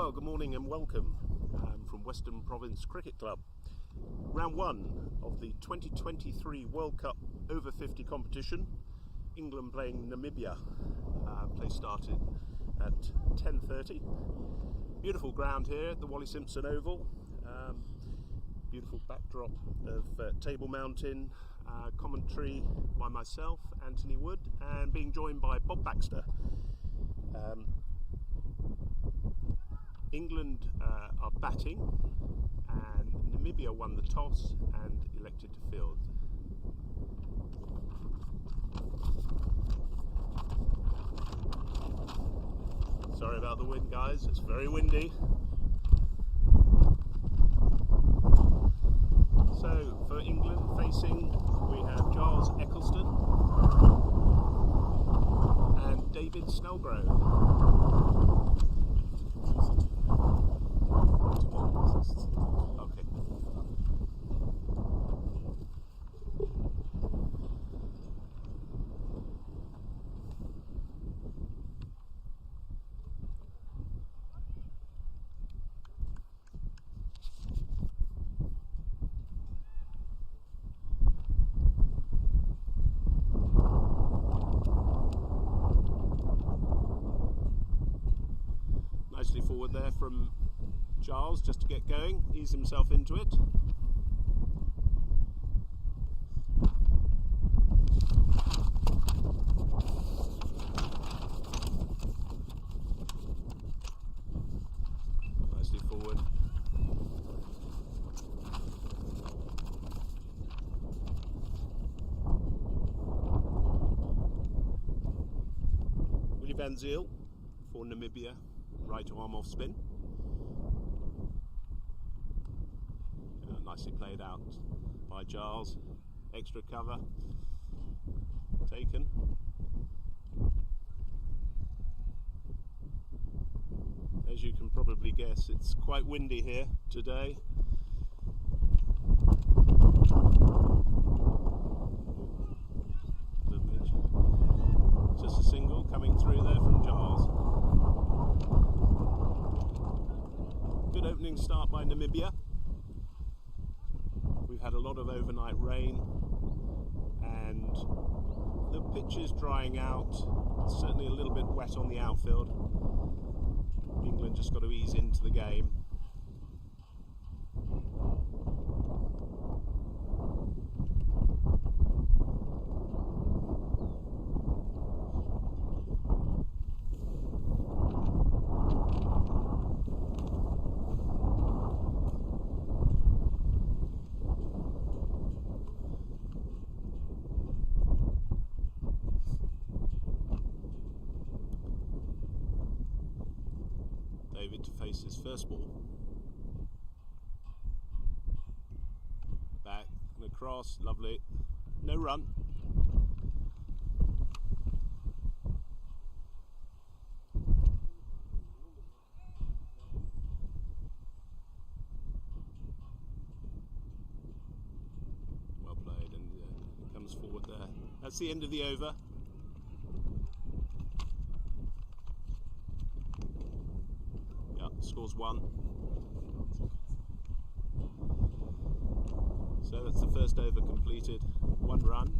Well, good morning and welcome from Western Province Cricket Club. Round 1 of the 2023 World Cup Over-50 competition. England playing Namibia. Play started at 10:30. Beautiful ground here at the Wally Simpson Oval. Beautiful backdrop of Table Mountain. Commentary by myself, Anthony Wood, and being joined by Bob Baxter. England are batting, and Namibia won the toss and elected to field. Sorry about the wind, guys, it's very windy. So for England facing, we have Giles Eccleston and David Snellgrove. Okay. Nicely forward there from Giles, just to get going, ease himself into it. Nicely forward. Willie Van Zyl for Namibia, right arm off spin. Nicely played out by Giles. Extra cover taken. As you can probably guess, it's quite windy here today. Just a single coming through there from Giles. Good opening start by Namibia. We've had a lot of overnight rain and the pitch is drying out. It's certainly a little bit wet on the outfield. England just got to ease into the game. David to face his first ball. Back and across, lovely. No run. Well played, and it comes forward there. That's the end of the over. Scores 1. So that's the first over completed, 1 run.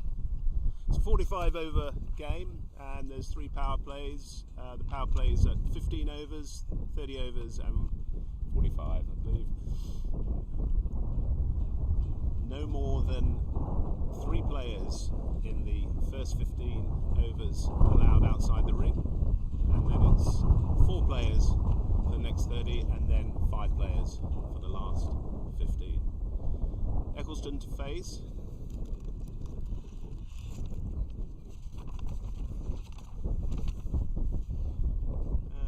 It's a 45 over game and there's 3 power plays. The power plays at 15 overs, 30 overs and 45, I believe. No more than 3 players in the first 15 overs allowed outside the ring, and then it's 4 players for the next 30 and then 5 players for the last 15. Eccleston to face.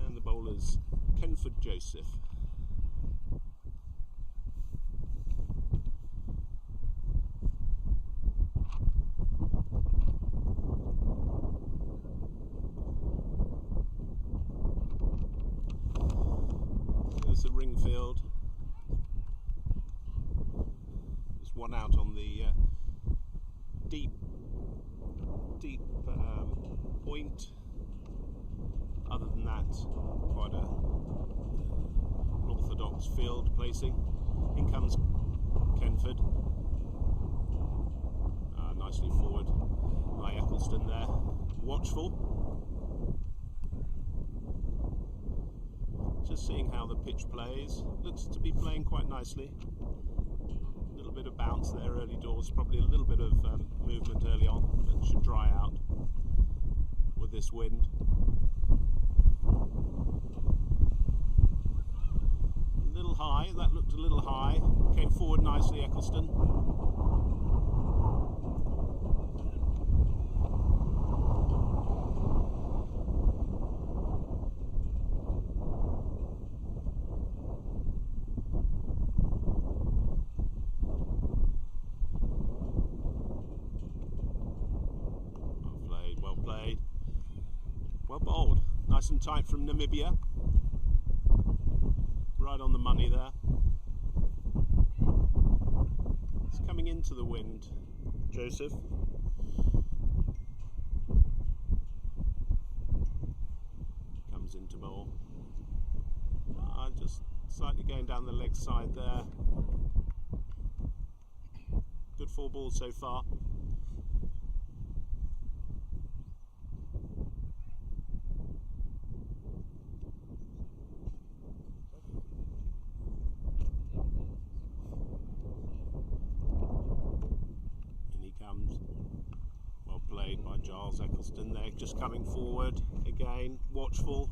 And the bowlers Kenford Joseph. There's the ring field. There's one out on the deep point. Other than that, quite a Nice field placing. In comes Kenford. Nicely forward by Eccleston there. Watchful. Just seeing how the pitch plays. Looks to be playing quite nicely. A little bit of bounce there early doors. Probably a little bit of movement early on, but should dry out with this wind. A little high. That looked a little high. Came forward nicely, Eccleston. Well bowled, nice and tight from Namibia, right on the money there. It's coming into the wind, Joseph. Comes into bowl. Just slightly going down the leg side there. Good 4 balls so far. Well played by Giles Eccleston there, just coming forward again, watchful,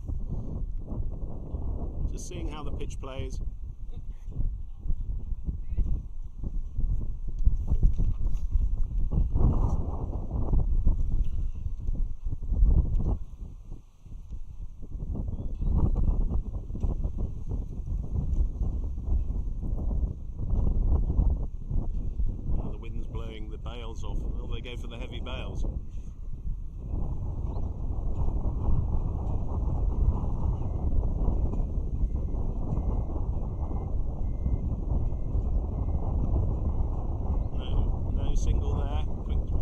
just seeing how the pitch plays. Bales off. Well, they go for the heavy bales. No single there.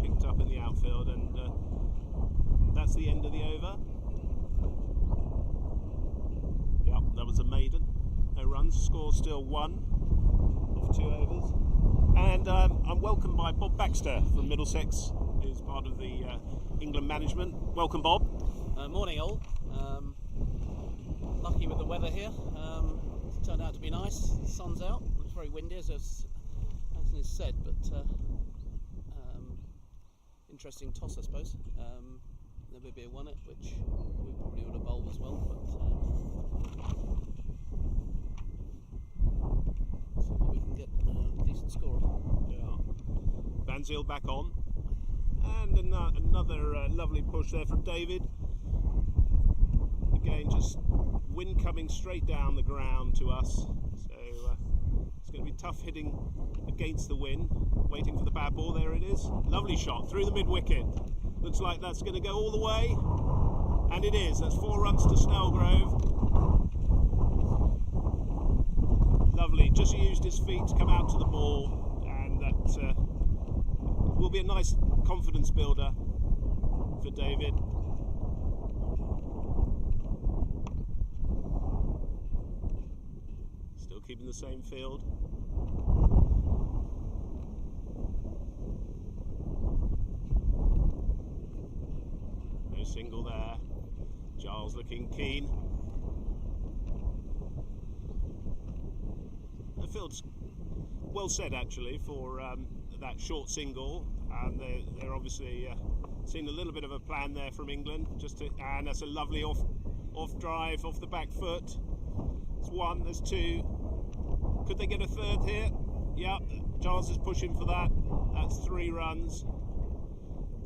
Picked up in the outfield, and that's the end of the over. Yep, that was a maiden. No runs. Score still 1 of 2 overs. And I'm welcomed by Bob Baxter from Middlesex, who's part of the England management. Welcome, Bob. Morning, all. Lucky with the weather here. It's turned out to be nice. The sun's out. It's very windy, as Anthony said, but interesting toss, I suppose. Namibia won it, which we probably would have bowled as well, but see what we can get a decent score. Yeah. Van Zyl back on, and another lovely push there from David. Again, just wind coming straight down the ground to us, so it's going to be tough hitting against the wind. Waiting for the bad ball. There it is. Lovely shot through the mid wicket. Looks like that's going to go all the way, and it is. That's 4 runs to Snellgrove. Lovely, just used his feet to come out to the ball, and that will be a nice confidence builder for David. Still keeping the same field. No single there. Giles looking keen. The field's well set actually for that short single, and they're obviously seeing a little bit of a plan there from England. And that's a lovely off drive off the back foot. It's 1, there's 2. Could they get a 3rd here? Yep, Giles is pushing for that. That's 3 runs.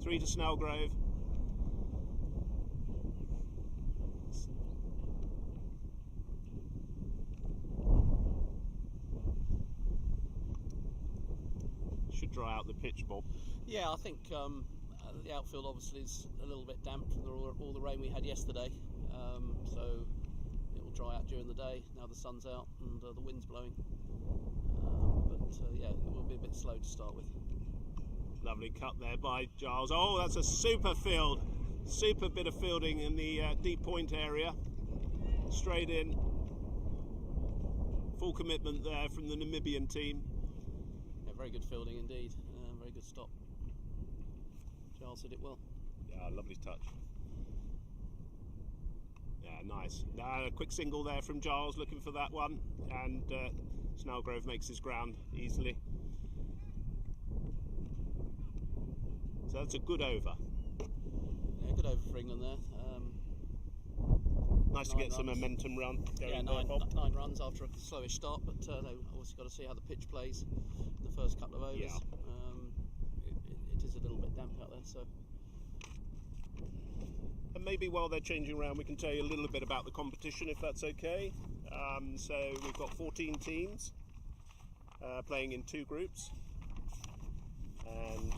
3 to Snellgrove. Should dry out the pitch, Bob. Yeah, I think the outfield obviously is a little bit damp from all the rain we had yesterday, so it will dry out during the day. Now the sun's out and the wind's blowing, yeah, it will be a bit slow to start with. Lovely cut there by Giles. Oh, that's a super field. Super bit of fielding in the deep point area. Straight in. Full commitment there from the Namibian team. Yeah, very good fielding indeed. Very good stop. Giles did it well. Yeah, lovely touch. Yeah, nice. A quick single there from Giles, looking for that one, and Snellgrove makes his ground easily. So that's a good over. Yeah, good over for England there. Nice to get some momentum run going there, Bob. 9 runs after a slowish start, but they've obviously got to see how the pitch plays in the first couple of overs. Yeah. It is a little bit damp out there, so. And maybe while they're changing around, we can tell you a little bit about the competition, if that's okay. So we've got 14 teams playing in 2 groups, and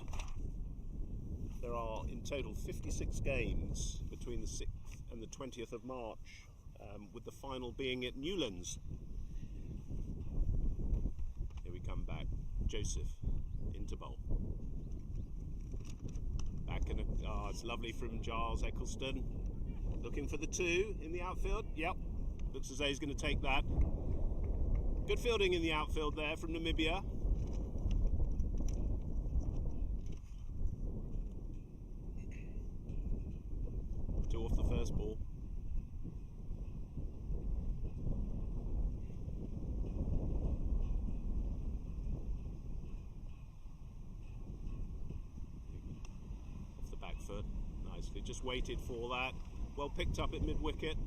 there are in total 56 games between the 6th and the 20th of March, with the final being at Newlands. Here we come back. Joseph into bowl. Back and it's lovely from Giles Eccleston. Looking for the 2 in the outfield. Yep, looks as though he's going to take that. Good fielding in the outfield there from Namibia. Off the first ball. Off the back foot, nicely. Just waited for that. Well picked up at mid-wicket.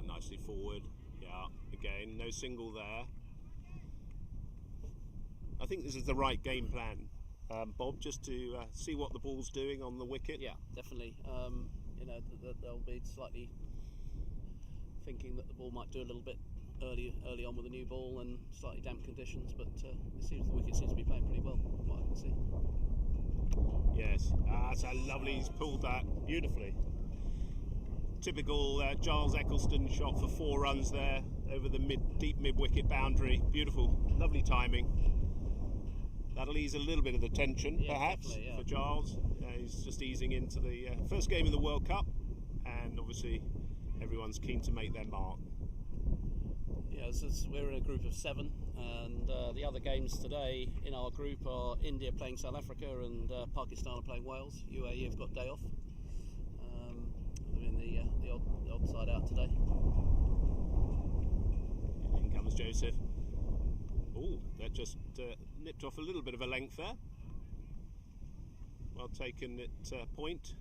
Nicely forward. Yeah, again, no single there. I think this is the right game plan, Bob, just to see what the ball's doing on the wicket. Yeah, definitely. They'll be slightly thinking that the ball might do a little bit early on with a new ball and slightly damp conditions, but the wicket seems to be playing pretty well, from what I can see. Yes, so lovely. He's pulled that beautifully. Typical Giles Eccleston shot for 4 runs there over the deep mid-wicket boundary. Beautiful, lovely timing. That'll ease a little bit of the tension, perhaps, for Giles. He's just easing into the first game of the World Cup, and obviously everyone's keen to make their mark. Yeah, we're in a group of 7, and the other games today in our group are India playing South Africa and Pakistan are playing Wales. UAE have got day off. The odd side out today. In comes Joseph. Oh, that just nipped off a little bit of a length there. Well taken at point.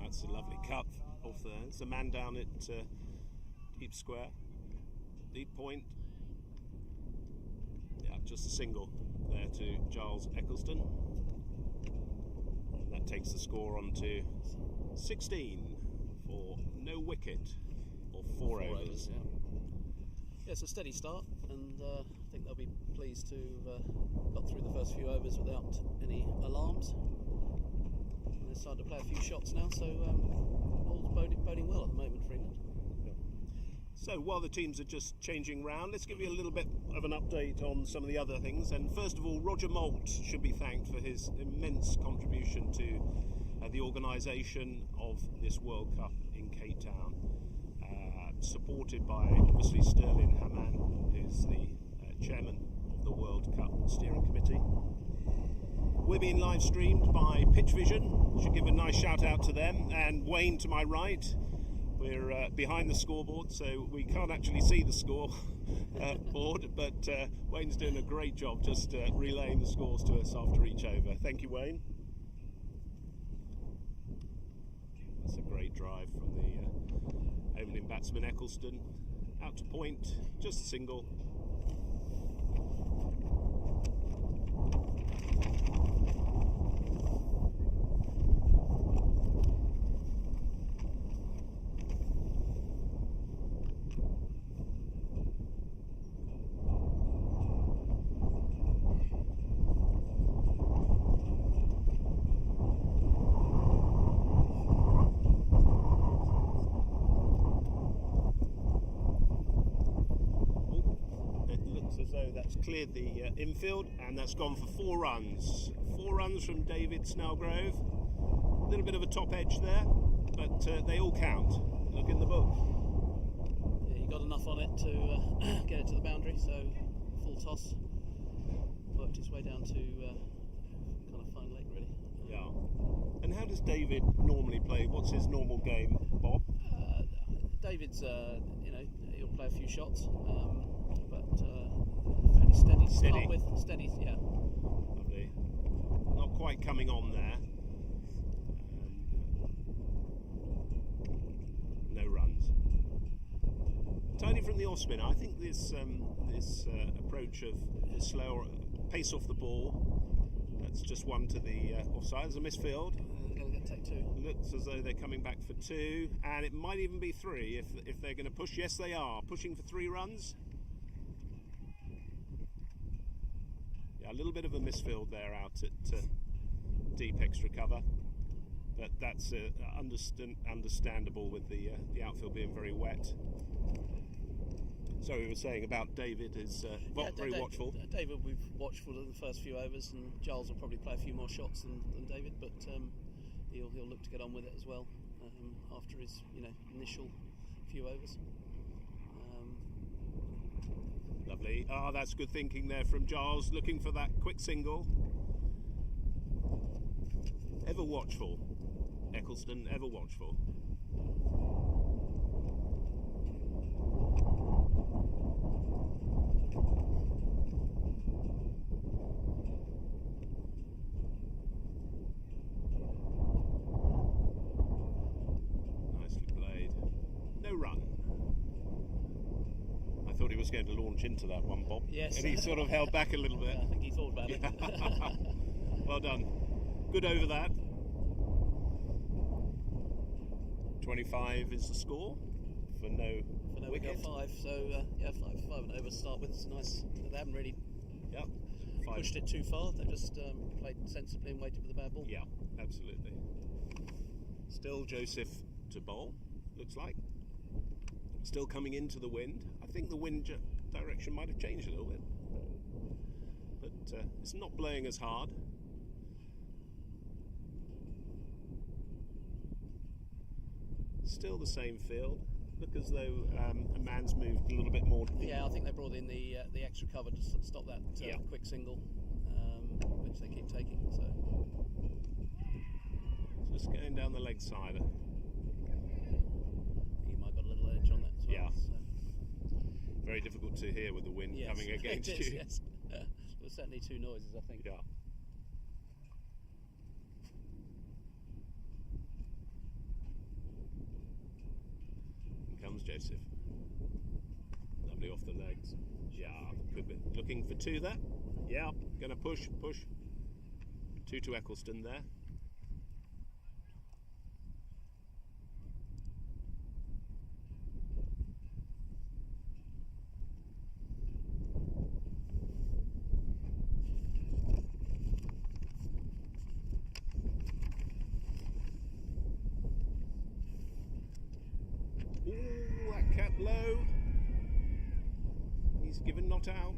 That's a lovely cut off there. It's a man down at deep square, deep point. Yeah, just a single there to Giles Eccleston. And that takes the score on to 16 for no wicket or 4 overs. Yeah, it's a steady start, and I think they'll be pleased to have got through the first few overs without any alarms. They're starting to play a few shots now, so all's boding well at the moment for England. Yeah. So while the teams are just changing round, let's give you a little bit of an update on some of the other things. And first of all, Roger Moult should be thanked for his immense contribution to the organisation of this World Cup in Cape Town, supported by obviously Sterling Hamann, who's the chairman of the World Cup Steering Committee. We're being live streamed by Pitch Vision. Should give a nice shout out to them. And Wayne to my right. We're behind the scoreboard, so we can't actually see the score board, but Wayne's doing a great job just relaying the scores to us after each over. Thank you, Wayne. That's a great drive from the opening batsman Eccleston. Out to point, just a single. cleared the infield, and that's gone for 4 runs. 4 runs from David Snellgrove. A little bit of a top edge there, but they all count. Look in the book. Yeah, he got enough on it to get it to the boundary, so full toss. Worked his way down to kind of fine leg, really. Yeah. And how does David normally play? What's his normal game, Bob? David's, he'll play a few shots, but fairly steady to start with. Steady, yeah. Lovely. Not quite coming on there. No runs. Tony from the off spinner. I think this approach of slower pace off the ball. That's just one to the offside. There's a misfield. Going to get take 2. Looks as though they're coming back for 2, and it might even be 3 if they're going to push. Yes, they are pushing for 3 runs. Yeah, a little bit of a misfield there out at deep extra cover, but that's understandable with the outfield being very wet. So we were saying about David is very watchful. David will be watchful in the first few overs, and Giles will probably play a few more shots than David, but he'll look to get on with it as well after his initial few overs. Lovely. Ah, that's good thinking there from Giles, looking for that quick single. Ever watchful, Eccleston. Ever watchful. Thought he was going to launch into that one, Bob. Yes. And he sort of held back a little bit. Yeah, I think he thought about it. Well done. Good over that. 25 is the score for no wicket. We got 5, so 5 and over to start with. It's nice. They haven't really pushed it too far. They've just played sensibly and waited for the bad ball. Yeah, absolutely. Still Joseph to bowl, looks like. Still coming into the wind. I think the wind direction might have changed a little bit, but it's not blowing as hard. Still the same field. Look as though a man's moved a little bit more. Yeah, I think they brought in the extra cover to stop that quick single, which they keep taking. So just going down the leg side. He might have got a little edge on that as well. Yeah. So. Very difficult to hear with the wind coming against you. Yes. There's certainly 2 noises, I think. Yeah. Here comes Joseph. Lovely off the legs. Yeah, could be looking for 2 there. Yeah, going to push. 2 to Eccleston there. Ooh, that cat low. He's given not out.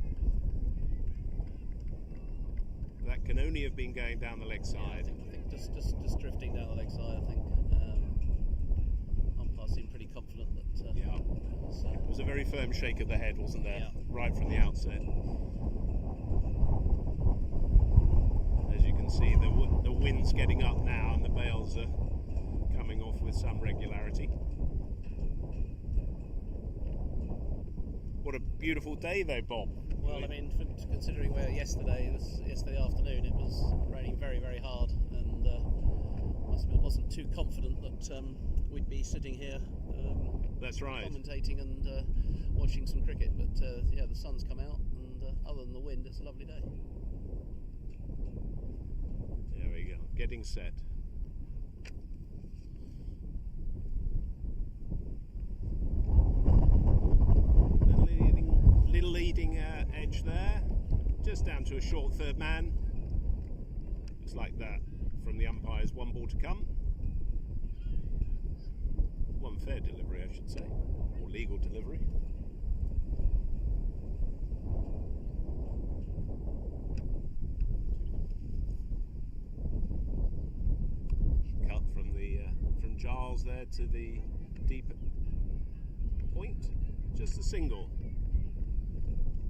That can only have been going down the leg side. Yeah, I think just drifting down the leg side. I think umpire seemed pretty confident that. It was a very firm shake of the head, wasn't there? Yeah. Right from the outset. As you can see, the wind's getting up now, and the bails are coming off with some regularity. What a beautiful day, though, Bob. Well, I mean, considering where yesterday afternoon, it was raining very, very hard, and wasn't too confident that we'd be sitting here. That's right. Commentating and watching some cricket, but the sun's come out, and other than the wind, it's a lovely day. There we go. Getting set. Little leading edge there, just down to a short third man. Looks like that from the umpires. 1 ball to come. 1 fair delivery, I should say, or legal delivery. Giles there to the deep point, just a single.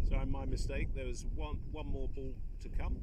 So my mistake, there was one more ball to come.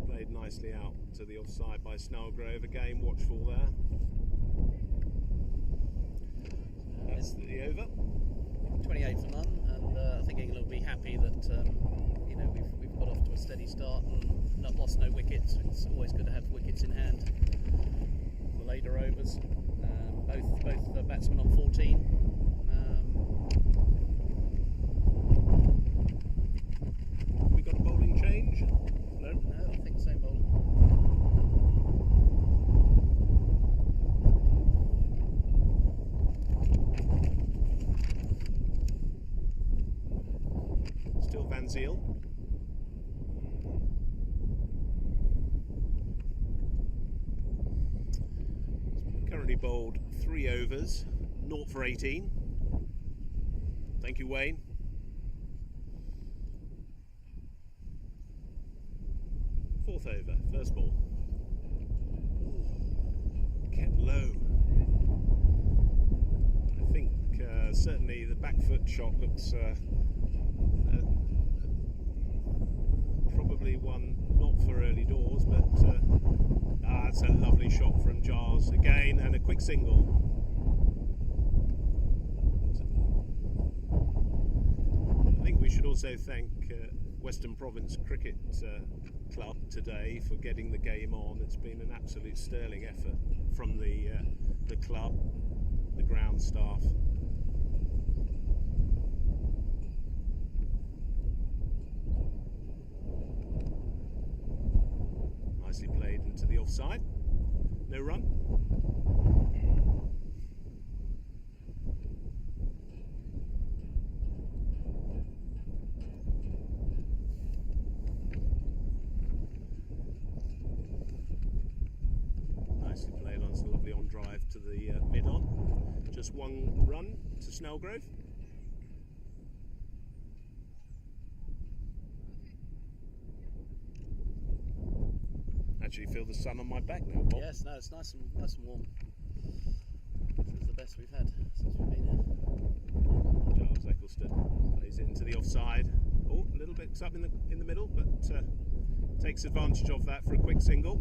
Played nicely out to the offside by Snellgrove. Again, watchful there. That's the over. 28 for none, and I think England will be happy that we've got off to a steady start and not lost no wickets. It's always good to have wickets in hand. The later overs, both the batsmen on 14. We got a bowling change. No, I think same bowling. Still Van Ziel. Currently bowled 3 overs, 0 for 18. Thank you, Wayne. Fourth over, first ball. Kept low. I think certainly the back foot shot looks probably one not for early doors, but it's a lovely shot from Giles again, and a quick single. I think we should also thank Western Province Cricket Club today for getting the game on. It's been an absolute sterling effort from the club, the ground staff. Nicely played into the offside. No run. Nicely played on, it's a lovely on drive to the mid-on. Just one run to Snellgrove. Actually feel the sun on my back now, Bob. Yes, no, it's nice and warm. This is the best we've had since we've been here. Giles Eccleston plays into the offside. Oh, a little bit up in the middle, but takes advantage of that for a quick single.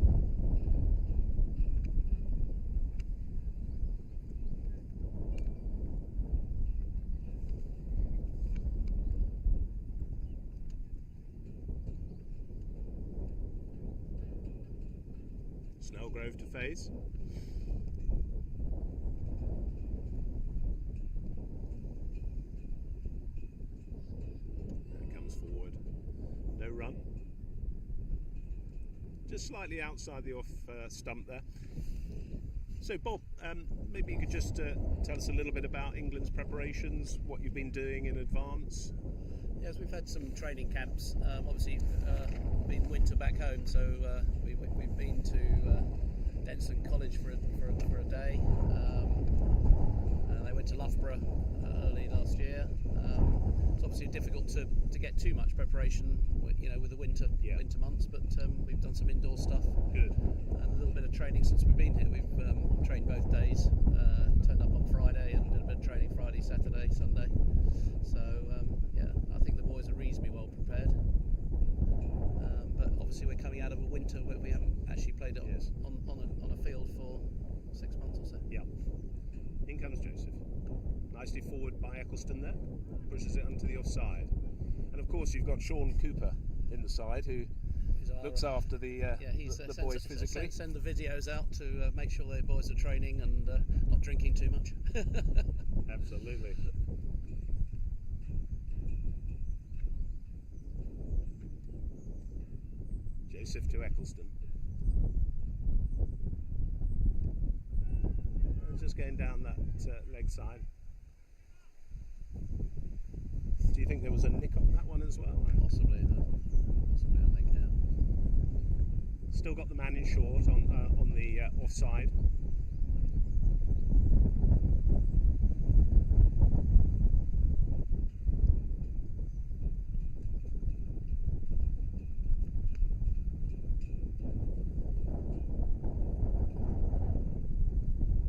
Snellgrove to face. And comes forward. No run. Just slightly outside the off stump there. So Bob, maybe you could just tell us a little bit about England's preparations, what you've been doing in advance. Yes, we've had some training camps. Obviously, been winter back home, so we've been to Denson College for a day. They went to Loughborough early last year. It's obviously difficult to get too much preparation, with the winter months. But we've done some indoor stuff. Good. And a little bit of training since we've been here. We've trained both days. Turned up on Friday and did a bit of training Friday, Saturday, Sunday. So I think the boys are reasonably well prepared. But obviously we're coming out of a winter where we haven't actually played it on a field for 6 months or so. Yeah. In comes Joseph. Nicely forward by Eccleston there. Pushes it onto the offside. And of course you've got Sean Cooper in the side who looks after the boys physically. Send the videos out to make sure their boys are training and not drinking too much. Absolutely. Joseph to Eccleston. And just going down that leg side. Do you think there was a nick on that one as well? Possibly, I think, yeah. Still got the man in short on the offside.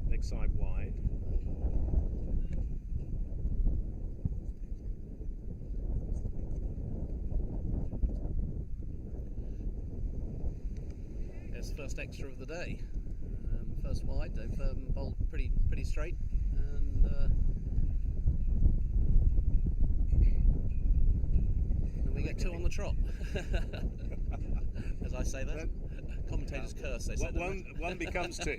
Leg side wide. It's the first extra of the day. First wide, they've bowled pretty straight, and we get two on the trot. As I say that, commentators curse. They say one becomes two.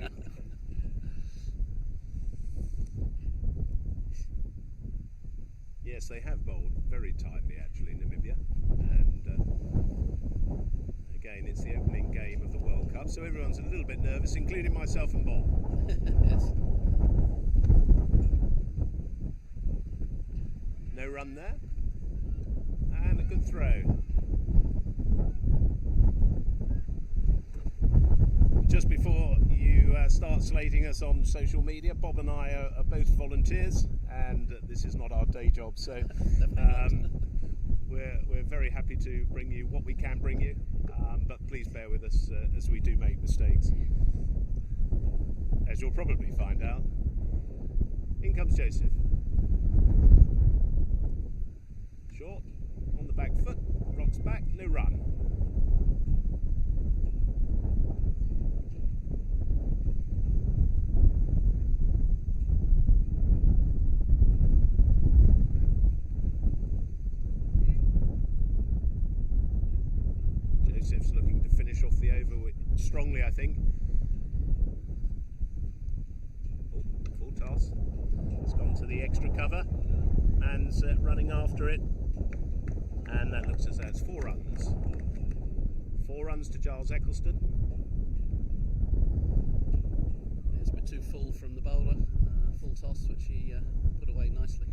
Yes, they have bowled very tightly actually, Namibia, and again it's the opening game of the World Cup, so everyone's a little bit nervous, including myself and Bob. Yes. No run there, and a good throw. Just before you start slating us on social media, Bob and I are both volunteers, and this is not our day job, so we're very happy to bring you what we can bring you, but please bear with us as we do make mistakes. As you'll probably find out, in comes Joseph. Short, on the back foot, rocks back, no run. Joseph's looking to finish off the over strongly, I think. Oh, full toss. It's gone to the extra cover. Man's running after it. And that looks as though it's 4 runs. 4 runs to Giles Eccleston. It's a bit too full from the bowler. Full toss, which he put away nicely.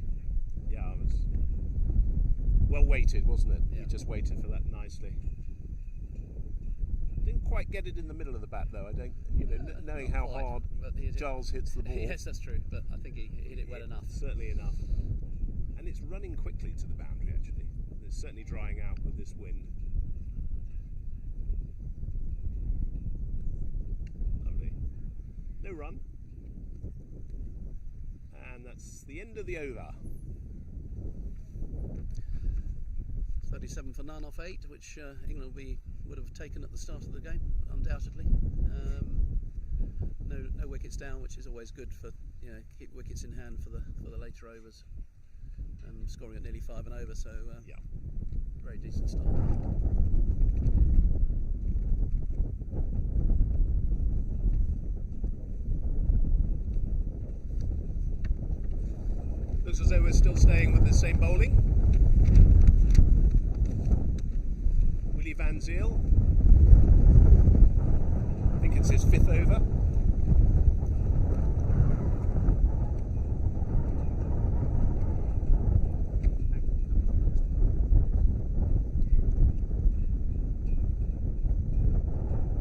Yeah, it was well weighted, wasn't it? Yeah. He just waited for that nicely. Didn't quite get it in the middle of the bat though, I don't, knowing how quite, hard Giles hits the ball. Yes, that's true, but I think he hit it well enough. Certainly enough. And it's running quickly to the boundary actually. It's certainly drying out with this wind. Lovely. No run. And that's the end of the over. 37 for none off 8, which England would have taken at the start of the game, undoubtedly. No wickets down, which is always good for keep wickets in hand for the later overs. Scoring at nearly 5 and over, so yeah, very decent start. Looks as though we're still staying with the same bowling. Van Zyl. I think it's his 5th over.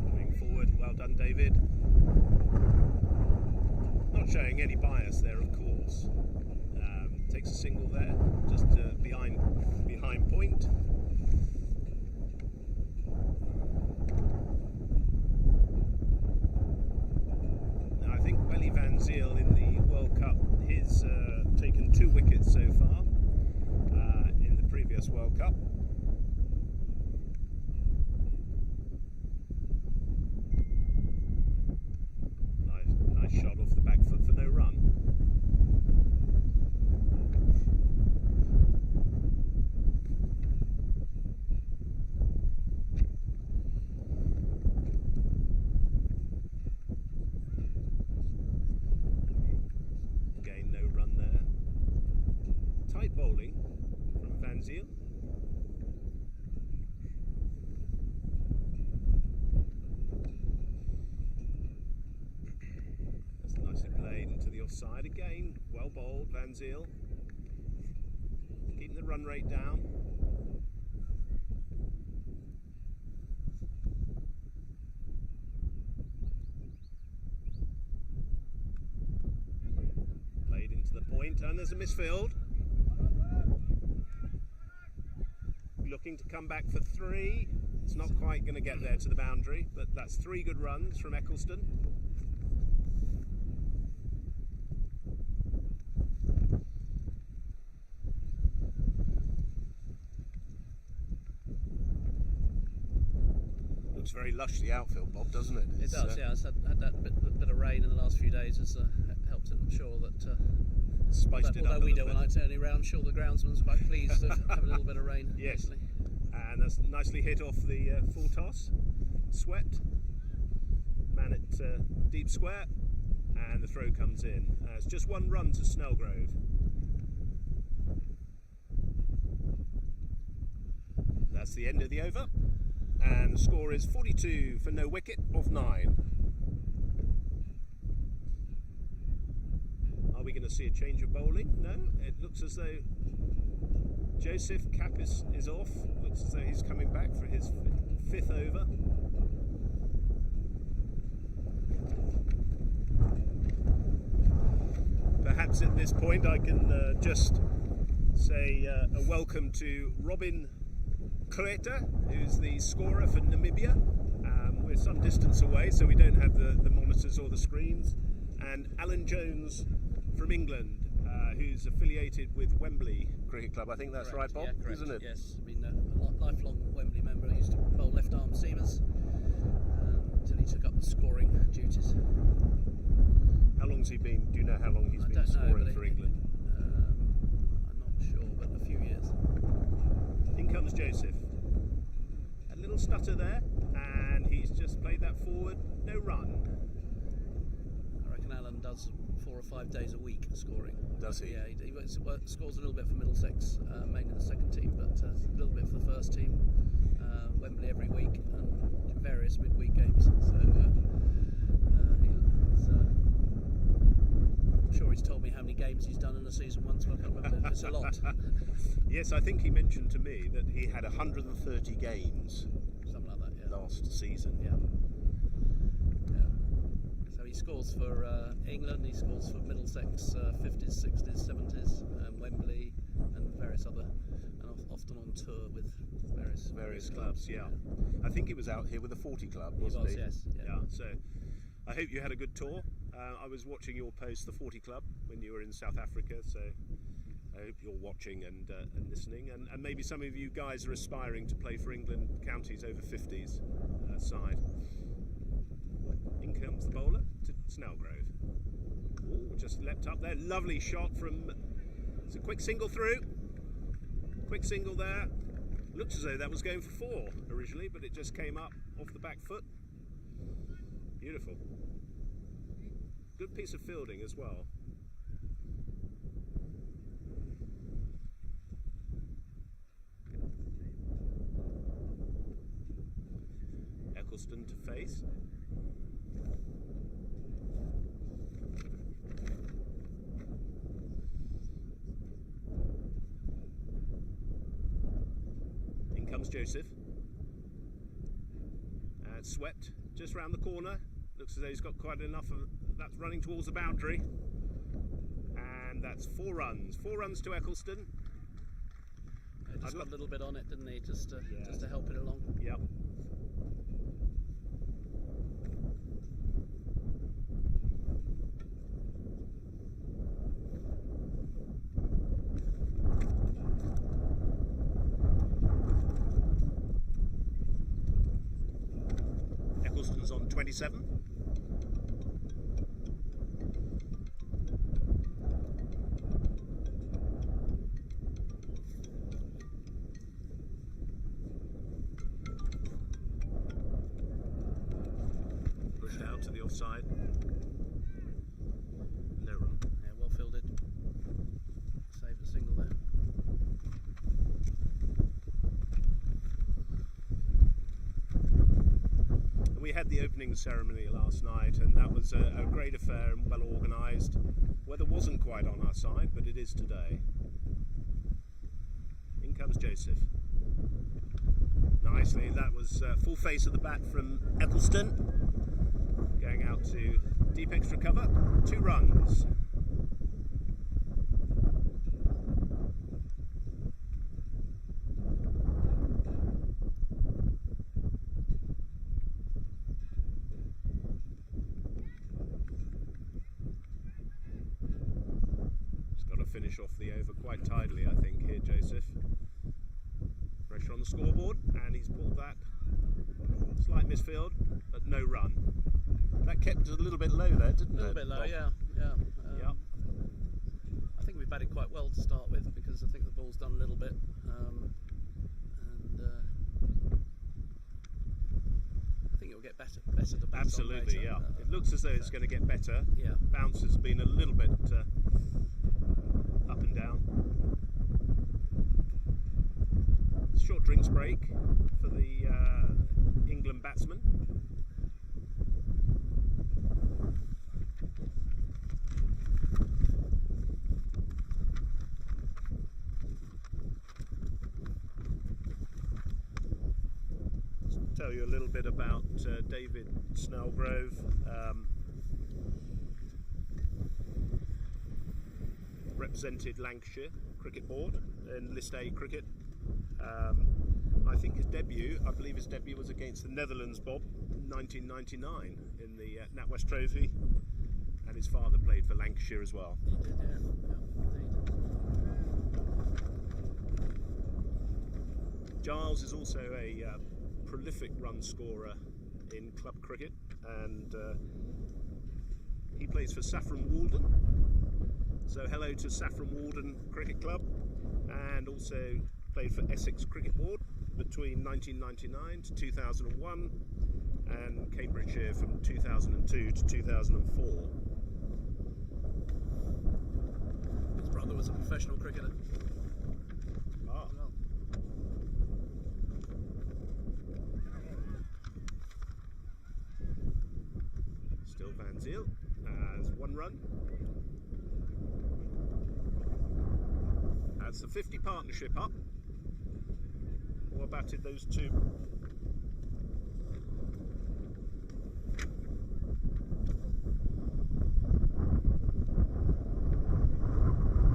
Coming forward, well done David. Not showing any bias there, of course. Takes a single there, just behind point. Van Zyl in the World Cup, he's taken 2 wickets so far in the previous World Cup. Nice shot off the back foot for no run. Bowling from Van Zyl. Offside again, well bowled, Van Zyl. Keeping the run rate down. Played into the point, and there's a misfield. Looking to come back for 3. It's not quite going to get there to the boundary, but that's 3 good runs from Eccleston. Looks very lush, the outfield, Bob, doesn't it? It does, yeah. It's had that bit of rain in the last few days has helped it. I'm sure that spiced it up. Although we don't like turning around, I'm sure the groundsman's quite pleased to have a little bit of rain. Yes. Actually. And that's nicely hit off the full toss. Swept. Man at deep square. And the throw comes in. It's just 1 run to Snellgrove. That's the end of the over. And the score is 42 for no wicket of 9. Are we going to see a change of bowling? No, it looks as though Joseph cap is off. Looks as though he's coming back for his 5th over. Perhaps at this point I can just say a welcome to Robin Kleta, who's the scorer for Namibia. We're some distance away, so we don't have the monitors or the screens. And Alan Jones from England, who's affiliated with Wembley Cricket Club. I think that's Correct. right, Bob, yeah, isn't it? Yes, I mean, a lifelong Wembley member. I used to bowl left-arm seamers until he took up the scoring duties. How long's he been? Do you know how long he's been scoring for England? I'm not sure, but a few years. In comes Joseph. A little stutter there, and he's just played that forward. No run. I reckon Alan does 4 or 5 days a week scoring. Does he? Yeah, he scores a little bit for Middlesex, mainly the second team, but a little bit for the first team. Wembley every week and various midweek games. So I'm sure he's told me how many games he's done in a season once, but I can't remember. It's a lot. Yes, I think he mentioned to me that he had 130 games. Something like that, yeah. Last season. Yeah. So he scores for England, he scores for Middlesex, 50s, 60s, 70s, Wembley, and various other, and often on tour with various clubs. Yeah. I think he was out here with the 40 club, wasn't he? Yes. Yeah. So I hope you had a good tour. I was watching your post, the 40 club, when you were in South Africa. So I hope you're watching and listening, and maybe some of you guys are aspiring to play for England counties over 50s side. In comes the bowler to Snellgrove. Ooh, just leapt up there. Lovely shot from. It's a quick single through. Quick single there. Looks as though that was going for 4 originally, but it just came up off the back foot. Beautiful. Good piece of fielding as well. Eccleston to face. In comes Joseph. And swept just round the corner. Looks as though he's got quite enough of that's running towards the boundary. And that's 4 runs. 4 runs to Eccleston. Just got a little bit on it, didn't he? Just to help it along. Yep. Eccleston's on 27. Pushed out to the offside. No run. Yeah, well fielded. Saved a single there. We had the opening ceremony last night, and that was a great affair and well organised, Weather wasn't quite on our side, but it is today. In comes Joseph. Nicely, that was full face of the bat from Eccleston. Going out to deep extra cover, 2 runs. He's got to finish off the over quite tidily, I think, here, Joseph. Pressure on the scoreboard, and he's pulled that. Slight misfield, but no run. That kept it a little bit low there, didn't it? A little bit low, yeah. I think we batted quite well to start with, because I think the ball's done a little bit. I think it'll get better to bat. Absolutely, on later. yeah. It looks as though it's going to get better. Yeah. Bounce has been a little bit up and down. Short drinks break for the England batsman. Tell you a little bit about David Snellgrove. Represented Lancashire Cricket Board in List A cricket. I think I believe his debut was against the Netherlands, Bob, in 1999 in the NatWest Trophy, and his father played for Lancashire as well. He did, yeah, indeed. Giles is also a prolific run scorer in club cricket, and he plays for Saffron Walden. So hello to Saffron Walden Cricket Club, and also played for Essex Cricket Board between 1999 to 2001, and Cambridgeshire from 2002 to 2004. His brother was a professional cricketer. Ah. Well. Still Van Zyl has 1 run. That's the 50 partnership up. Or batted those 2.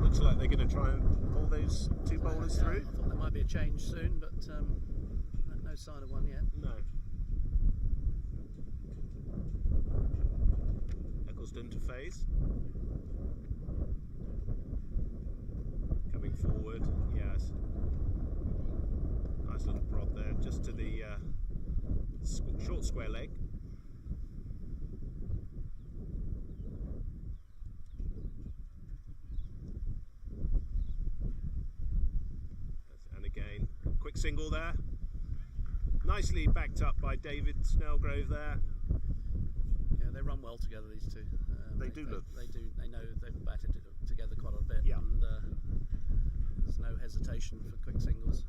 Looks like they're going to try and pull those 2 bowlers through. I thought there might be a change soon, but no sign of one yet. No. Eccleston to face. Coming forward, yes. Nice little prod there, just to the short square leg. And again, quick single there. Nicely backed up by David Snellgrove there. Yeah, they run well together, these two. They do. They know they've batted together quite a bit. Yeah. And there's no hesitation for quick singles.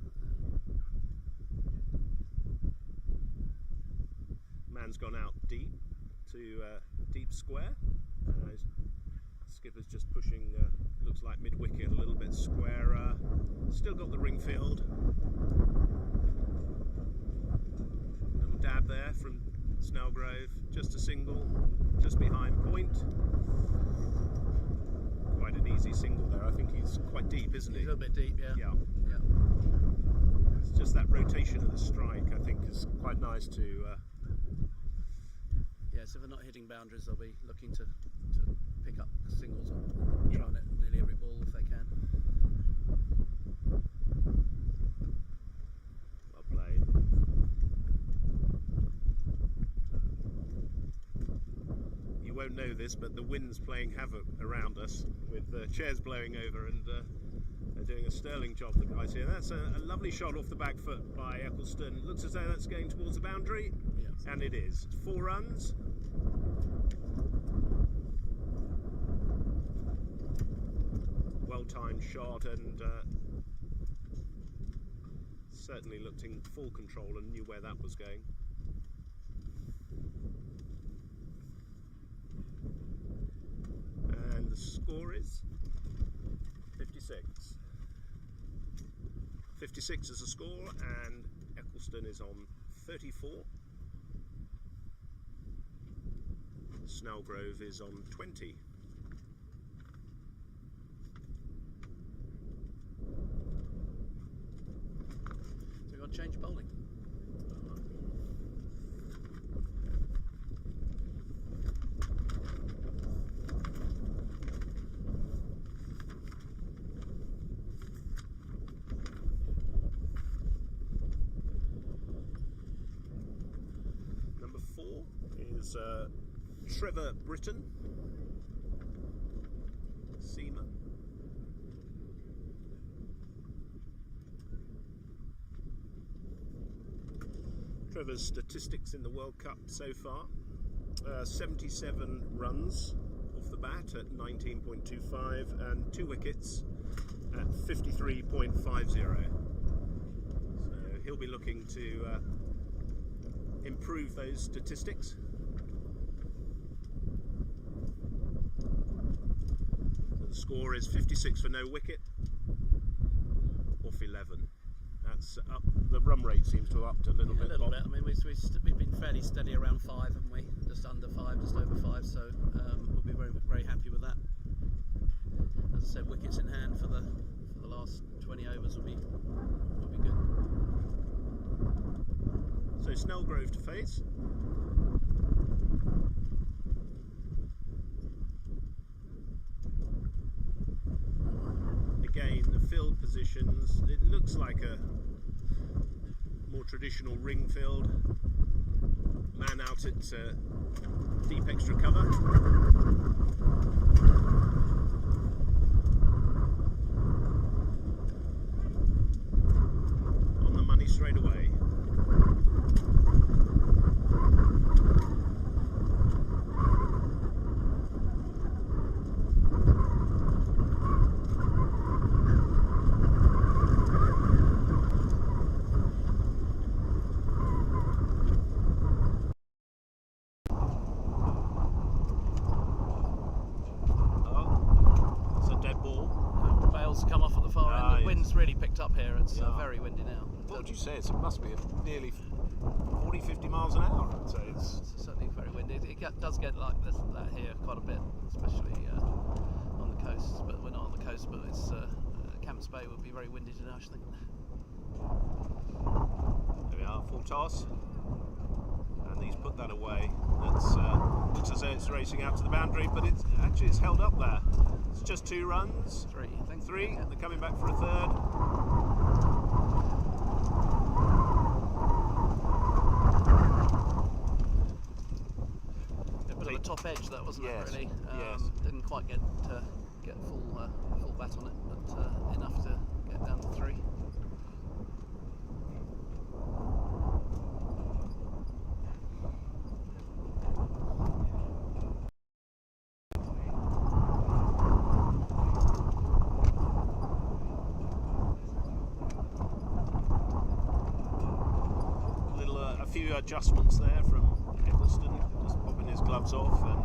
Man's gone out deep to deep square. Skipper's just pushing, looks like mid-wicket, a little bit squarer. Still got the ring field. Little dab there from Snellgrove, just a single, just behind point. Quite an easy single there. I think he's quite deep, isn't he? He's a little bit deep, yeah. Yeah. Yeah. It's just that rotation of the strike, I think, is quite nice to. Yeah, so if they're not hitting boundaries, they'll be looking to pick up singles on try and hit nearly every ball if they can. Well played. You won't know this, but the wind's playing havoc around us with chairs blowing over, and they're doing a sterling job, the guys here. That's a lovely shot off the back foot by Eccleston. Looks as though that's going towards the boundary, and it is. 4 runs. Well-timed shot, and certainly looked in full control and knew where that was going. And the score is 56. 56 is the score, and Eccleston is on 34. Snellgrove is on 20. So we've got to change bowling. Number 4 is Trevor Britton, seamer. Trevor's statistics in the World Cup so far: 77 runs off the bat at 19.25 and 2 wickets at 53.50. So he'll be looking to improve those statistics. So the score is 56 for no wicket, off 11. That's up. The run rate seems to have upped a little bit. A little bit. I mean, we've been fairly steady around 5, haven't we? Just under 5, just over 5. So we'll be very, very happy with that. As I said, wickets in hand for the last 20 overs will be good. So Snellgrove to face. Again, the field positions, it looks like a more traditional ring field. Man out at deep extra cover. On the money straight away. Come off at the far end. The wind's really picked up here. It's very windy now. What would you say? It must be nearly 40-50 miles an hour. I'd say it's certainly very windy. It does get like this and that here quite a bit, especially on the coast. But we're not on the coast. But it's Camps Bay would be very windy today, I think. There we are, full toss, and he's put that away. That's looks as though it's racing out to the boundary, but it's held up there. It's just 2 runs. 3, I think. 3. Yeah. They're coming back for a third. A bit of a top edge, that wasn't yes. it? Really. Yes. Didn't quite get full bat on it, but enough to get down to 3. A few adjustments there from Eccleston, just popping his gloves off and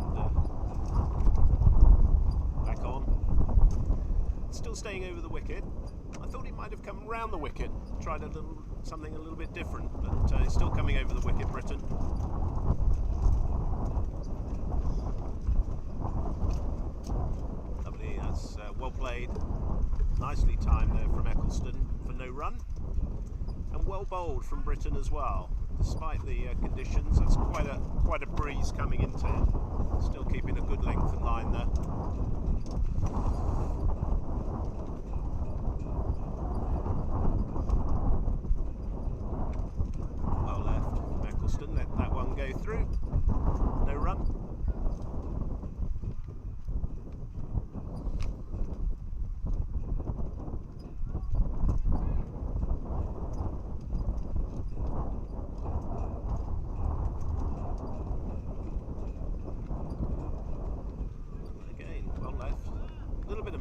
back on. Still staying over the wicket. I thought he might have come round the wicket, tried something a little bit different, but he's still coming over the wicket, Britton. Lovely, that's well played. Nicely timed there from Eccleston for no run, and well bowled from Britton as well. Despite the conditions, that's quite a breeze coming into it. Still keeping a good length and line there. Well left, Eccleston let that one go through. No run.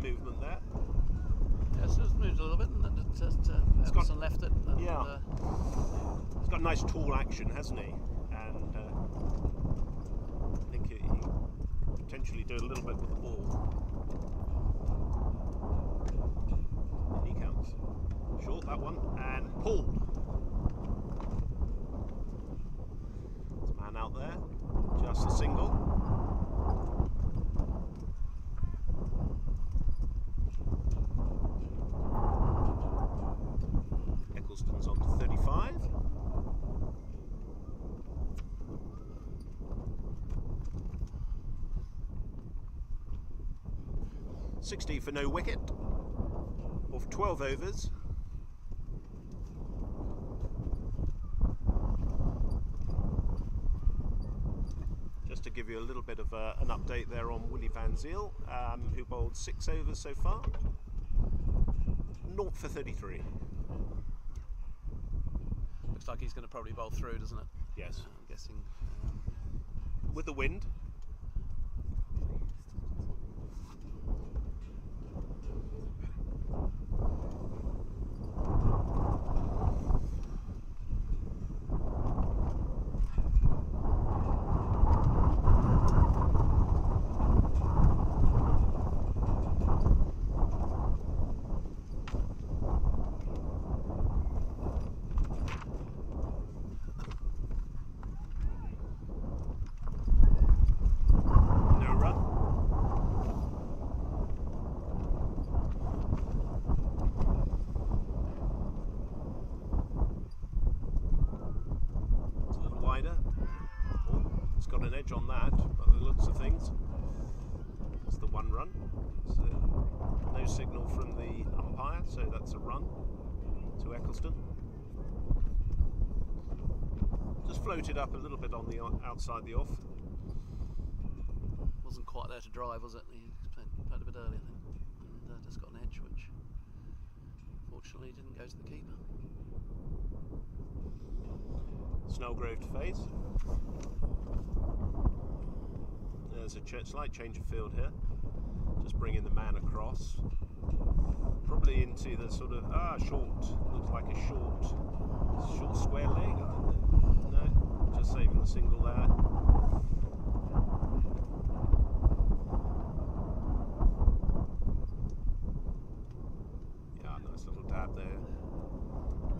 Movement there. Yes, it's moved a little bit, and then Eccleston left it. And, yeah, he's got a nice tall action, hasn't he? And I think he potentially do a little bit with the ball. And he counts. Short, that one, and pulled. There's a man out there, just a single. Eccleston's on to 35. $60 for no wicket of 12 overs. Just to give you a little bit of an update there on Willie Van Zyl, who bowled 6 overs so far. 0 for 33. Looks like he's going to probably bowl through, doesn't it? Yes. I'm guessing. With the wind. Got an edge on that, by the looks of things. It's the 1 run. So no signal from the umpire, so that's a run to Eccleston. Just floated up a little bit on the outside the off. Wasn't quite there to drive, was it? He played a bit early, I think, and just got an edge, which fortunately didn't go to the keeper. Snellgrove to face. There's a slight change of field here. Just bringing the man across. Probably into the sort of, short. Looks like a short square leg. No, just saving the single there. Yeah, nice little dab there.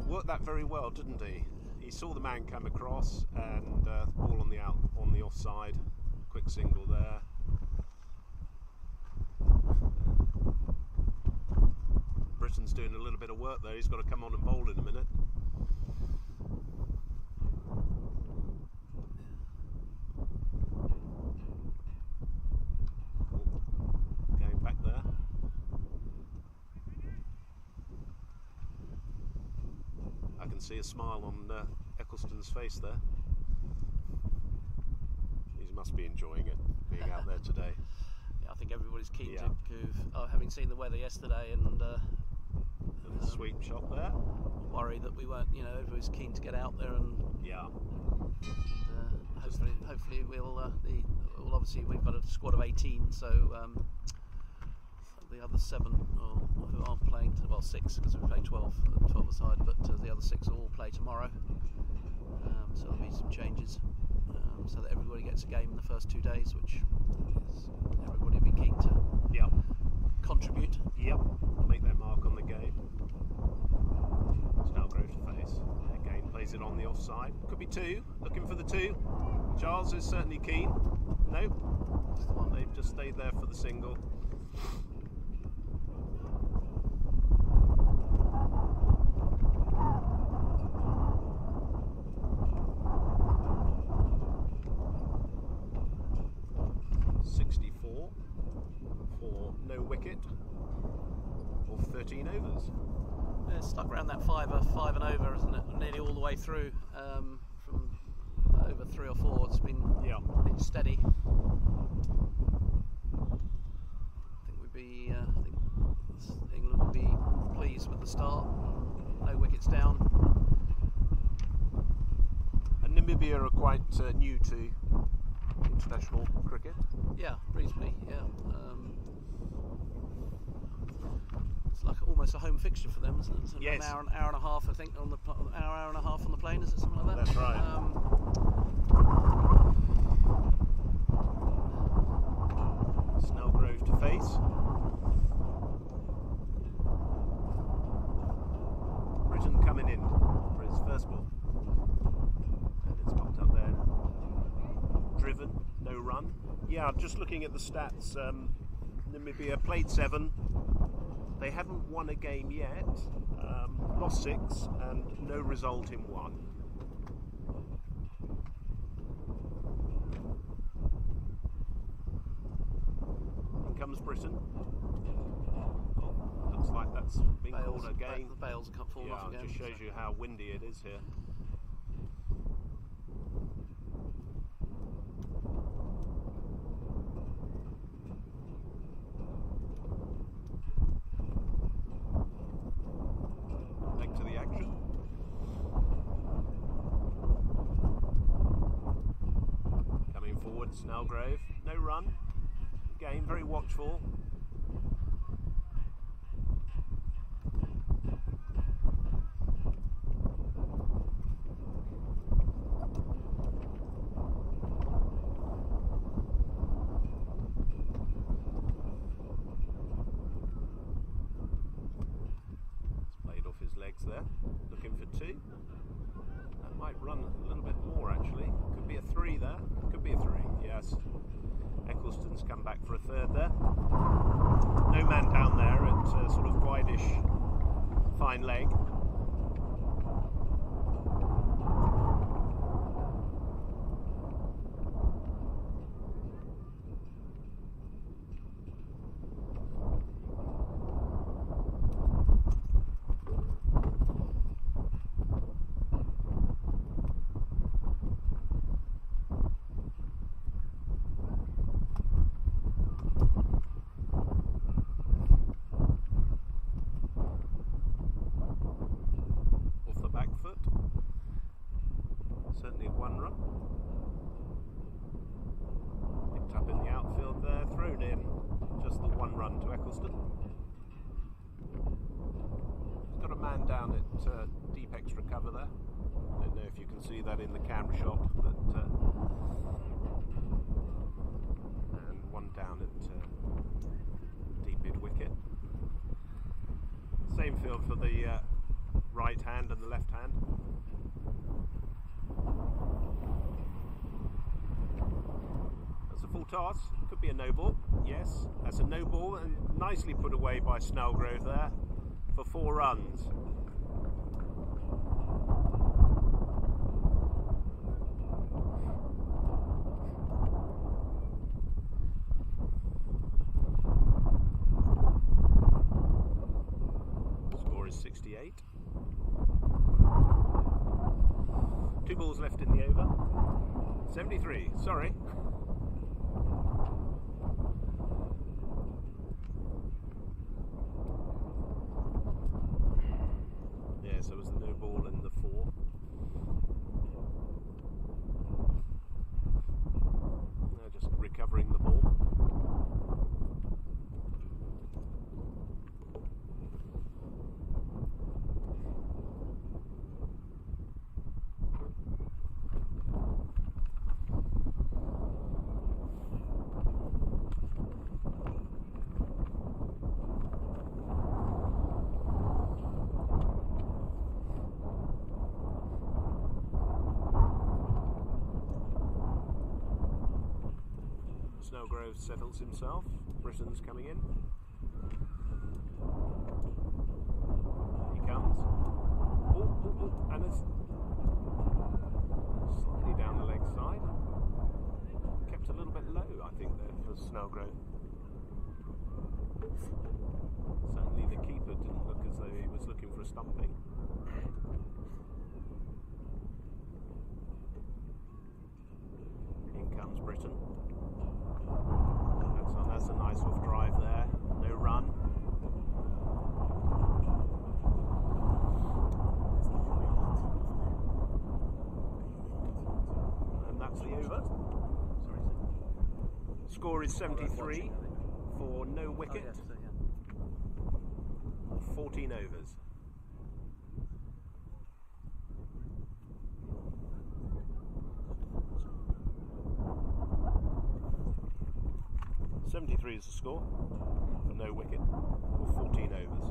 Worked that very well, didn't he? He saw the man come across and ball on the offside. Quick single there. Britton's doing a little bit of work there. He's got to come on and bowl in a minute. Going back there. I can see a smile on Eccleston's face there. He must be enjoying it, being out there today. Yeah, I think everybody's keen to having seen the weather yesterday and sweep shot there. Worry that we weren't, everybody's keen to get out there and hopefully we'll obviously we've got a squad of 18, so the other 7 who aren't playing, 6 because we play 12 aside, but the other 6 will all play tomorrow. So there'll be some changes. So that everybody gets a game in the first 2 days, which is, everybody will be keen to contribute. Yep, make their mark on the game. Snellgrove to face. Again, plays it on the offside. Could be 2, looking for the 2. Charles is certainly keen. Nope, they've just stayed there for the single. For no wicket of 13 overs. Yeah, it's stuck around that 5 and over, isn't it? Nearly all the way through, from over 3 or 4. It's been steady. I think England will be pleased with the start. No wickets down. And Namibia are quite new to international cricket. Yeah, reasonably. Yeah. It's like almost a home fixture for them, isn't it? It's yes. An hour and a half, I think, on the hour and a half on the plane. Is it something like that? That's right. Snellgrove to face. Britain coming in for his first ball. And it's popped up there. Driven, no run. Yeah, just looking at the stats, Namibia played 7. They haven't won a game yet, lost 6 and no result in 1. In comes Britain. Oh, looks like that's been called again. The bails have fallen off again. Yeah, just shows you how windy it is here. Back to the action. Coming forward, Snellgrove. No run. Game very watchful. There, looking for 2. That might run a little bit more actually. Could be a 3 there. Could be a 3, yes. Eccleston's come back for a 3rd there. No man down there at sort of wide-ish fine leg. Certainly 1 run. Picked up in the outfield there, thrown in. Just the 1 run to Eccleston. He's got a man down at deep extra cover there. Don't know if you can see that in the camera shot, but and 1 down at deep mid wicket. Same field for the right hand and the left hand. That's a full toss. Could be a no ball. Yes, that's a no ball, and nicely put away by Snellgrove there for 4 runs. Score is 68. 2 balls left in the over. 73, sorry. Yeah, so it was the no ball and the 4. Now just recovering the ball. Snellgrove settles himself. Britain's coming in. He comes. Oh, and it's slightly down the leg side. Kept a little bit low, I think, there for Snellgrove. Certainly the keeper didn't look as though he was looking for a stumping. In comes Britain. That's a nice off drive there. No run. And that's the over. Score is 73 for no wicket. 14 overs. 153 is the score for no wicket or 14 overs.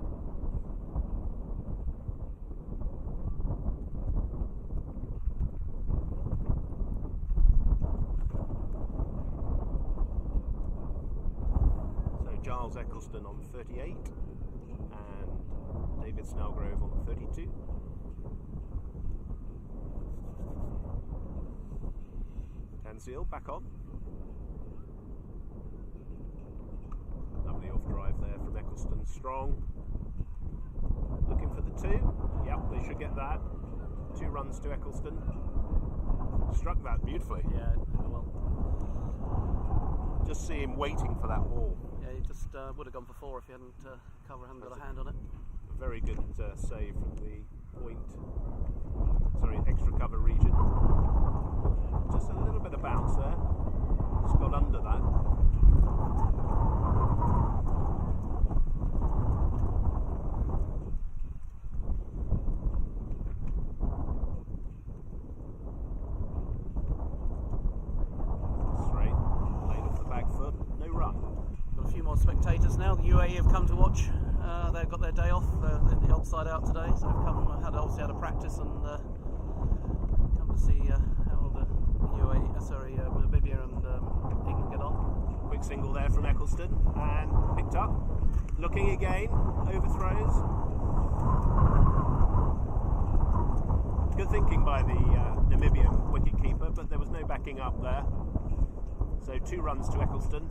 So Giles Eccleston on 38 and David Snellgrove on 32. Tanseel back on. Lovely off drive there from Eccleston. Strong. Looking for the 2. Yep, they should get that. 2 runs to Eccleston. Struck that beautifully. Yeah, well. Just see him waiting for that ball. Yeah, he just would have gone for 4 if he hadn't got a hand on it. A very good save from the extra cover region. Just a little bit of bounce there. Just got under that. Straight, played off the back foot, no run. Got a few more spectators now. The UAE have come to watch. They've got their day off. The odd side out today, so they've obviously had a practice and come to see how the Namibia and England get on. Quick single there from Eccleston and picked up. Looking again, overthrows. Good thinking by the Namibian wicketkeeper, but there was no backing up there. So 2 runs to Eccleston.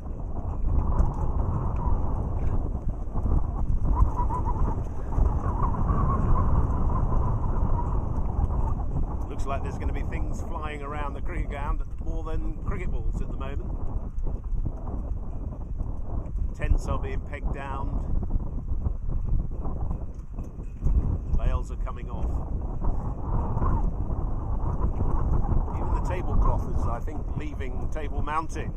Looks like there's going to be things flying around the cricket ground more than cricket balls at the moment. Tents are being pegged down. Bales are coming off. Even the tablecloth is, I think, leaving Table Mountain.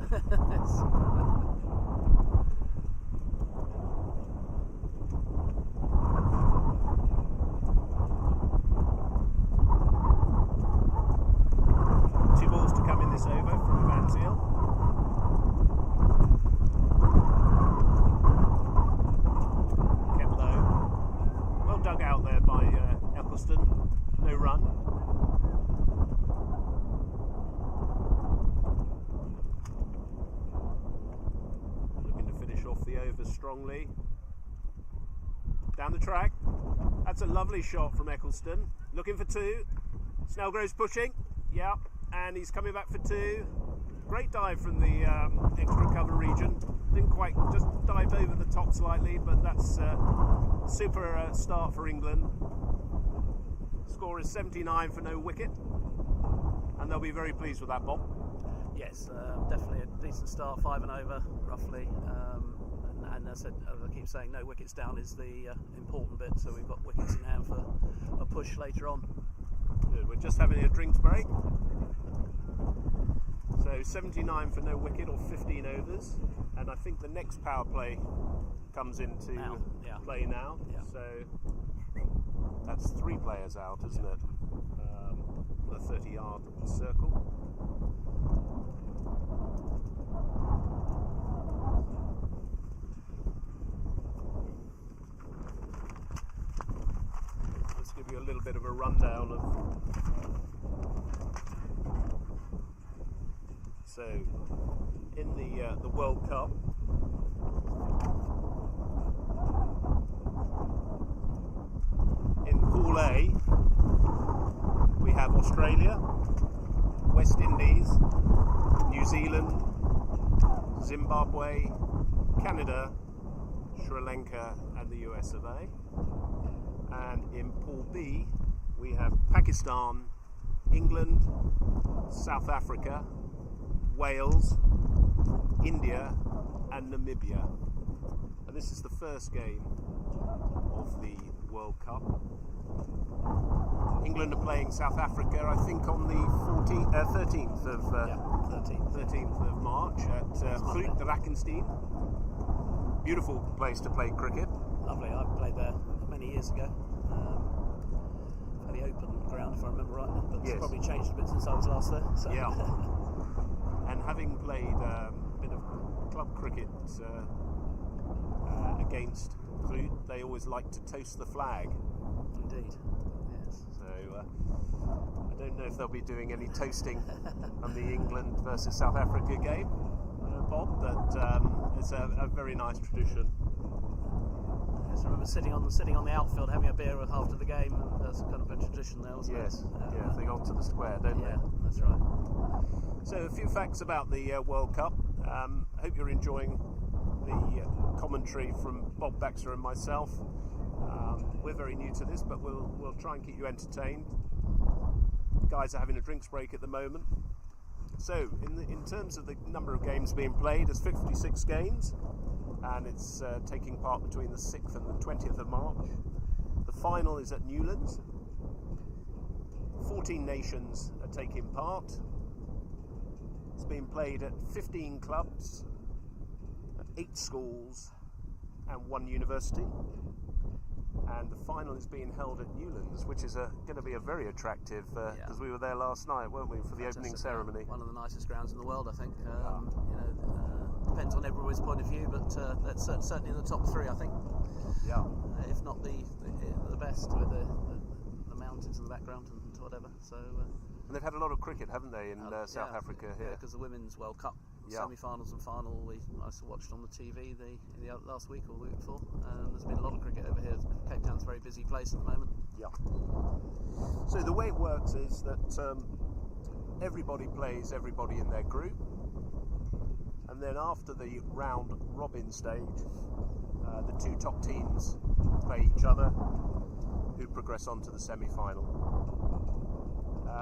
No run. Looking to finish off the over strongly. Down the track. That's a lovely shot from Eccleston. Looking for 2. Snellgrove's pushing. Yep. And he's coming back for 2. Great dive from the extra cover region. Didn't quite, just dived over the top slightly, but that's a super start for England. Score is 79 for no wicket, and they'll be very pleased with that, Bob. Yes, definitely a decent start, 5 and over roughly, and as I keep saying, no wickets down is the important bit, so we've got wickets in hand for a push later on. Good. We're just having a drinks break. So 79 for no wicket or 15 overs, and I think the next power play comes into play now. Yeah. So that's 3 players out, isn't it? The 30-yard circle. Let's give you a little bit of a rundown of. So, in the World Cup. In Pool A, we have Australia, West Indies, New Zealand, Zimbabwe, Canada, Sri Lanka and the US of A. And in Pool B, we have Pakistan, England, South Africa, Wales, India and Namibia. And this is the first game of the World Cup. England are playing South Africa, I think, on the 13th of March at Drakenstein. Beautiful place to play cricket. Lovely. I played there many years ago. Fairly open ground, if I remember rightly, but yes. It's probably changed a bit since I was last there. So. Yeah. And having played a bit of club cricket against Ruud, they always like to toast the flag. Indeed, yes. So I don't know if they'll be doing any toasting on the England versus South Africa game, Bob, but it's a very nice tradition. Yes, I remember sitting on the outfield having a beer after the game, and that's kind of a tradition there, wasn't it? Yes, they go onto the square, don't they? Yeah, that's right. So a few facts about the World Cup. Hope you're enjoying the commentary from Bob Baxter and myself. We're very new to this, but we'll try and keep you entertained. The guys are having a drinks break at the moment. So in terms of the number of games being played, there's 56 games, and it's taking part between the 6th and the 20th of March. The final is at Newlands. 14 nations are taking part. It's being played at 15 clubs, 8 schools and 1 university. And the final is being held at Newlands, which is going to be a very attractive, because we were there last night, weren't we, for the opening ceremony. One of the nicest grounds in the world, I think. Depends on everybody's point of view, but that's certainly in the top 3, I think. Yeah. If not the best, with the mountains in the background and whatever. So. And they've had a lot of cricket, haven't they, in South Africa here? Yeah, because the Women's World Cup semi-finals and final I watched on the TV the last week or the week before. There's been a lot of cricket over here. Cape Town's a very busy place at the moment. Yeah. So the way it works is that everybody plays everybody in their group, and then after the round robin stage, the 2 top teams play each other, who progress on to the semi-final.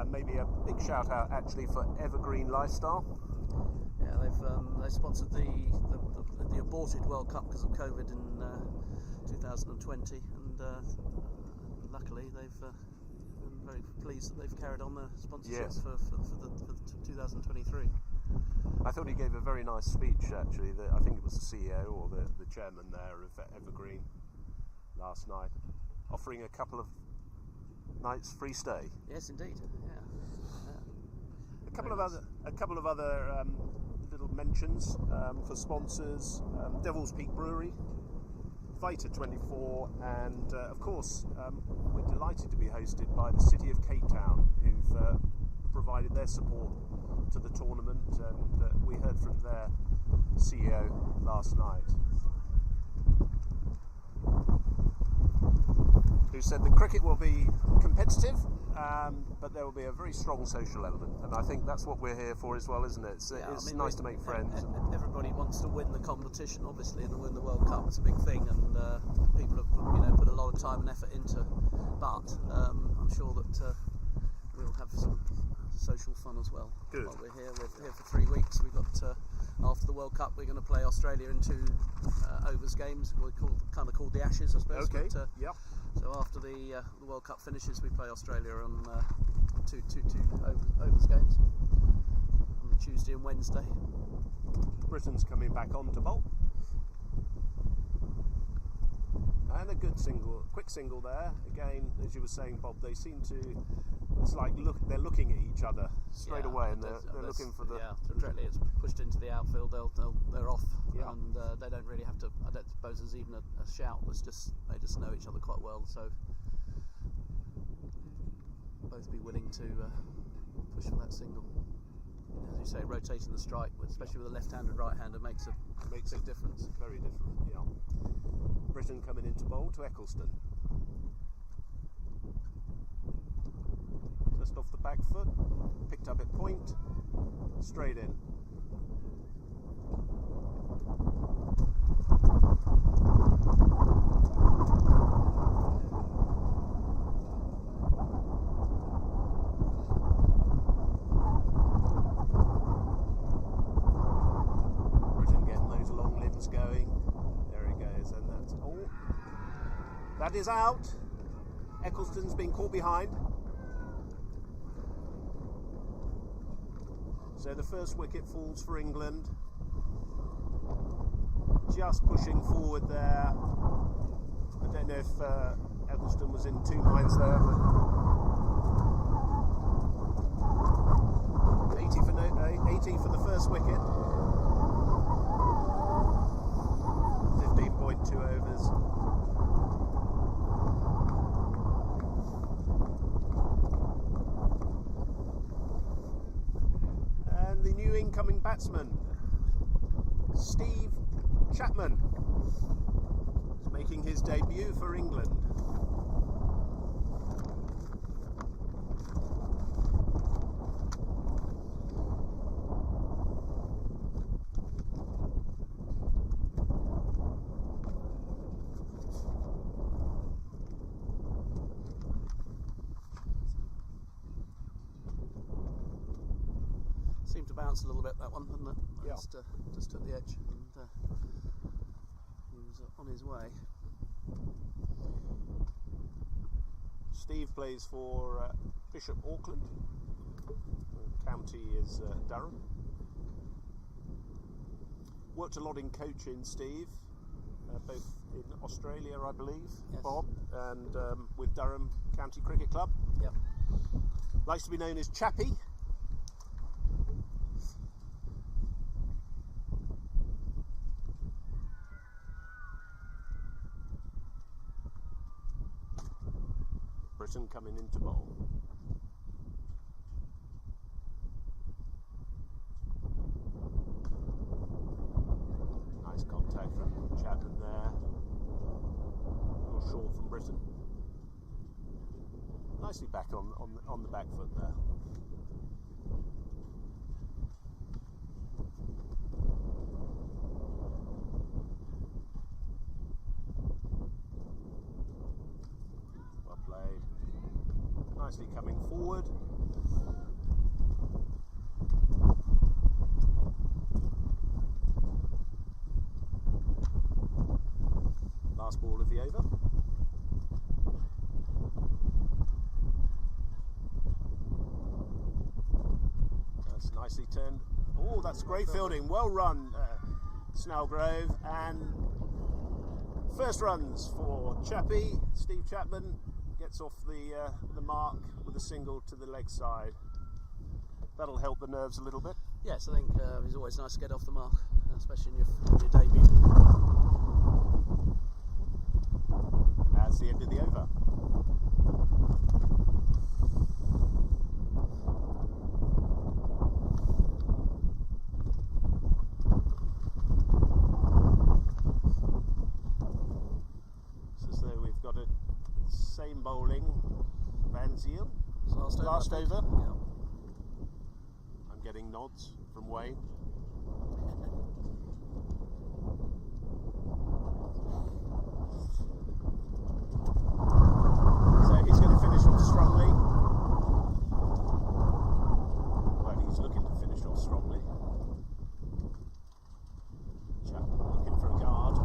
Maybe a big shout out actually for Evergreen Lifestyle. Yeah, they sponsored the aborted World Cup because of COVID in 2020, and luckily I'm very pleased that they've carried on the sponsorship for 2023. I thought he gave a very nice speech actually. I think it was the CEO or the chairman there of Evergreen last night, offering a couple of nights free stay. Yes, indeed. Yeah. A couple of other little mentions for sponsors: Devil's Peak Brewery, Vita 24, and of course we're delighted to be hosted by the City of Cape Town, who've provided their support to the tournament, and we heard from their CEO last night, who said the cricket will be competitive, but there will be a very strong social element, and I think that's what we're here for as well, isn't it? It's nice to make friends. Everybody wants to win the competition, obviously, and win the World Cup. It's a big thing, and people have put a lot of time and effort into. But I'm sure that we'll have some social fun as well. Good. While we're here for 3 weeks. We've got after the World Cup, we're going to play Australia in 2 overs games. We're called the Ashes, I suppose. Okay. But, yeah. So after the World Cup finishes, we play Australia on 2 overs games on Tuesday and Wednesday. Britain's coming back on to bowl, and a good quick single there. Again, as you were saying, Bob, they seem to. It's like they're looking at each other straight away, and they're looking for the. Yeah, directly it's pushed into the outfield. They're off, yeah. And they don't really have to. I don't suppose there's even a shout. They just know each other quite well, so both be willing to push for that single. As you say, rotating the strike, especially with a left-handed right-hander, makes a big difference. Very different. Yeah. Britain coming into bowl to Eccleston. Just off the back foot, picked up at point, straight in. Britain getting those long limbs going. There he goes, and that's all. That is out. Eccleston's been caught behind. So the first wicket falls for England. Just pushing forward there. I don't know if Eccleston was in 2 minds there, but 80 for the first wicket. 15.2 overs. And the new incoming batsman, Steve Chapman, is making his debut for England. Seemed to bounce a little bit, that one, didn't it? Yeah. Just took the edge, and he was on his way. Steve plays for Bishop Auckland. The county is Durham. Worked a lot in coaching, Steve, both in Australia, I believe, Yes. Bob, and with Durham County Cricket Club. Yep. Likes to be known as Chappie. Britain coming into bowl. Nice contact from Chapman there. A little short from Britain. Nicely back on the back foot there. Well played. Nicely coming forward. Last ball of the over. That's nicely turned. Oh, that's great fielding. Well run, Snellgrove. And first runs for Chappie. Steve Chapman gets off the mark with a single to the leg side. That'll help the nerves a little bit. Yes, I think it's always nice to get off the mark, especially in your debut. That's the end of the over. So we've got a same bowling. Van Ziel. Last over. Yeah. I'm getting nods from Wayne. So he's going to finish off strongly. Well, he's looking to finish off strongly. Chapman looking for a guard.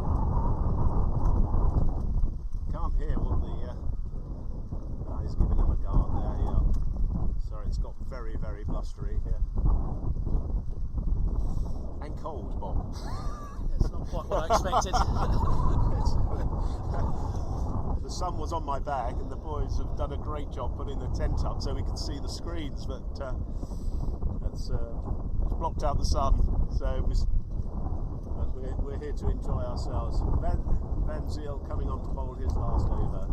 Can't hear what the... he's giving him a guard there, yeah. Sorry, it's got very, very blustery here. And cold, Bob. It's not quite what I expected. The sun was on my back, and the boys have done a great job putting the tent up so we can see the screens, but it's blocked out the sun, so we're here to enjoy ourselves. Van Ziel coming on to bowl his last over.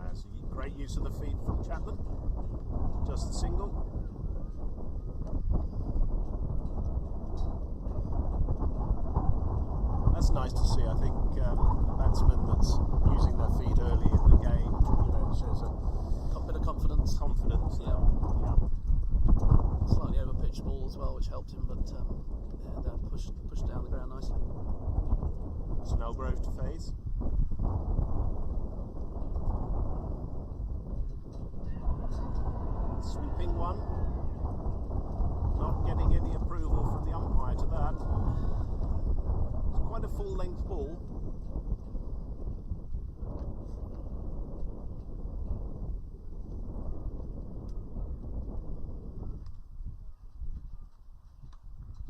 That's great use of the feet from Chapman. Just the single. That's nice to see. I think a batsman that's using their feet early in the game, shows a Got a bit of confidence. confidence. Yeah. Yeah. Slightly over pitched ball as well, which helped him, but that pushed down the ground nicely. Snellgrove to phase. Sweeping one. Not getting any approval from the umpire to that. It's quite a full length ball.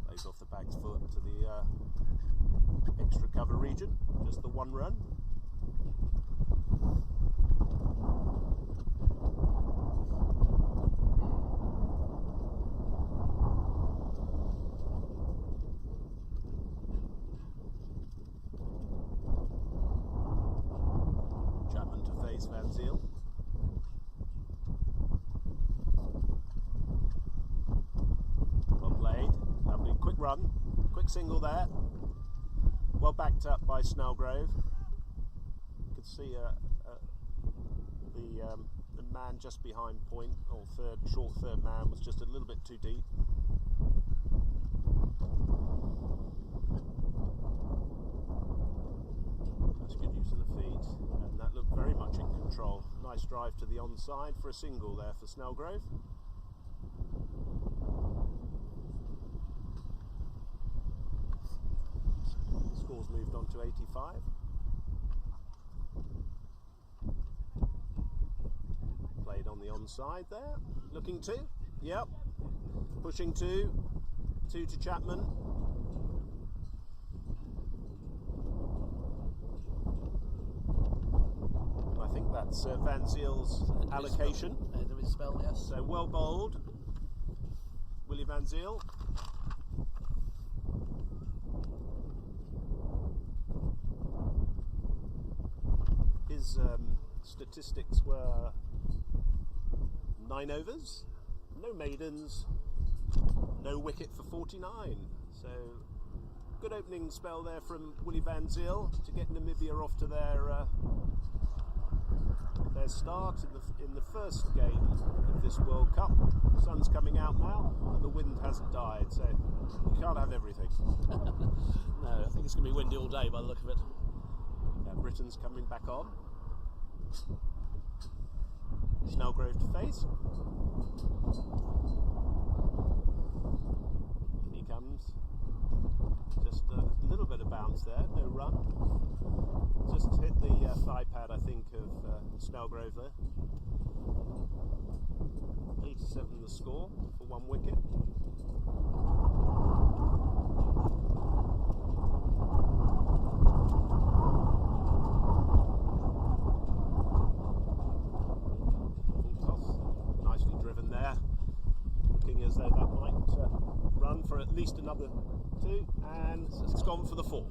Plays off the back foot to the extra cover region. Just the one run. Zīle. Well played, lovely, quick run, quick single there. Well backed up by Snellgrove. You could see the man just behind point, or short third man, was just a little bit too deep. That's good use of the feet, and that looked very much in control. Nice drive to the onside for a single there for Snellgrove. The score's moved on to 85. Played on the onside there, looking to, yep, pushing two to Chapman. I think that's Van Zīle's allocation. End of his spell, yes. So well bowled, Willie Van Zīle. His statistics were 9 overs, no maidens, no wicket for 49. So good opening spell there from Willie Van Zīle to get Namibia off to their start in the first game of this World Cup. The sun's coming out now, but the wind hasn't died, so you can't have everything. No, I think it's going to be windy all day by the look of it. Yeah, Britain's coming back on. Snellgrove to face. In he comes. Just a little bit of bounce there, no run. Just hit the thigh pad, I think, of Snellgrove there. 87 the score for 1 wicket. Nicely driven there, looking as though that might run for at least another 2, and it's gone for the 4.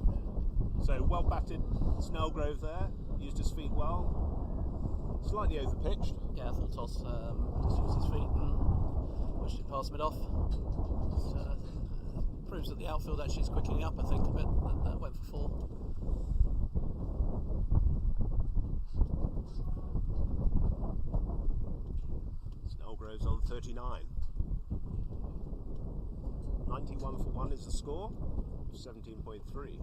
So well batted Snellgrove there, used his feet well, slightly over pitched. Yeah, full toss, just used his feet and pushed it past mid-off. Proves that the outfield actually is quickening up, I think, a bit. That went for 4. Snellgrove's on 39. 91 for 1 is the score, 17.3.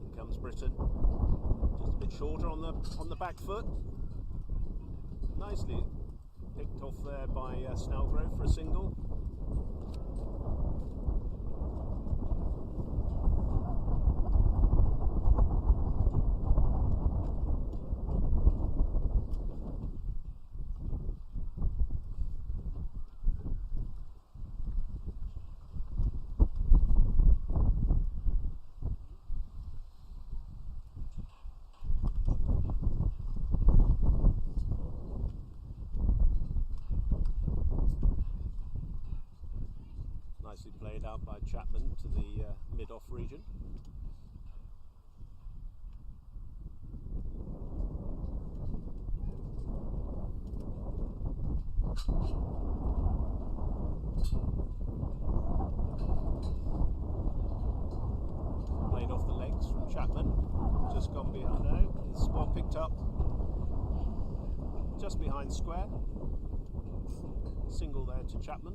In comes Britain, just a bit shorter on the back foot. Nicely picked off there by Snellgrove for a single. Nicely played out by Chapman to the mid-off region. Played off the legs from Chapman, just gone behind. No, it's well picked up, just behind square. Single there to Chapman.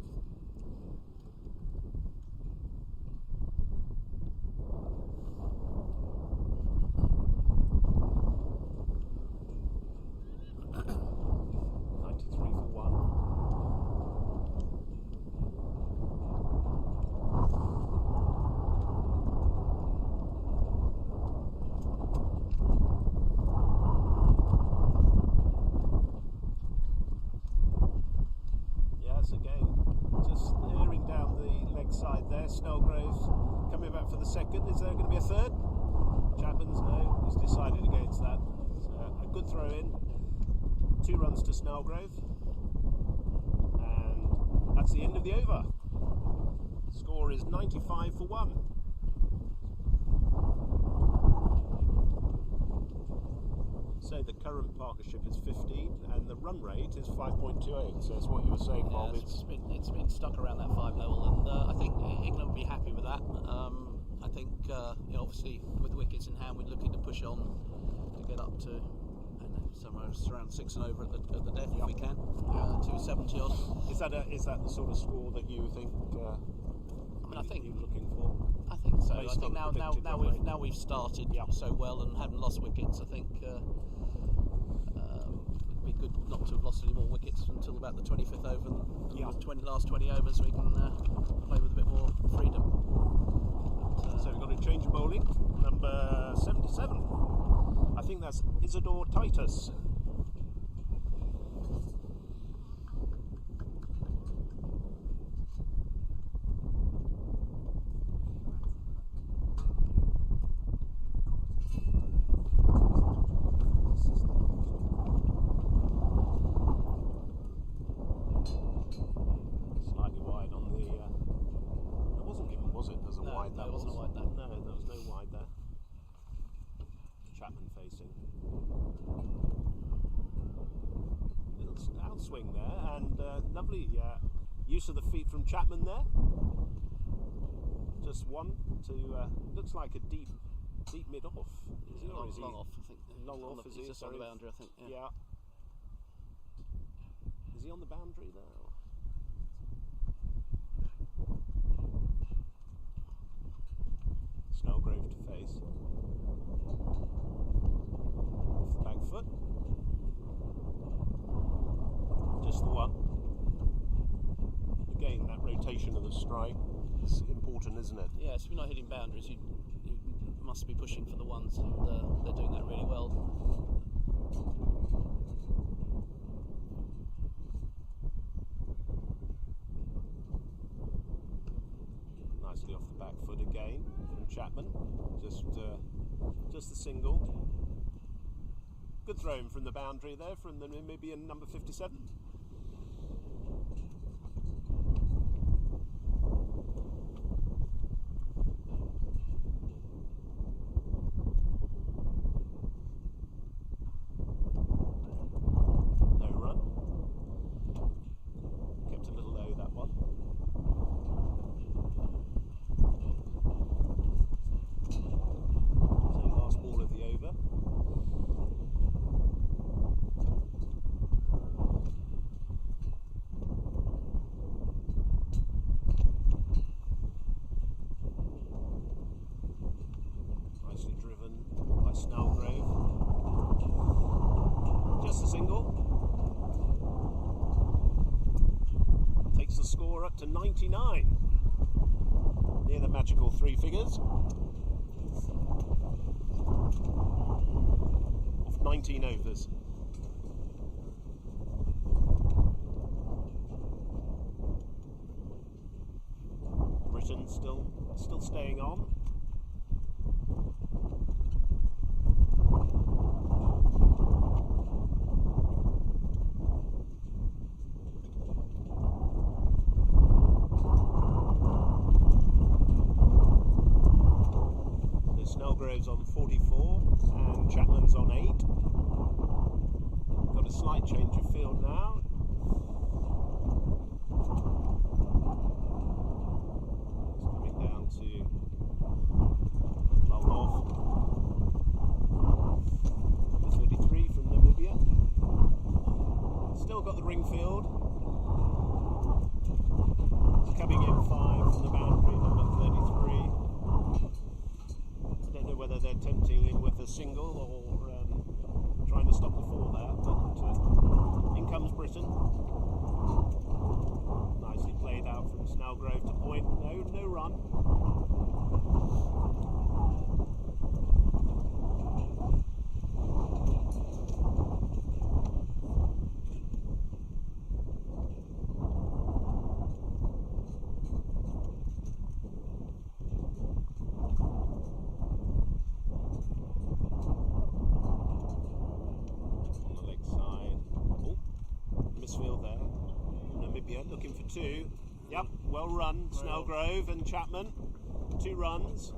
Side there, Snellgrove's coming back for the second. Is there going to be a third? Chapman's no, he's decided against that. So a good throw in, 2 runs to Snellgrove, and that's the end of the over. Score is 95 for 1. say the current partnership is 15 and the run rate is 5.28. So it's what you were saying, Bob. Yeah, it's been stuck around that 5 level, and I think England will be happy with that. I think obviously with wickets in hand, we're looking to push on to get up to somewhere around 6 and over at the death if we can. 270 odd. Is that the sort of score that you think? I think you're looking for. I think so. Based I think on now we've started so well and haven't lost wickets. I think it'd be good not to have lost any more wickets until about the 25th over. And last 20 overs we can play with a bit more freedom. So we've got a change of bowling. Number 77. I think that's Isidore Titus. Slightly wide on the. It wasn't given, was it? There's a wide. No, it wasn't a wide. No, there was no wide there. Chapman facing. Little outswing there, and lovely use of the feet from Chapman there. Just one to looks like a deep mid off. Is he, or is he long off? I think. Long off. Is he? Just on the boundary, I think. Yeah. Is he on the boundary there? Snellgrove to face. Back foot. Just the one. Again, that rotation of the strike is important, isn't it? Yeah, so if you're not hitting boundaries, you must be pushing for the ones, and they're doing that really well. Nicely off the back foot again from Chapman. Just the single. Good throw in from the boundary there from the Namibian number 57. No run. Kept a little low, that one. So last ball of the over. Nicely driven by Snellgrove. Just a single. Takes the score up to 99. Near the magical 3 figures. Off 19 overs. Britain still staying on. Snellgrove's on 44 and Chapman's on 8. Got a slight change of field now. It's coming down to long off. Number 33 from Namibia. Still got the ring field. It's coming in 5 from the boundary, number 33. Whether they're tempting in with a single or trying to stop the 4 there, but in comes Britain. Nicely played out from Snellgrove to point. No run. Looking for 2. Yep, well run, Snellgrove and Chapman. 2 runs.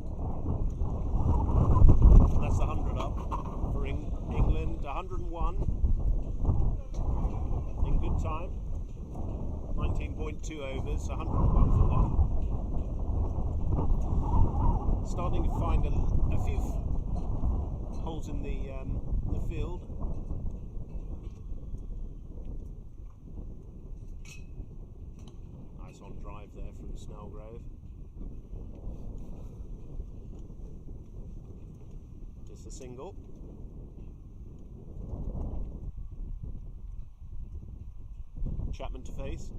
That's the 100 up for for England, 101 in good time. 19.2 overs, 101 for one. Starting to find a few holes in the field. Nice on drive there from Snellgrove. Just a single. Chapman to face.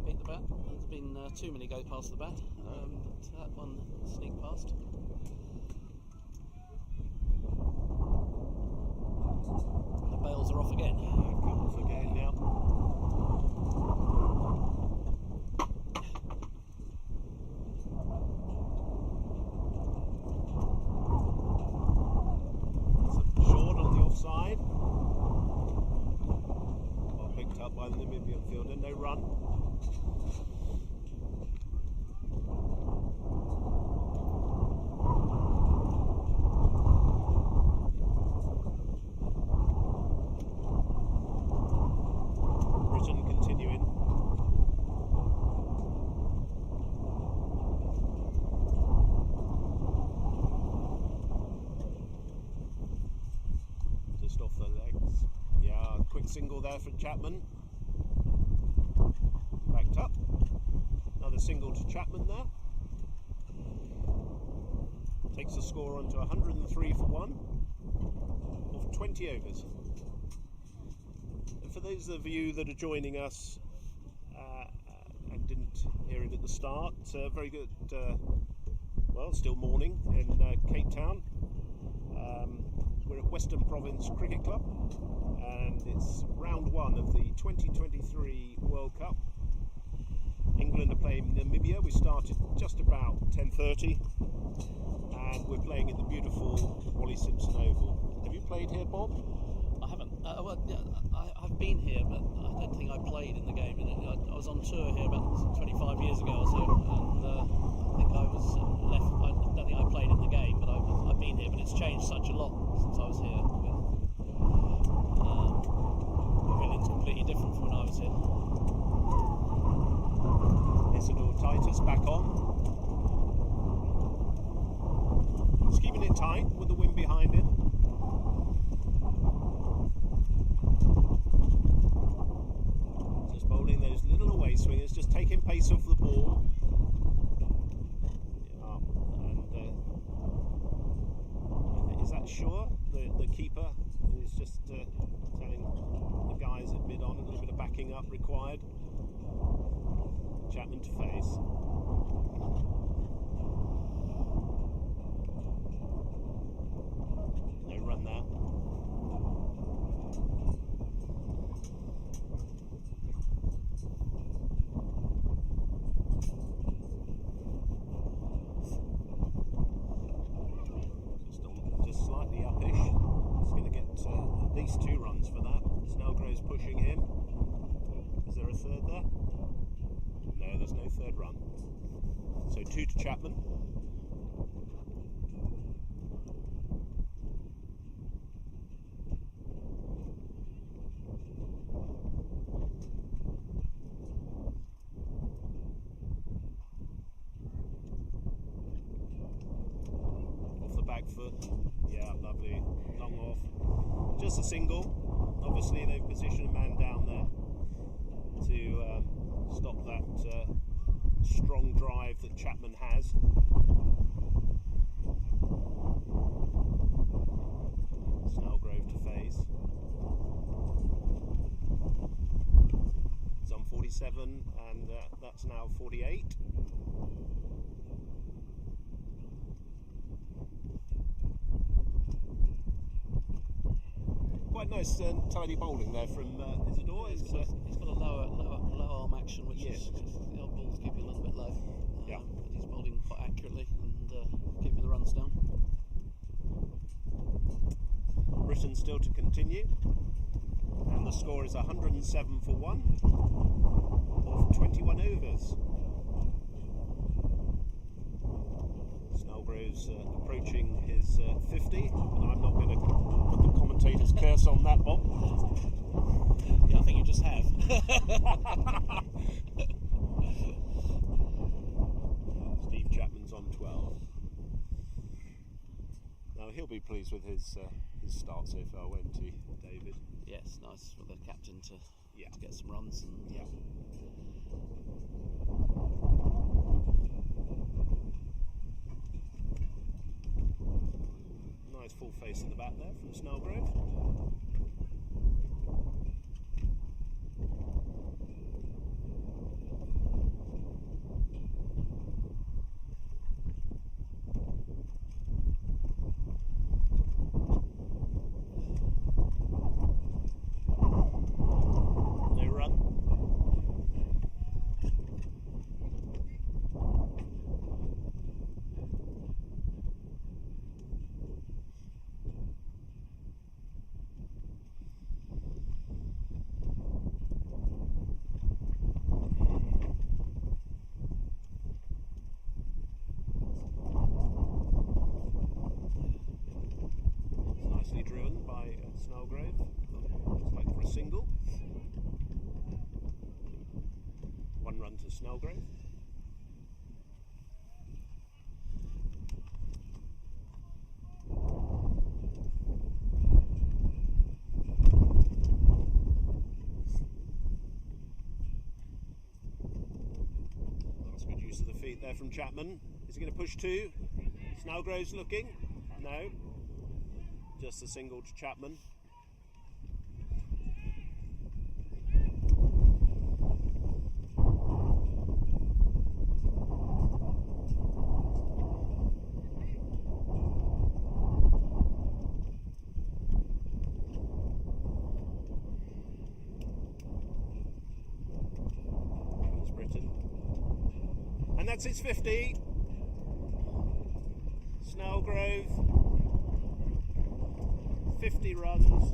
Beat the bat. There's been too many go past the bat, but that one sneaked past. The bails are off again. They've come off again now. Short on the offside. Well picked up by the Namibian fielder, no run. Just off the legs. Yeah, quick single there for Chapman. Backed up. Another single to Chapman there. Takes the score on to 103 for one of 20 overs. And for those of you that are joining us and didn't hear it at the start, very good, well, still morning in Cape Town. We're at Western Province Cricket Club and it's round one of the 2023 World Cup. England are playing Namibia. We started just about 10:30 and we're playing at the beautiful Wally Simpson Oval. Have you played here, Bob? I haven't. Well, yeah, I've been here, but I don't think I played in the game. I was on tour here about 25 years ago or so, and I think I was left. I don't think I played in the game, but I've been here. But it's changed such a lot since I was here. The pavilion's completely different from when I was here. Isidore Titus back on. He's keeping it tight with the wind behind him. Just bowling those little away swingers, just taking pace off the ball. Yeah, and is that Shaw, the keeper, is just telling the guys at mid-on a little bit of backing up required. Chapman to face. No run there. Just slightly uppish. He's going to get at least 2 runs for that. Snellgrove's pushing him. Is there a third there? No, there's no third run. So 2 to Chapman. Off the back foot. Yeah, lovely. Long off. Just a single. Obviously they've positioned a man down there to stop that strong drive that Chapman has. Snellgrove to face. It's on 47 and that's now 48. Quite nice tidy bowling there from Isidore. He's got a low arm action, which is the odd balls keep you a little bit low. Yeah. But he's bowling quite accurately and keeping the runs down. still to continue, and the score is 107 for 1 of 21 overs. Snellgrove's approaching his 50, and I'm not going to put the commentator's curse on that, Bob. Yeah, I think you just have. Steve Chapman's on 12. Now he'll be pleased with his start so far, won't he, David? Yes, nice for the captain to get some runs. And Yeah. Nice full face at the back there from Snellgrove. No run. Nicely driven by Snellgrove. Looks like for a single. 1 run to Snellgrove. That's good use of the feet there from Chapman. Is he going to push 2? Snellgrove's looking. No. Just a single to Chapman. Comes Britain. And that's his 50. Snellgrove. 50 runs.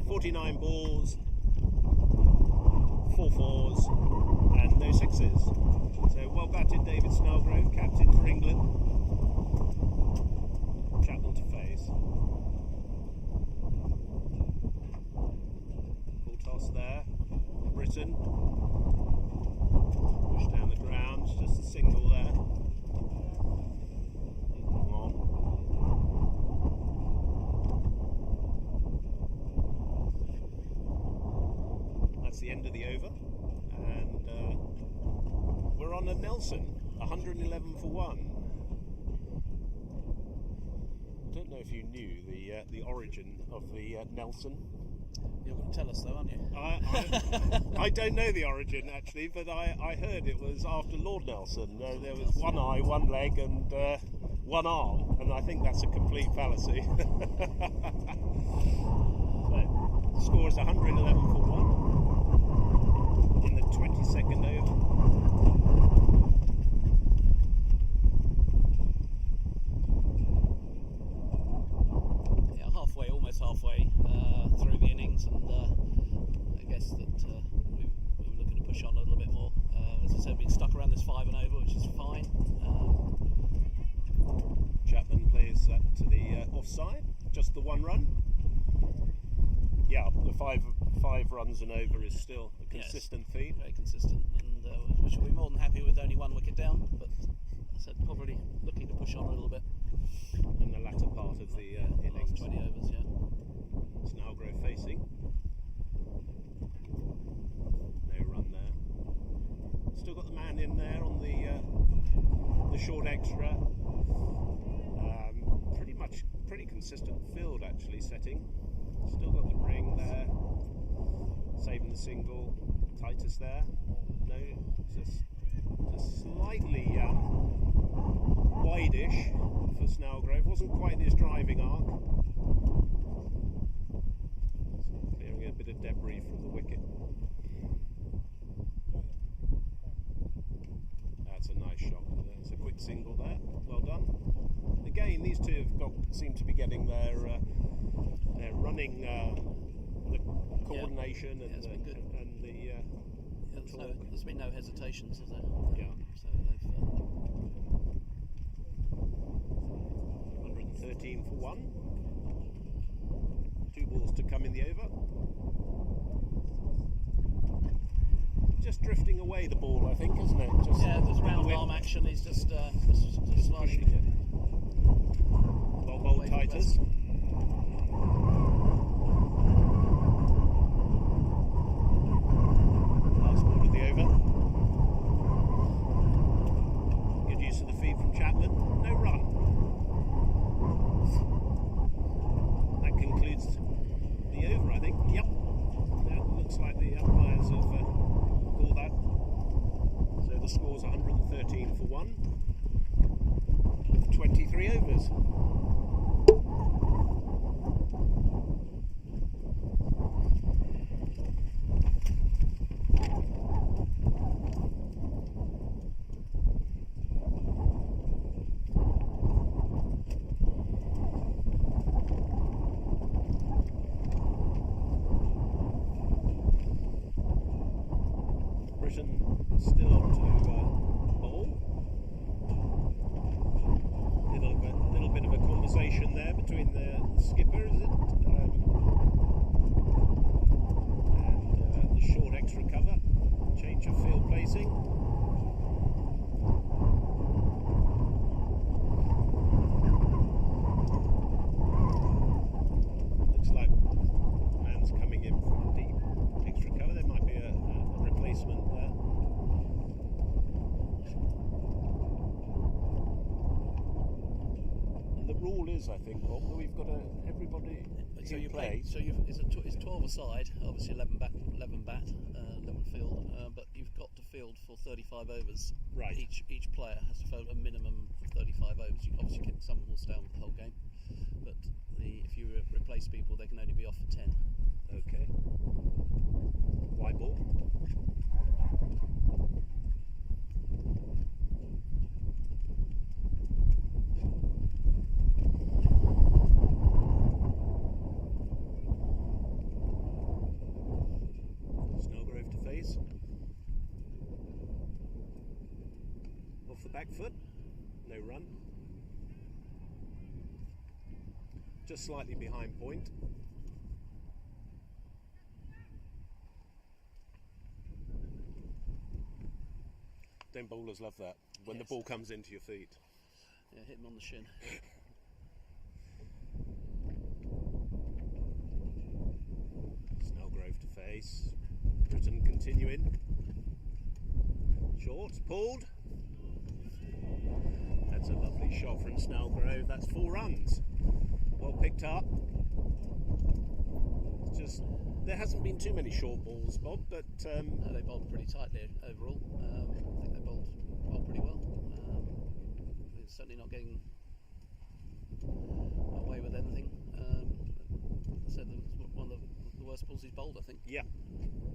.49 balls, 4 fours, and no sixes. So well batted, David Snellgrove, captain for England. Chapman to face. Full toss there. Britain. Push down the ground, just a single there. That's the end of the over, and we're on a Nelson, 111 for 1. I don't know if you knew the origin of the Nelson. you're going to tell us though, aren't you? I don't know the origin actually, but I heard it was after Lord Nelson. There was one eye, one leg, and one arm, and I think that's a complete fallacy. The score is 111 for 1 in the 22nd over. Yeah, almost halfway through the innings, and I guess that we were looking to push on a little bit more. As I said, we've been stuck around this 5 and over, which is fine. Chapman plays that to the offside, just the 1 run. Yeah, the five runs and over is still a consistent feed. Very consistent, and we should be more than happy with only 1 wicket down, but as I said, probably looking to push on a little bit In the latter part of the innings. 20 overs, yeah. Snellgrove facing. No run there. Still got the man in there on the short extra. Pretty consistent field actually setting. Still got the ring there. Saving the single. Titus there. No, just slightly wide-ish for Snellgrove. Wasn't quite in his driving arc. Clearing a bit of debris from the wicket. That's a nice shot. That's a quick single there. Well done. seem to be getting their running, the coordination it's been good. and the there's been no hesitations, has there? Yeah. So they've 113 for 1. 2 balls to come in the over. Just drifting away the ball, I think, isn't it? Just there's round arm action. He's just sliding pushing it. Bowl tighters. Last ball of the over. Good use of the feet from Chapman. No run. That concludes the over, I think. Yep. That looks like the umpires have called that. So the score's 113 for 1 with 23 overs. Britain still on to bowl. Little bit of a conversation there between the skipper, is it? And the short extra cover, change of field placing. Looks like man's coming in from deep extra cover. There might be a replacement there. And the rule is, I think, Bob, that we've got everybody So in you play. So it's 12 aside, obviously 11 bat, 11 field, but you've got to field for 35 overs. Right. Each player has to field a minimum of 35 overs. You obviously some will stay on for the whole game, but if you replace people, they can only be off for 10. Okay. White ball. Snellgrove to face. Off the back foot. No run. Just slightly behind point. Don't bowlers love that? When the ball comes into your feet. Yeah, hit him on the shin. Snellgrove to face. Britain continuing. Short, pulled. That's a lovely shot from Snellgrove. That's 4 runs. Well picked up. It's just there hasn't been too many short balls, Bob, but No, they bowled pretty tightly overall. I think they bowled pretty well. They're certainly not getting away with anything. I said it was one of the worst balls he's bowled, I think. yeah.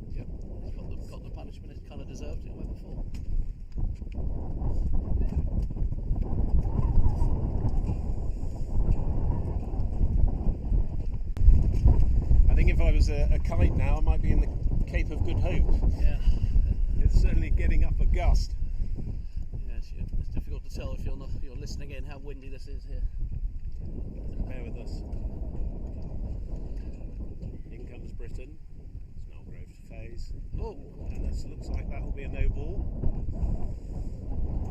He's got the punishment it kind of deserved. It went before. I think if I was a kite now, I might be in the Cape of Good Hope. Yeah. It's certainly getting up a gust. Yes, it's difficult to tell if you're listening in how windy this is here. Bear with us. In comes Britain. Snellgrove to face. Oh, And this looks like that will be a no ball.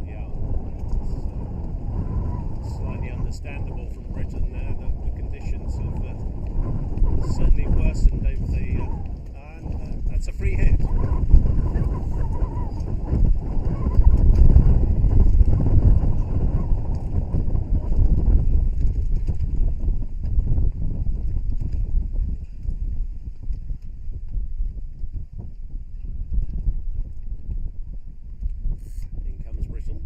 Yeah. It's, slightly understandable from Britain there that the conditions have certainly worsened over the. And that's a free hit. In comes Britain.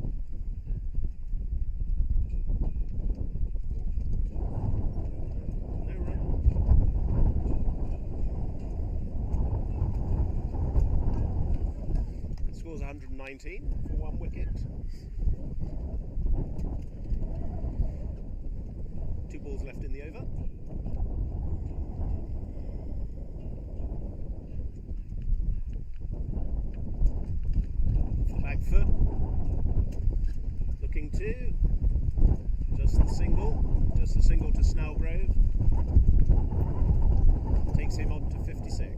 No run. It scores 119 for 1 wicket. 2 balls left in the over. Off the back foot. Looking to. Just the single to Snellgrove. Takes him on to 56.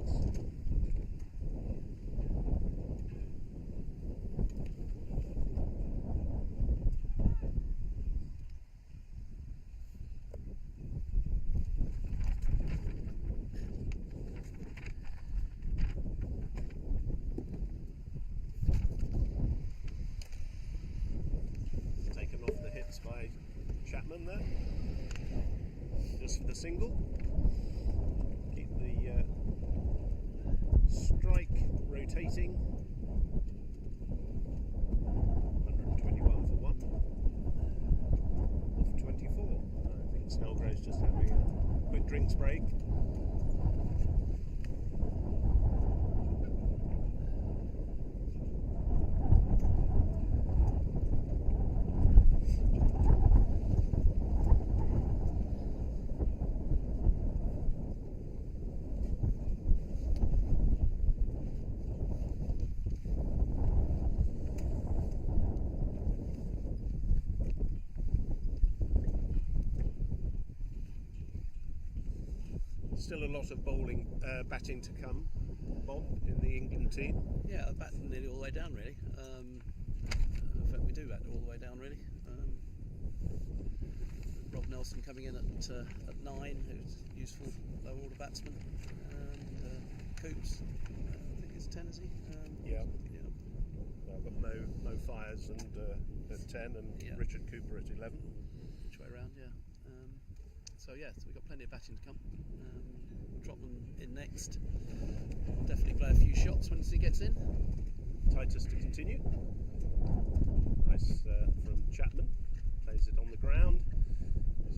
Taken off the hits by Chapman there, just for the single. Keep the strike rotating. 121 for 1. Off 24. I think Snellgrove's just having a quick drinks break. Still a lot of batting to come, Bob, in the England team. Yeah, batting nearly all the way down, really. In fact, we do bat all the way down, really. Rob Nelson coming in at 9, who's useful low order batsman, and Coops, I think it's 10, is he? Yeah. Well, I've got Mo Fires and at 10, and Richard Cooper at 11. Which way around, yeah. So we've got plenty of batting to come. Trotman in next. Definitely play a few shots once he gets in. Titus to continue. Nice from Chapman. Plays it on the ground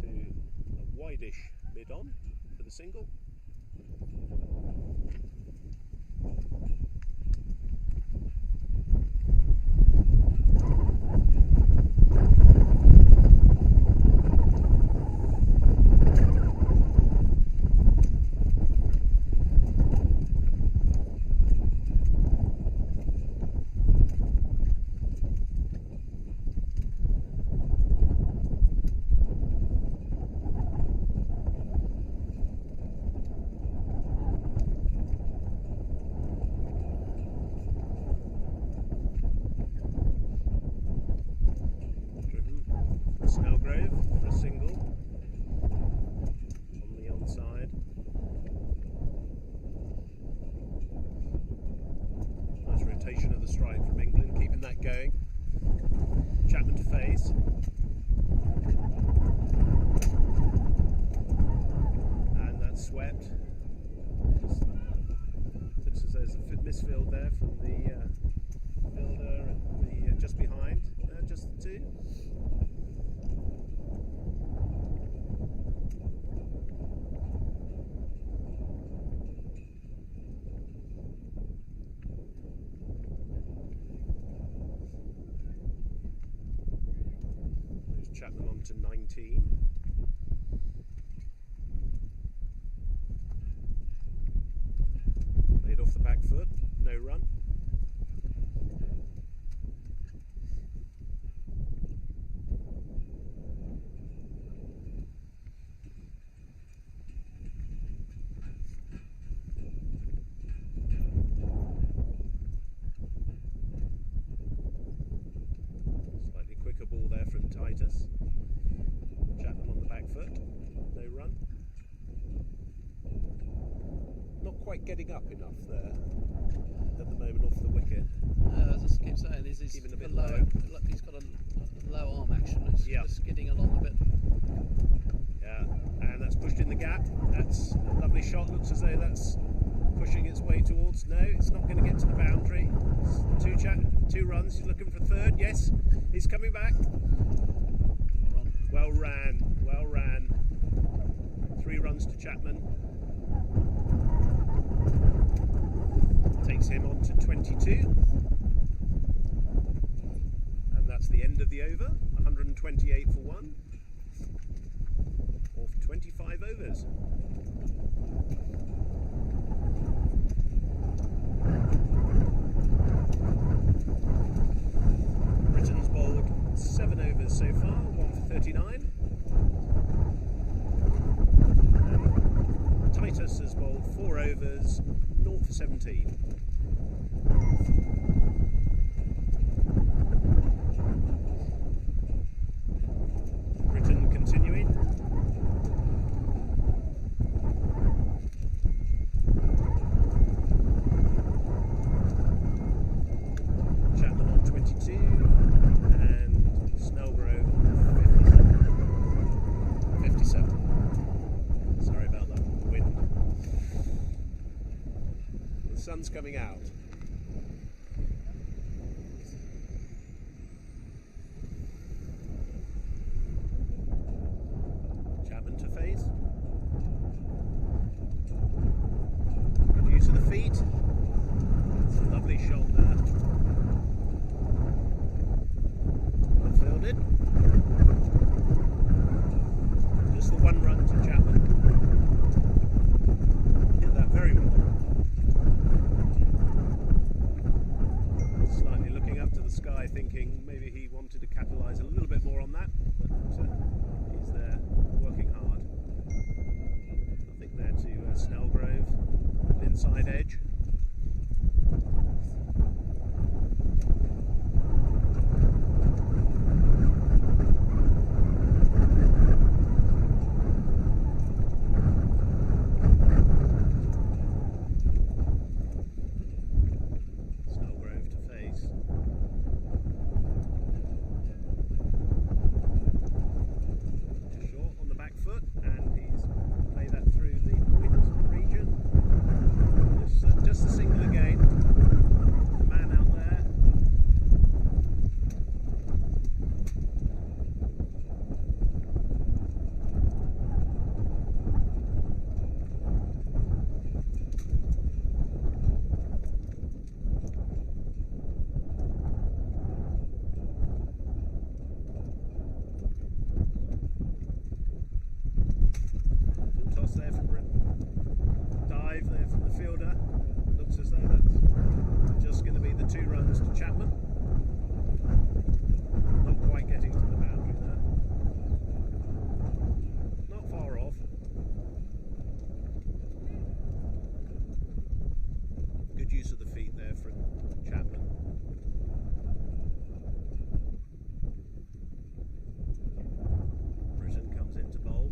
to a wide-ish mid-on for the single. Snellgrove for a single on the onside. Nice rotation of the strike from England, keeping that going. Chapman to face. And that's swept. Looks as though there's a misfield there from the fielder at just behind, just the 2. Chapman on to 19. Laid off the back foot, no run. Slightly quicker ball there from Titus. Chapman on the back foot, no run. Not quite getting up enough there at the moment off the wicket. As I keep saying, he's even a bit low. low. He's got a low arm action. It's just skidding along a bit. Yeah, and that's pushed in the gap. That's a lovely shot. Looks as though that's pushing its way towards. No, it's not going to get to the boundary. It's 2 runs. He's looking for 3rd. Yes, he's coming back. Well ran. 3 runs to Chapman. Takes him on to 22. And that's the end of the over. 128 for 1. 25 overs. Britain's bowled 7 overs so far, 1 for 39. Titus has bowled 4 overs, 0 for 17. Britain continuing. Chapman on 22 and Snellgrove on 57. Sorry about that wind. The sun's coming out. Chapman to face. Good use of the feet. It's a lovely shot there. Well fielded. Just the 1 run to Chapman. Hit that very well. Slightly looking up to the sky, thinking maybe he wanted to capitalise a little bit more on that, but he's there working hard. Nothing there to Snellgrove, inside edge. Snellgrove to face. Short on the back foot, and he's played that through the wind region. Just a single again. The man out there. Full toss there from Britain. Dive there from the fielder. Looks as though that's just going to be the 2 runs to Chapman. Not quite getting to the boundary there. Not far off. Good use of the feet there from Chapman. Britain comes into bowl.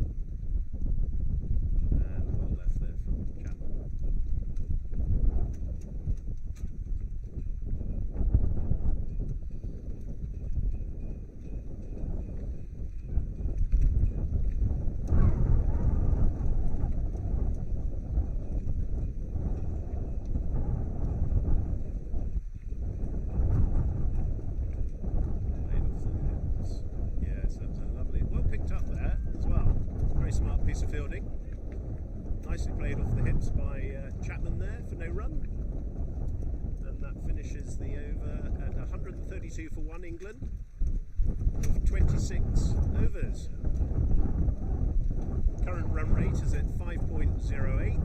And well left there from Chapman. Played off the hips. Yes, that was a lovely. Well picked up there as well. Very smart piece of fielding. Nicely played off the hips by Chapman there for no run. And that finishes the over at 132 for 1 England of 26 overs. Current run rate is at 5.08.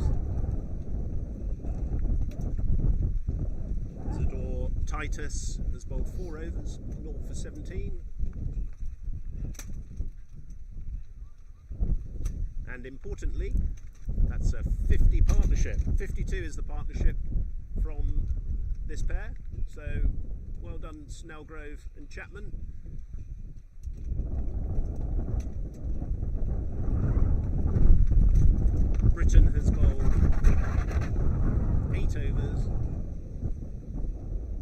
Zador Titus has bowled 4 overs, 0 for 17. And importantly, that's a 50 partnership. 52 is the partnership from this pair. So well done Snellgrove and Chapman. Britain has bowled 8 overs,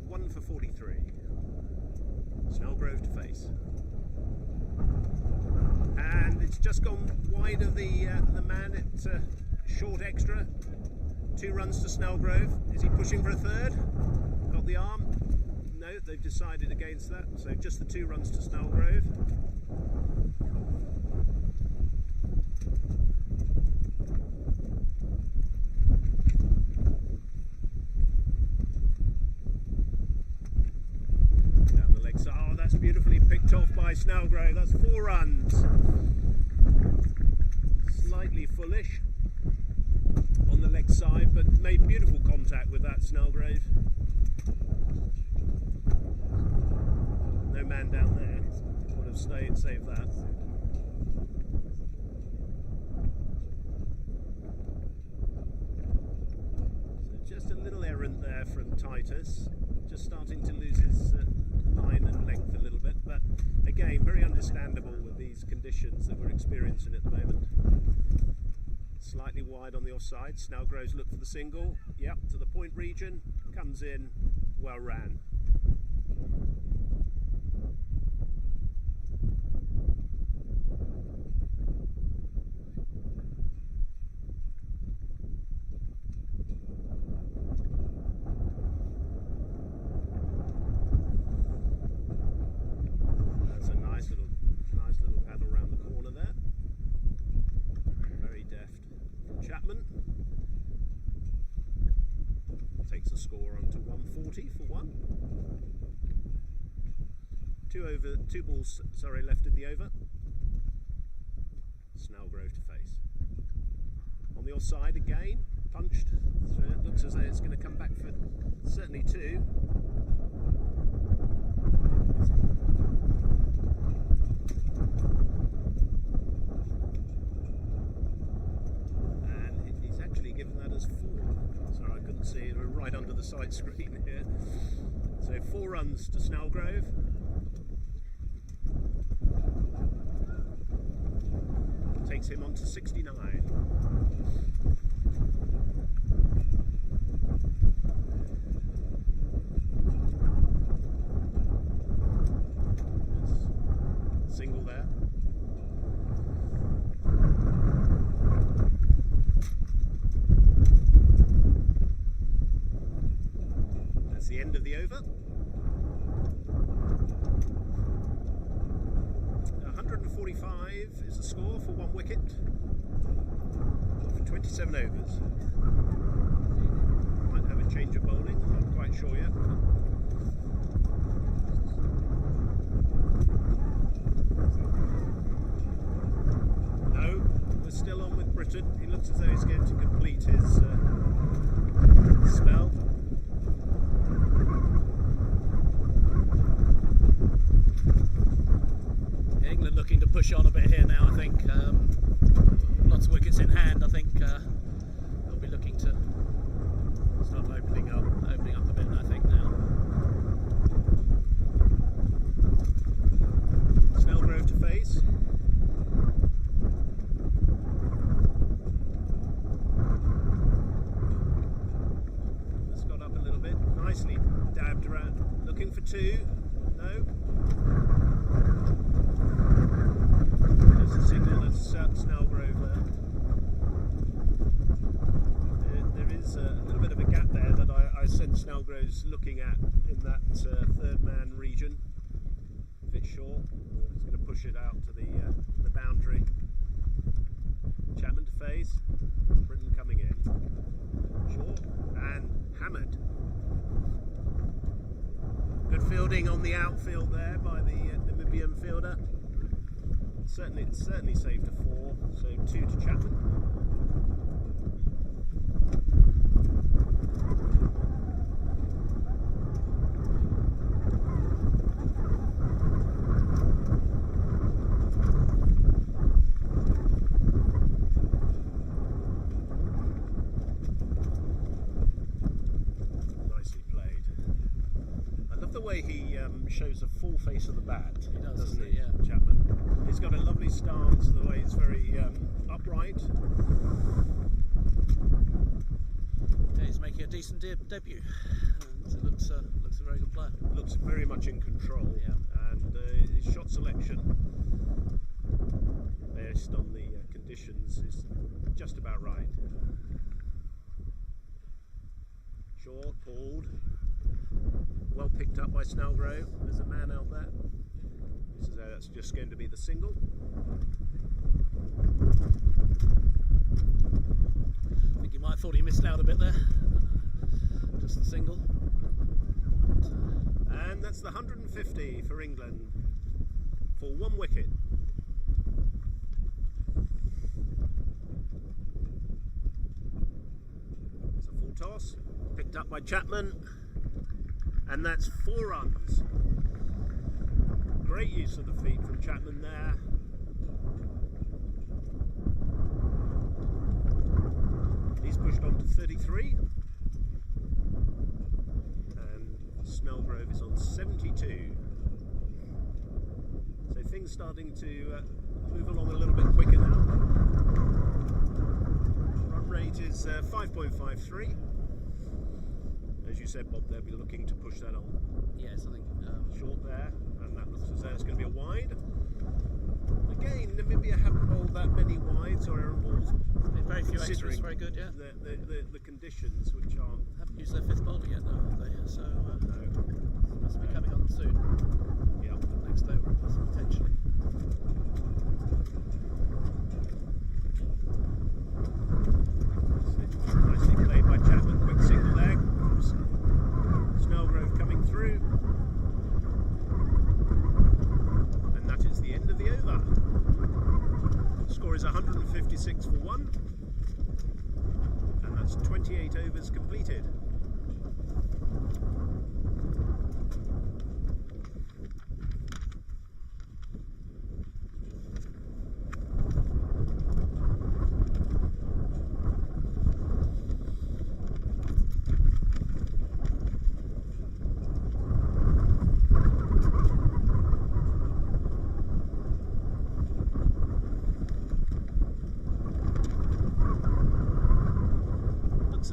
1 for 43. Snellgrove to face. And it's just gone wide of the man at short extra. 2 runs to Snellgrove. Is he pushing for a third? Got the arm? No, they've decided against that. So just the 2 runs to Snellgrove. Down the leg side. Oh, that's beautifully picked off by Snellgrove. That's 4 runs. slightly fullish on the leg side, but made beautiful contact with that Snellgrove. No man down there, would have stayed, saved that. So just a little errant there from Titus, just starting to lose his line and length a little bit, but again, very understandable with these conditions that we're experiencing at the moment. Slightly wide on the offside. Snellgrove's look for the single. Yep, to the point region. Comes in. Well ran. That's a nice little paddle around the corner there. Very deft. Chapman takes the score on to 140 for one. Two balls left in the over. Snellgrove to face. On the offside again, punched. So it looks as though it's going to come back for certainly two. Given that as 4. Sorry, I couldn't see it. We're right under the side screen here. So 4 runs to Snellgrove. Takes him on to 69. Single there. The end of the over. 145 is the score for 1 wicket for 27 overs. Might have a change of bowling, not quite sure yet. No, we're still on with Britain. He looks as though he's going to complete his spell. England looking to push on a bit here now, I think. Lots of wickets in hand. I think they'll be looking to start opening up a bit, I think, now. Snellgrove to face. It's got up a little bit. Nicely dabbed around. Looking for 2. No. There's a signal that's Snellgrove there. There is a little bit of a gap there that I sense Snellgrove's looking at in that third man region. A bit short. He's going to push it out to the boundary. Chapman to face. Britain coming in. Short and hammered. Good fielding on the outfield there by the Namibian fielder. Certainly saved a 4, so 2 to Chapman. Nicely played. I love the way he shows a full face of the bat. He does, doesn't he? Yeah. Chapman. He's got a lovely stance, the way he's very upright. Yeah, he's making a decent debut. And it looks a very good player. Looks very much in control. Yeah. And his shot selection, based on the conditions, is just about right. Short, pulled. Well picked up by Snellgrove. There's a man out there. So that's just going to be the single. I think he might have thought he missed out a bit there. Just the single. And that's the 150 for England for 1 wicket. toss, picked up by Chapman, and that's 4 runs. Great use of the feet from Chapman there. He's pushed on to 33, and Snellgrove is on 72. So things starting to move along a little bit quicker now. Run rate is 5.53. As you said, Bob, they'll be looking to push that on. Yes, I think Short there, and that looks as though it's going to be a wide. Again, Namibia haven't bowled that many wides or errant balls. very few extras, very good, yeah. The conditions, which are... Haven't used their 5th bowler yet, though, have they? So, no. Must be coming on soon. Yeah. Next over, potentially. Nicely played by Chapman. Quick single leg. Snellgrove coming through. And that is the end of the over. The score is 156 for 1. And that's 28 overs completed.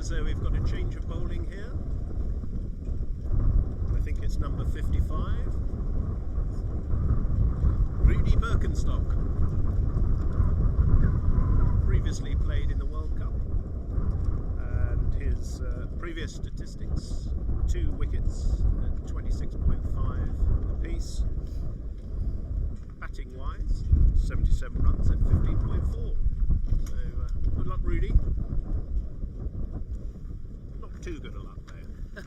So we've got a change of bowling here. I think it's number 55. Rudy Birkenstock. Previously played in the World Cup. And his previous statistics, 2 wickets at 26.5 apiece. Batting wise, 77 runs at 15.4. So good luck, Rudy. Too good a luck there.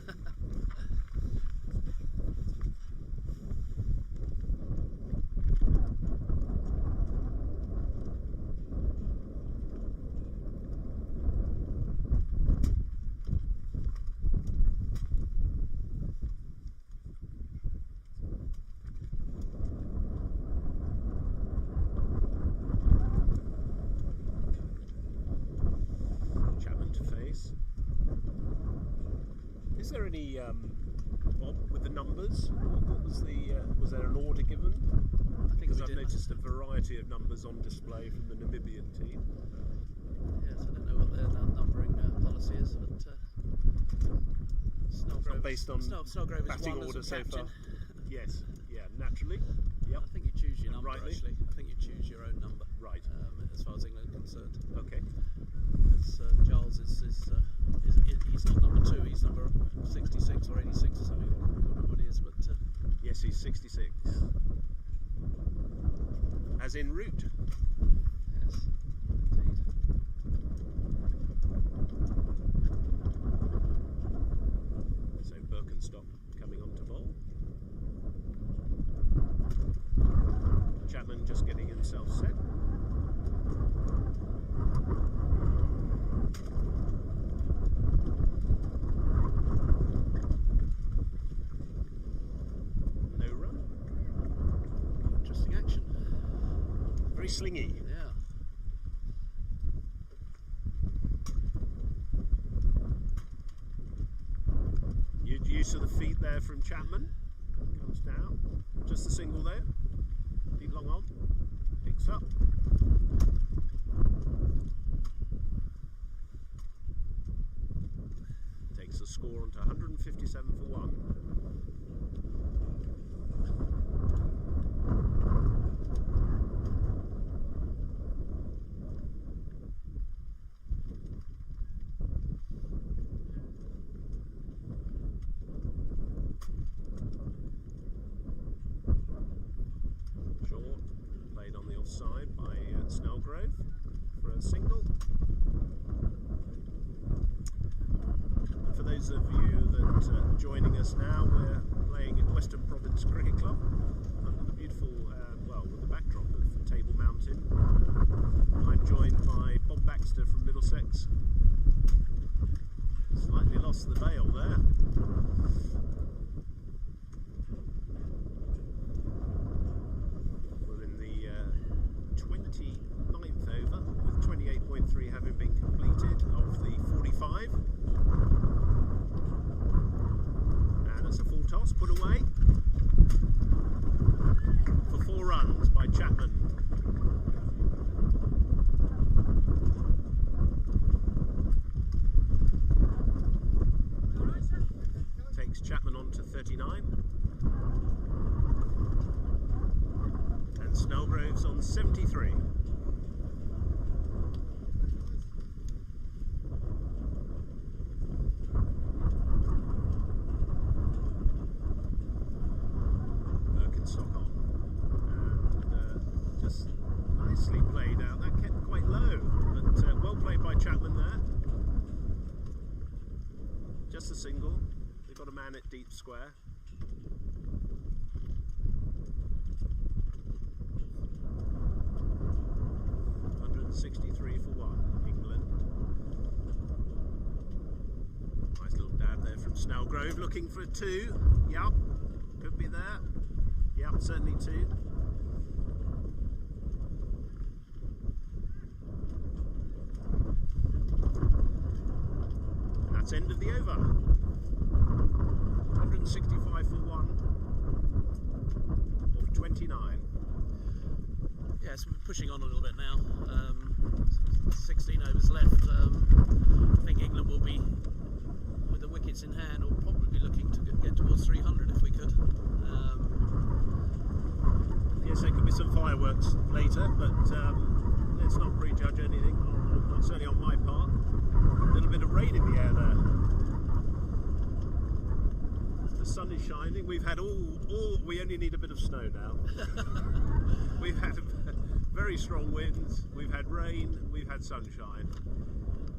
Chapman to face. Is there any, Bob, with the numbers? What was the? Was there an order given? I think because I've noticed a variety of numbers on display from the Namibian team. Yes, I don't know what their numbering policy is, but Snellgrove, based on Snellgrove batting is order so captain. far. Yes, yeah, naturally. Yep. I think you choose your number. Rightly. Actually, I think you choose your own number. Right. As far as England is concerned. Okay. Because Giles is he's not number 2. He's number 66 or 86 or something. I can't remember what he is, but yes, he's 66. Yeah. As in route. Yes, indeed. So Birkenstock coming on to bowl. Chapman just getting himself set. No run. Interesting action. Very slingy. Yeah. Use of the feet there from Chapman. Comes down. Just a single there. Deep long on. Picks up. Takes the score onto 157 for 1. Played on the offside by Snellgrove for a single. And for those of you that are joining us now, we're playing at Western Province Cricket Club under the beautiful, with the backdrop of Table Mountain. I'm joined by Bob Baxter from Middlesex. Slightly lost the bail there. We're in the 29th over, with 28.3 having been completed of the 45. And it's a full toss, put away for 4 runs by Chapman. Takes Chapman on to 39. And Snellgrove's on 73. Stock on, and just nicely played out. That kept quite low, but well played by Chapman there. Just a single. They've got a man at deep square. $163 for 1, England. Nice little dab there from Snellgrove, looking for 2. Yep, could be there. Yep, certainly 2. That's end of the over. 165 for 1 of 29. Yes, we're pushing on a little bit now. 16 overs left. I think England will be, with the wickets in hand, will probably be looking to get towards 300 if we could. Yes, there could be some fireworks later, but let's not prejudge anything, certainly on my part. A little bit of rain in the air there. The sun is shining. We've had we only need a bit of snow now. We've had very strong winds, we've had rain, we've had sunshine.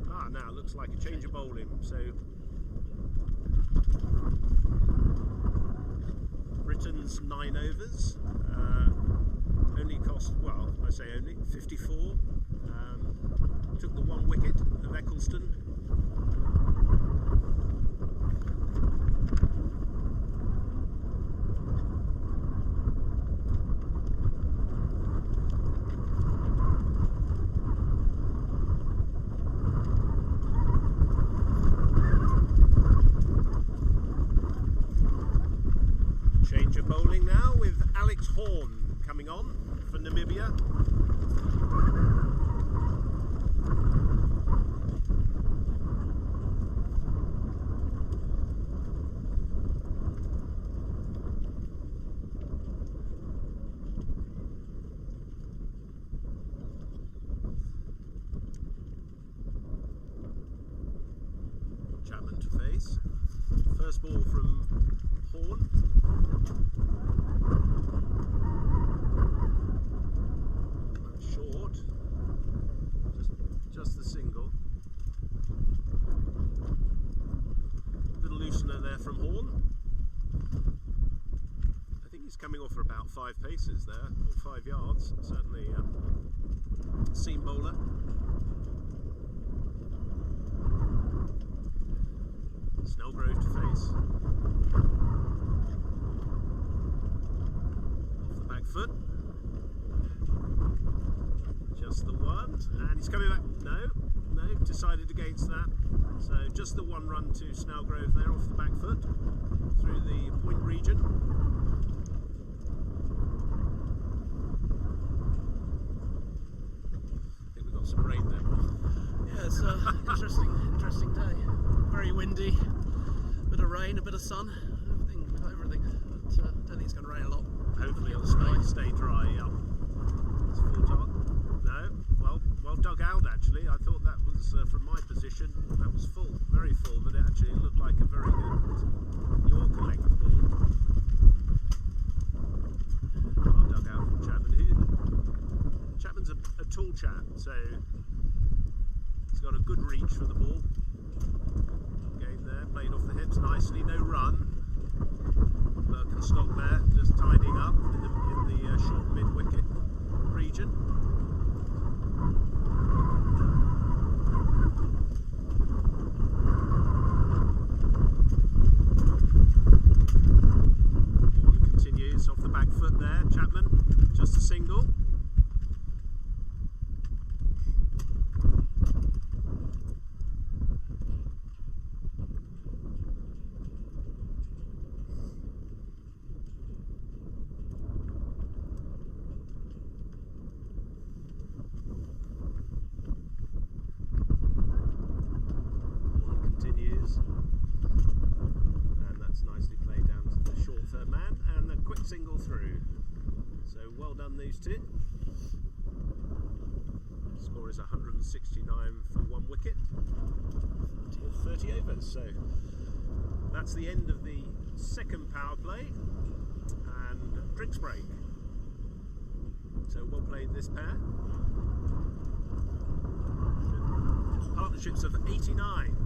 Now it looks like a change of bowling, so Britain's 9 overs. Only cost, well, I say only, 54. Took the 1 wicket of Eccleston. Change of bowling now with Alex Horn coming on for Namibia. Chapman to face. First ball from Horn. Short. Just the single. Little loosener there from Horn. I think he's coming off for about 5 paces there, or 5 yards. Certainly seam bowler. Snellgrove to face. Off the back foot. Just the one. And he's coming back. No, decided against that. So just the 1 run to Snellgrove there off the back foot. Through the point region. I think we've got some rain there. Yeah, it's an interesting day. Very windy, a bit of rain, a bit of sun, everything. But I don't think it's going to rain a lot. Hopefully it'll stay dry. Yeah. It's full top. No, well dug out actually. I thought that was from my position. That was full, very full, but it actually looked like a very good Yorker length ball. Well dug out from Chapman. Chapman's a tall chap, so he's got a good reach for the ball. Game there, played off the hips nicely, no run. Birkenstock there, just tidying up in the short mid-wicket region. quick single through. So well done, these two. Score is 169 for 1 wicket. 30 overs. So that's the end of the second power play and drinks break. So well played, this pair. Partnerships of 89.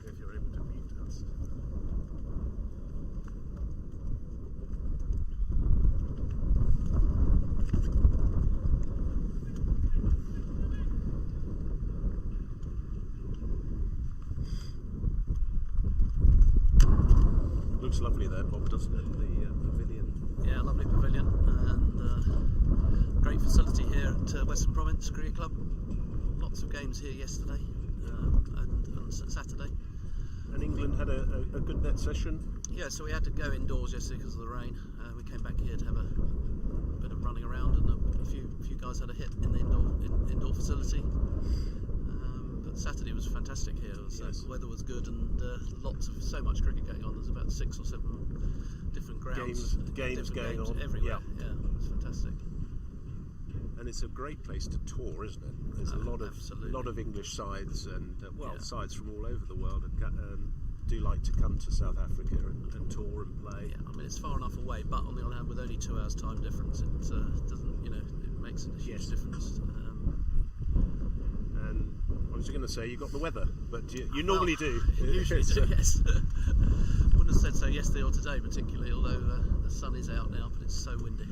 If you're able to mute us. Looks lovely there, Bob, doesn't it? The pavilion. Yeah, lovely pavilion, and great facility here at Western Province Cricket Club. Lots of games here yesterday and Saturday. And England had a good net session. Yeah, so we had to go indoors yesterday because of the rain. We came back here to have a bit of running around, and a few guys had a hit in the indoor facility. But Saturday was fantastic here. The weather was good, and so much cricket going on. There's about 6 or 7 different grounds, games going on everywhere. Yeah, it's fantastic. And it's a great place to tour, isn't it? There's a lot of English sides and sides from all over the world do like to come to South Africa and tour and play. Yeah, I mean it's far enough away, but on the other hand, with only 2 hours time difference, it doesn't, it makes a huge difference. And I was going to say you got the weather, but you normally do. Usually do, yes. Wouldn't have said so yesterday or today particularly, although the sun is out now, but it's so windy.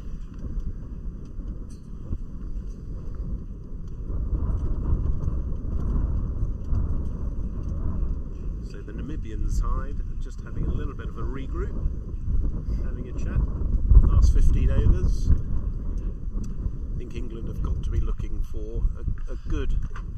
The Namibian side just having a little bit of a regroup, having a chat. Last 15 overs. I think England have got to be looking for a good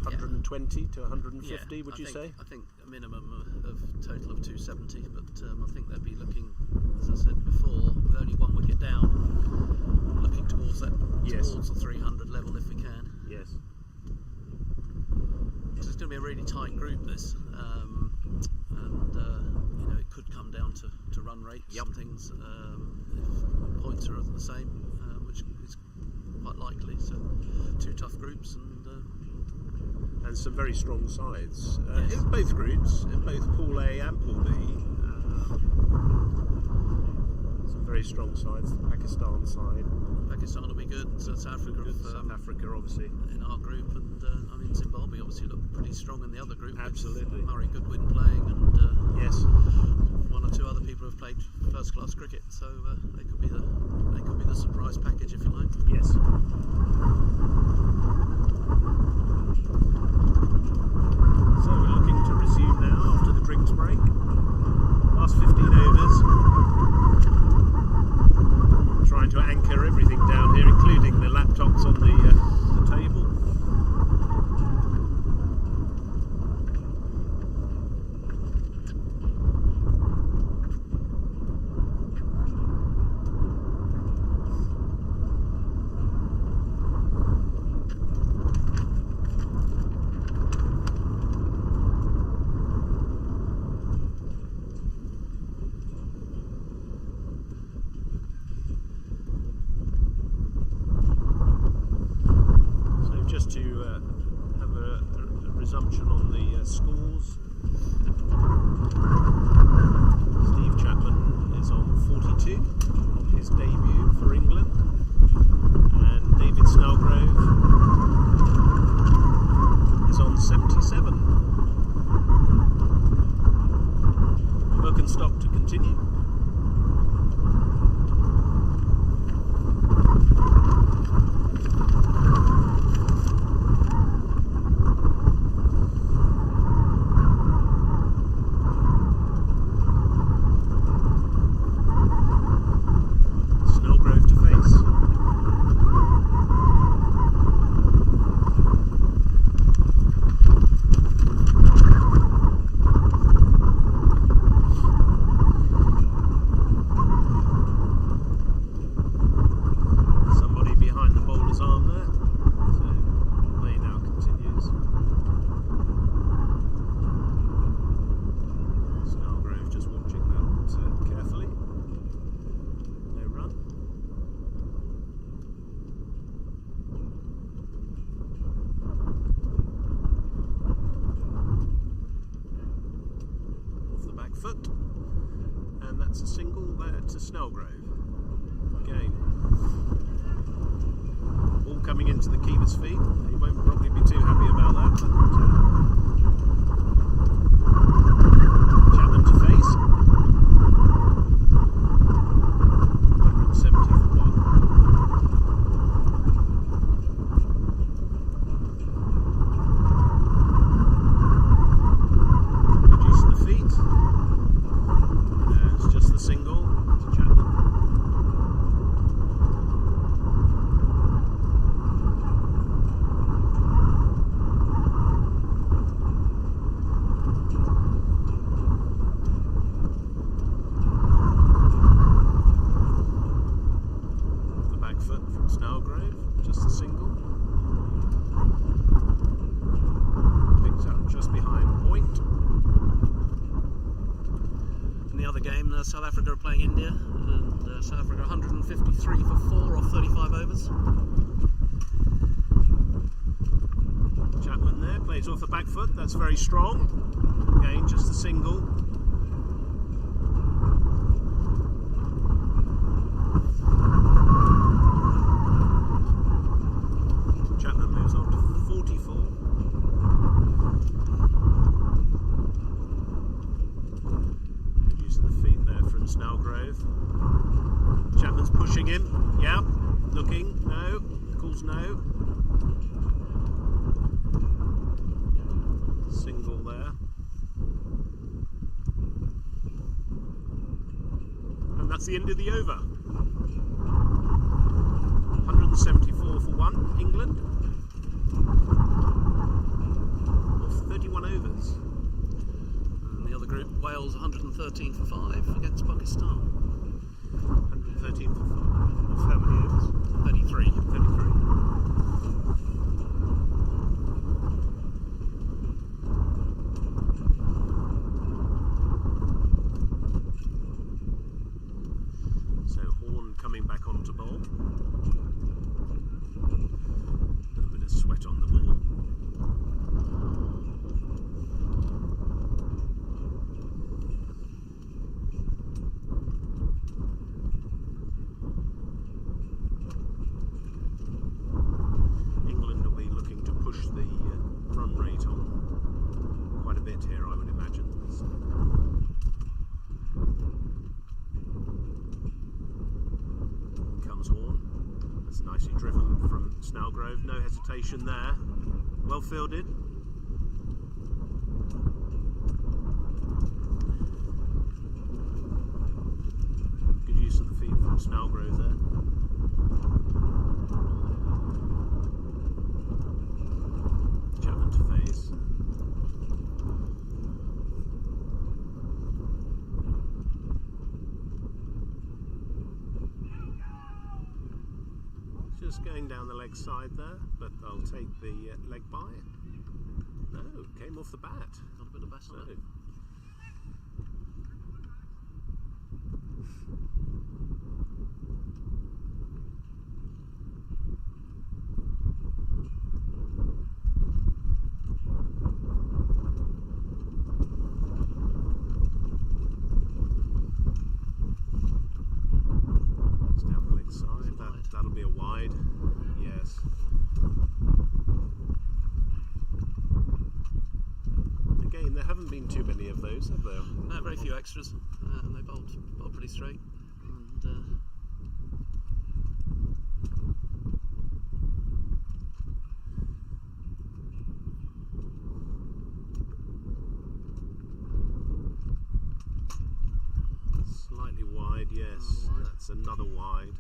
120 to 150, would you say? I think a minimum of total of 270, but I think they'd be looking, as I said before, with only 1 wicket down, looking towards towards the 300 level if we can. Yes. It's going to be a really tight group, this. It could come down to run rates and things if points are the same, which is quite likely. So 2 tough groups and some very strong sides in both groups, in both Pool A and Pool B. Some very strong sides. The Pakistan side. Pakistan will be good. So South Africa, obviously, in our group, and Zimbabwe obviously look pretty strong in the other group. Absolutely. Murray Goodwin playing, and 1 or 2 other people who've played first-class cricket. So they could be the surprise package, if you like. Yes. So we're looking to resume now after the drinks break. Last 15 overs. Trying to anchor everything down here, including the laptops on the table. Resumption on the scores. Steve Chapman is on 42 on his debut for England, and David Snellgrove is on 77. Birkenstock to continue. That's a single there to Snellgrove. Again, all coming into the keeper's feet. He won't probably be too happy about that. But, Chapman to face. 170 for one. Good use of the feet. There's just the single to Chapman. The back foot from Snellgrove, just a single. Picks up just behind point. In the other game, South Africa are playing India, and South Africa 153 for 4 off 35 overs. Chapman there, plays off the back foot, that's very strong. Again, just a single. Chapman moves on to 44. Good use of the feet there from Snellgrove. Chapman's pushing him, yeah, looking, no, calls no. Single there. And that's the end of the over. 174 for one, England. Off 31 overs. And the other group, Wales 113 for 5 against Pakistan. 113 for 5. Off how many overs? 33. 33. So Horn coming back onto bowl. A little bit of sweat on the ball. England will be looking to push the run rate on quite a bit here, I would imagine. So. Comes Horn. That's nicely driven from Snellgrove. No hesitation there. Well fielded. Good use of the feet from Snellgrove there. Chapman to face. Just going down the leg side there, but I'll take the leg by. No, came off the bat. Got a bit of bat on it. It's down the leg side. That'll be a wide. Yes. Again, there haven't been too many of those, have there? No, very few extras, and they bowled pretty straight. And slightly wide, yes. That's another wide.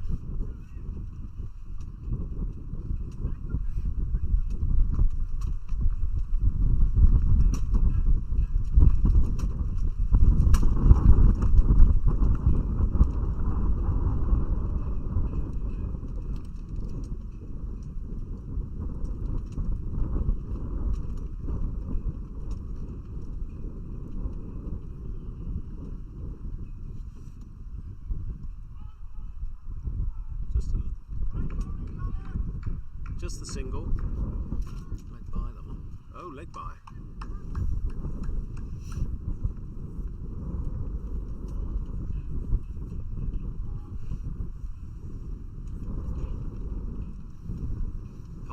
Just the single. leg by that one. Oh, leg by.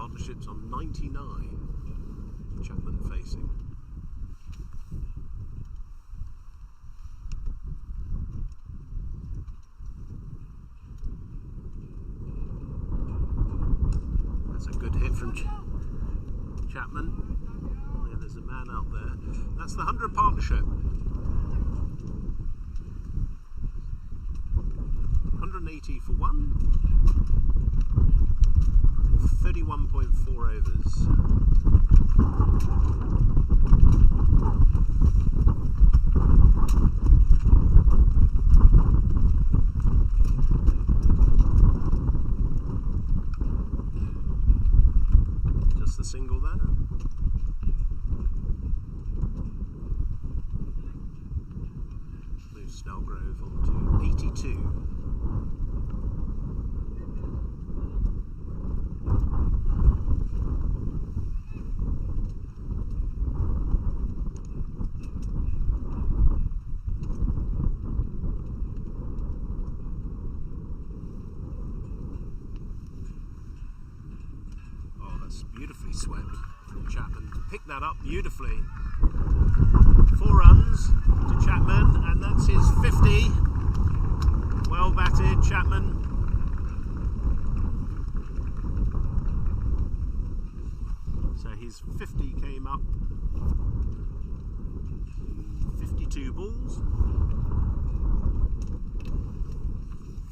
Partnerships on 99. Chapman facing. That's a good hit from Chapman. Yeah, there's a man out there. That's the 100 partnership. 180 for one, or 31.4 overs. Just the single there. Moves Snellgrove on to 82. Beautifully swept from Chapman. Picked that up beautifully. 4 runs to Chapman, and that's his 50. Well batted, Chapman. So his 50 came up to 52 balls,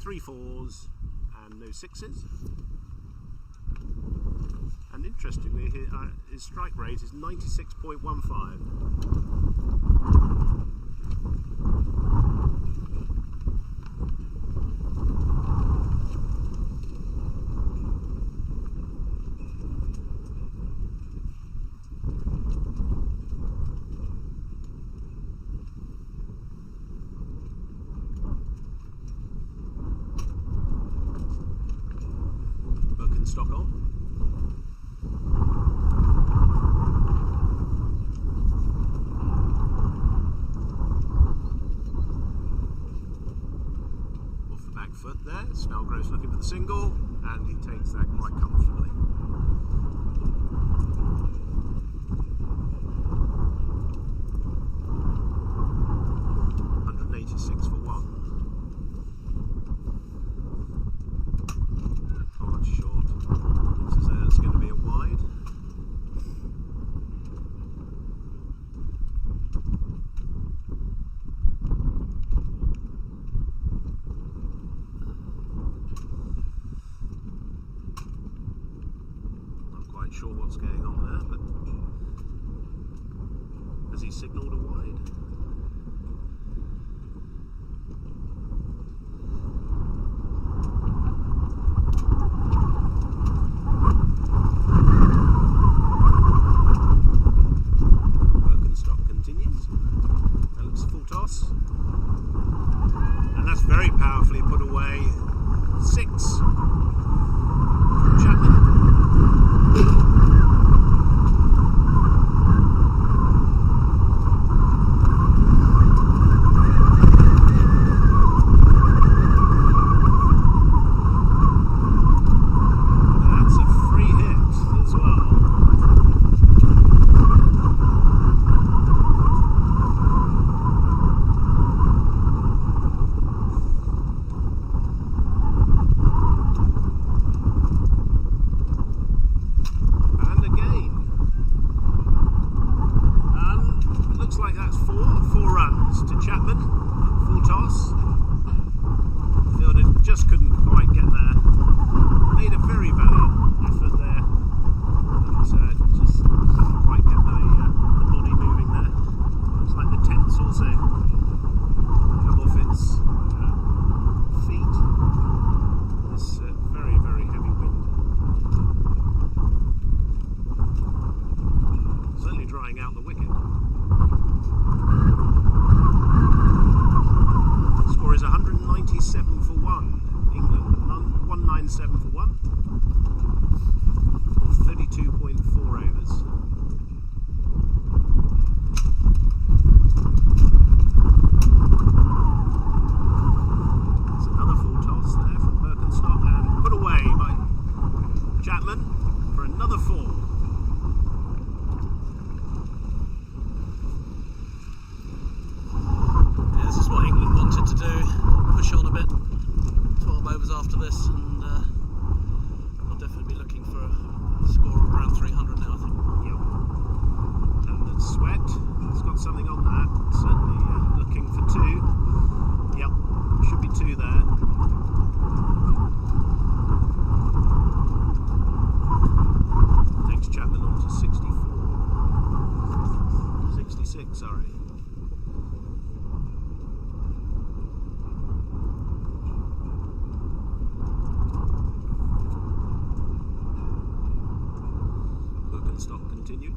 3 4s, and no 6s. And interestingly, his strike rate is 96.15. Stock on. Off the back foot there, Snellgrove's looking for the single, and he takes that quite comfortably. $186 for one. Oh, that's short. Looks as though it's going to be a wide. Not quite sure what's going on there, but has he signalled a wide? And that's very powerfully put away. 6. Chapman. for another 4. Yeah, this is what England wanted to do, push on a bit, 12 overs after this, and I'll definitely be looking for a score of around 300 now, I think. Yep. And the Sweat has got something on that, certainly looking for 2. Yep, should be 2 there. Takes Chapman on to 66, sorry. Work and stop continue.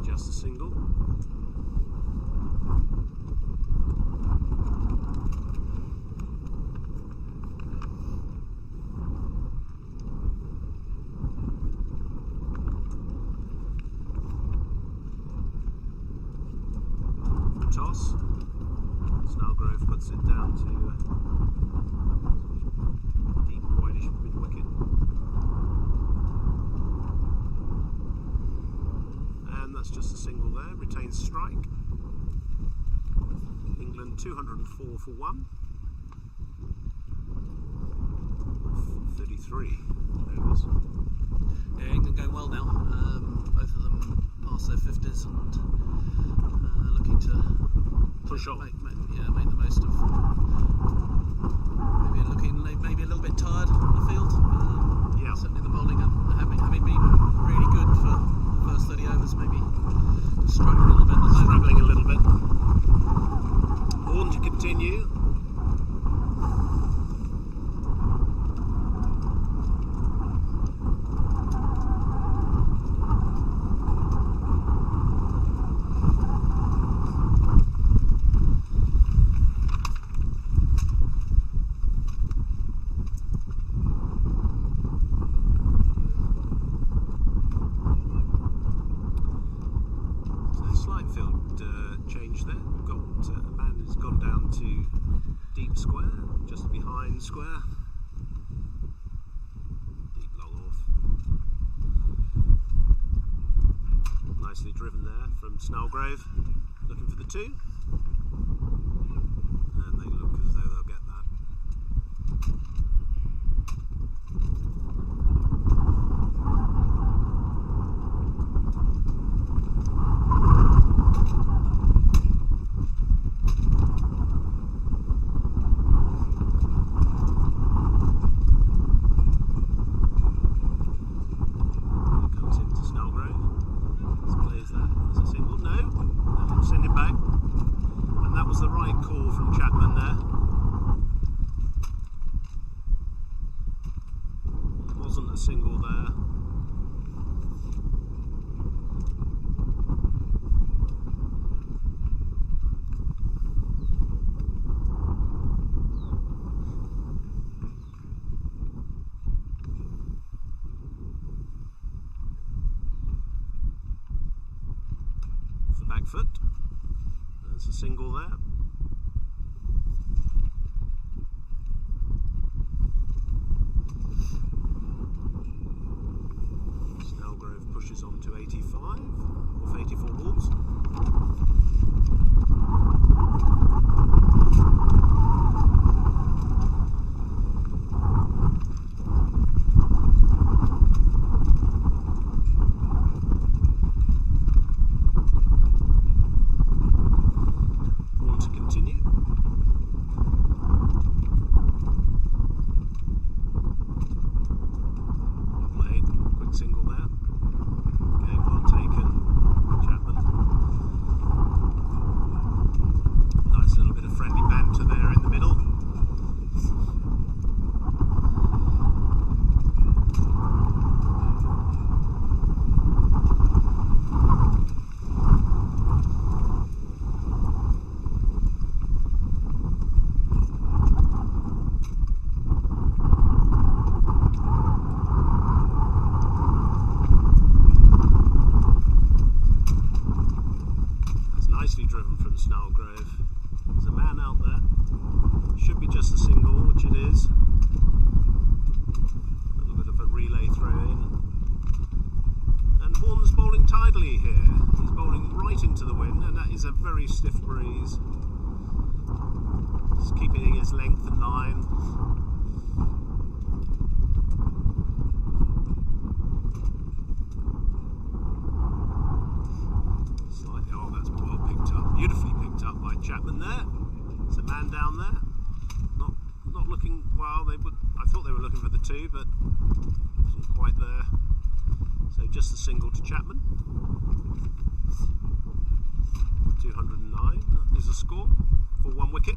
Just a single. Toss. Snellgrove puts it down to deep whitish mid wicket. And that's just a single there, retains strike. England 204 for 1. 33 overs. Yeah, England going well now. Both of them past their 50s and looking to Push on. make the most of maybe a little bit tired on the field. Yeah. Certainly the bowling having been really good for the first 30 overs, maybe struggling a little bit. Struggling a little bit. Horn to continue. Slight field change there. We've got a man who's gone down to deep square, just behind square. Deep long off. Nicely driven there from Snellgrove, looking for the 2. And they look as though they'll get that. Comes into Snellgrove. Plays that as a single. No, send it back. And that was the right call from Chapman there. Wasn't a single there. The back foot. There's a single there. Snellgrove pushes on to 85 off 84 balls. Horn to continue. Played, quick single there. Game well taken, Chapman. just a single, which it is. A little bit of a relay throw in. And Horn's bowling tidily here. He's bowling right into the wind, and that is a very stiff breeze. Just keeping his length and line. Slightly, oh, that's well picked up. Beautifully picked up by Chapman there. There's a man down there. Not looking well. I thought they were looking for the 2, but wasn't quite there. So just a single to Chapman. 209 is the score for 1 wicket.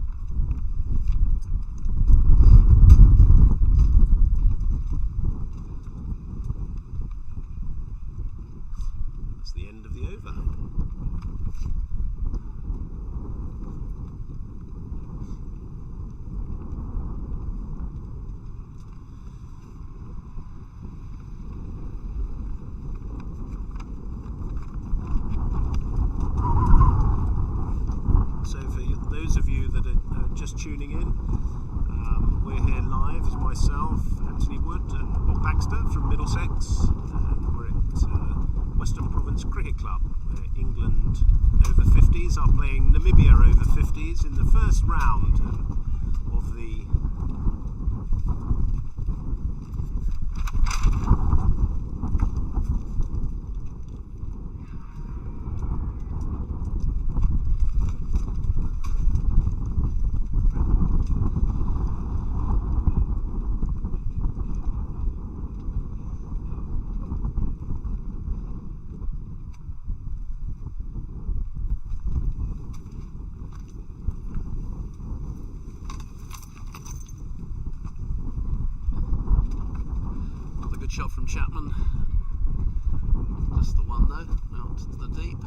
That's the end of the over. So for those of you that are just tuning in, we're here live. It's myself, Anthony Wood and Bob Baxter from Middlesex, and we're at Western Province Cricket Club, where England over-50s are playing Namibia over-50s in the first round of the shot from Chapman. Just the one though, out to the deep.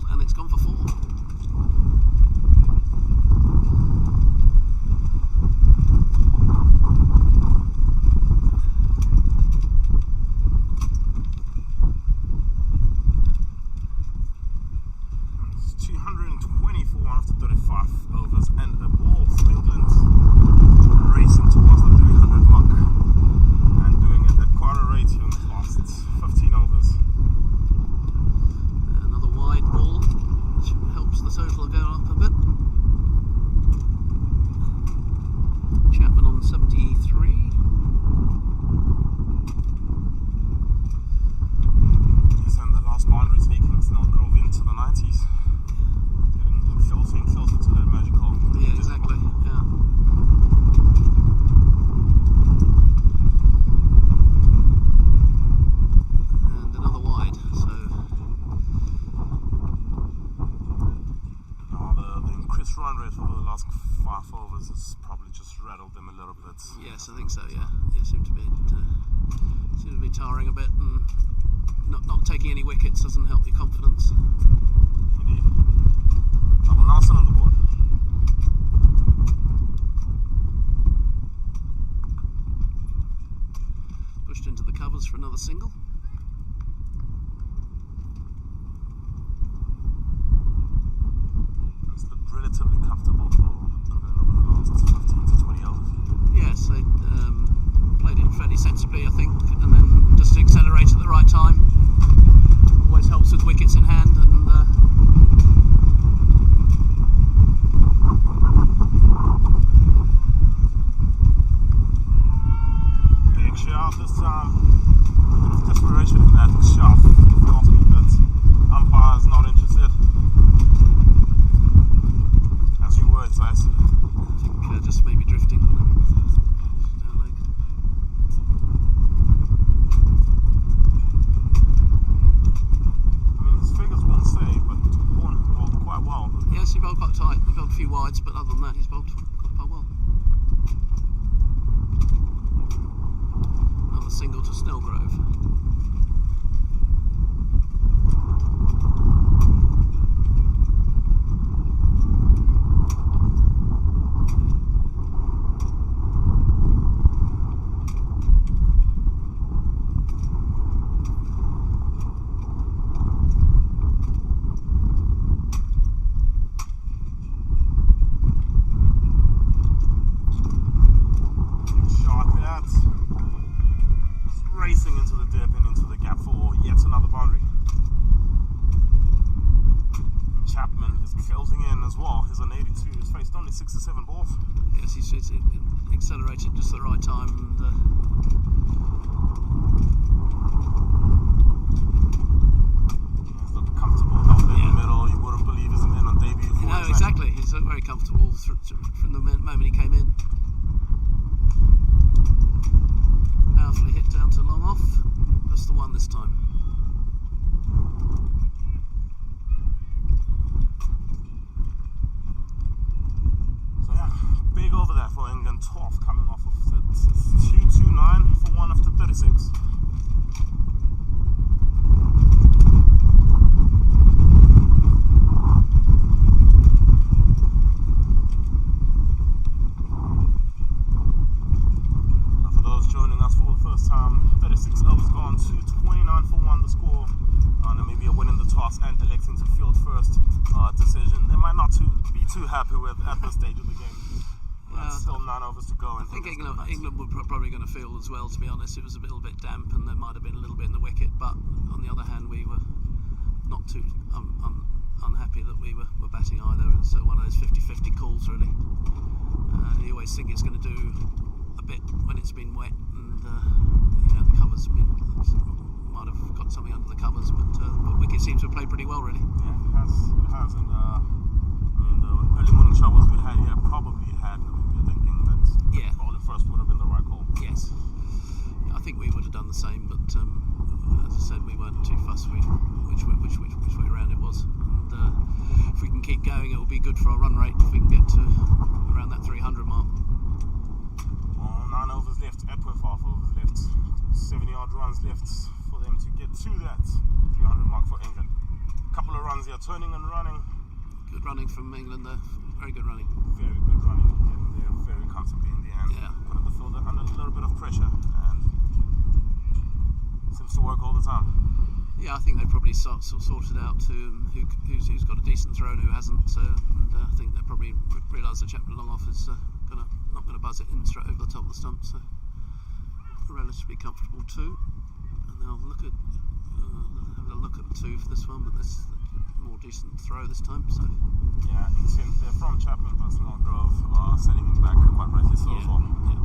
ball, and it's gone for 4. It's 224 after 35 overs, and a ball for England racing towards the 300 mark and doing it at quite a rate here in the last 15 overs. Another wide ball, which helps the total go up a bit. Chapman on 73. Yes, and the last boundary taking Snellgrove into the 90s. Getting closer to that magical. Yeah, exactly. Yeah. And another wide. So the increased run rate over the last 5 overs has probably just rattled them a little bit. yes, I think so. Yeah, yeah, seem to be tiring a bit, and not taking any wickets doesn't help your confidence. Indeed. Double Nelson on the board. Pushed into the covers for another single. It's looked relatively comfortable for England over the last 15 to 20 hours. Yes, they played it fairly sensibly, I think, and then just accelerated at the right time. Always helps with wickets in hand, and Big shot this time. A bit of desperation in that shot, if you ask me, but umpire's not interested. As you were, Zeiss. I think just maybe drifting. Down leg. I mean, his figures won't say, but Bourne bowled quite well. Yes, he bowled quite tight. He bowled a few wides, but other than that, he's bowled quite well. Another single to Snellgrove. Shot that. Racing into the dip and into the gap for yet another boundary. Chapman is closing in as well. He's on 82. He's faced only 67 balls. Yes, he's accelerated just at the right time, and He's looking comfortable out there in the middle. You wouldn't believe he's in on debut. no, exactly. He's looked very comfortable from the moment he came in. Powerfully hit down to long off. Just the one this time. So yeah, big over there for England. 12 coming off of it. It's 229 for 1 after 36. Now for those joining us for the first time, 36 overs gone, 229 for 1 the score. Namibia winning the toss and electing to field first. Decision they might not be too happy with at this stage of the game. Still 9 overs to go. I think England were probably going to field as well, to be honest. It was a little bit damp, and there might have been a little bit in the wicket, but on the other hand, we were not too unhappy that we were batting either. It's one of those 50-50 calls, really. You always think it's going to do a bit when it's been wet, and the covers have been, might have got something under the covers, but wicket seems to have played pretty well, really. Yeah, it has, and I mean the early morning showers we had here probably had Namibia thinking that bowling first would have been the right call. Yes, yeah, I think we would have done the same, but as I said, we weren't too fussed which way around it was. And if we can keep going, it will be good for our run rate if we can get to around that 300 mark. Well, 9 overs left, at 12 overs left, 70 odd runs left for them to get to that 300 mark for England. Couple of runs here, turning and running. Good running from England there. Very good running. Very good running. Getting there very comfortably in the end. Yeah. Putting the fielder under a little bit of pressure, and seems to work all the time. Yeah, I think they probably sorted out who's got a decent throw and who hasn't. And I think they probably realised that Chapman long off is not going to buzz it in straight over the top of the stump. So relatively comfortable two. And they'll look at have a look at two for this one, but this more decent throw this time. So yeah, intent there from Chapman, but Snellgrove are sending him back quite rightly so as well. Yeah.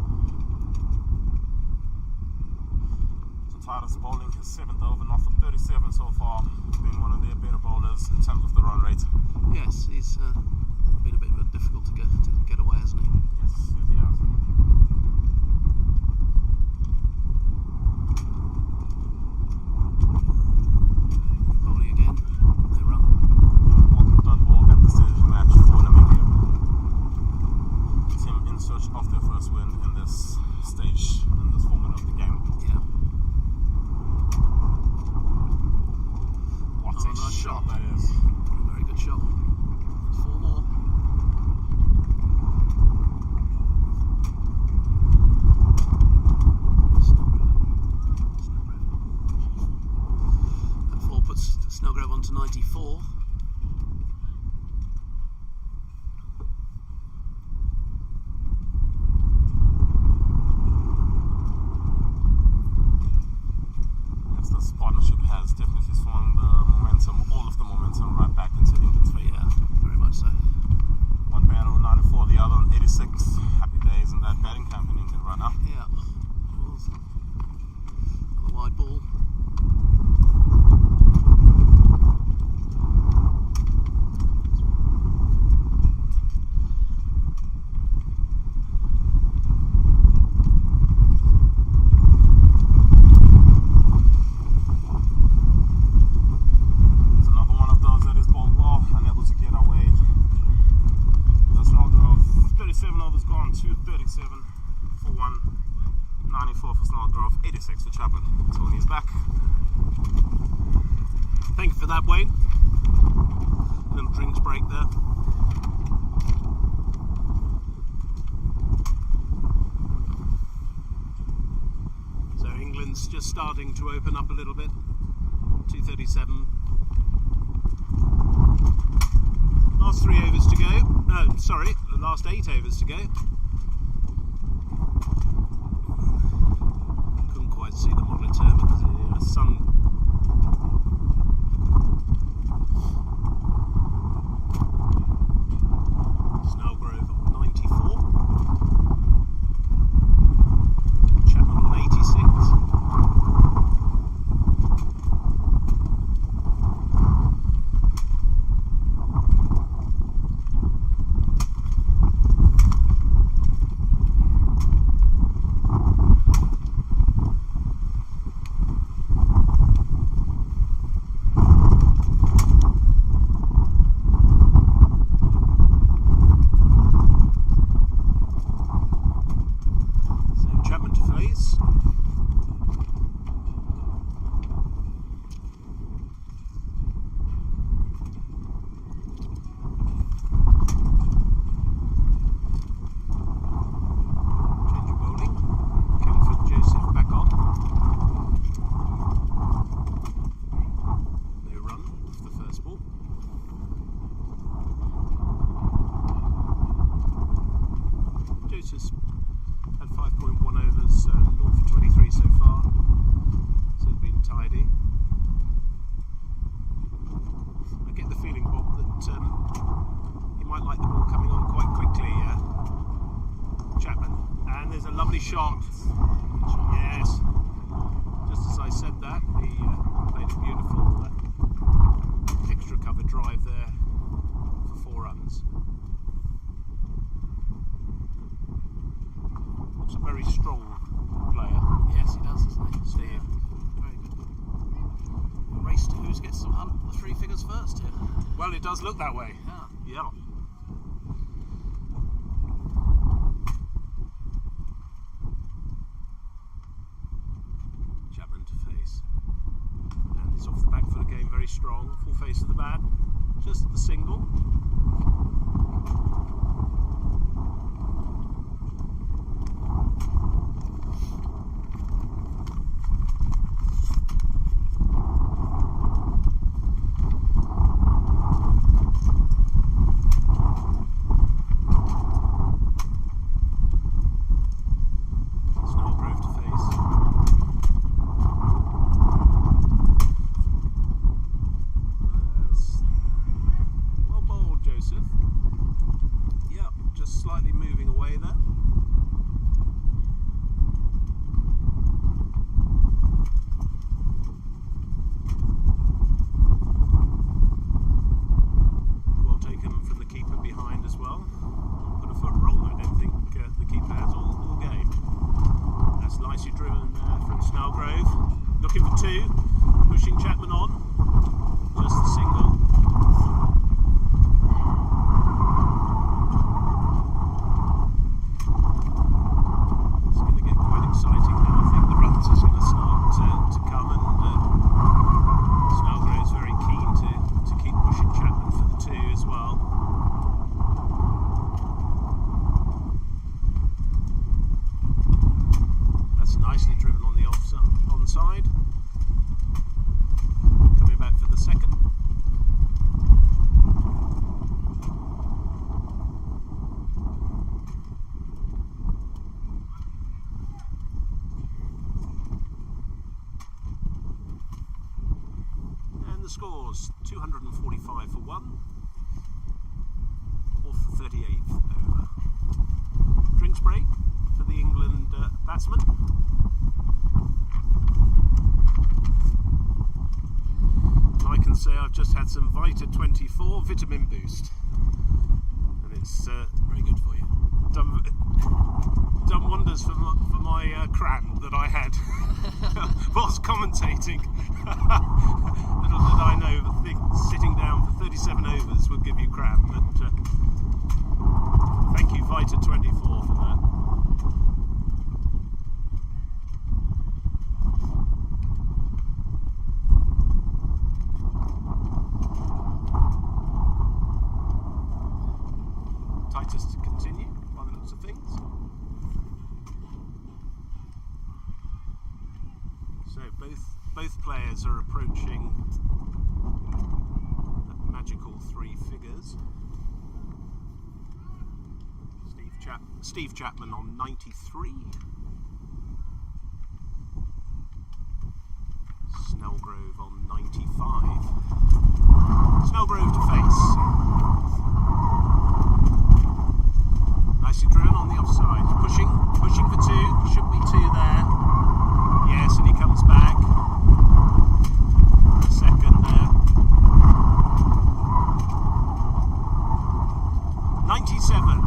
Titus bowling his 7th over, not for 37 so far, being one of their better bowlers in terms of the run rate. Yes, he's been a bit difficult to get away, hasn't he? Yes, he has. Bowling again, they run. Third ball at the stage of the match for Namibia. Team in search of their first win in this stage, in this format of the game. Yeah. What a nice shot that is. Very good shot. That's 4 more. That 4 puts Snellgrove on to 94. Yes, this partnership has definitely swung the momentum, all of the momentum, right back into England's favour. Yeah, very much so. One batter on 94, the other on 86. Happy days in that batting camp in England right now. Yeah. Another wide ball. It's another one of those that is bowled well, unable to get away. That's Snellgrove. 37 overs gone, 237 for 194 for Snellgrove, 86 for Chapman. Tony's back. Thank you for that, Wayne. Little drinks break there. So England's just starting to open up a little bit. 237. Last 3 overs to go. No, sorry, the last 8 overs to go. Couldn't quite see the monitor because the sun. Snellgrove on 94. Chapman on 86. So Chapman to face. Change of bowling. Kelford Joseph back on. No run off the first ball. Joseph's had 5.1 overs, 0 for 23 so far, so he's been tidy. I get the feeling, Bob, that he might like the ball coming on quite quickly, Chapman. And there's a lovely shot. Yes. Just as I said that, he played a beautiful extra cover drive there for 4 runs. Looks a very strong player. Yes, he does, doesn't he? Steve. Yeah, very good. A race to who gets to hunt the 3 figures first here. Well, it does look that way. Yeah. Yeah. Chapman to face. And he's off the back foot again, very strong. Full face of the bat. just the single. Snellgrove to face. Well bowled, Joseph. Yep, just slightly moving away there. Well taken from the keeper behind as well. Put a foot wrong, I don't think the keeper has all game. That's nicely driven there from Snellgrove. Looking for two, pushing Chapman on. Just the single. It's going to get quite exciting now. I think the runs is going to start to come, and Snellgrove's very keen to keep pushing Chapman for the two as well. That's nicely driven on the onside. Coming back for the second. And the scores 245 for 1. Off the 38th over. Drinks break for the England batsman. I can say I've just had some Vita 24 vitamin boost, and it's Very good for you. done wonders for my cramp that I had whilst commentating. Little did I know that sitting down for 37 overs would give you cramp, but thank you Vita 24 for that. Titus to continue by the looks of things. So both players are approaching that magical 3 figures. Steve Chapman on 93. Snellgrove on 95. Snellgrove to face. Nicely driven on the offside. Pushing for two. Should be two there. Yes, and he comes back. A second there. 97.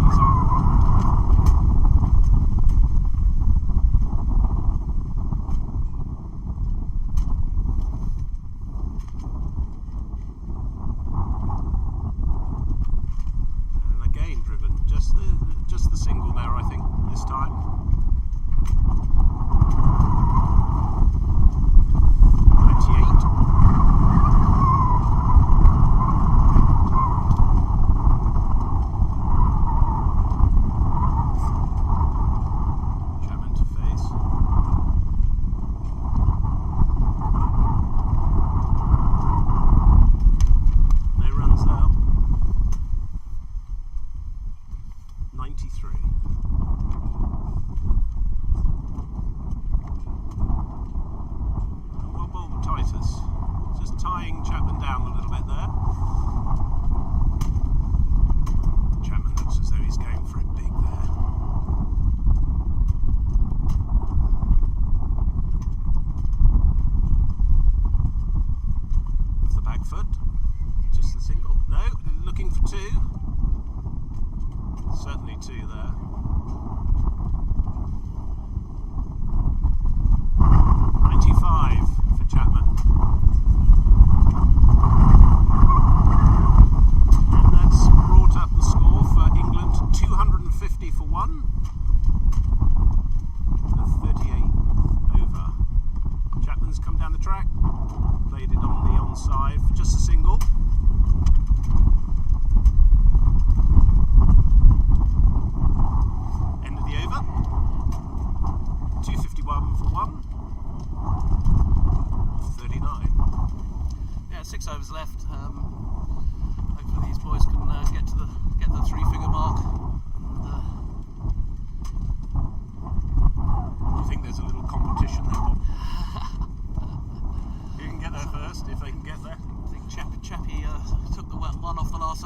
He's on. And again driven. Just the single there, I think, this time. 98. Chapman to face. No runs there. 93.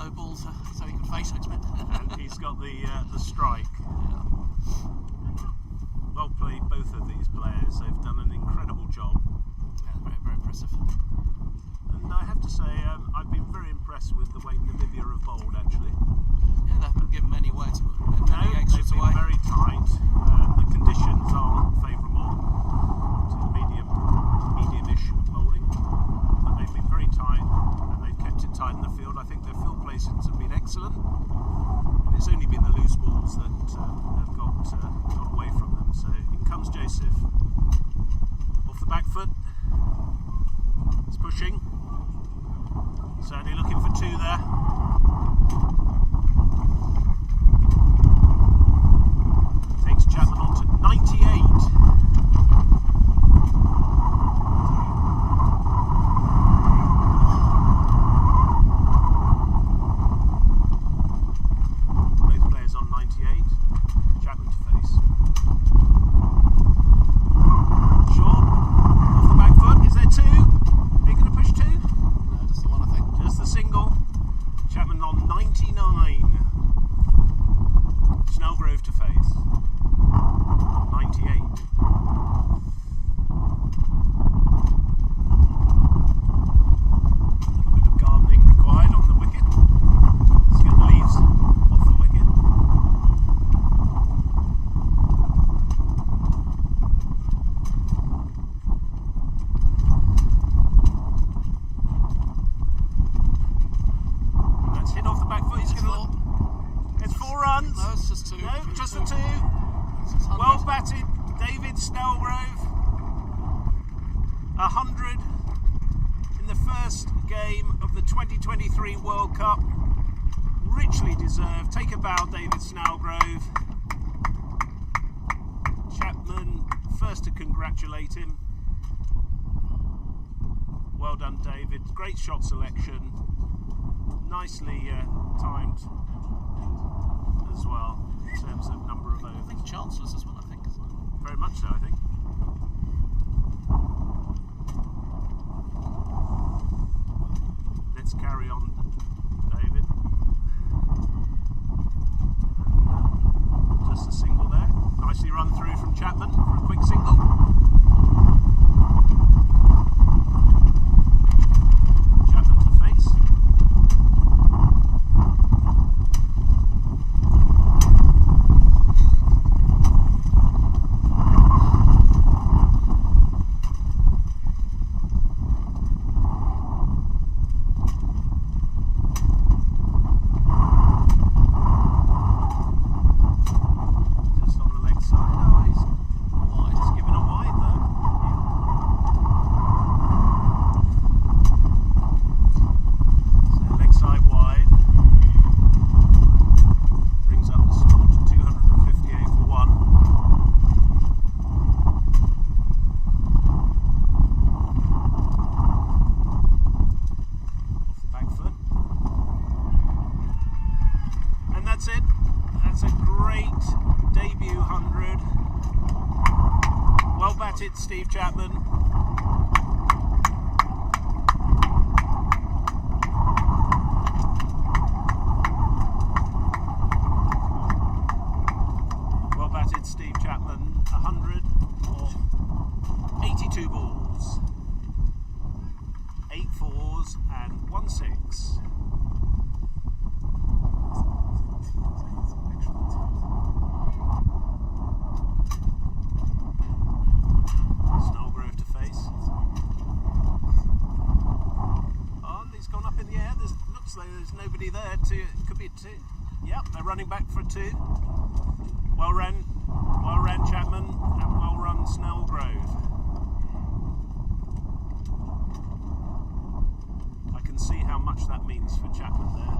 low balls so he can face, I expect. And he's got the strike. Yeah. Well played, both of these players. They've done an incredible job. Yeah, very, very impressive. And I have to say, I've been very impressed with the way Namibia have bowled, actually. Yeah, they haven't given many away, No, many extras they've been away. very tight. The conditions aren't favourable to medium-ish bowling, but they've been very tight and they've kept it tight in the field. I think their field placements have been excellent, and it's only been the loose balls that have got away from them. So in comes Joseph. Off the back foot. He's pushing. Certainly looking for two there. Takes Chapman on to 98. Both players on 98. Chapman to face. Short. Off the back foot. Is there two? Are you going to push two? No, just the one, I think. Just the single. Chapman on 99. Snellgrove to face. 98. A little bit of gardening required on the wicket. Let's get the leaves off the wicket. And that's hit off the back foot. He's going to look. It's 4 runs. No, it's just two. No, just the two. It's 100. Well batted, David Snellgrove. 100 in the first game of the 2023 World Cup. Richly deserved. Take a bow, David Snellgrove. Chapman, first to congratulate him. Well done, David. Great shot selection. Nicely timed as well in terms of number of I overs. think Chancellor's as well, I think. Very much so, I think. Let's carry on, David. And, just a single there. Nicely run through from Chapman for a quick single. Chapman to face. Just on the leg side. Oh, he's wide. He's given a wide though. So leg side wide. Brings up the score to 258 for 1. Off the back foot. And that's it. That's a great debut 100. Well batted, Steve Chapman. Well batted, Steve Chapman. 100 or 82 balls. 8 fours and 1 6. Snellgrove to face. Oh, he's gone up in the air. Looks like there's nobody there. It could be 2. Yep, they're running back for 2. Well ran Chapman, and well run Snellgrove. I can see how much that means for Chapman there.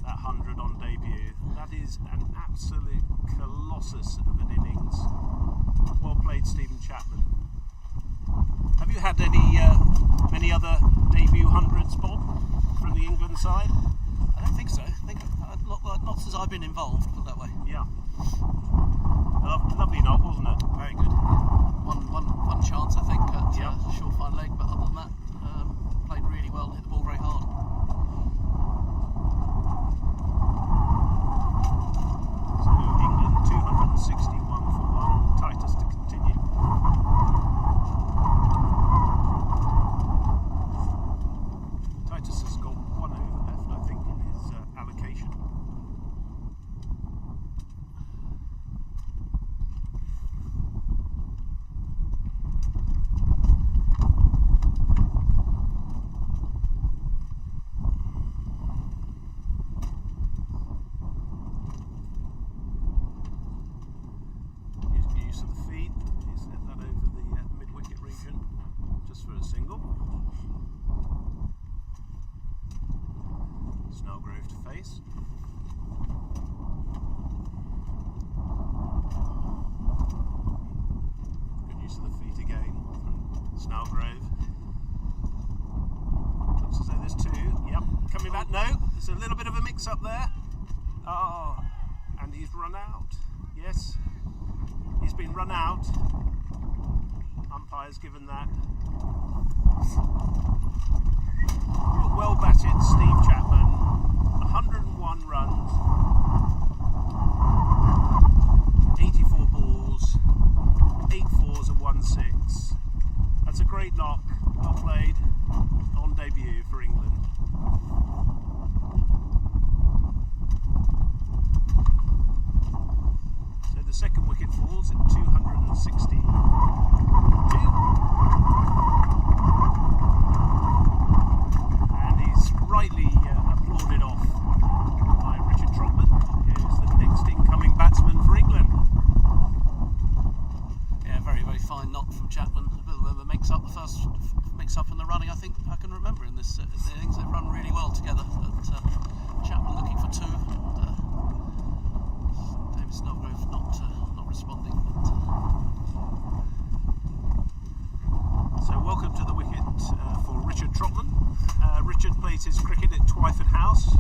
That 100 on debut. That is an absolute colossus of an innings. Well played, Stephen Chapman. Have you had any other debut 100s, Bob, from the England side? I don't think so. I think not since I've been involved, put it that way. Yeah. Lovely knock, wasn't it? Very good. One chance, I think, at short fine leg, but other than that, played really well, hit the ball very hard. Snellgrove to face. Good use of the feet again from Snellgrove. Looks as though there's two. Yep, coming back. No, there's a little bit of a mix-up there. Oh, and he's run out. Yes, he's been run out. Umpire's given that. Well batted, Steve Chapman. 101 runs, 84 balls, 8 fours and 1 6. That's a great knock. Well played on debut for England. So the second wicket falls at 262. And he's rightly applauded off by Richard Trotman, who's the next incoming batsman for England. Yeah, very, very fine knock from Chapman. A little bit of a mix-up, the first mix-up in the running I think I can remember in this innings. They've run really well together, but Chapman looking for 2. David Snellgrove not responding. So welcome to the wicket for Richard Trotman. Richard plays his cricket at Twyford House,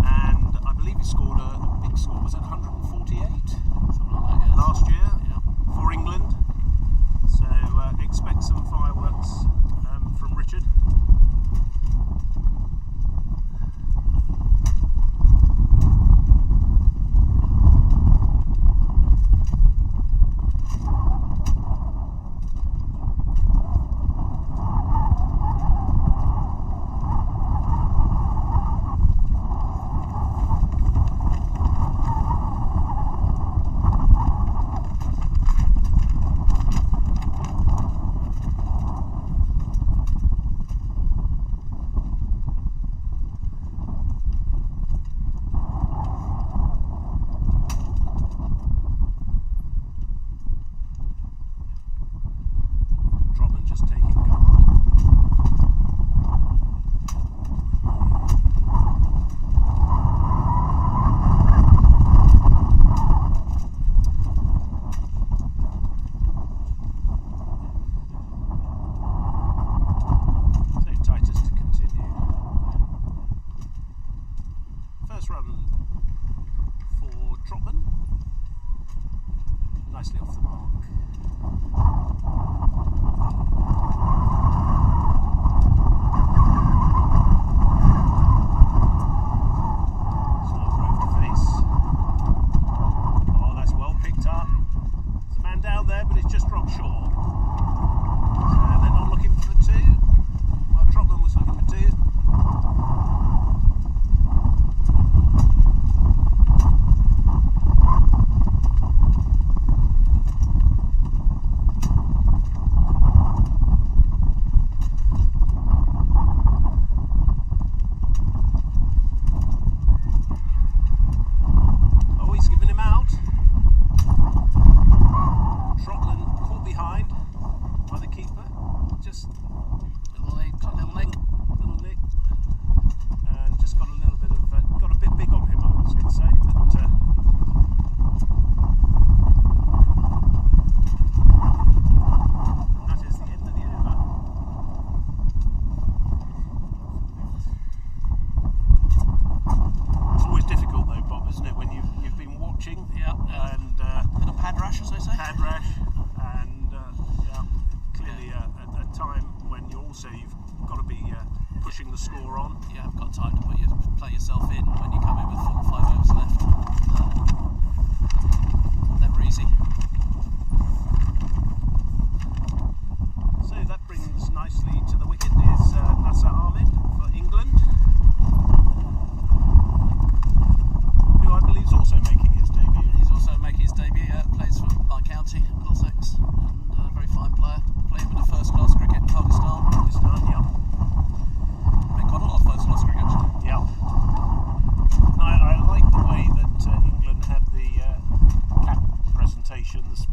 and I believe he scored a big score. Was it 148? Something like that, yes. Last year, Yeah. for England. So expect some fireworks from Richard. pushing the score on. You haven't got time to play yourself in when you come in with 4 or 5 overs left. Never easy. So that brings nicely to the wicket is Nasser Ahmed for England, who I believe is also making his debut. He's also making his debut, plays for my county, Middlesex, and a very fine player. Played with the first-class cricket in Pakistan. Yeah. Played quite a lot of first-class cricket, actually. Yeah. I like the way that England had the cap presentation this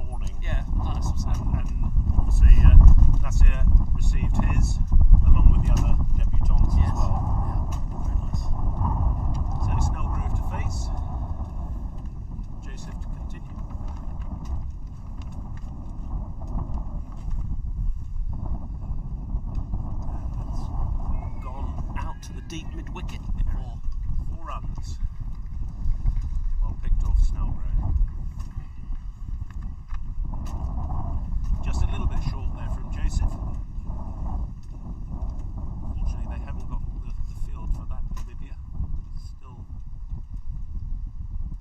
deep mid-wicket. 4 runs. Well picked off Snellgrove. Just a little bit short there from Joseph. Fortunately, they haven't got the field for that, Namibia. Still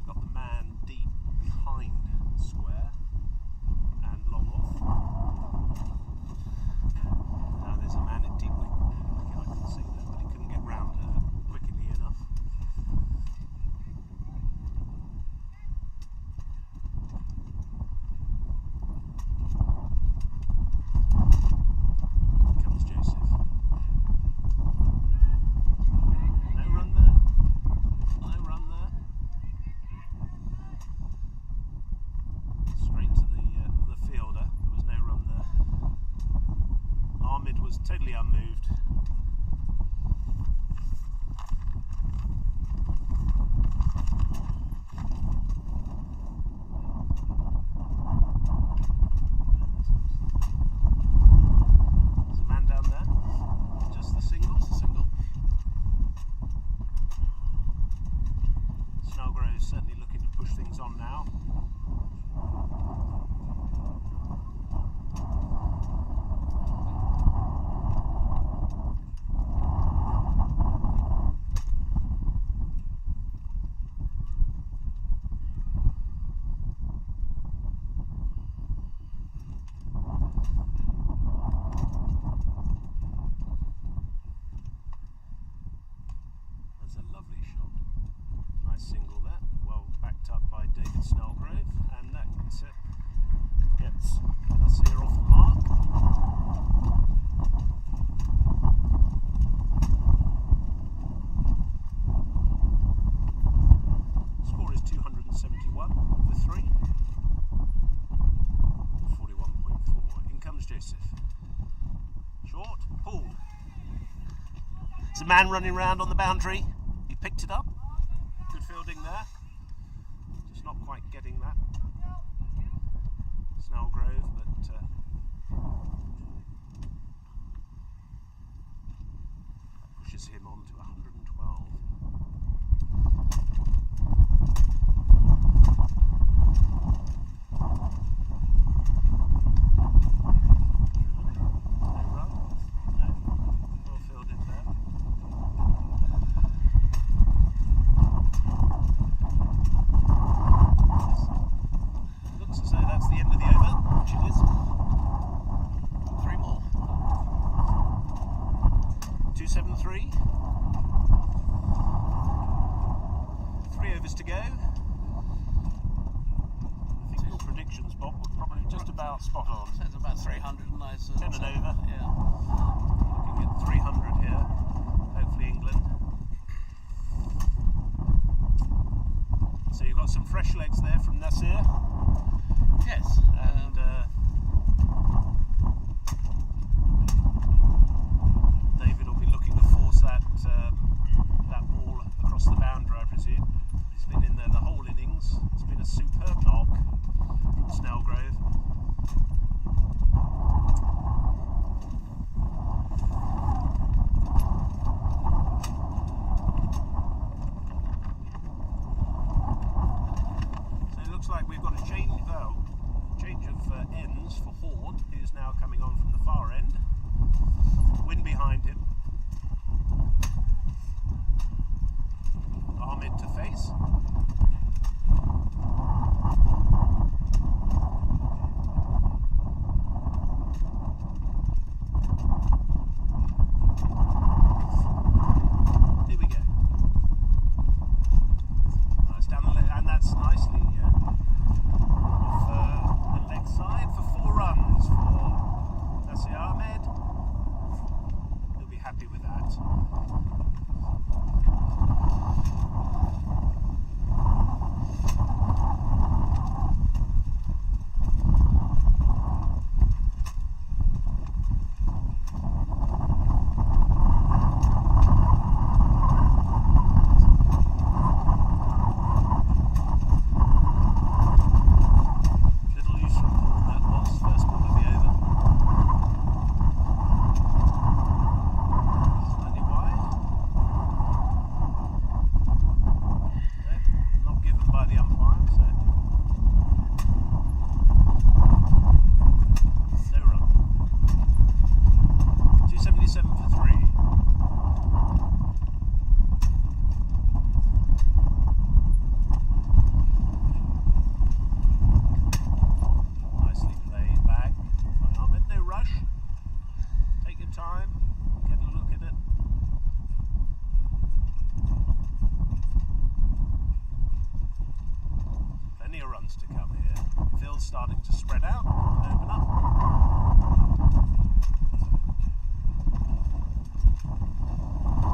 got the man deep behind square and long off. Now there's a man in deep wicket, I can see that, but he couldn't get round quickly enough. Comes Joseph. No run there. No run there. Straight to the fielder. There was no run there. Ahmed was totally unmoved. There's a man down there. Just the single. Snellgrove is certainly looking to push things on now. That's a lovely shot. Nice single there. Well backed up by David Snellgrove, and that gets Nasir off the mark. Score is 271 for 3. 41.4. In comes Joseph. Short, pulled. There's a man running round on the boundary. He picked it up. Good fielding there. Just not quite getting that. Snellgrove, but that pushes him on to 112. No run? No. Well fielded there. Looks as though that's the end of the over, which it is. 3 more. 273. 3 overs to go. I think your predictions, Bob, were probably just about spot on. Sounds about 300. Nice. 10 and over. Yeah. Looking at 300 here. Hopefully England. So you've got some fresh legs there from Nasir. Yes. And David will be looking to force that ball across the boundary, I presume. He's been in there the whole innings. It's been a superb knock from Snellgrove. So it looks like we've got a change of needs to come here. Field's starting to spread out, open up.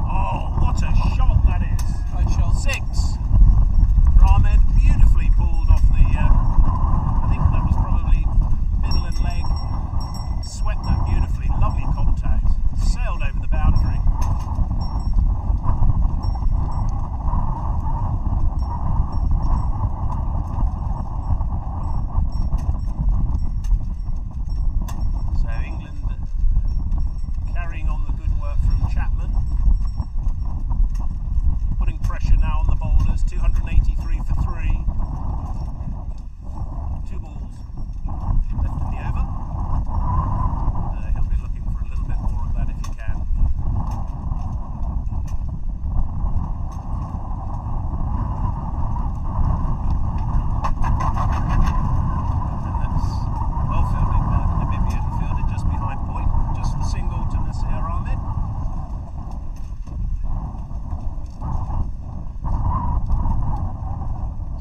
Oh, what a shot that is! Great shot. 6 for Ahmed, beautifully pulled off the, I think that was probably middle and leg. Swept that beautifully, lovely contact, sailed over the boundary. So England carrying on the good work from Chapman. Putting pressure now on the bowlers, 283 for 3. 2 balls left in the over. He'll be looking for a little bit more of that if he can. And that's well fielded, Namibian fielded just behind point. Just the single to Nasir Ahmed.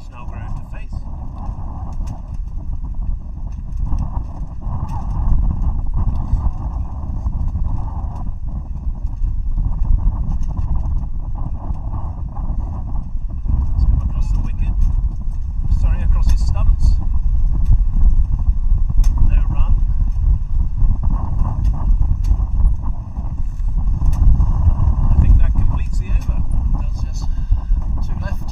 Snellgrove to face. Let's come across the wicket. Sorry, across his stumps. No run. I think that completes the over. Does, yes. 2 left.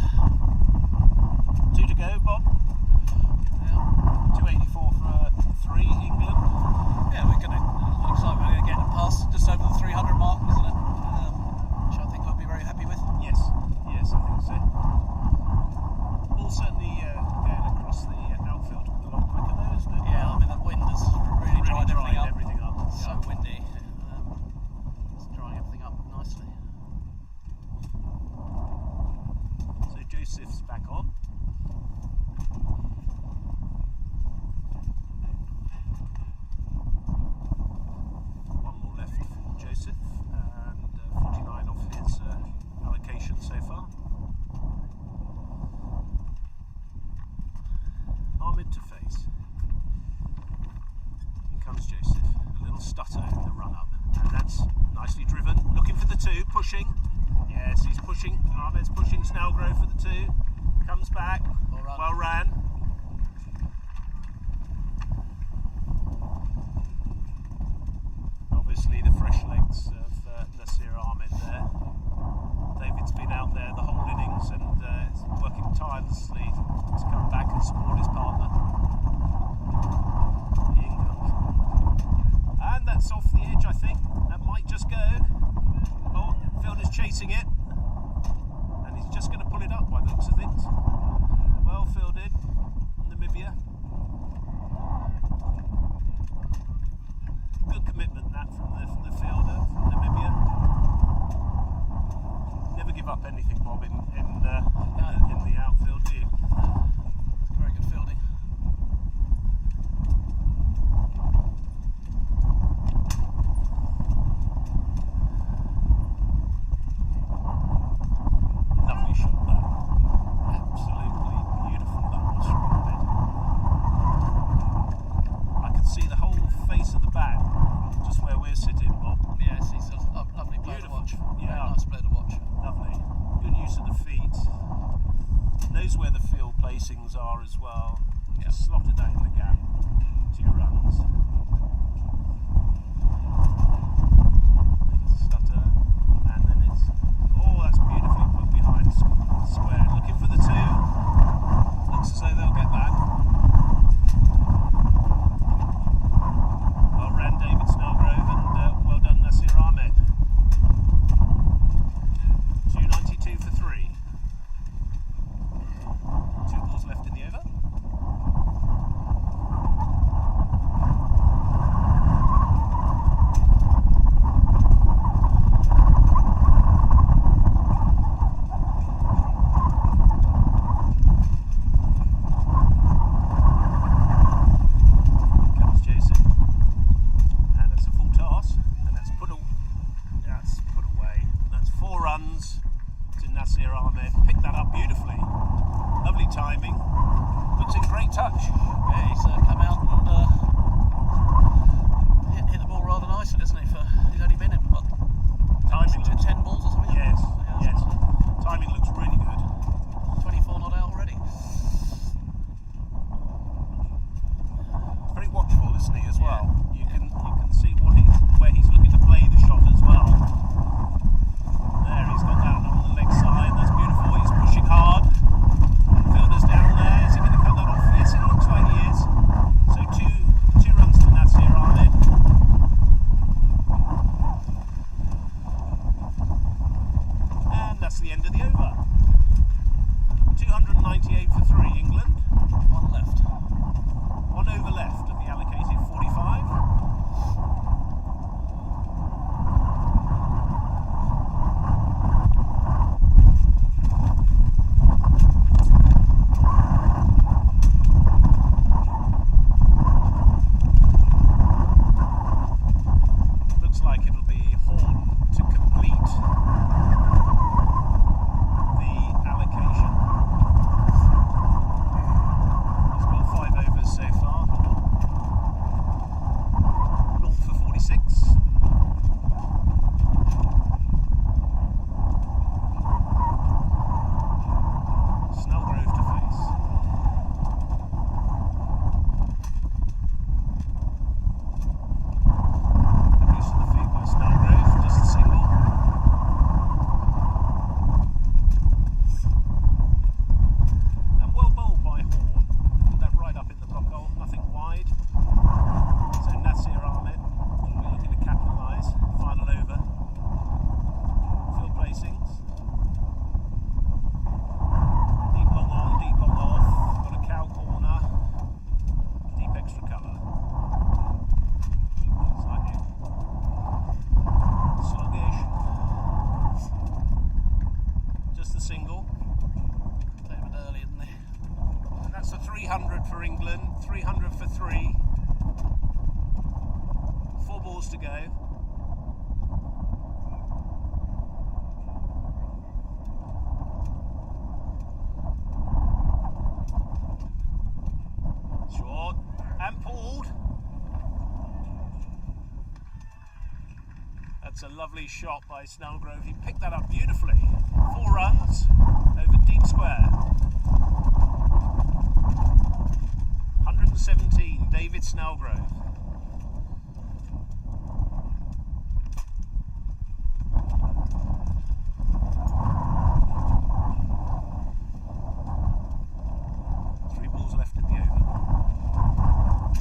2 to go, Bob. Yeah. 284 for 3, England. Yeah, looks like we're going to get past just over the 300 mark, isn't it? Which I think we'll be very happy with. Yes, yes, I think so. Ball certainly going across the outfield a lot quicker though, isn't it? Yeah, I mean, the wind has really dried everything up. It's so Yeah. windy. It's drying everything up nicely. So Joseph's back on. One more left for Joseph, and 49 off his allocation so far. Ahmed to face. In comes Joseph. A little stutter in the run-up, and that's nicely driven. Looking for the 2, pushing. Yes, he's pushing. Ahmed's pushing Snellgrove for the 2. Comes back. Well ran. Obviously the fresh legs of Nasir Ahmed there. David's been out there the whole innings and is working tirelessly to come back and support his partner. In comes. And that's off the edge, I think. That might just go. Oh, fielder's chasing it. And he's just going to pull it up by the looks of things. Well fielded, Namibia. Good commitment that from the fielder from Namibia. Never give up anything, Bob, in the outfield, do you? Very good fielding. Lovely shot that. Absolutely beautiful that was from Ahmed. I could see the whole face of the bat just where we're sitting, Bob. Yes, he's a lovely player to Beautiful. watch. Yeah. Very nice player to watch. Lovely. Good use of the feet. Knows where the field placings are as well. Yeah. Just slotted that in the gap. 2 runs. Little stutter. And then it's... Oh, that's beautifully put behind square. Looking for the 2. Looks as though they'll get that. Well ran David Snellgrove and well done Nasir Ahmed. 292 for 3. 2 balls left in the over. Comes Joseph. And that's a full toss. And that's put away. That's 4 runs to Nasir Ahmed. Picked that up beautifully. Lovely timing. Puts in great touch. Yeah, he's come out and hit the ball rather nicely, doesn't he? He's only been in, what, Timing looks 10 balls or something? Yes, Yeah, yes. Timing looks really good. 24 not out already. Very watchful, isn't he, as well? You can see where he's looking to play the shot as well. There, he's got that on the leg side. That's beautiful. He's pushing hard. Fielder's down there. Is he going to cut that off? Yes, it looks like he is. So two runs to Nasir Ahmed. And that's the end of the over. 298 for 3, England. One left. One over left of the allocated 45. Looks like it'll be Horn to complete the allocation. He's got 5 overs so far. 0 for 46. Snellgrove to face. Use of the feet by Snellgrove, just a single. And well bowled by Horn. Put that right up in the block hole, nothing wide. So Nasir Ahmed will be looking to capitalise. Final over. Field placings. Deep long on, deep long off. Got a cow corner. Deep extra cover. Slightly sluggish. Just a single. Played a bit early, didn't they? And that's a 300 for England. 300 for 3. 4 balls to go. Short and pulled. That's a lovely shot by Snellgrove. He picked that up beautifully. 4 runs over deep square. 117, David Snellgrove. Three balls left in the over.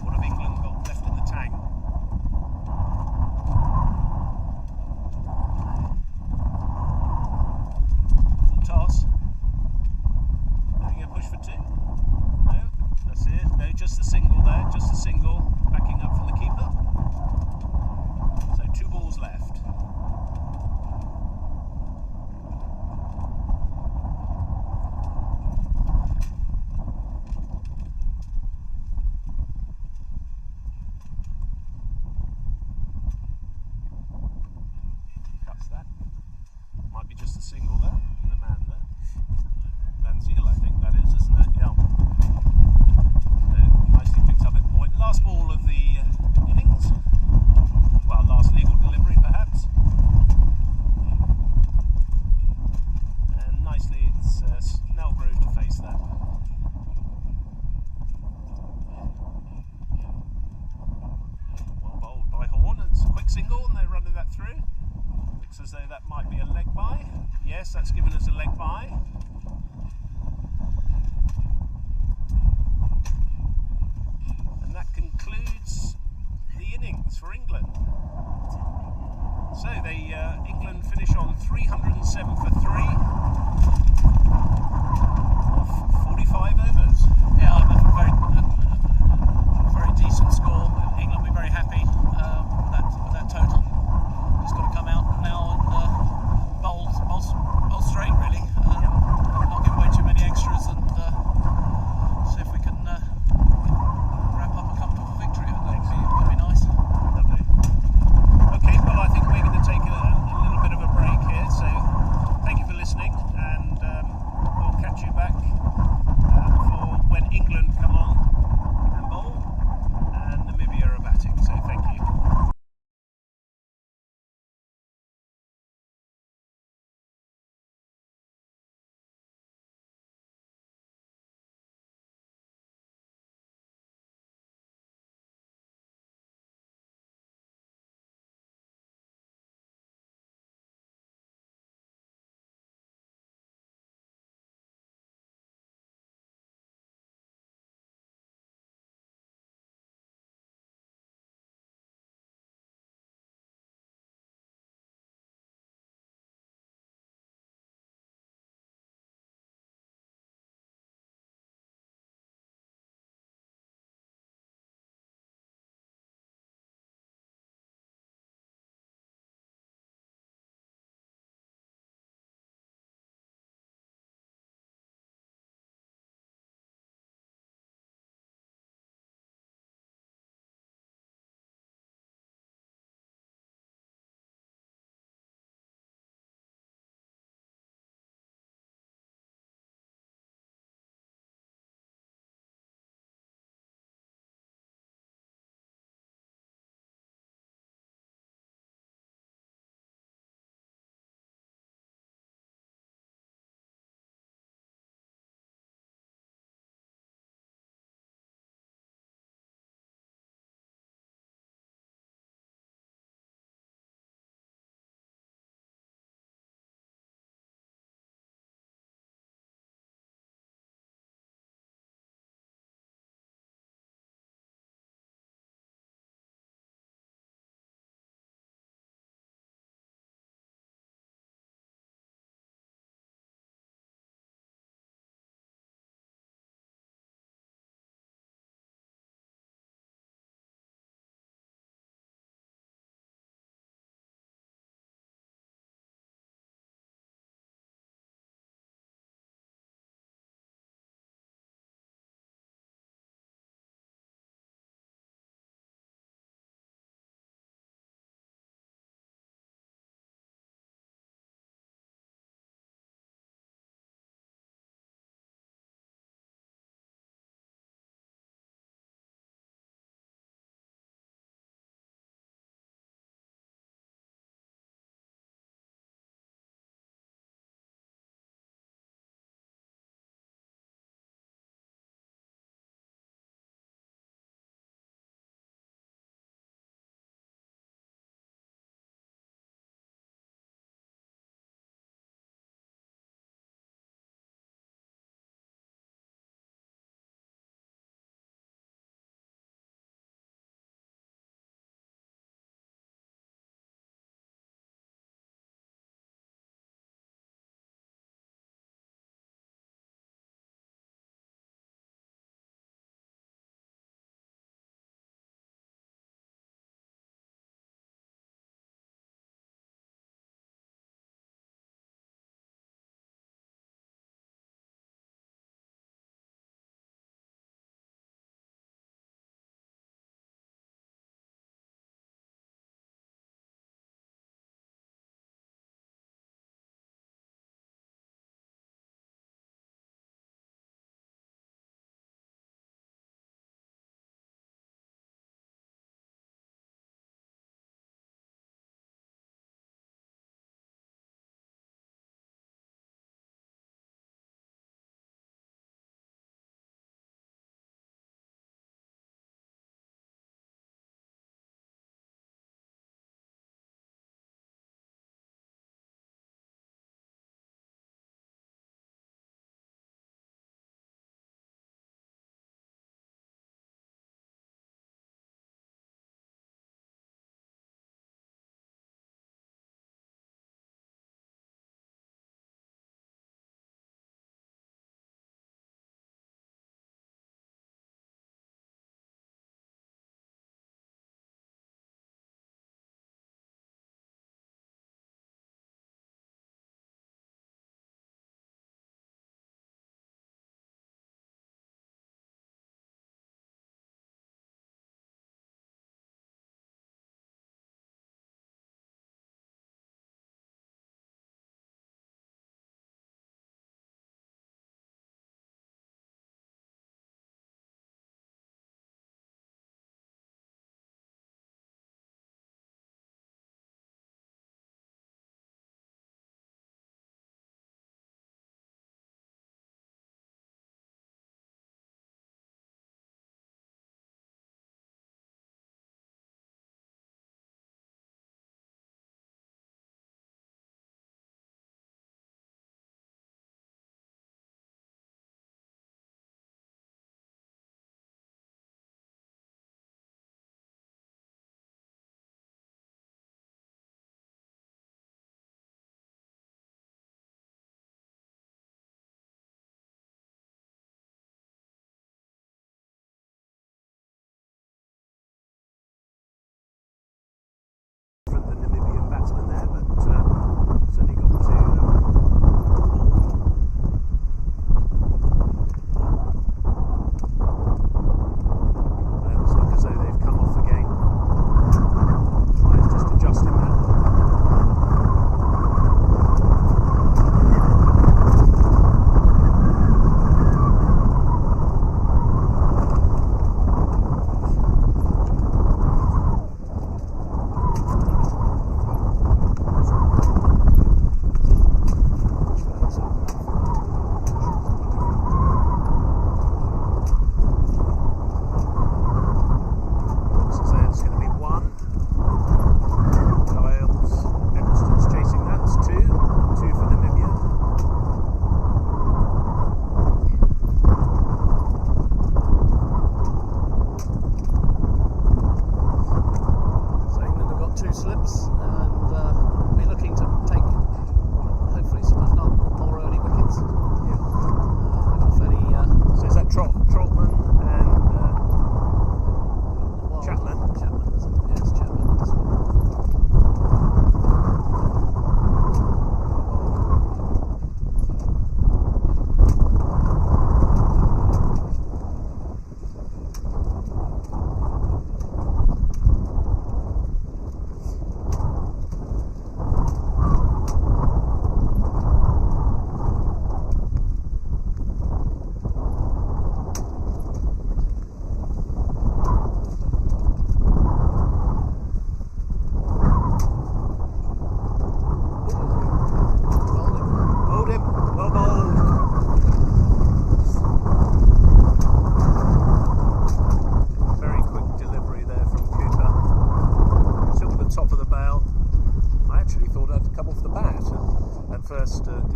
What have England got left in the tank? Full toss. Are you going to push for 2? No, that's it. No, just a single there, just a single. Backing up from the keeper. So 2 balls left. Cuts that. Might be just a single there. And the man there. Banzil, I think that is, isn't it? Yeah. Nicely picked up at point. Last ball of the innings. Well, last legal delivery perhaps. And nicely it's Snellgrove to face that. Well bowled by Horn. It's a quick single and they're running that through. Looks as though that might be a leg bye. Yes, that's given us a leg bye. And that concludes the innings for England. So England finish on 307 for 3 off 45 overs. Yeah, a very decent score. England will be very happy with that total. Just got to come out now and bowl straight, really. Not give away too many extras and see if we can wrap up a comfortable victory. That'd be nice. Lovely. Okay, well I think we're going to take a little bit of a break here. So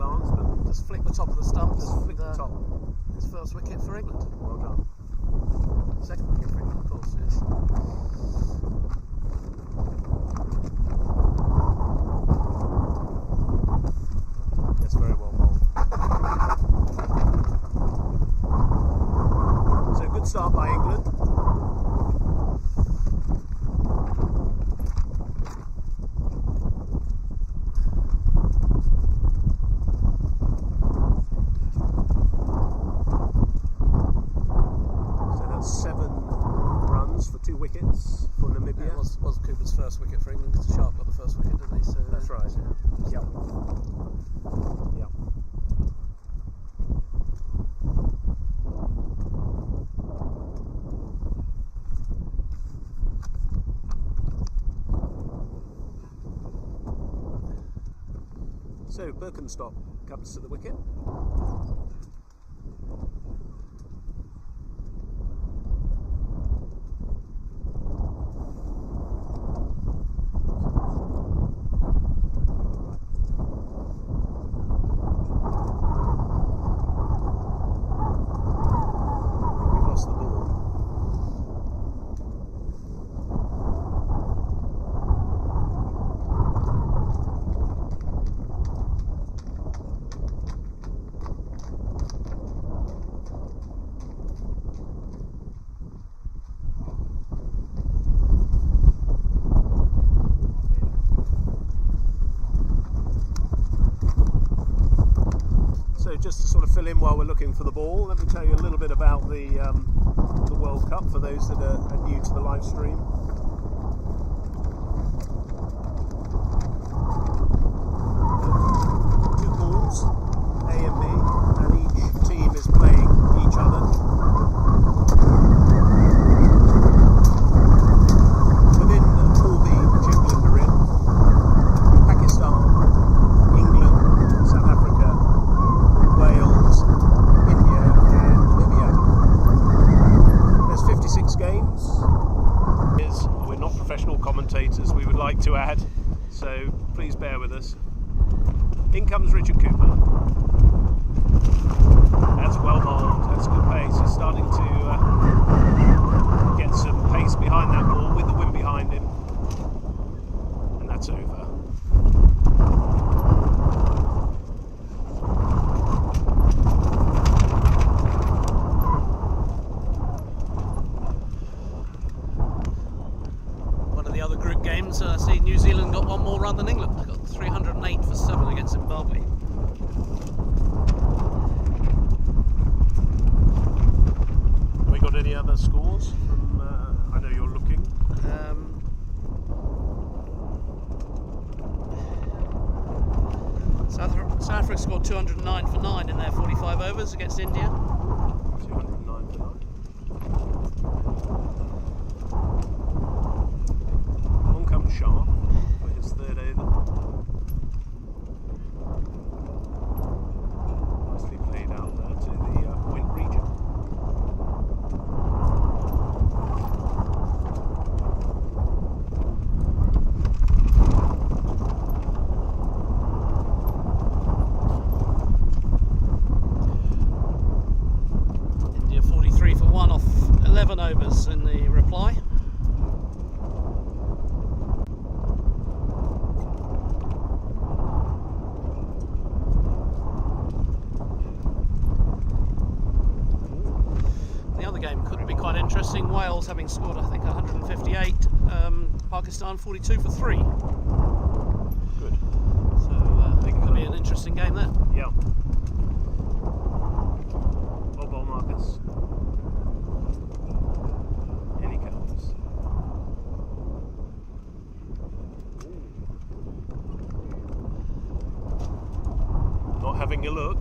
stance, but just flick the top of the stumps. just flick the top. His first wicket for England. Well done. Second wicket for England, of course, yes. That's very well bowled. So good start by England. For 2 wickets for Namibia. Yeah, it was Cooper's first wicket for England because Sharp got the first wicket, didn't he? So, That's right, yeah. Yep. Yep. So Birkenstock comes to the wicket. Just to sort of fill in while we're looking for the ball, let me tell you a little bit about the World Cup for those that are new to the live stream. Two balls, A and B, and each team is playing each other. Within the pool B, which England are in, Pakistan, England, South Africa, Wales, India and Namibia. There's 56 games. We're not professional commentators, we would like to add, so please bear with us. In comes Richard Cooper. That's well bowled, that's good pace. He's starting to get some pace behind that ball with the wind behind him. And that's over. See, New Zealand got one more run than England. They got 308 for 7 against Zimbabwe. Have we got any other scores from, I know you're looking. South Africa scored 209 for 9 in their 45 overs against India. 209 for 9. Sharp for his third over. Nicely played out there to the point region. India 43 for 1 off 11 overs in the reply. Interesting. Wales having scored, I think, 158. Pakistan 42 for 3. Good. So it could be an interesting game there. Yeah. Ball markers. In he comes. Not having a look.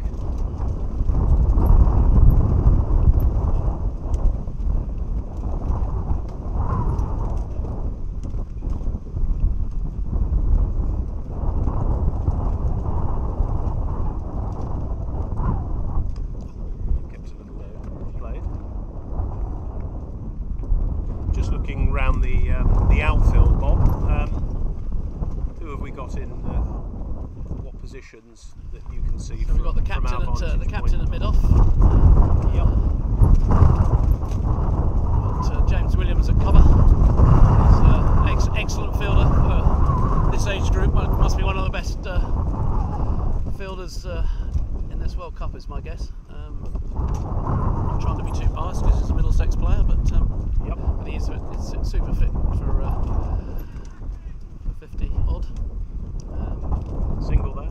Looking round the outfield, Bob. Who have we got in? What positions that you can see. So we've got the captain at mid-off. Yep. Got James Williams at cover. He's an excellent fielder for this age group. Well, must be one of the best fielders in this World Cup, is my guess. Not trying to be too biased because he's a Middlesex player, but but he's super fit for 50 odd. Single there.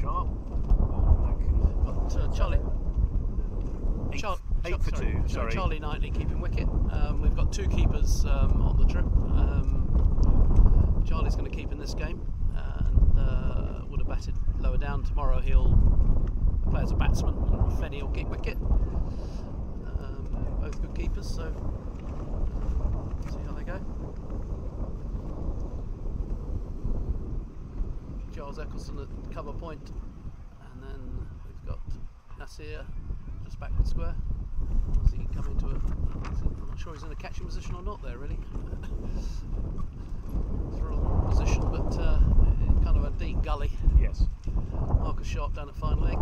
Sharp. Got Charlie. 8 for 2. Sorry. Charlie Knightley keeping wicket. We've got 2 keepers on the trip. Charlie's going to keep in this game and would have batted lower down. Tomorrow he'll play as a batsman and Fenny will keep wicket. Both good keepers, so see how they go. Giles Eccleston at cover point, and then we've got Nasir just backward square. As he can come into it. I'm not sure he's in a catching position or not there, really. It's a wrong position, but kind of a deep gully. Yes. Marcus Sharp down at fine leg.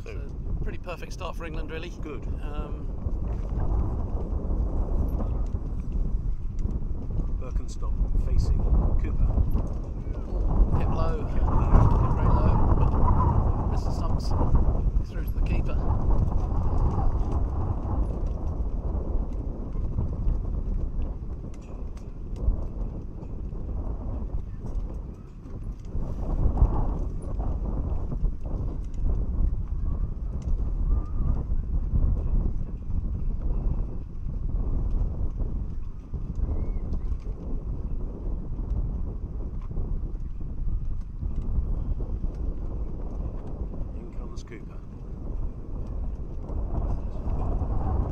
So pretty perfect start for England, really. Good. Birkenstock facing Cooper. Kept low. Kept very low, but missed the stumps. Through to the keeper. Cooper.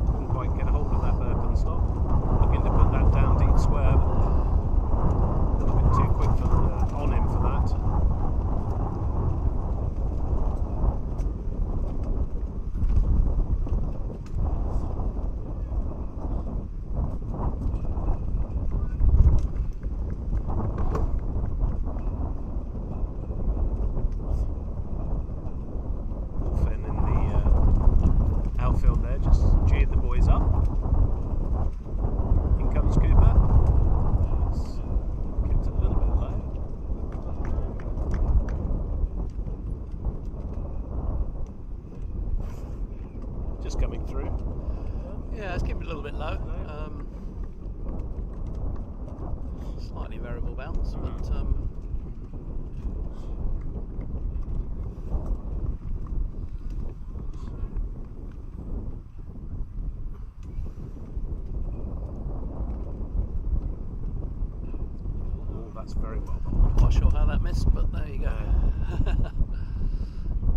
Couldn't quite get a hold of that Birkenstock. Looking to put that down deep square, but a little bit too quick on him for that. Coming through. Yeah, it's keeping a little bit low. Slightly variable bounce, but that's very well bowled. Not quite sure how that missed, but there you go.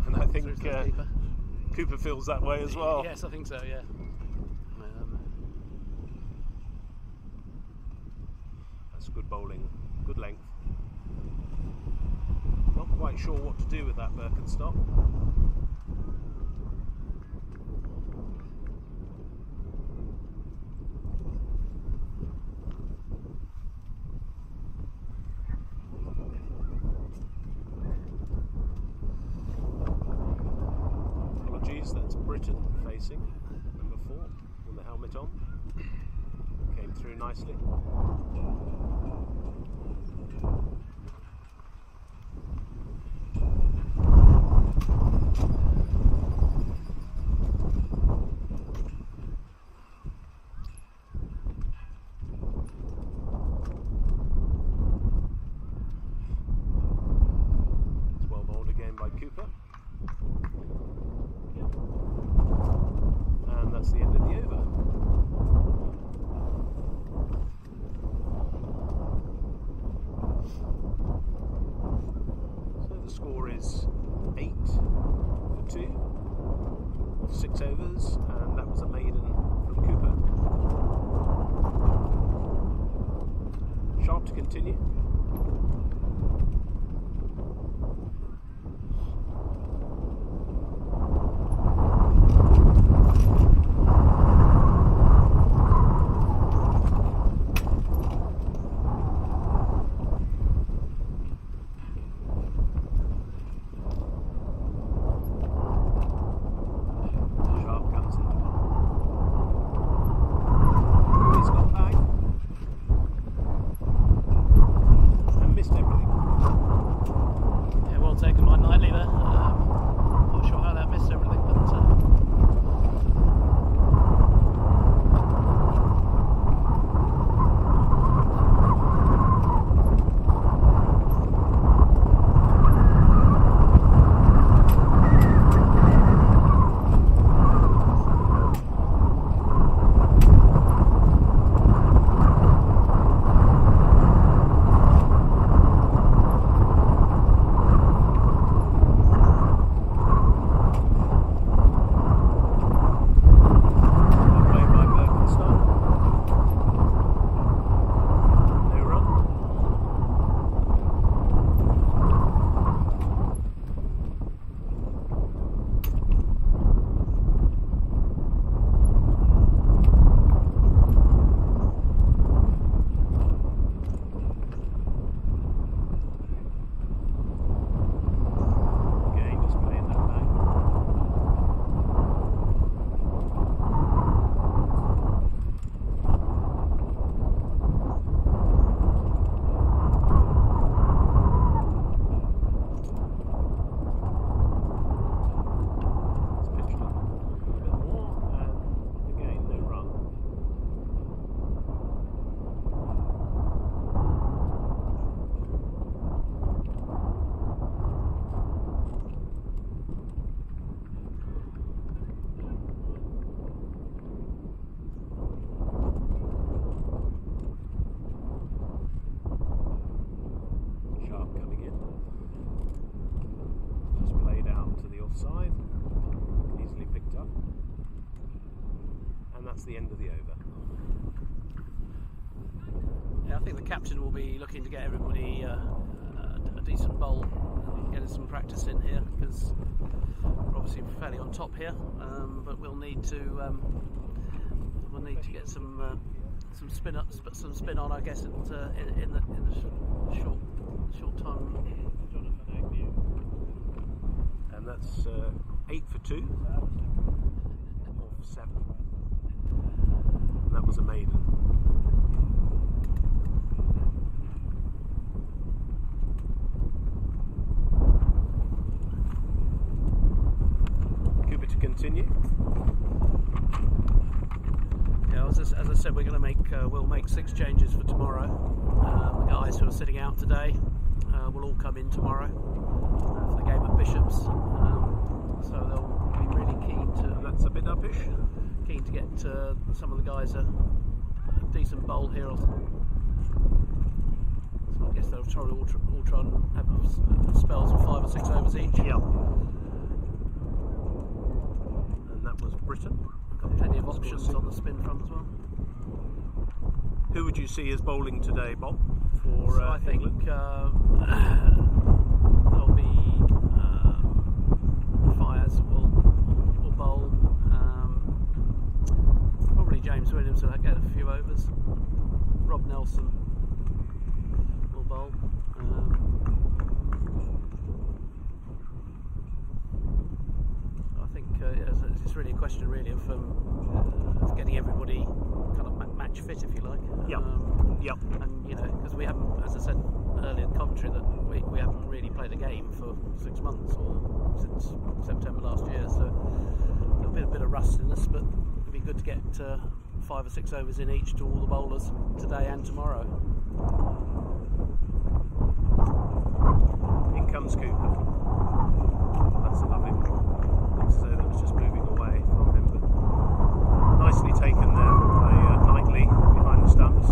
And I think Cooper feels that way as well. Yes, I think so, yeah. That's good bowling, good length. Not quite sure what to do with that Birkenstock. That's Britain facing, number 4, with the helmet on. Came through nicely. It's well bowled again by Cooper. And that's the end of the over. So the score is 8 for 2 of 6 overs, and that was a maiden from Cooper. Sharp to continue. well taken by Knightley there. Not sure how that missed everything, but side, easily picked up, and that's the end of the over. yeah, I think the captain will be looking to get everybody a decent bowl and get us some practice in here, because we're obviously fairly on top here, but we'll need to get some spin up, some spin on, I guess, in the short time. And that's 8 for 2 off 7. And that was a maiden. Cooper to continue. Yeah, as I said, we're going to we'll make 6 changes for tomorrow. The guys who are sitting out today will all come in tomorrow for the game at Bishops. So they'll be really keen to. And that's a bit uppish. Keen to get some of the guys a decent bowl here. So I guess they'll all try and have spells of 5 or 6 overs each. Yeah. And that was Britain. Got plenty of options on the spin front as well. Who would you see as bowling today, Bob? For I think there'll be Fires will bowl. Probably James Williams will get a few overs. Rob Nelson will bowl. I think it's really a question, really, of getting everybody kind of match fit, if you like. Yep. Yep. And because we haven't, as I said earlier in commentary, that we haven't really played a game for 6 months or since September last year, so there'll be a bit of rustiness, but it'd be good to get 5 or 6 overs in each to all the bowlers today and tomorrow. In comes Cooper. That's a lovely ball. Looks as though that was just moving away from him, but nicely taken there by Knightley behind the stumps.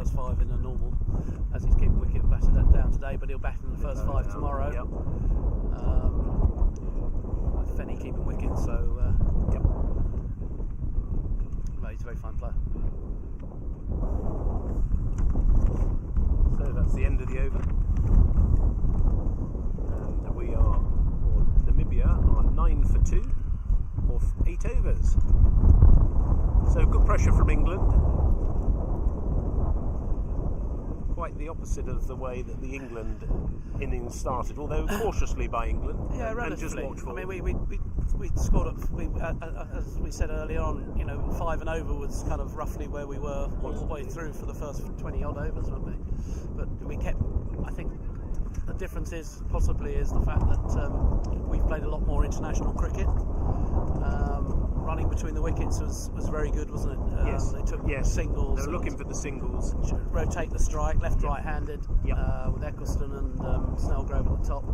first 5 in a normal, as he's keeping wicket batted down today, but he'll bat in the first 5 tomorrow. Yep. With Fenny keeping wicket, so Yep. no, he's a very fine player. So that's the end of the over. And we are, or Namibia are 9 for 2 off 8 overs. So good pressure from England. Quite the opposite of the way that the England innings started, although cautiously by England. Yeah, and relatively. just watchful. I mean, we scored as we said earlier on. 5 and over was kind of roughly where we were all the way through for the first 20 odd overs, weren't we? But we kept. I think the difference is the fact that we've played a lot more international cricket. Running between the wickets was very good, wasn't it? Yes. They took singles. They were looking for the singles. Rotate the strike, left-right-handed, with Eccleston and Snellgrove at the top.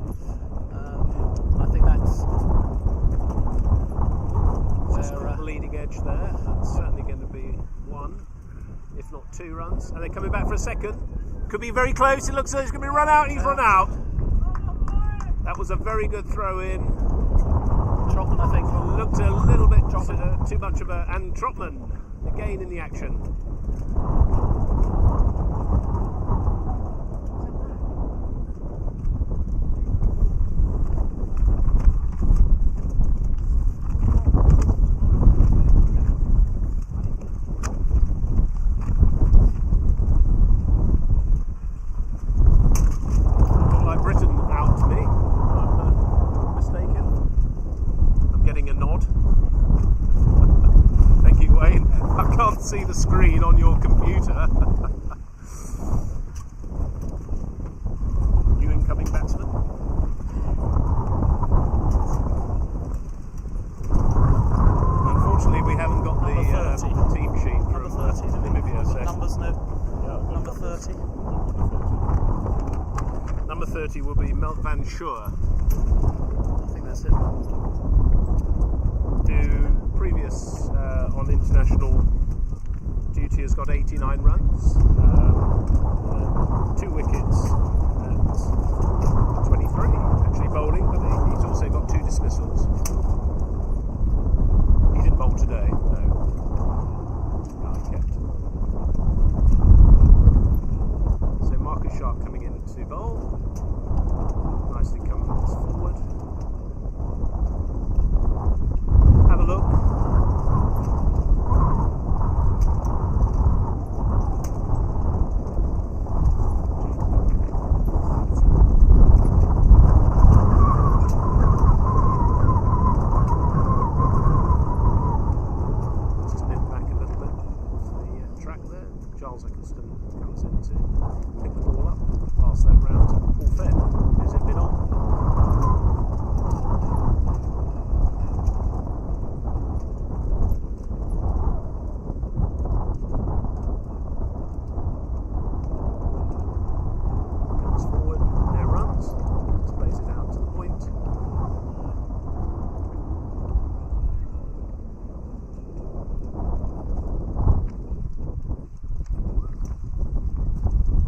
I think that's where the leading edge there. That's certainly going to be 1, if not 2 runs. And they're coming back for a second. Could be very close. It looks like he's going to be run out. And he's run out. That was a very good throw in. Chapman, I think, looked a little bit too much of a, and Trotman again in the action. Looked like Britain out to me. I'm mistaken. I'm getting a nod. Thank you, Wayne. I can't see the screen on your computer. New incoming batsman. Unfortunately, we haven't got the team sheet from Namibia. So. Numbers, no. Yeah, number 30. Number 30 will be Melt Van Schuur. I think that's it. Who previous on international duty has got 89 runs, 2 wickets at 23, actually bowling, but he's also got 2 dismissals. He didn't bowl today, no. He kept. So Marcus Sharp coming in to bowl. Nicely coming forward. Have a look. Just nip back a little bit off the track there. Charles Eccleston comes in to pick the ball up, pass that round. All fair. Has it been on?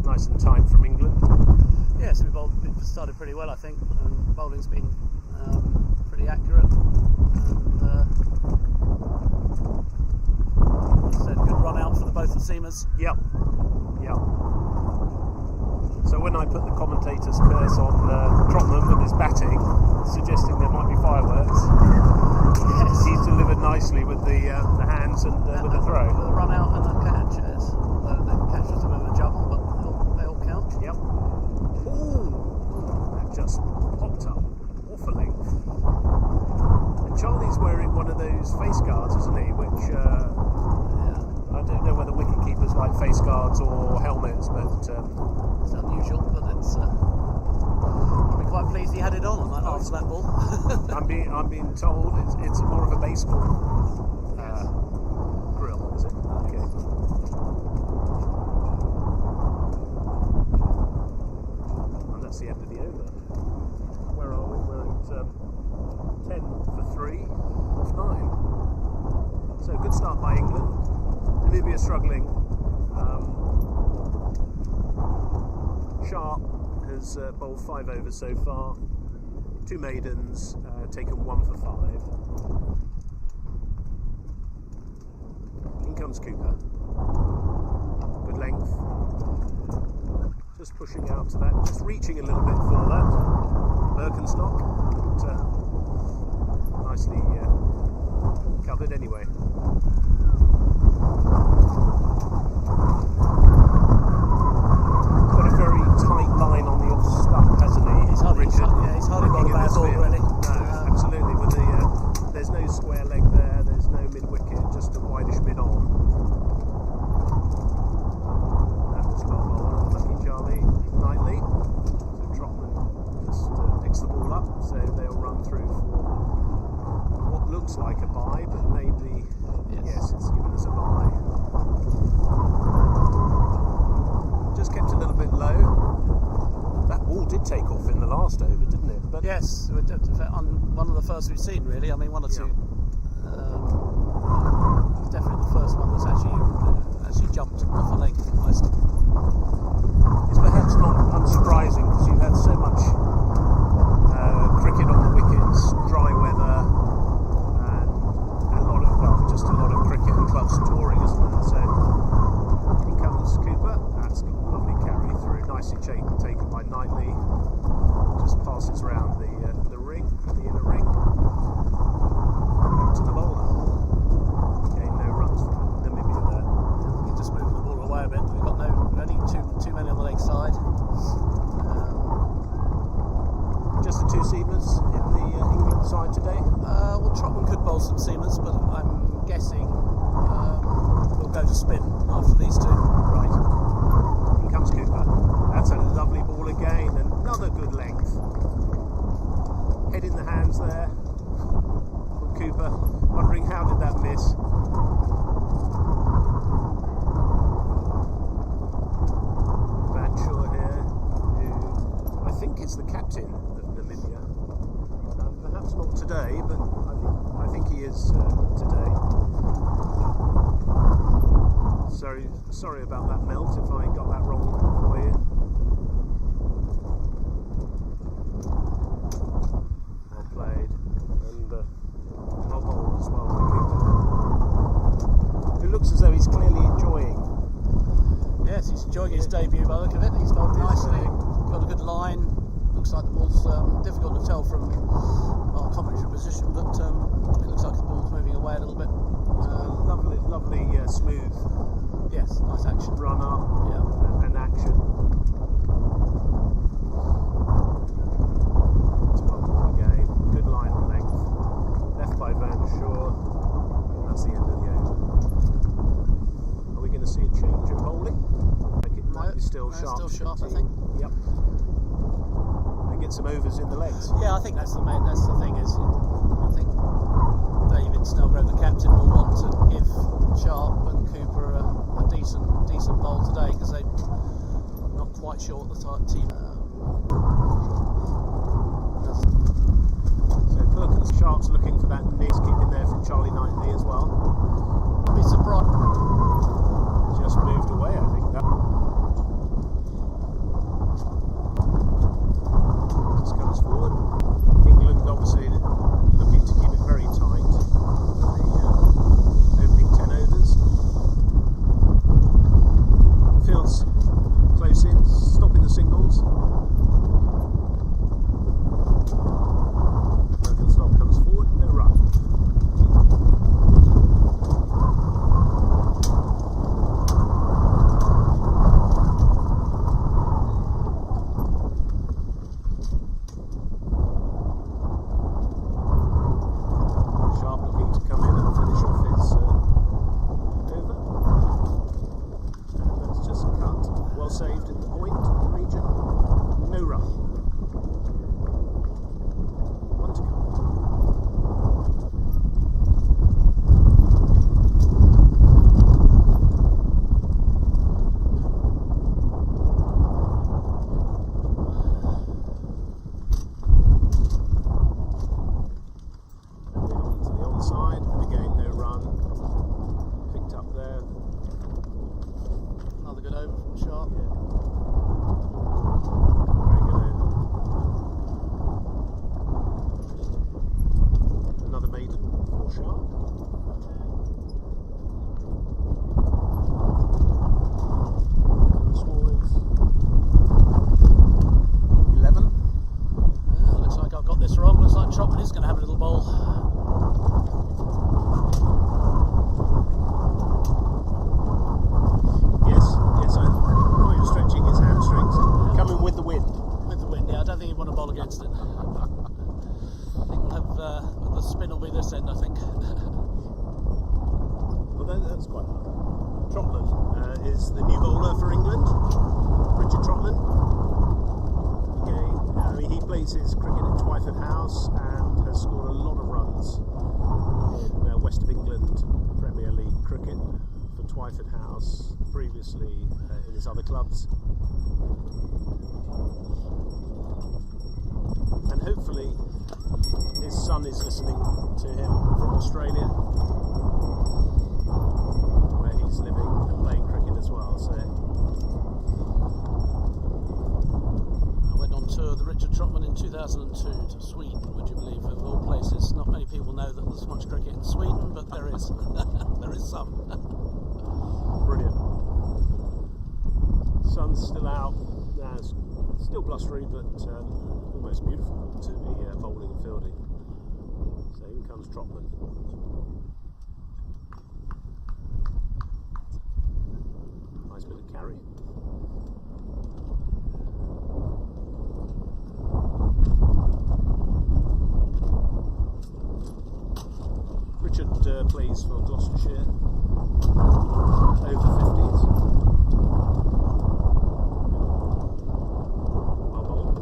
Nice and tight from England. Yes, we started pretty well, I think, and bowling's been pretty accurate. And said good run out for both the seamers. Yep. So when I put the commentator's curse on Trotman with his batting, suggesting there might be fireworks, he's delivered nicely with the hands and with the throw. The run out and the catch, yes. The catch was a bit of a jumble, but they all count. Yep. Ooh, that just popped up awfully. And Charlie's wearing one of those face guards, isn't he? Which I don't know whether wicket keepers like face guards or helmets, but it's unusual, but it's probably quite pleased he had it on after that ball. I'm being told it's more of a baseball grill, is it? Okay. And that's the end of the over. Where are we? We're at 10 for 3 off 9. So good start by England. Namibia struggling. Sharp has bowled 5 overs so far, 2 maidens, taken 1 for 5. In comes Cooper. Good length. Just pushing out to that, just reaching a little bit for that. Birkenstock, but nicely covered anyway. Got a very tight line on the off stump, hasn't he? He's hardly got a bad ball, really. No, absolutely. With the there's no square leg there. There's no mid wicket, just a wideish mid on. That was well bowled. Lucky Charlie Knightley. So Trotman just picks the ball up. So they'll run through for what looks like a bye, but maybe yes, it's given us a bye. Just kept a little bit low. That ball did take off in the last over, didn't it? But yes, on one of the first we've seen, really. I mean, one or two. Definitely the first one that's actually jumped off the leg almost. It's perhaps not unsurprising because you've had so much cricket on the wickets, dry weather, and just a lot of cricket and clubs touring, isn't there? So in comes Cooper. That's a lovely carry through, nicely taken by Knightley. Just passes round the ring, the inner ring. Back to the bowler. Again, no runs from Namibia there. We're just moving the ball away a bit. We've got only too many on the leg side. Just the 2 seamers in the England side today. Well, Trotman could bowl some seamers, but I'm guessing we'll go to spin after these 2. Right. In comes Cooper. That's a lovely ball again. Another good length. Head in the hands there from Cooper. Wondering how did that miss. Vanshaw here, who I think is the captain of Namibia. Perhaps not today, but I think he is today. Sorry about that, Melt, if I got that wrong for you. Well played, and well bowled as well by Cooper. It looks as though he's clearly enjoying. Yes, he's enjoying his debut by the look of it. He's bowled nicely, got a good line. Looks like the ball's difficult to tell from our commentary position, but it looks like the ball's moving away a little bit. Lovely, smooth. Yes, nice action. Run up, and action. It's well done again. Good line and length. Left by Vanshaw. That's the end of the over. Are we going to see a change of bowling? Like it might be still sharp. Still sharp, I think. Yep. And get some overs in the legs. Yeah, I think that's the thing. Is I think David Snellgrove, the captain, will want to give Sharp and Cooper a decent bowl today because they're not quite sure what the team. So Perkins Sharp's looking for that nice kick in there from Charlie Knightley as well. I'd be surprised. Just moved away, I think. Just comes forward. England obviously looking to keep it very tight. The opening 10 overs. Feels close in, stopping the singles. Birkenstock comes forward, no run. Saved in the point region. No run. One to go. To the onside, and again no run. Picked up there. Another good over from Sharp. Yeah. quite hard. Trotman is the new bowler for England, Richard Trotman. Again, he plays his cricket at Twyford House and has scored a lot of runs in West of England Premier League cricket for Twyford House, previously in his other clubs. And hopefully his son is listening to him from Australia, where he's living and playing cricket as well. So I went on tour with Richard Trotman in 2002 to Sweden, would you believe, of all places. Not many people know that there's much cricket in Sweden, but there is. There is some. Brilliant. Sun's still out. It's still blustery, but almost beautiful to be bowling and fielding. So in comes Trotman. Nice bit of carry. Richard plays for Gloucestershire, over-50s. Well bowled.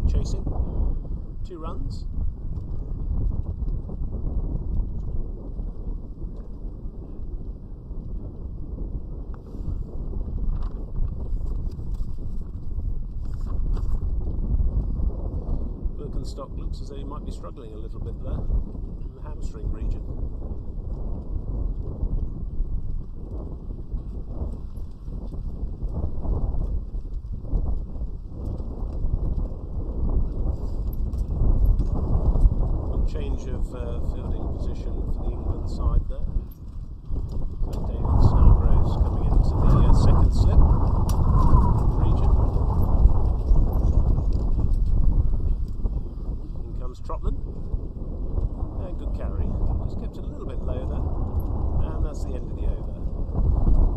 Chasing, 2 runs. Birkenstock looks as though he might be struggling a little bit there in the hamstring region. Change of fielding position for the England side there. So David Snellgrove's coming into the second slip region. In comes Trotman. And good carry. Just kept it a little bit low there. And that's the end of the over.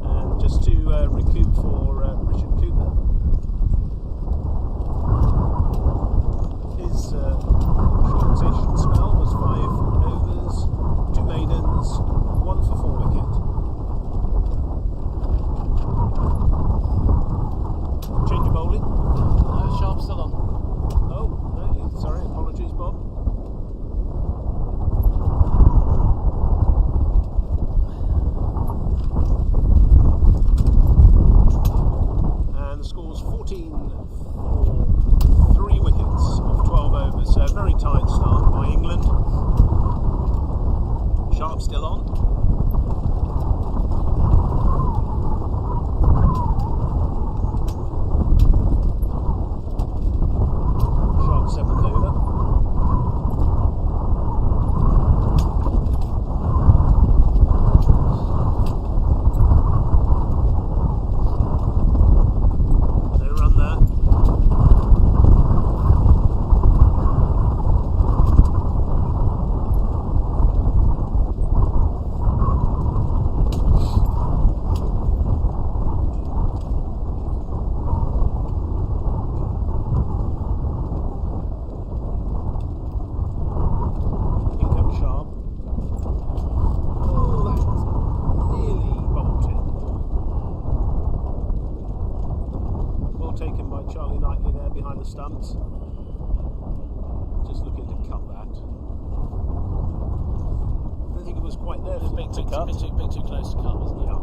And just to recoup for Richard Cooper. His short-ish spell was 5 overs, 2 maidens, 1 for 4 wicket. Change of bowling. No, Sharp's still on. Oh, no, sorry, apologies, Bob. And the score's 14 for 3 wickets of 12 overs. So a very tight start by England. Sharp still on. Sharp 7th over. No run there. to cut. Bit too close to cut, wasn't it? Yeah.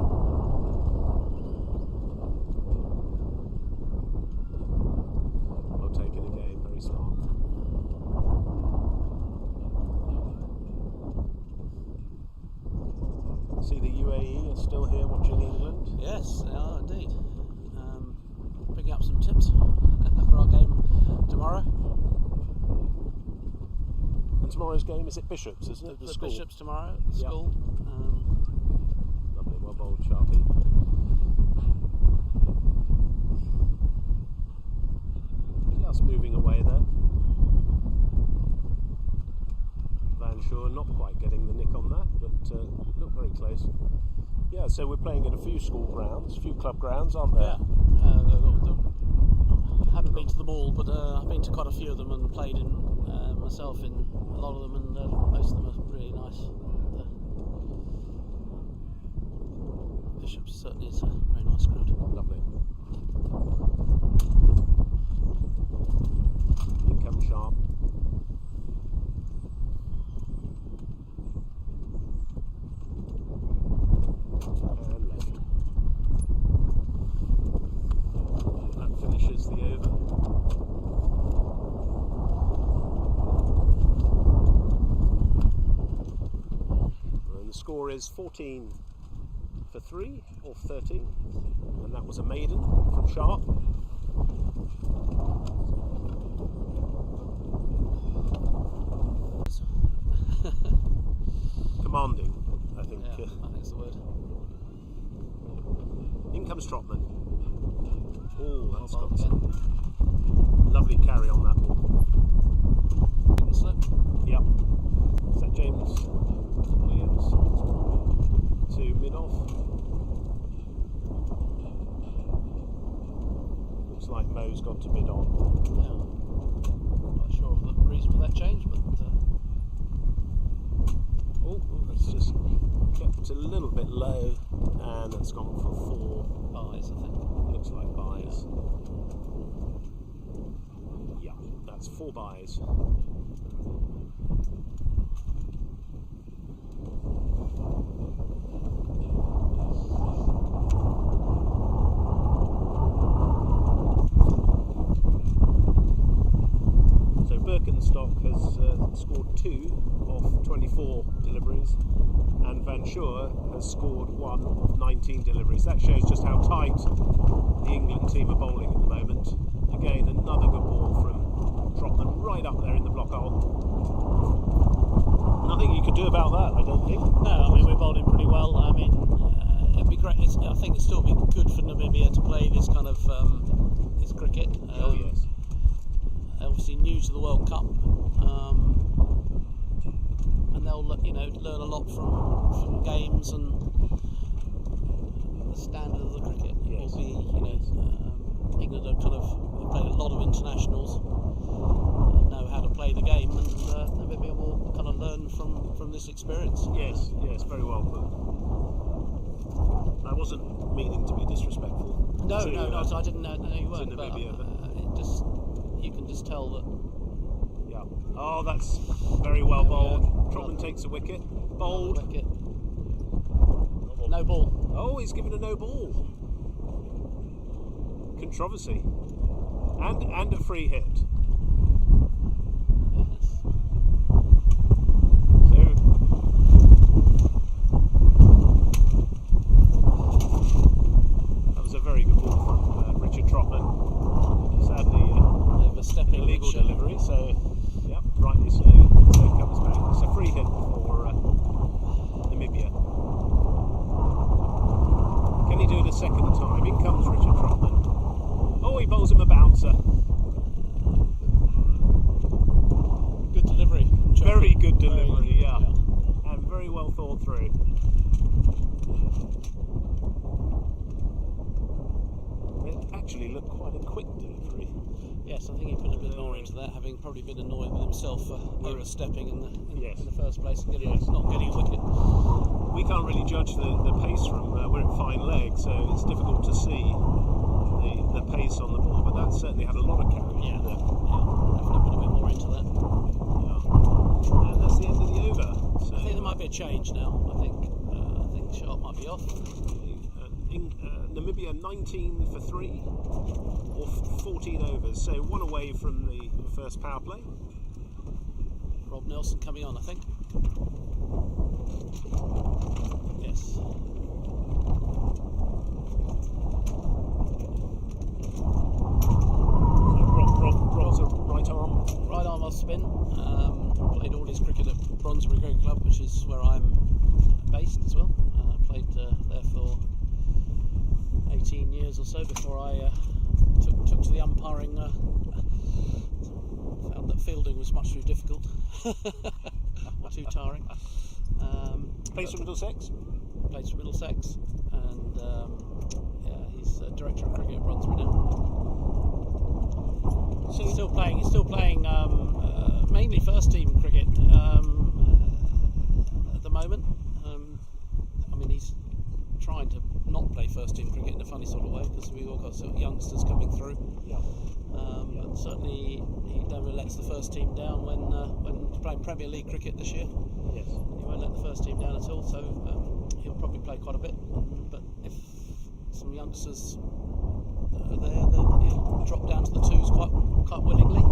Well taken again, very smart. See the UAE are still here watching England. Yes, they are indeed. Picking up some tips for our game tomorrow. And tomorrow's game is at Bishops, isn't it? The school. Bishops tomorrow at the school. Lovely, well bowled, Sharpie. Just moving away there. Van Shore not quite getting the nick on that, but looked very close. Yeah, so we're playing at a few school grounds, a few club grounds, aren't there? Yeah. I haven't been to them all, but I've been to quite a few of them and played in myself in a lot of them, and most of them are really nice. Bishops certainly is a very nice ground. Lovely. In comes Sharp. And left. That finishes the over. And the score is 14 for 3 or 13, and that was a maiden from Sharp. Commanding, I think. Yeah, I think it's the word. In comes Trotman. Oh, that's Well got done. some lovely carry on that ball. Slip. Yep. Is that James Williams to mid-off? Looks like Mo's gone to mid-on. Yeah. Not sure of the reason for that change, but Oh, that's just kept a little bit low, and that's gone for 4. buys, I think. Looks like buys. Yeah, that's 4 buys. So Birkenstock has scored 2 of 24 deliveries, and Van Shore has scored 1 of 19 deliveries. That shows just how tight the England team are bowling at the moment. Again, another good ball from Trotman, right up there in the block hole. Nothing you could do about that, I don't think. No, I mean, we're bowling pretty well. I mean, it'd be great. I think it'd still be good for Namibia to play this kind of this cricket. Oh yes. Obviously new to the World Cup, and they'll learn a lot from games and the standard of the cricket. Yes. Will be England have kind of played a lot of internationals, know how to play the game, and Namibia will kind of learn from this experience. Yes, very well put. I wasn't meaning to be disrespectful. No, so I didn't know you to weren't. Namibia, but You can just tell that. yeah. Oh, that's very well bowled. Trotman takes a wicket. Bowled. Wicket. No ball. Oh, he's given a no ball. Controversy. And a free hit. Yes. So that was a very good ball from Richard Trotman. Sadly, Overstepping. illegal which, delivery. So, yep, rightly so. So it comes back. It's a free hit for Namibia. Can he do it a second time? In comes Richard Trotman. Oh, he bowls him a bouncer. Good delivery. Very good delivery, yeah. And very well thought through. It actually looked quite a quick delivery. Yes, I think he put a bit more into that, having probably been annoyed with himself for overstepping in the first place and not getting a wicket. We can't really judge the pace from we're at fine leg, so it's difficult to see the pace on the ball, but that certainly had a lot of carry. Yeah, didn't it? definitely put a bit more into that. Yeah. And that's the end of the over. So, I think there might be a change now. I think Shot might be off. Namibia 19 for 3, or 14 overs, so one away from the first power play. Rob Nelson coming on, I think. Yes. Rob's a right arm. Right arm off spin. Played all his cricket at Brunswick Cricket Club, which is where I'm based as well. Played there for 18 years or so before I took to the umpiring. Found that fielding was much too difficult or too tiring. Plays for Middlesex? Plays for Middlesex, and yeah, he's director of cricket at Brunswick now. So he's still playing mainly first team cricket at the moment. I mean, he's trying to not play first team cricket in a funny sort of way because we've all got sort of youngsters coming through. Yeah. But certainly he never lets the first team down when he's playing Premier League cricket this year. Yes. He won't let the first team down at all, so he'll probably play quite a bit. But if some youngsters are there, then he'll drop down to the twos quite willingly.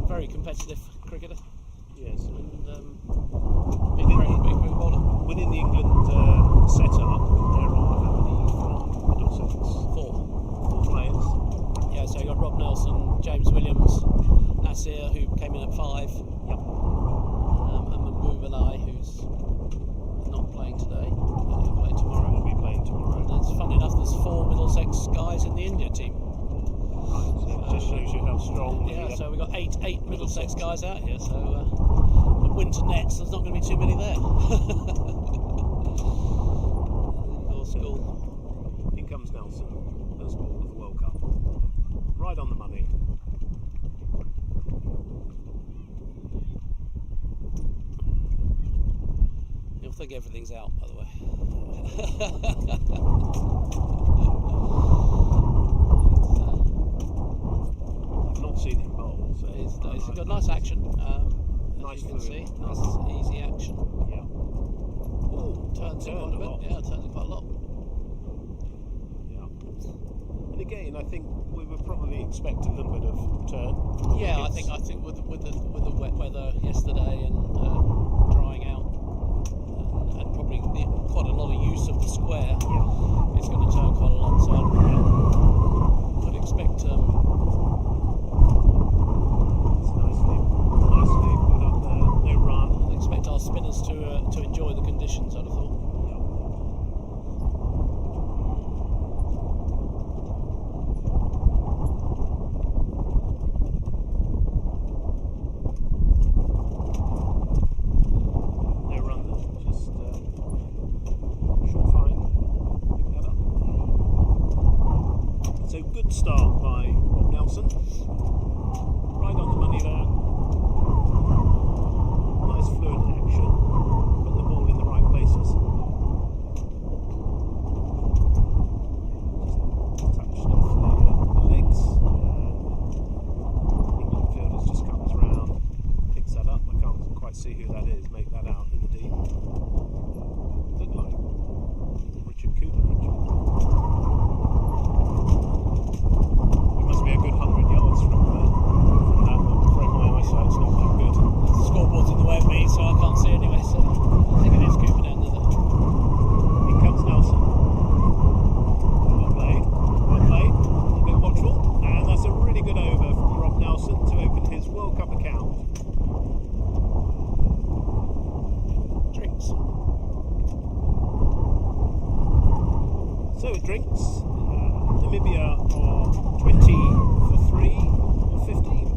Very competitive cricketer. Yes. And big bowler. Within the England setup, there are how many from Middlesex? Four players. Yeah, so you got Rob Nelson, James Williams, Nasir, who came in at 5. Yep. And Mahbub and I, who's not playing today, but he'll play tomorrow. Will be playing tomorrow. And it's funny enough, there's 4 Middlesex guys in the India team. Right, so it just shows you how strong. Yeah, so we've got 8 Middlesex guys out here, so the winter nets, there's not going to be too many there. Indoor school. In comes Nelson, first ball of the World Cup. Right on the money. You'll think everything's out, by the way. I've not seen him bowl, so He's got nice action. Nice as you can see, fluid. nice easy action. yeah. Oh, Turns it quite a bit. lot. Yeah, turns it quite a lot. Yeah. And again, I think we would probably expect a little bit of turn. Yeah, I think with the wet weather yesterday and drying out, and probably quite a lot of use of the square, it's going to turn quite a lot. So I'd expect. It's nicely put up there. No run. I'd expect our spinners to enjoy the conditions. I'd have thought. Good start by Rob Nelson. Right on the money there. Nice fluent action. Put the ball in the right places. Just touched off the legs. England fielders just comes round, picks that up. I can't quite see who that is. Make that out in the deep. Look like Richard Cooper, actually. Must be a good 100 yards from that, but I'm afraid my eyesight's not that good. The scoreboard's in the way of me, so I can't see anyway. So I think it is Cooper down there. In comes Nelson. Well played, a bit watchful, and that's a really good over from Rob Nelson to open his World Cup account. Drinks. So it drinks. Namibia are 20 for 3 or 15.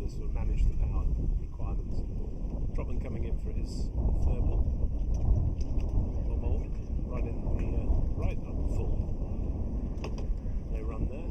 to sort of manage the power requirements. Chapman coming in for his third ball. Well bowled, right in the right up full. No run there.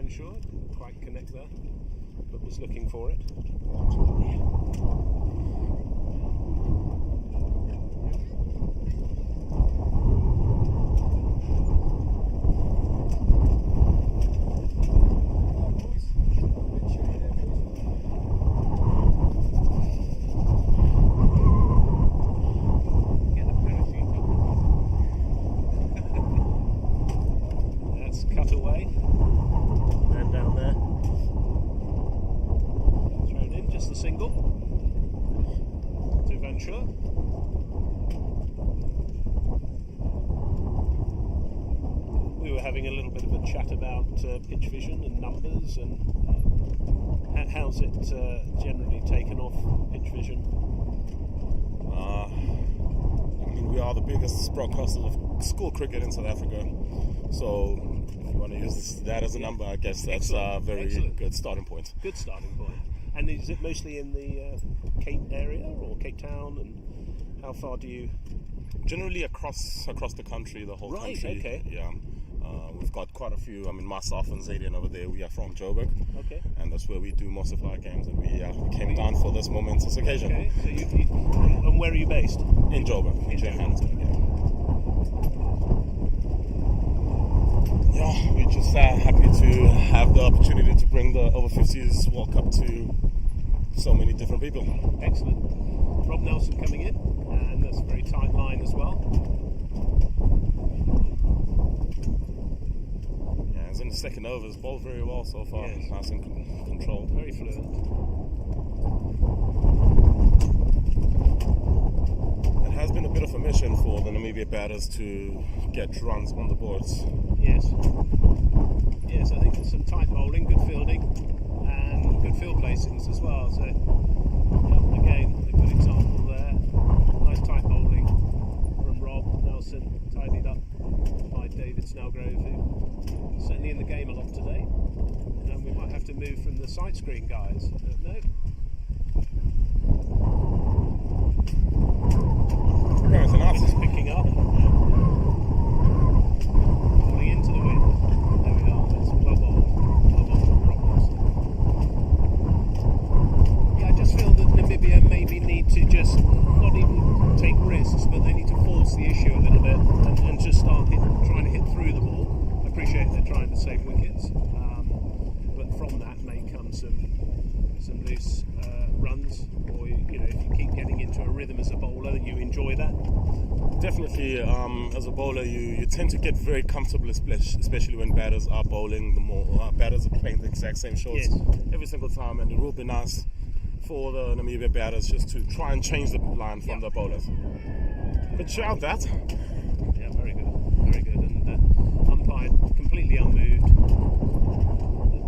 Didn't quite connect there, but was looking for it. That's cut away. Man down there. Thrown in, just the single. To Venture. We were having a little bit of a chat about pitch vision and numbers and how's it generally taken off pitch vision? I mean, we are the biggest broadcasters of school cricket in South Africa, so if you want to use that as a number, I guess that's a very good starting point. Good starting point. And is it mostly in the Cape area or Cape Town? And how far do you? Generally across the country, the whole country. Right. Okay. Yeah. We've got quite a few. I mean, myself and Zadian over there, we are from Joburg. Okay. And that's where we do most of our games, and we came down for this momentous occasion. Okay. So and where are you based? In Joburg. In Johannesburg. Yeah, we're just happy to have the opportunity to bring the Over-50s World Cup to so many different people. Excellent. Rob Nelson coming in, and that's a very tight line as well. Yeah, he's in the second over, he's bowled very well so far. Yes. Nice and controlled. Very fluent. It has been a bit of a mission for the Namibia batters to get runs on the boards. Yes. Yes, I think there's some tight bowling, good fielding, and good field placings as well. So, yeah, again, a good example there. Nice tight bowling from Rob Nelson, tidied up by David Snellgrove, who's certainly in the game a lot today. And we might have to move from the side screen guys. No? Everything else It's picking up. Falling into the wind. There we are. That's well bowled. Well bowled from Rob Nelson. Yeah, I just feel that Namibia maybe need to just not even take risks, but they need to force the issue a little bit and just start trying to hit through the ball. I appreciate they're trying to save wickets, but from that may come some loose runs, or if you keep getting into a rhythm as a bowler, you enjoy that. Definitely, as a bowler, you tend to get very comfortable, especially when batters are bowling. The more batters are playing the exact same shots every single time, and it will be nice for the Namibia batters just to try and change the line from the bowlers. Good shout, that. Yeah, very good, very good, and umpire completely unmoved.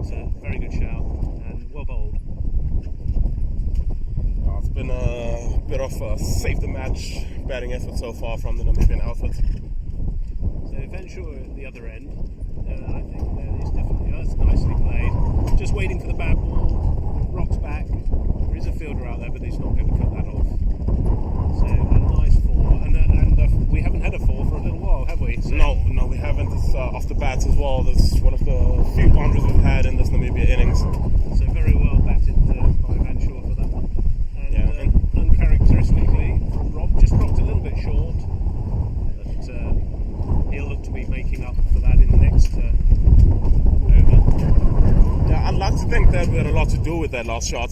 But very good shout and well bowled. It's been a bit of a save the match batting effort so far from the Namibian outfit. So Venture at the other end, I think that is definitely that's nicely played. Just waiting for the bad ball, rocks back, There is a fielder out there, but he's not going to cut that off. So a nice 4, and we haven't had a 4 for a little while, have we? So No, we haven't. It's off the bats as well. That's one of the few boundaries we've had in this Namibia innings. So very well batted by Van Shaw for that one. And, Yeah, uncharacteristically from Rob, just dropped a little bit short. But he'll look to be making up for that in the next over. Yeah, I'd like to think that we had a lot to do with that last shot.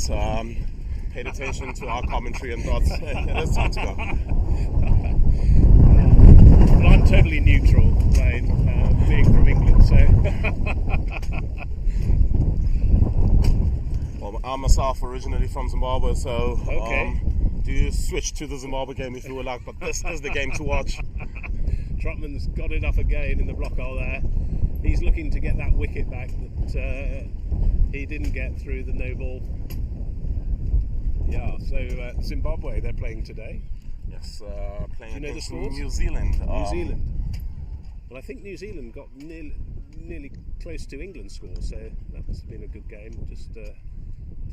Paid attention to our commentary and thought, it's time to go. Well, I'm totally neutral, Wayne, being from England, so. Well, I'm myself originally from Zimbabwe, so Okay. do switch to the Zimbabwe game if you would like, but this is the game to watch. Trotman's got it up again in the block hole there. He's looking to get that wicket back that he didn't get through the no ball. Yeah, so Zimbabwe, they're playing today. Yes, playing Do you know the against scores? New Zealand. New Zealand. Well, I think New Zealand got nearly close to England's score, so that must have been a good game. Just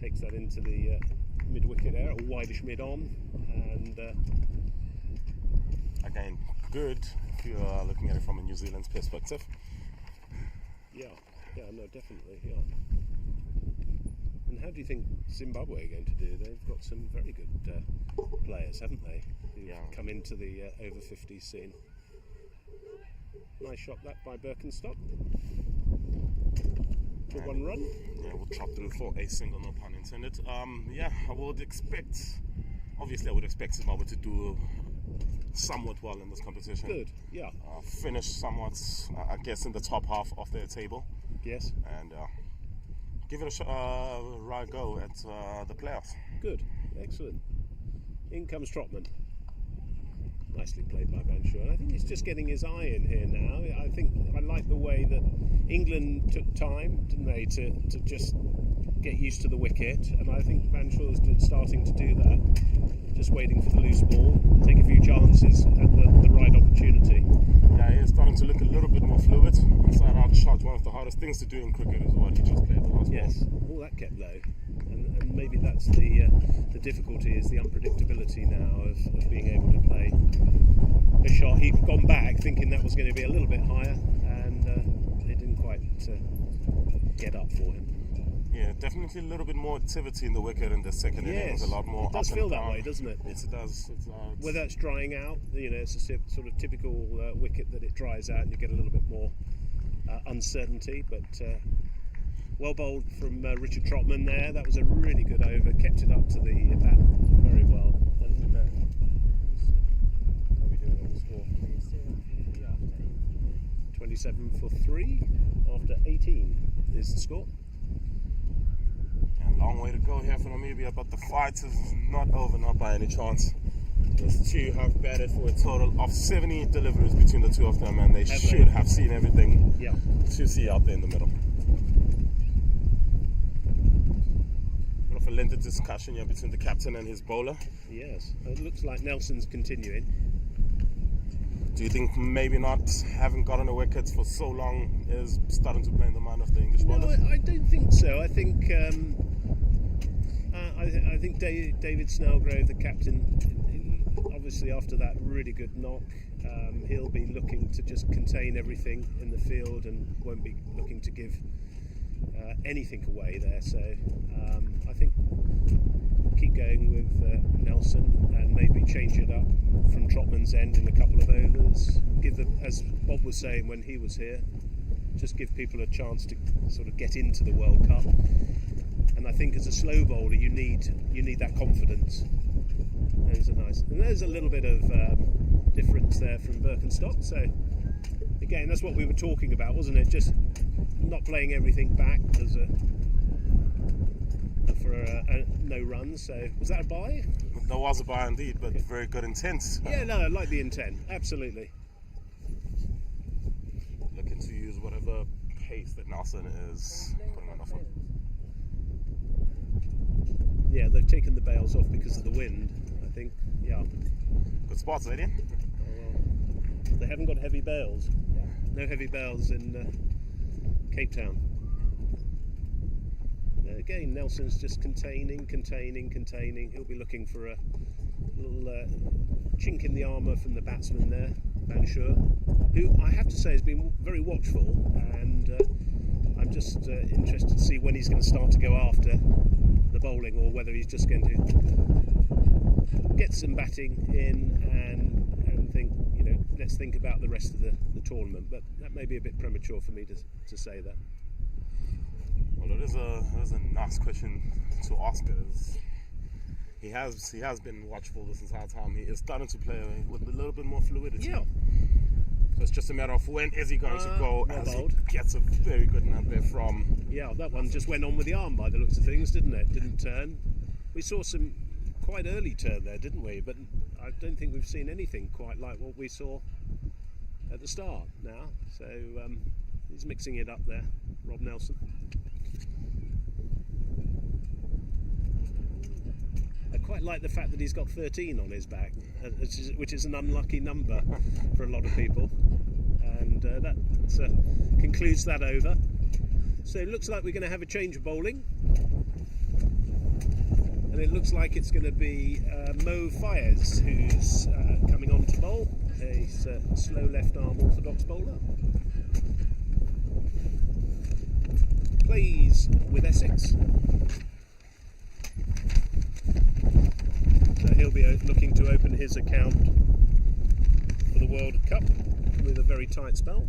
takes that into the mid-wicket area, a wideish mid-on, and Again, good if you are looking at it from a New Zealand's perspective. yeah, no, definitely, yeah. And how do you think Zimbabwe are going to do? They've got some very good players, haven't they? Who've come into the over-50s scene. Nice shot that by Birkenstock. For 1 run. Yeah, we'll chop through for a single, no pun intended. I would expect, obviously I would expect Zimbabwe to do somewhat well in this competition. Good, yeah. Finish somewhat, I guess, in the top half of their table. Yes. And give it a right go at the playoffs. Good, excellent. In comes Trotman. Nicely played by Van Shaw. I think he's just getting his eye in here now. I think I like the way that England took time, didn't they, to just get used to the wicket, and I think Van Shaw's starting to do that. Just waiting for the loose ball, take a few chances at the right opportunity. Yeah, he's starting to look a little bit more fluid. Inside out shot, one of the hardest things to do in cricket is what he just played the last Yes, all that kept low. And maybe that's the difficulty, is the unpredictability now of being able to play a shot. He'd gone back thinking that was going to be a little bit higher, and it didn't quite get up for him. Yeah, definitely a little bit more activity in the wicket in the second innings. A lot more. It does up feel and that down. way, doesn't it? Yes, it does. Whether it's drying out, it's a sort of typical wicket that it dries out and you get a little bit more uncertainty, but well bowled from Richard Trotman there. That was a really good over, kept it up to the bat very well. And how are we doing on the score? 27 for 3 after 18 is the score. A long way to go here for Namibia, but the fight is not over, not by any chance. Those two have batted for a total of 70 deliveries between the two of them, and they should have seen everything to see out there in the middle. Bit of a lengthy discussion here between the captain and his bowler. Yes, it looks like Nelson's continuing. Do you think maybe not having gotten a wicket for so long is starting to play in the mind of the English bowlers? No, I don't think so. I think I think David Snellgrove, the captain, obviously after that really good knock, he'll be looking to just contain everything in the field and won't be looking to give anything away there. So I think keep going with Nelson and maybe change it up from Trotman's end in a couple of overs. Give them, as Bob was saying when he was here, just give people a chance to sort of get into the World Cup. And I think as a slow bowler, you need that confidence. There's a little bit of difference there from Birkenstock. So again, that's what we were talking about, wasn't it? Just not playing everything back as for a no run. So was that a buy? That was a buy indeed, but very good intent. Yeah, no, I like the intent, absolutely. Looking to use whatever pace that Nelson is putting on offer. Yeah, they've taken the bails off because of the wind, I think. Yeah. Good spots, lady. They haven't got heavy bails. No heavy bails in Cape Town. No, Again, Nelson's just containing. He'll be looking for a little chink in the armour from the batsman there, Van Schuur, who I have to say has been very watchful, and I'm just interested to see when he's going to start to go after the bowling, or whether he's just going to get some batting in and think, let's think about the rest of the tournament. But that may be a bit premature for me to say that. Well, it is a nice question to ask. He has been watchful this entire time. He is starting to play with a little bit more fluidity. Yeah. So it's just a matter of when is he going to go, well as bowled. he gets a very good nut there from... Yeah, that one just went on with the arm by the looks of things, didn't it? Didn't turn. We saw some quite early turn there, didn't we? But I don't think we've seen anything quite like what we saw at the start now. So he's mixing it up there, Rob Nelson. I quite like the fact that he's got 13 on his back, which is an unlucky number for a lot of people. And that concludes that over. So it looks like we're going to have a change of bowling. And it looks like it's going to be Mo Fires who's coming on to bowl. He's a slow left-arm orthodox bowler. Plays with Essex. So he'll be looking to open his account for the World Cup with a very tight spell.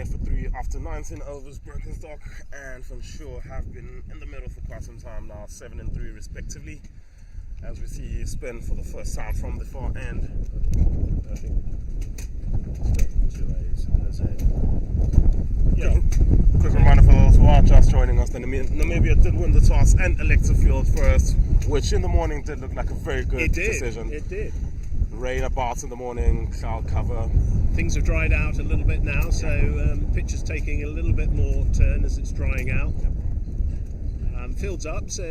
For 3 after 19 overs. Birkenstock and Van Schuur have been in the middle for quite some time now, 7 and 3 respectively, as we see spin for the first time from the far end. I think two A's. That's it. Yeah. Quick reminder for those who are just joining us, that Namibia did win the toss and elect to field first, which in the morning did look like a very good decision. It did. Rain about in the morning, cloud cover. Things have dried out a little bit now, so pitch is taking a little bit more turn as it's drying out. Field's up, so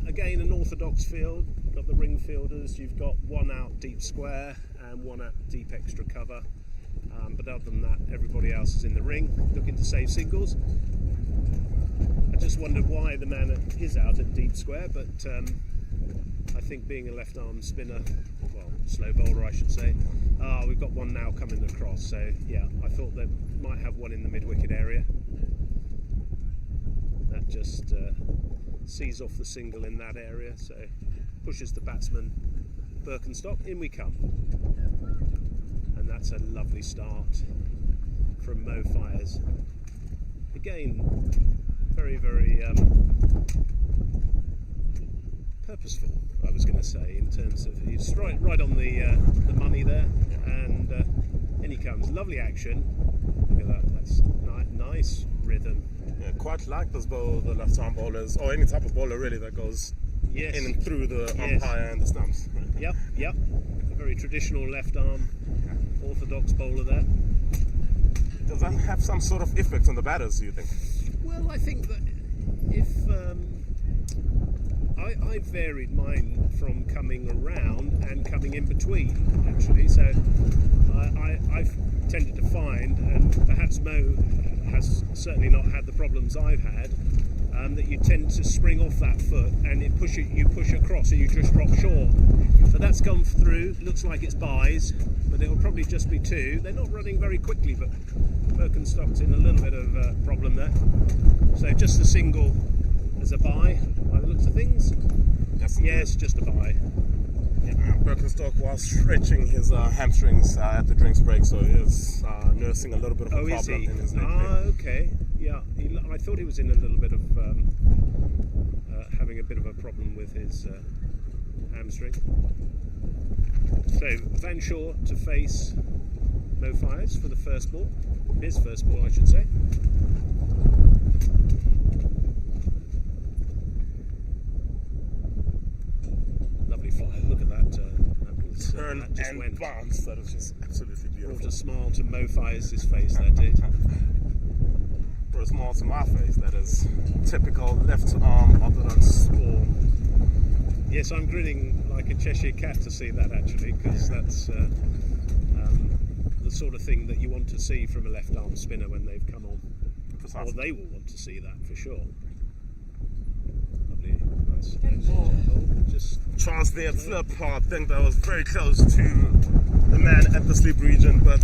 again an orthodox field. You've got the ring fielders, you've got one out deep square and one out deep extra cover. But other than that, everybody else is in the ring, looking to save singles. I just wondered why the man is out at deep square, but I think being a left-arm spinner, well, slow bowler I should say, we've got one now coming across, so yeah, I thought they might have one in the mid-wicket area. That just sees off the single in that area, so pushes the batsman Birkenstock. In we come. And that's a lovely start from Mo Fires. Again, very, very purposeful, I was going to say, in terms of he's right on the money there, and in he comes. Lovely action. Look at that. That's nice rhythm. Yeah, quite like this bowl, the left-arm bowlers, or any type of bowler really that goes in and through the umpire and the stumps. Yep. A very traditional left-arm orthodox bowler there. Does that have some sort of effect on the batters, do you think? Well, I think that if I varied mine from coming around and coming in between, actually. So I've tended to find, and perhaps Mo has certainly not had the problems I've had, that you tend to spring off that foot and you push across and you just drop short. So that's gone through. Looks like it's byes, but it'll probably just be two. They're not running very quickly, but Birkenstock's in a little bit of a problem there. So just a single as a bye by the looks of things. Yes, just a bye. Yeah, Birkenstock was stretching his hamstrings at the drinks break, so he is nursing a little bit of a problem in his neck. Okay. Yeah, I thought he was in a little bit of having a bit of a problem with his hamstring. So Van Schuur to face Mo Fires for the first ball. His first ball, I should say. Lovely fire. Look at that. Turn and bounce. That is just absolutely beautiful. Brought a smile to Mo Fires' face. That did. For a smile to my face, that is typical left arm orthodox ball. Yes, I'm grinning like a Cheshire cat to see that, actually, because that's the sort of thing that you want to see from a left-arm spinner when they've come on. Precisely. Or they will want to see that for sure. Lovely, nice. Just Chance there, flip. I think that was very close to the man at the sleep region, but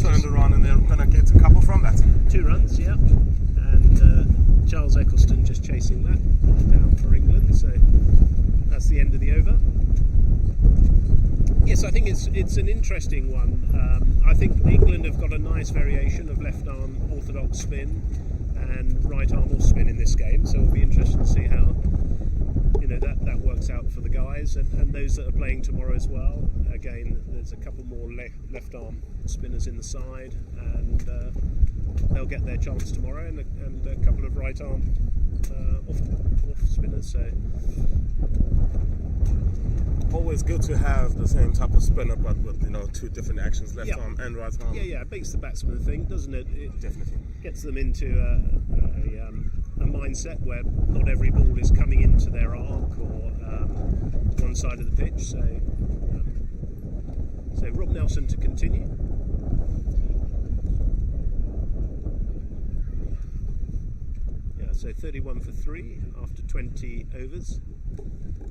turned around and they're going to get a couple from that. 2 runs, yeah. And Charles Eccleston just chasing that down for England. So that's the end of the over. Yes, I think it's an interesting one. I think England have got a nice variation of left arm orthodox spin and right arm off spin in this game, so it'll be interesting to see how that works out for the guys and those that are playing tomorrow as well. Again, there's a couple more left arm spinners in the side, and they'll get their chance tomorrow, and a couple of right arm off spinners. So always good to have the same type of spinner, but with 2 different actions, left arm and right arm. Yeah, it makes the batsman think, doesn't it? It definitely gets them into a mindset where not every ball is coming into their arc or one side of the pitch. So Rob Nelson to continue. Yeah, so 31 for 3 after 20 overs.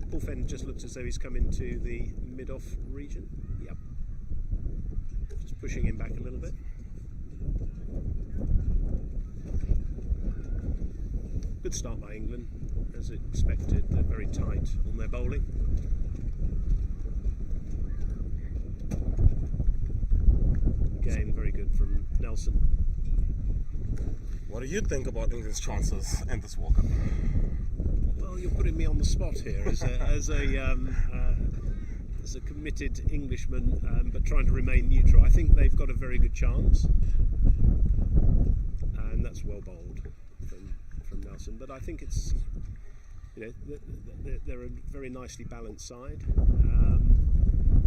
Paul Fenn just looks as though he's come into the mid-off region. Yep. Just pushing him back a little bit. Good start by England, as expected. They're very tight on their bowling. Again, very good from Nelson. What do you think about England's chances in this World Cup? Well, you're putting me on the spot here as a committed Englishman, but trying to remain neutral. I think they've got a very good chance, and that's well bowled from Nelson. But I think it's they're a very nicely balanced side,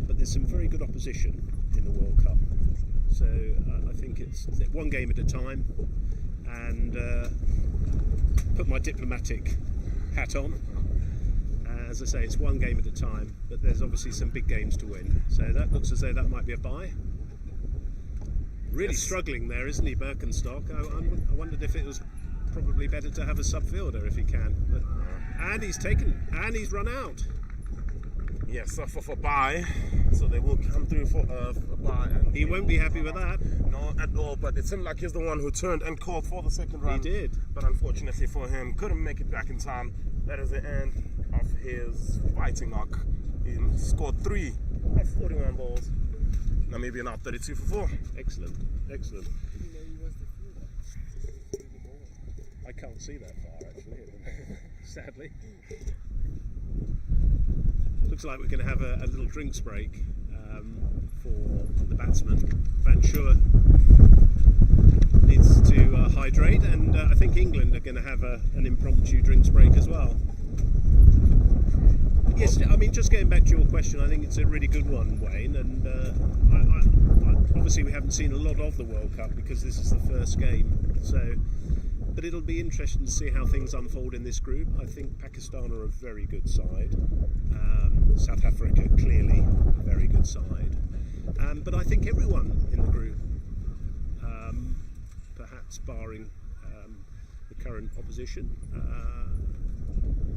but there's some very good opposition in the World Cup. So I think it's one game at a time, and put my diplomatic hat on. As I say, it's one game at a time, but there's obviously some big games to win. So that looks as though that might be a bye. Really struggling there, isn't he, Birkenstock? I wondered if it was probably better to have a sub-fielder if he can. But, and he's run out. Yes, for bye. So they will come through for a bye. And he won't be happy with that. No, at all. But it seemed like he's the one who turned and called for the second run. He did. But unfortunately for him, couldn't make it back in time. That is the end of his fighting arc. He scored 3 of 41 balls. Namibia now 32 for 4. Excellent. I can't see that far, actually, sadly. Looks like we're going to have a little drinks break for the batsman. Van Schuur needs to hydrate, and I think England are going to have an impromptu drinks break as well. Yes, I mean, just getting back to your question, I think it's a really good one, Wayne, and I obviously we haven't seen a lot of the World Cup because this is the first game, but it'll be interesting to see how things unfold in this group. I think Pakistan are a very good side. South Africa, clearly a very good side. But I think everyone in the group, perhaps barring the current opposition,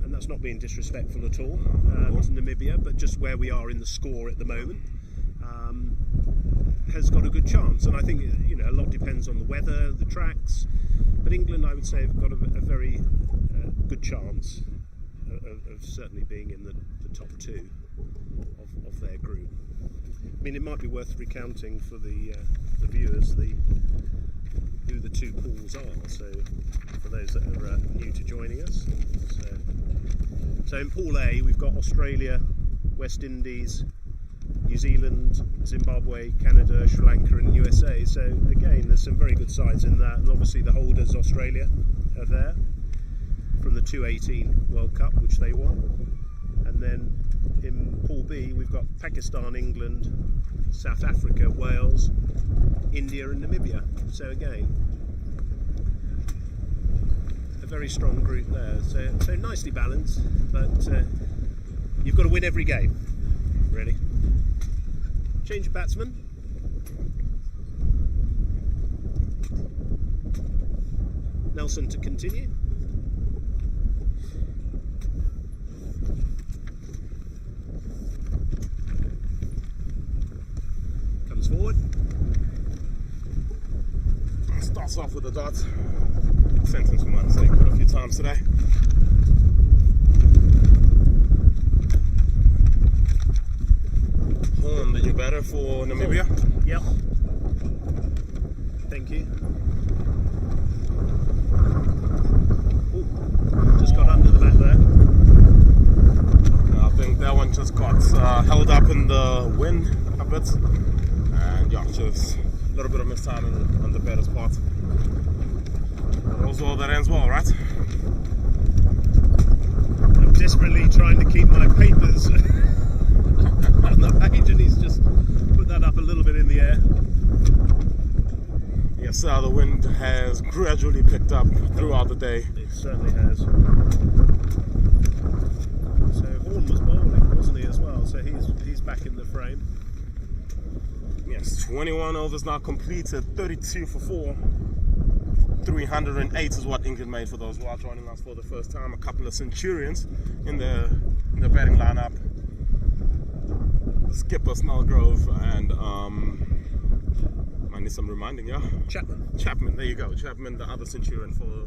and that's not being disrespectful at all to Namibia, but just where we are in the score at the moment, has got a good chance. And I think a lot depends on the weather, the tracks, but England, I would say, have got a very good chance of certainly being in the top 2 of their group. I mean, it might be worth recounting for the viewers who the 2 pools are. So for those that are new to joining us, so in Pool A we've got Australia, West Indies, New Zealand, Zimbabwe, Canada, Sri Lanka and USA. So again, there's some very good sides in that, and obviously the holders, Australia, are there from the 2018 World Cup, which they won. And then in Pool B we've got Pakistan, England, South Africa, Wales, India and Namibia. So again, a very strong group there. So nicely balanced, but you've got to win every game, really. Change of batsman. Nelson to continue. Comes forward. Starts off with a dot. Sentence we might say quite a few times today. Horn, the new batter for Namibia. Yep. Thank you. Ooh, just got under the bat there. I think that one just got held up in the wind a bit. And yeah, just a little bit of mistiming on the batter's part. But also that ends well, right? I'm desperately trying to keep my papers on the page, and he's just put that up a little bit in the air. Yes, the wind has gradually picked up throughout the day. It certainly has. So Horn was bowling, wasn't he, as well? So he's back in the frame. Yes, 21 overs now completed, 32 for 4. 308 is what England made for those who are joining us for the first time. A couple of Centurions in the batting lineup. Skipper Snellgrove and I need some reminding, yeah? Chapman, there you go. Chapman, the other Centurion for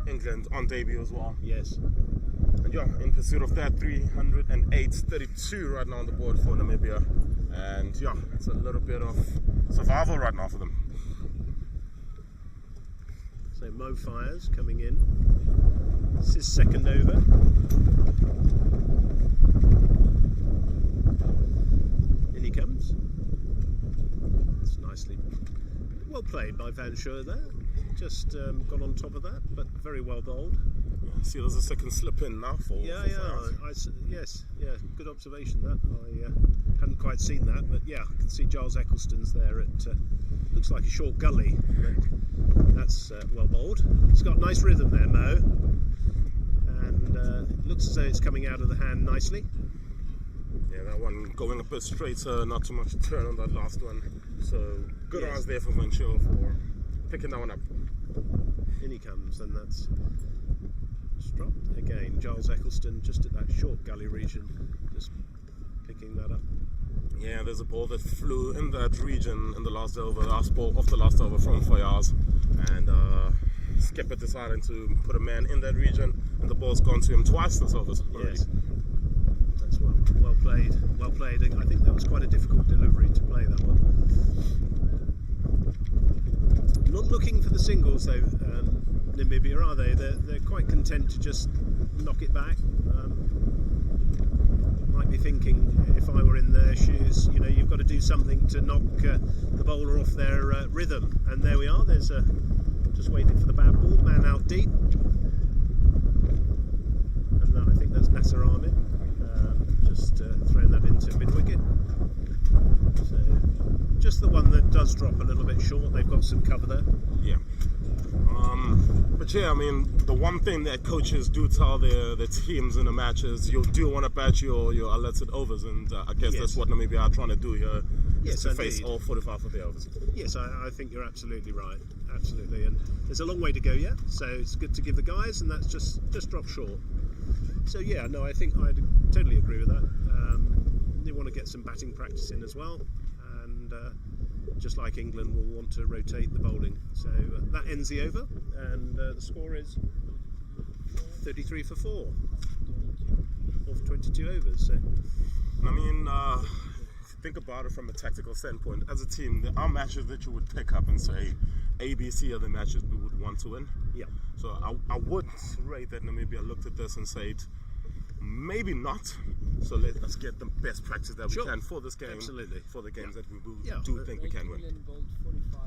England on debut as well. Yes. And yeah, in pursuit of that, 308, 32 right now on the board for Namibia. And yeah, it's a little bit of survival right now for them. So Mo Fires coming in. This is second over. In he comes. It's nicely well played by Van Schuur there. Just got on top of that, but very well bowled. Yeah, see, there's a second slip in now for Yes, good observation that. I hadn't quite seen that, but yeah, I can see Giles Eccleston's there. It looks like a short gully. That's well bowled. It's got nice rhythm there, Mo, and it looks as though it's coming out of the hand nicely. Yeah, that one going a bit straighter, not too much turn on that last one. So good eyes there for Van Schuur for picking that one up. In he comes, and that's dropped again. Giles Eccleston just at that short gully region, just picking that up. Yeah, there's a ball that flew in that region in the last over, last ball of the last over from Fayaz, and Skipper decided to put a man in that region, and the ball's gone to him twice this over already. Yes, that's well played. Well played. I think that was quite a difficult delivery to play, that one. Not looking for the singles though, Namibia, are they? They're quite content to just knock it back. Might be thinking, if I were in their shoes, you know, you've got to do something to knock the bowler off their rhythm. And there we are. There's just waiting for the bad ball, man out deep, and I think that's Nasser Ahmed just throwing that into mid wicket. So just the one that does drop a little bit short. They've got some cover there. Yeah. But yeah, I mean, the one thing that coaches do tell their teams in the matches, you do want to bat your alerted overs, and I guess that's what Namibia are trying to do here, is to face all 45 of the overs. Yes, I think you're absolutely right, absolutely, and there's a long way to go yet, so it's good to give the guys, and that's just dropped short. So yeah, no, I think I totally agree with that. They want to get some batting practice in as well, and just like England, will want to rotate the bowling. So that ends the over, and the score is 33 for 4 of 22 overs. So I mean, if you think about it from a tactical standpoint, as a team, there are matches that you would pick up and say ABC are the matches we would want to win. yeah, So I would rate that Namibia looked at this and said, maybe not. So let us get the best practice that we can for this game. Absolutely. For the games that we do think we can win. England bowled 45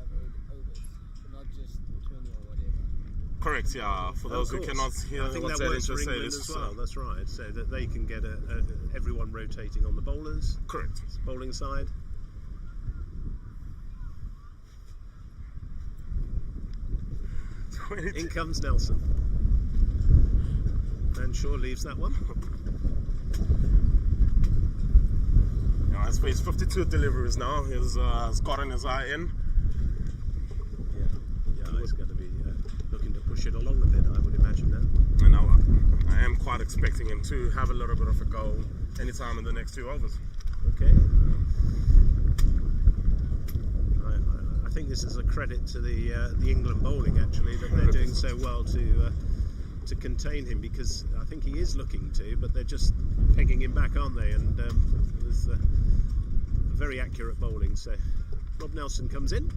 overs, so not just 20 or whatever. Correct, yeah. For those who cannot hear I think what's that said, works for just say England this. as well. That's right. So that they can get everyone rotating on the bowlers. Correct. Bowling side. In comes Nelson. Van Schuur leaves that one. Yeah, he's faced 52 deliveries now. He's gotten his eye in. Yeah, he's going to be looking to push it along a bit, I would imagine now. And I am quite expecting him to have a little bit of a go anytime in the next 2 overs. Okay. I think this is a credit to the England bowling, actually, that they're doing so well to contain him, because I think he is looking to, but they're just pegging him back, aren't they? And there's very accurate bowling. So Rob Nelson comes in.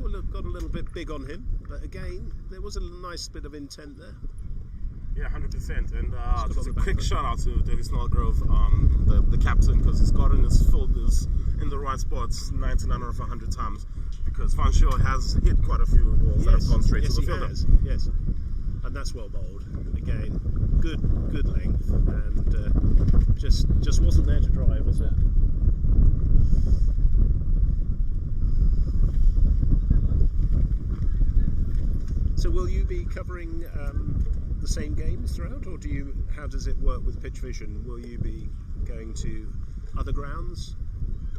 Oh, look, got a little bit big on him, but again, there was a nice bit of intent there. Yeah, 100%. And just a back quick foot. shout out to David Snellgrove, the captain, because he's gotten his fielders in the right spots 99 out of 100 times. Because Van Shaw has hit quite a few balls that have gone straight to the fielder. Yes, and that's well bowled. Again, good length, and just wasn't there to drive, was it? So will you be covering the same games throughout, or how does it work with pitch vision? Will you be going to other grounds?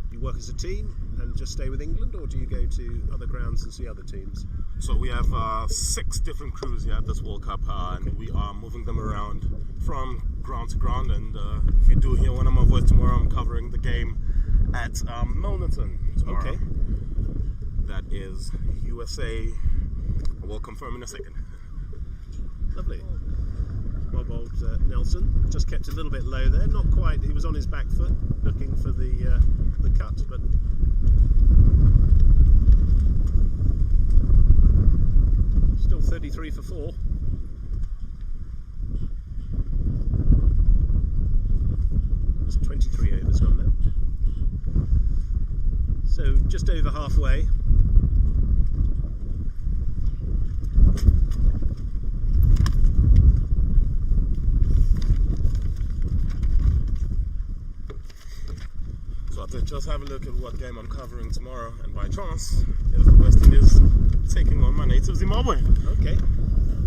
Do you work as a team and just stay with England, or do you go to other grounds and see other teams? So we have 6 different crews here at this World Cup, and we are moving them around from ground to ground. And if you do hear one of my voice tomorrow, I'm covering the game at Milnerton tomorrow. Okay. That is USA. We'll confirm in a second. Lovely. Well bowled, Nelson. Just kept a little bit low there. Not quite. He was on his back foot, looking for the cut, but still 33 for 4. It's 23 overs gone now. So just over halfway. So I did just have a look at what game I'm covering tomorrow, and by chance, it is the West Indies taking on my native Zimbabwe. Okay.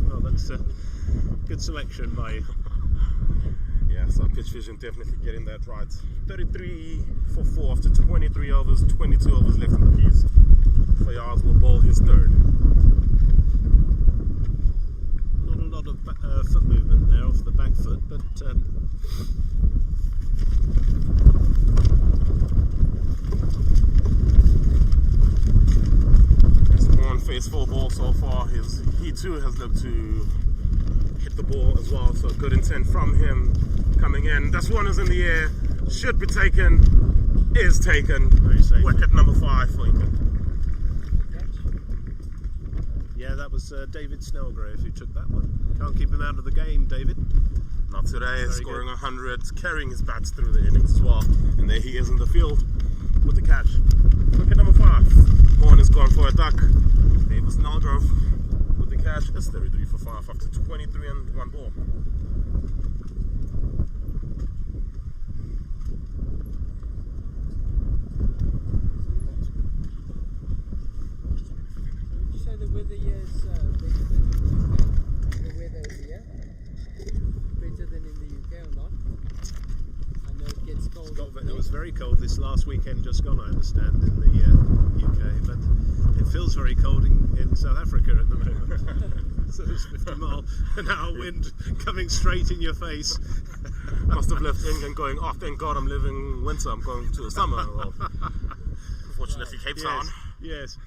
Well, that's a good selection by you. Yeah, so pitch vision definitely getting that right. 33 for 4 after 23 overs, 22 overs left in the piece. Fayaz will bowl his third. Not a lot of foot movement there off the back foot, but It's one phase 4 ball so far. He too has looked to hit the ball as well, so good intent from him coming in. This one is in the air, should be taken, is taken. Very safe. Wicket number 5 for England. yeah, that was David Snellgrove who took that one. Can't keep him out of the game, David. Not today, Very scoring good. 100, carrying his bats through the innings as well. And there he is in the field with the catch. Wicket number 5. Horn is gone for a duck. David Snellgrove with the catch. It's 33 for 5 after 23 and 1 ball. Would you say the weather here is the weather is here better than in the UK or not? I know it gets cold. It was very cold this last weekend just gone, I understand, in the UK, but it feels very cold in South Africa at the moment. So there's 50 mile an hour wind coming straight in your face. Must have left England going, oh, thank God I'm living winter, I'm going to the summer. Well, unfortunately, Cape Town. Yes.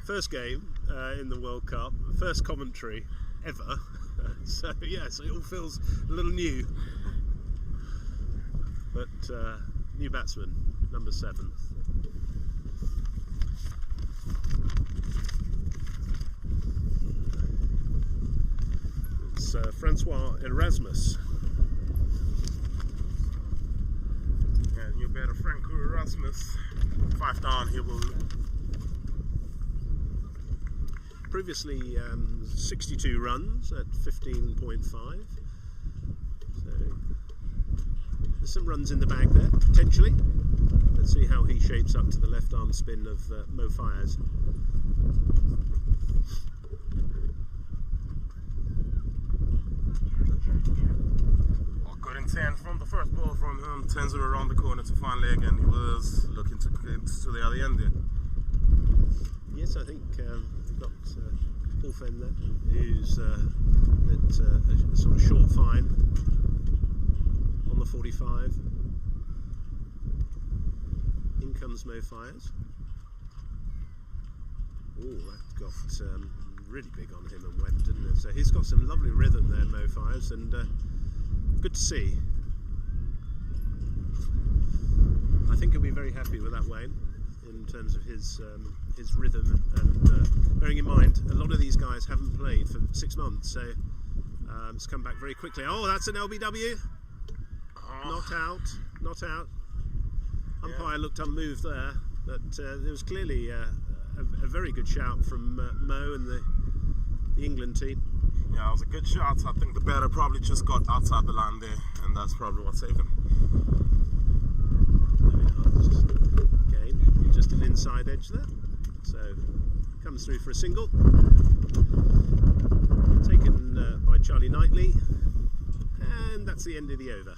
First game in the World Cup, first commentary ever. So yes, it all feels a little new. But new batsman, number 7. It's Francois Erasmus. And new batter Franco Erasmus. 5 down, he will. Previously 62 runs at 15.5. So there's some runs in the bag there, potentially. Let's see how he shapes up to the left arm spin of Mo Fires. Oh, good intent from the first ball from him. Turns it around the corner to find leg, and he was looking to get to the other end there. Yes, I think we've got Paul Fenler, who's at a sort of short fine on the 45. In comes Mo Fires. Oh, that got really big on him and went, didn't it? So he's got some lovely rhythm there, Mo Fires, and good to see. I think he'll be very happy with that, Wayne, in terms of his rhythm, and bearing in mind a lot of these guys haven't played for 6 months, so it's come back very quickly. Oh, that's an LBW. Not out. Umpire looked unmoved there, but there was clearly a very good shout from Mo and the England team. Yeah, it was a good shot. I think the batter probably just got outside the line there, and that's probably what saved him. There we are. Again, just an inside edge there. So comes through for a single. Taken by Charlie Knightley, and that's the end of the over.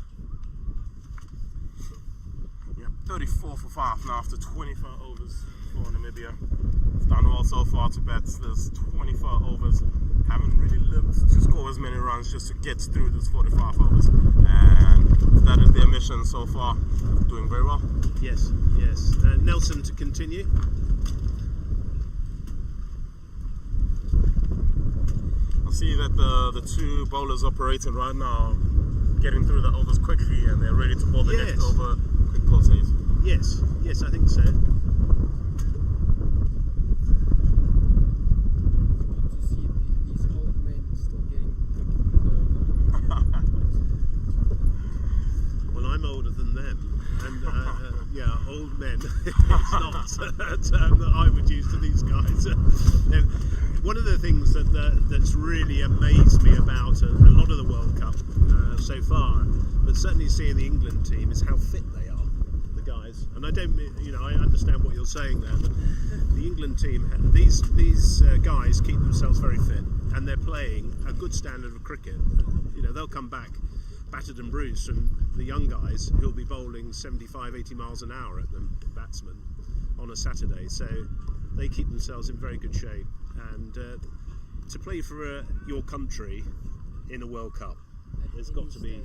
34 for 5 now after 24 overs for Namibia. It's done well so far to bat. There's 24 overs. Haven't really lived to score as many runs just to get through this 45 overs. And that is their mission so far. Doing very well. Yes. Nelson to continue. I see that the two bowlers operating right now getting through the overs quickly, and they're ready to bowl the next over. Quick pulses. Yes, I think so. Good to see these old men still getting quick. Well, I'm older than them, and yeah, old men. It's not a term that I would use to these guys. One of the things that's really amazed me about a lot of the World Cup so far, but certainly seeing the England team, is how fit they are, the guys. And I don't, I understand what you're saying there, but the England team, these guys keep themselves very fit, and they're playing a good standard of cricket. They'll come back battered and bruised from the young guys who'll be bowling 75, 80 miles an hour at them, batsmen, on a Saturday. So they keep themselves in very good shape, and to play for your country in a World Cup, it's got to be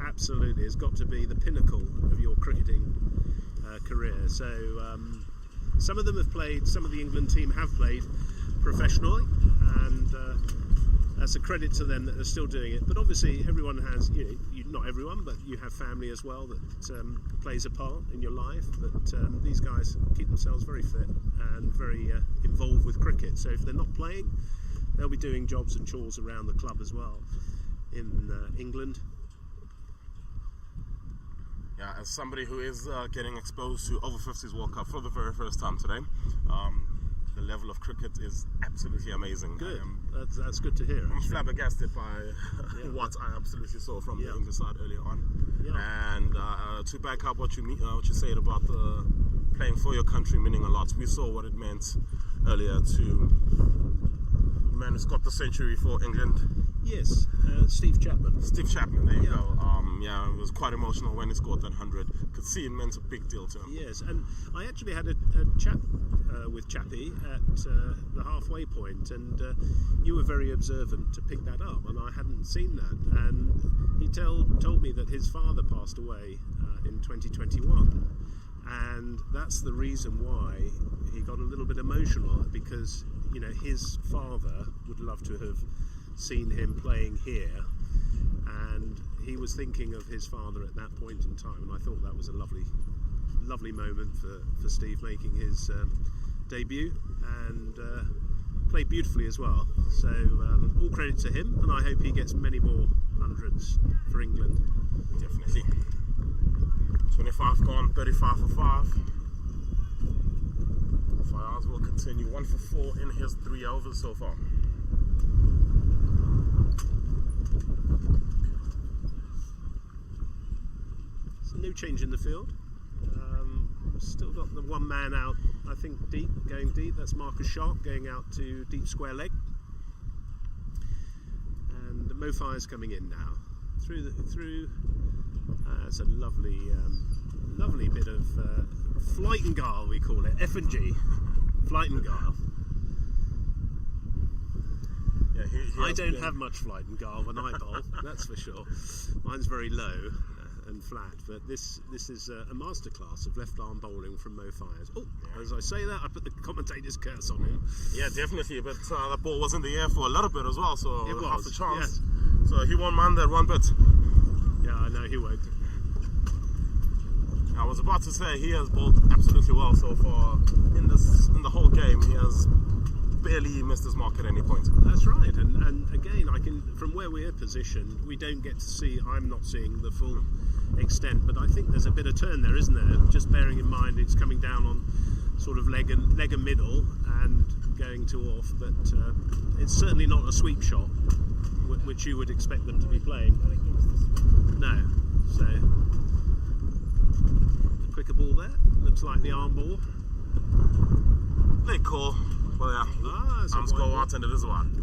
absolutely. It's got to be the pinnacle of your cricketing career. So some of them have played. Some of the England team have played professionally, and that's a credit to them that they're still doing it. But obviously, everyone has. Not everyone, but you have family as well that plays a part in your life. But these guys keep themselves very fit and very involved with cricket. So if they're not playing, they'll be doing jobs and chores around the club as well in England. Yeah, as somebody who is getting exposed to Over-50s World Cup for the very first time today, the level of cricket is absolutely amazing. Good. That's good to hear. I'm flabbergasted by what I absolutely saw from the English side earlier on. Yeah. And to back up what you said about the playing for your country meaning a lot, we saw what it meant earlier to the man who's got the century for England. Yes, Steve Chapman. Steve Chapman, there you go. It was quite emotional when he scored that 100. Could see it meant a big deal to him. Yes, and I actually had a chat with Chappie at the halfway point, and you were very observant to pick that up, and I hadn't seen that. And he told me that his father passed away in 2021, and that's the reason why he got a little bit emotional, because his father would love to have seen him playing here, and he was thinking of his father at that point in time, and I thought that was a lovely moment for Steve making his debut, and played beautifully as well. So all credit to him, and I hope he gets many more hundreds for England. Definitely. 25 gone, 35 for 5. Fires will continue 1 for 4 in his 3 overs so far. So no change in the field. Still got the one man out, I think, going deep. That's Marcus Sharp going out to deep square leg. And Mo Fire's coming in now. It's a lovely bit of Flightenguile, we call it, F&G, Flightenguile. Yeah, he I has don't been- have much flight in Gar when I bowl, that's for sure. Mine's very low and flat, but this is a masterclass of left arm bowling from Mo Fires. Oh, as I say that, I put the commentator's curse on him. Yeah, definitely, but the ball was in the air for a little bit as well, so It half was, a chance. yes. So he won't mind that one bit. Yeah, I know he won't. I was about to say he has bowled absolutely well so far in the whole game. He has barely missed his mark at any point. That's right, and again, from where we're positioned, we don't get to see. I'm not seeing the full extent, but I think there's a bit of turn there, isn't there? Just bearing in mind it's coming down on sort of leg and middle and going to off, but it's certainly not a sweep shot, which you would expect them to be playing. No, so a quicker ball there. Looks like the arm ball. They call. Well, yeah. That's a Arms wide go ball. out and it is one.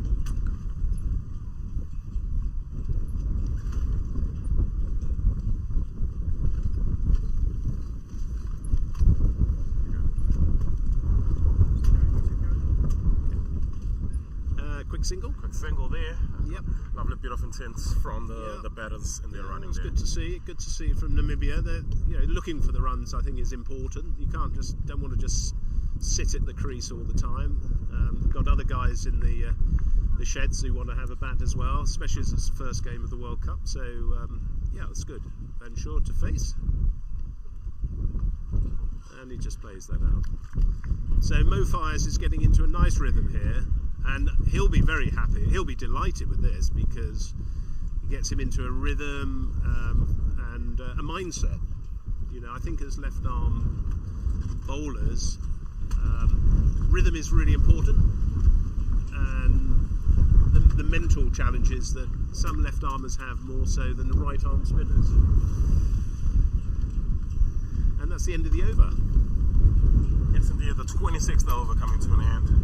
Quick single. Quick single there. Yep. Lovely bit of intent from the Yeah. batters in their running It's there. good to see. Good to see from Namibia. They're looking for the runs. I think is important. You don't want to just sit at the crease all the time. Got other guys in the sheds who want to have a bat as well, especially as it's the first game of the World Cup. So it's good. And sure to face, and he just plays that out. So Mo Fires is getting into a nice rhythm here. And he'll be very happy. He'll be delighted with this because it gets him into a rhythm and a mindset. I think as left arm bowlers, rhythm is really important, and the mental challenges that some left armers have more so than the right arm spinners. And that's the end of the over. Yes, indeed, the 26th over coming to an end.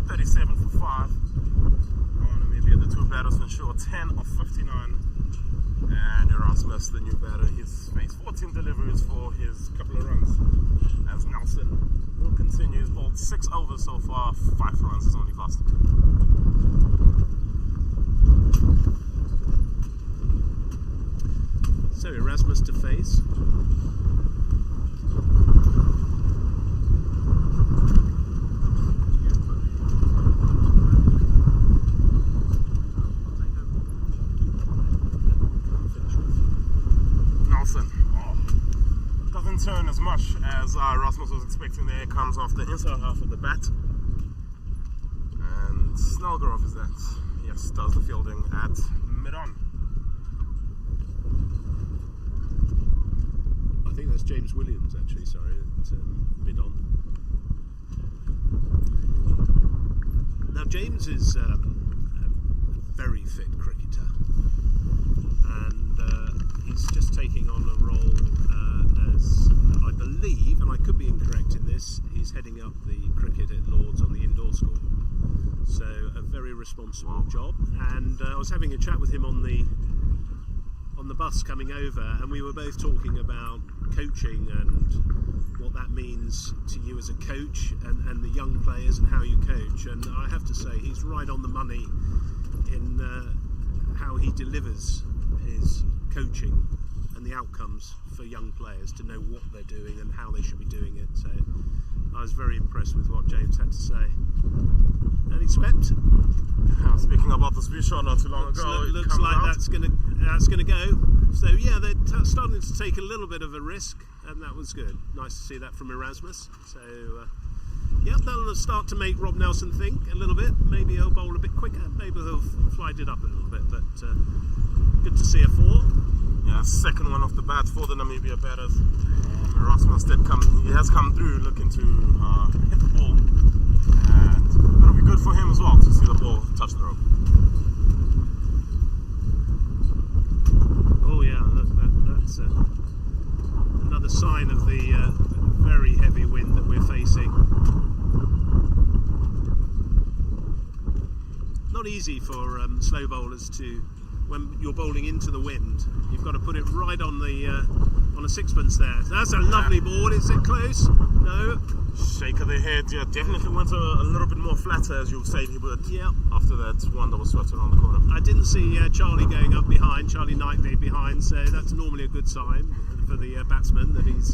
37 for 5. Namibia, the two batters for sure, 10 of 59. And Erasmus, the new batter, he's faced 14 deliveries for his couple of runs. As Nelson will continue, he's bowled 6 overs so far, 5 runs has only cost. So Erasmus to face. Doesn't turn as much as Rasmus was expecting there. Comes off the inside half of the bat. And Snellgrove is that. Yes, does the fielding at mid-on. I think that's James Williams actually, sorry, at mid-on. Now James is a very fit cricketer, and he's just taking on a role as I believe, and I could be incorrect in this, he's heading up the cricket at Lords on the indoor school. So a very responsible job, and I was having a chat with him on the bus coming over, and we were both talking about coaching and what that means to you as a coach and the young players and how you coach. And I have to say he's right on the money in how he delivers his coaching and the outcomes for young players to know what they're doing and how they should be doing it. So I was very impressed with what James had to say. And he swept. Speaking about the speed shot not too long ago, Looks it comes like out. that's gonna go. So yeah, they're starting to take a little bit of a risk, and that was good. Nice to see that from Erasmus. So that'll start to make Rob Nelson think a little bit. Maybe he'll bowl a bit quicker. Maybe he'll fly it up a little bit. But good to see a 4. Yeah, second one off the bat for the Namibia batters. Erasmus he has come through looking to hit the ball, and that'll be good for him as well to see the ball touch the rope. Oh yeah, that's another sign of the very heavy wind that we're facing. Not easy for slow bowlers to, when you're bowling into the wind, you've got to put it right on the on a sixpence there. That's a lovely ball. Is it close? No. shake of the head. Yeah, definitely went a little bit more flatter, as you said he would. Yeah. After that one that was swept around the corner. I didn't see Charlie going up behind, Charlie Knightley behind, so that's normally a good sign for the batsman that he's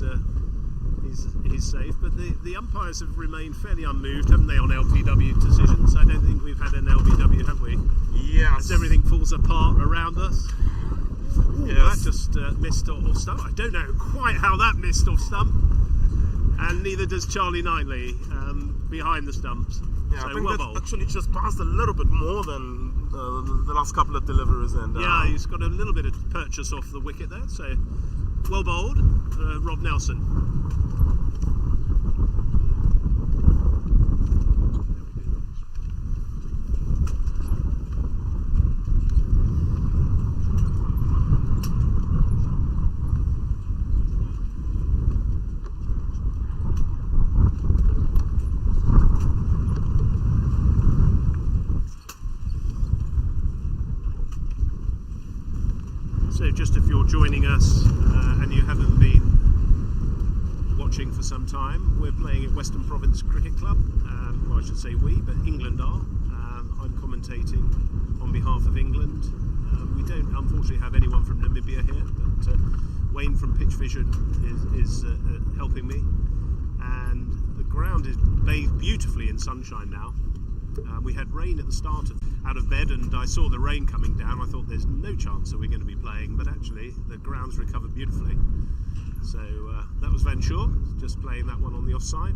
safe. But the umpires have remained fairly unmoved, haven't they, on LBW decisions? I don't think we've had an LBW, have we? Yeah. As everything falls apart around us. Ooh, Yes. that just missed off stump. I don't know quite how that missed off stump, and neither does Charlie Knightley behind the stumps. Yeah, So I think well that bowled. actually just passed a little bit more than the last couple of deliveries. And Yeah, he's got a little bit of purchase off the wicket there, so well bowled, Rob Nelson. So just if you're joining us and you haven't been watching for some time, we're playing at Western Province Cricket Club. Well, I should say we, but England are. I'm commentating on behalf of England. We don't unfortunately have anyone from Namibia here, but Wayne from Pitch Vision is helping me. And the ground is bathed beautifully in sunshine now. We had rain at the start out of bed, and I saw the rain coming down. I thought there's no chance that we're going to be playing, but actually the ground's recovered beautifully. So that was Van Shaw, just playing that one on the offside.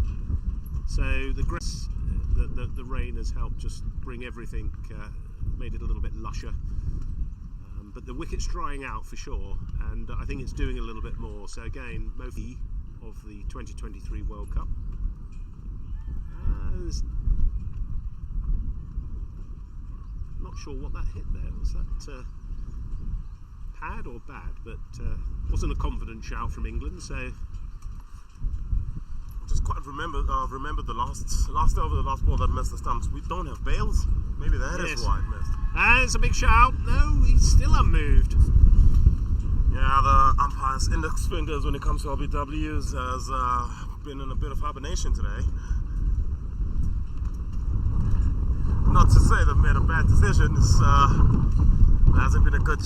So the rain has helped just bring everything, made it a little bit lusher. But the wicket's drying out for sure, and I think it's doing a little bit more. So again, Mofi of the 2023 World Cup. Not sure what that hit there. Was that pad or bad? But wasn't a confident shout from England. So just quite remember the last over, the last ball that missed the stumps. We don't have bails. Maybe that is why it missed. And it's a big shout. No, he's still unmoved. Yeah, the umpire's index fingers when it comes to LBWs has been in a bit of hibernation today. Not to say they've made a bad decision. It hasn't been a good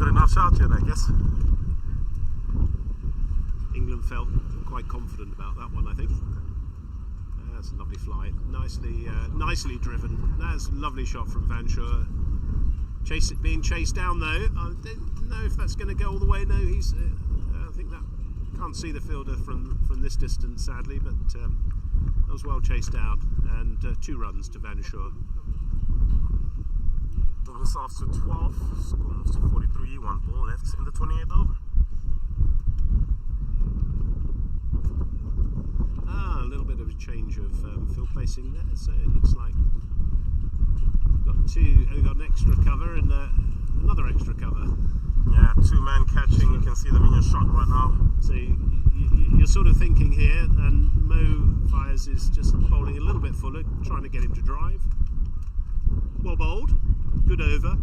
enough shot yet, I guess. England felt quite confident about that one, I think. That's a lovely flight, nicely driven. That's a lovely shot from Van Shaw. Being chased down though. I don't know if that's going to go all the way. No, he's. I think that can't see the fielder from this distance, sadly, but that was well chased down, and 2 runs to Van Shaw. It's off to 12, score moves to 43, 1 ball left in the 28th over. A little bit of a change of field placing there, so it looks like we've got an extra cover and another extra cover. Yeah, 2-man catching, you can see them in your shot right now. So you're sort of thinking here, and Mo Fires is just bowling a little bit fuller, trying to get him to drive. Well bowled. Good over.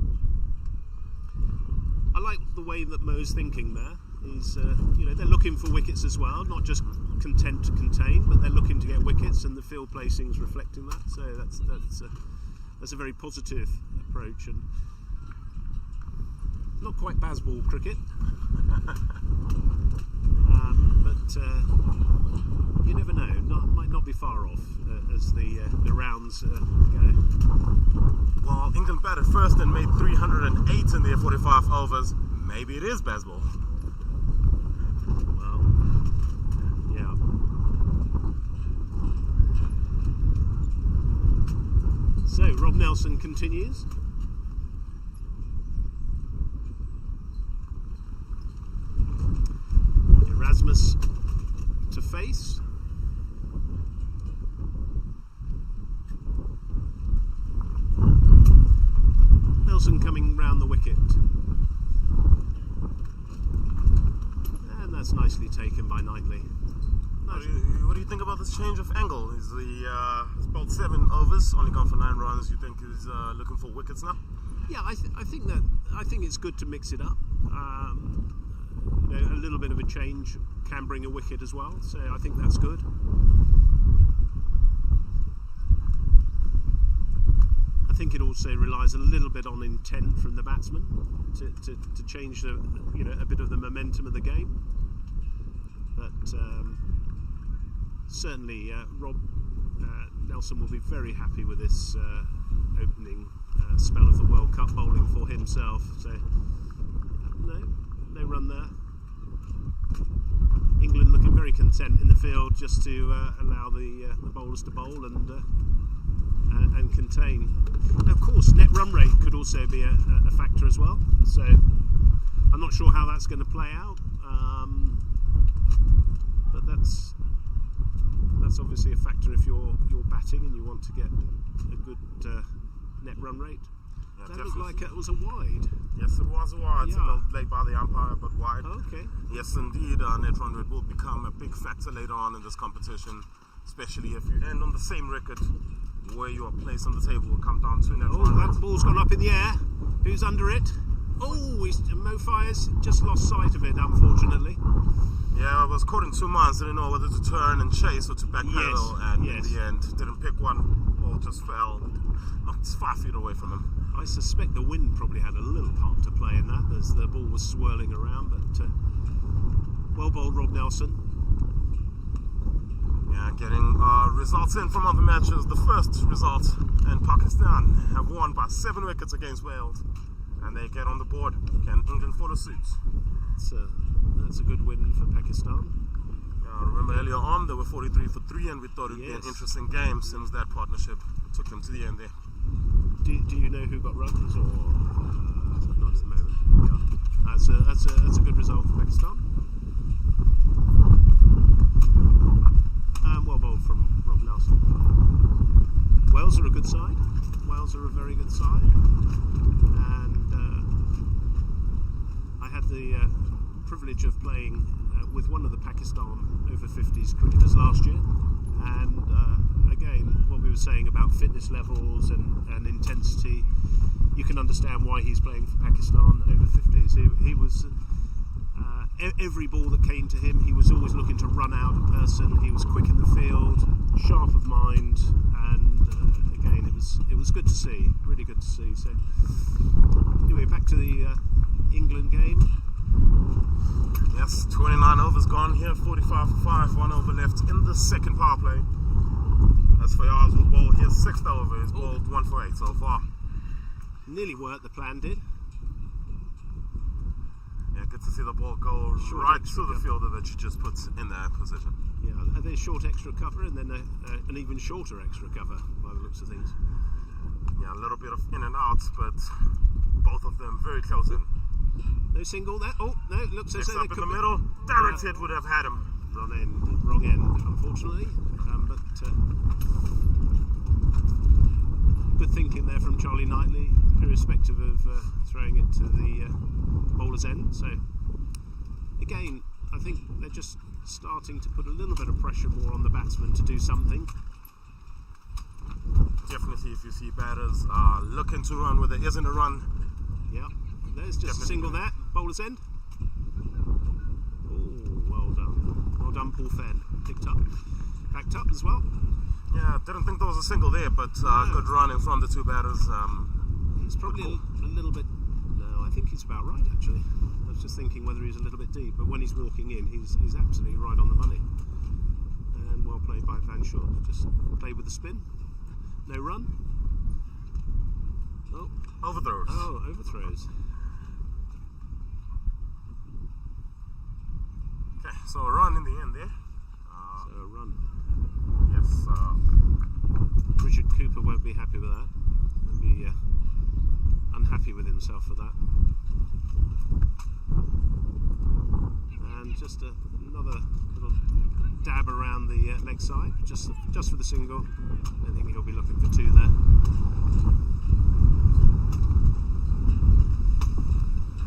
I like the way that Mo's thinking there. He's, they're looking for wickets as well, not just content to contain, but they're looking to get wickets, and the field placing's reflecting that. So that's a very positive approach, and not quite Bazball cricket, but you never know. Might not be far off as the rounds go. Well, England batted first and made 308 in their 45 overs. Maybe it is Bazball. Well, yeah. So Rob Nelson continues. Erasmus to face. Nelson coming round the wicket. And that's nicely taken by Knightley. What do you think about this change of angle? He's bowled 7 overs, only gone for 9 runs. You think he's looking for wickets now? Yeah, I think it's good to mix it up. A little bit of a change can bring a wicket as well, so I think that's good. I think it also relies a little bit on intent from the batsman to change the, a bit of the momentum of the game. But certainly Rob Nelson will be very happy with this opening spell of the World Cup bowling for himself. So no run there. England looking very content in the field just to allow the bowlers to bowl and contain. Of course, net run rate could also be a factor as well. So I'm not sure how that's going to play out, but that's obviously a factor if you're batting and you want to get a good net run rate. Yeah, that looked like it was a wide. Yes, it was a wide. Yeah. Played by the umpire, but wide. Okay. Yes, indeed, net run rate will become a big factor later on in this competition, especially if you end on the same record where your place on the table will come down to net run rate. That ball's gone up in the air. Who's under it? Oh, Mo Fires just lost sight of it, unfortunately. Yeah, I was caught in 2 months. Didn't know whether to turn and chase or to backpedal, and in the end, didn't pick one. Ball just fell. It's 5 feet away from him. I suspect the wind probably had a little part to play in that as the ball was swirling around, but well bowled, Rob Nelson. Yeah, getting results in from other matches. The first result in Pakistan have won by 7 wickets against Wales, and they get on the board. Can England follow suit? That's a good win for Pakistan. I remember earlier on they were 43 for 3, and we thought it'd be an interesting game since that partnership took them to the end there. Do you know who got runs or not at the moment? Yeah, that's a good result for Pakistan. And well bowled from Rob Nelson. Wales are a good side. Wales are a very good side, and I had the privilege of playing with one of the Pakistan over-50s cricketers last year, and again, what we were saying about fitness levels and intensity, you can understand why he's playing for Pakistan over-50s. He was every ball that came to him, he was always looking to run out a person. He was quick in the field, sharp of mind, and again, it was good to see, really good to see. So anyway, back to the England game. Yes, 29 overs gone here, 45 for 5, 1 over left in the second power play. As Fayaz will bowl his 6th over, he's bowled 1 for 8 so far. Nearly worked, the plan did. Yeah, good to see the ball go right through the fielder that you just put in that position. Yeah, and then short extra cover and then an even shorter extra cover by the looks of things. Yeah, a little bit of in and out, but both of them very close in. No single there. Oh, no, it looks as though they up could in the middle. Direct hit would have had him. Wrong end, unfortunately. But good thinking there from Charlie Knightley, irrespective of throwing it to the bowler's end. So again, I think they're just starting to put a little bit of pressure more on the batsman to do something. Definitely, if you see batters looking to run where there isn't a run. Yeah, there's just a single there, bowler's end. Oh, well done, Paul Fenn. Picked up, backed up as well. Yeah, didn't think there was a single there, but good running from the two batters. He's probably a little bit. No, I think he's about right actually. I was just thinking whether he's a little bit deep, but when he's walking in, he's absolutely right on the money. And well played by Van Shaw. Just play with the spin. No run. Oh, overthrows. Oh, overthrows. Okay, so a run in the end there. So a run. Yes. Richard Cooper won't be happy with that. He'll be unhappy with himself for that. And just another little dab around the leg side, just for the single. I think he'll be looking for 2 there.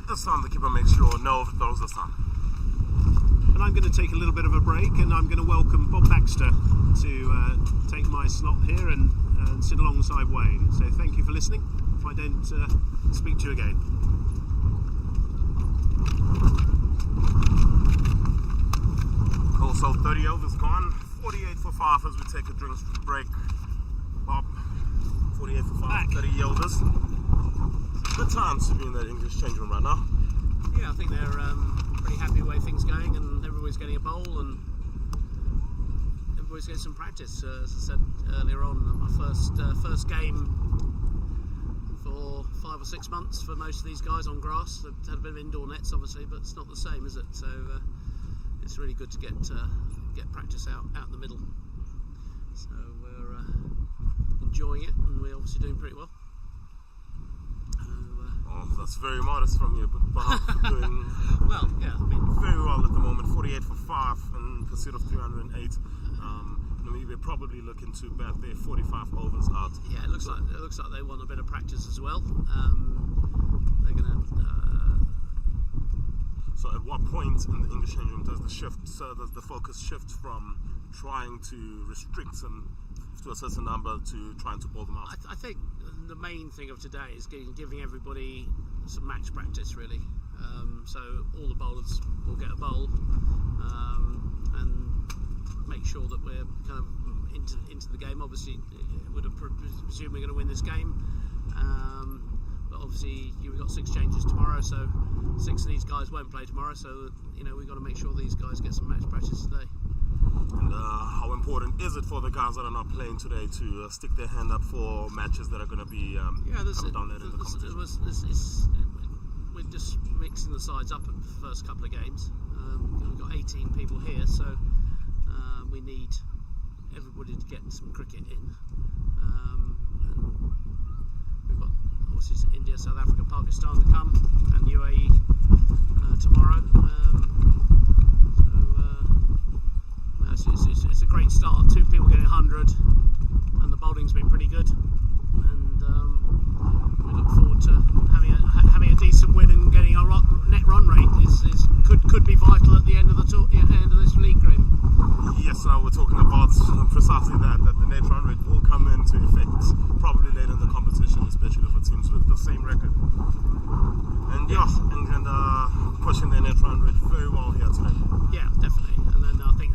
This time the keeper makes sure no overthrows this time. And I'm going to take a little bit of a break, and I'm going to welcome Bob Baxter to take my slot here and sit alongside Wayne. So thank you for listening. If I don't speak to you again. Cool, so 30 overs gone, 48 for 5 as we take a drink break. Bob, 48 for 5, 30 overs. Good time to be in that English change room right now. Yeah, I think they're pretty happy with the way things are going, and everybody's getting a bowl, and everybody's getting some practice. As I said earlier on, my first game for 5 or 6 months for most of these guys on grass. They've had a bit of indoor nets, obviously, but it's not the same, is it? So it's really good to get practice out in the middle. So we're enjoying it, and we're obviously doing pretty well. That's very modest from you, but doing well, yeah, I mean, very well at the moment. 48 for 5 in pursuit of 308. Namibia probably looking to bat their 45 overs out. Yeah, it looks like they want a bit of practice as well. They're gonna. So, at what point in the English change room does the focus shift from trying to restrict them to a certain number to trying to bowl them out? I think the main thing of today is giving everybody some match practice, really. So all the bowlers will get a bowl, and make sure that we're kind of into the game. Obviously, would have presumed we're going to win this game, but obviously we've got 6 changes tomorrow, so 6 of these guys won't play tomorrow. So we've got to make sure these guys get some match practice today. And how important is it for the guys that are not playing today to stick their hand up for matches that are going to be coming down later in the competition? We're just mixing the sides up at the first couple of games. We've got 18 people here, so we need everybody to get some cricket in. And we've got obviously India, South Africa, Pakistan to come, and UAE tomorrow. It's a great start. 2 people getting 100, and the bowling's been pretty good. And we look forward to having a decent win and getting our net run rate could be vital at the end of the end of this league game. Yes, we're talking about precisely that the net run rate will come into effect probably later in the competition, especially for teams with the same record. And England pushing their net run rate very well here today. Yeah, definitely. And then I think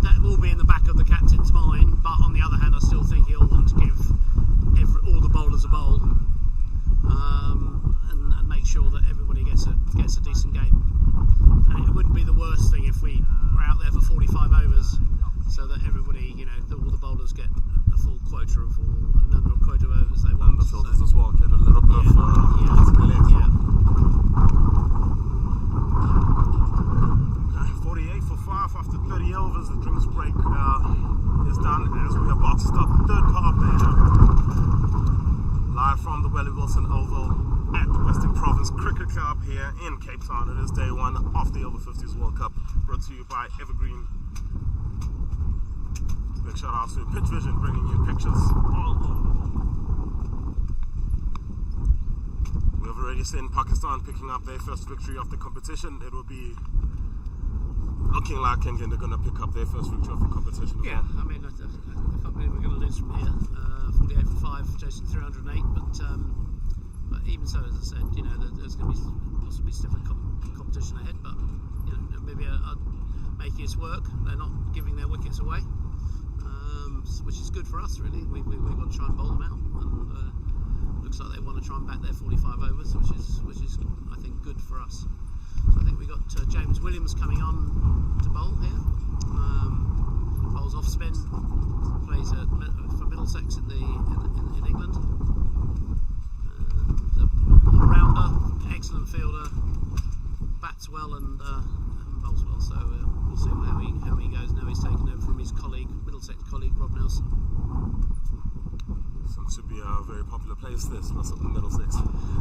that will be in the back of the captain's mind. But on the other hand, I still think he'll want to give all the bowlers a bowl, and make sure that everybody gets a decent game. And it wouldn't be the worst thing if we were out there for 45 overs, so that everybody, all the bowlers get a full quota of a number of quota overs they want. And the fielders as well get a little bit of responsibility. Yeah. 48 for 5 after 30 overs. The drinks break is done as we are about to start the third power play now. Live from the Welly Wilson Oval at the Western Province Cricket Club here in Cape Town. It is day 1 of the Over-50s World Cup, brought to you by Evergreen. Big shout out to Pitch Vision, bringing you pictures all over. We have already seen Pakistan picking up their first victory of the competition. It will be looking like England are going to pick up their first victory of the competition. Yeah, I mean, I can't believe we're going to lose from here. 48 for 5, chasing 308, but even so, as I said, there's going to be possibly stiffer competition ahead. But maybe making us work. They're not giving their wickets away, which is good for us, really. We've got to try and bowl them out, and looks like they want to try and bat their 45 overs, which is I think good for us. So I think we got James Williams coming on to bowl here. Bowls off spin, plays for Middlesex in England. The all-rounder, excellent fielder, bats well and bowls well. So we'll see how he goes now. He's taken over from his Middlesex colleague Rob Nelson. Seems to be a very popular place, this Middlesex.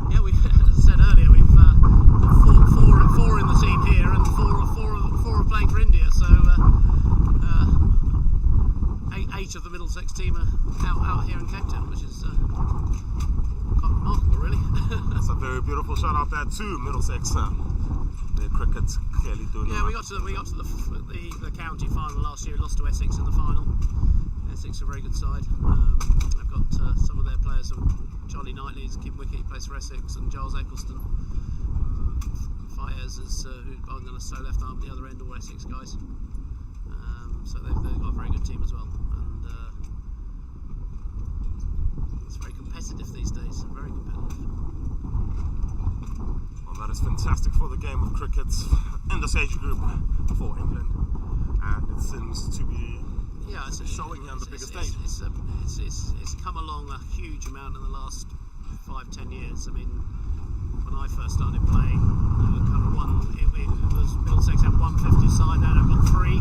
Yeah, as I said earlier, we've got four in the team here, and four are playing for India. So 8 of the Middlesex team are out here in Cape Town, which is quite remarkable, really. That's a very beautiful shout out there to Middlesex. The cricket's clearly doing. Yeah, we got to the county final last year. We lost to Essex in the final. Essex is a very good side. I've got some of their players. Charlie Knightley is keeping wicket, he plays for Essex, and Giles Eccleston. Fires is who I'm going to say left arm at the other end, all Essex guys. So they've got a very good team as well. And competitive these days, very competitive. Well, that is fantastic for the game of cricket in this age group for England, and it seems to be showing here on the bigger stage. It's come along a huge amount in the last 5-10 years. I mean, when I first started playing, kind of it was Middlesex had 150 side, now they've got 3,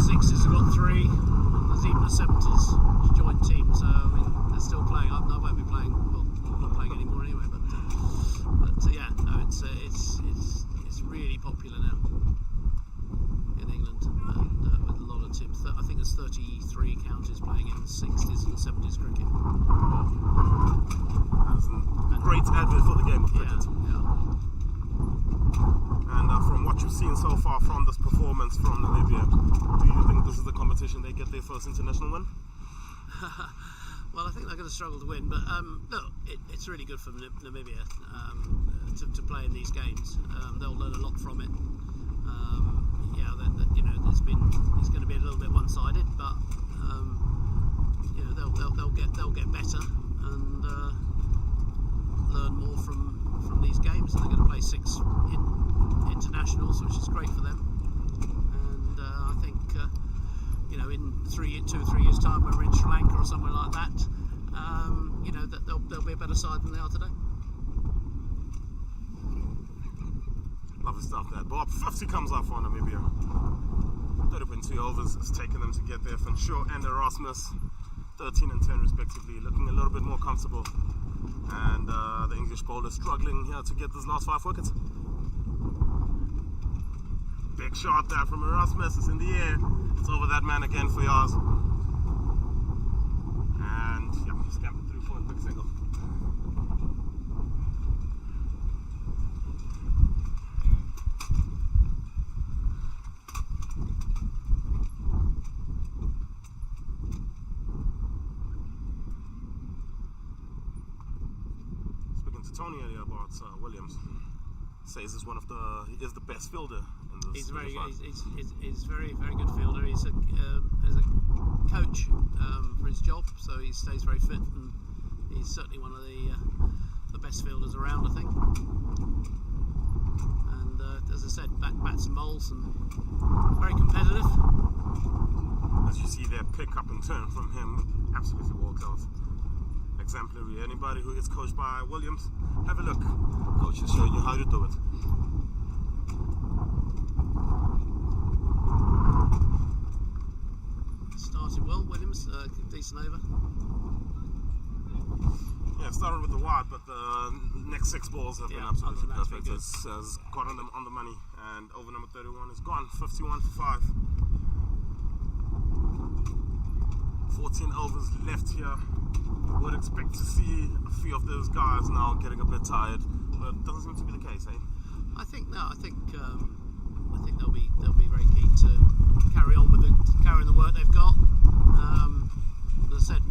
60s have got 3, and there's even the 70s joint teams. I mean, they're still playing. I won't be playing. Well, I'm not playing anymore anyway. But yeah, no, it's really popular now in England, and with a lot of teams. I think there's 33 counties playing in 60s and 70s cricket. That's a great advert for the game of cricket. Yeah. And from what you've seen so far from this performance from Namibia, do you think this is the competition they get their first international win? Well, I think they're going to struggle to win, but look, it's really good for Namibia to play in these games. They'll learn a lot from it. It's going to be a little bit one-sided, but they'll get better and learn more from these games. And they're going to play 6 internationals, which is great for them. And I think in 2 or 3 years' time, when we're in Sri Lanka or somewhere like that, that they'll be a better side than they are today. Lovely stuff there. Bob, 50 comes up for Namibia. 30.2 overs has taken them to get there. Van Shaw and Erasmus, 13 and 10 respectively, looking a little bit more comfortable. And the English bowler struggling here to get those last 5 wickets. Big shot there from Erasmus. It's in the air. It's over that man again for yards. And yeah, scampered through for a quick single. Speaking to Tony earlier about Williams, says he is the best fielder in this. He's very very good fielder. He's a coach for his job, so he stays very fit, and he's certainly one of the best fielders around, I think. And as I said, bats and bowls, and very competitive. As you see there, pick up and turn from him, absolutely walks out. Exemplary. Anybody who is coached by Williams, have a look. Coach is showing you how to do it. Started well, Williams, decent over. Yeah, started with the wide, but the next 6 balls have been absolutely perfect. Has gotten them on the money, and over number 31 is gone. 51 for 5. 14 overs left here. You would expect to see a few of those guys now getting a bit tired, but it doesn't seem to be the case, eh? I think they'll be very keen to carry on with carrying the work they've got. As I said,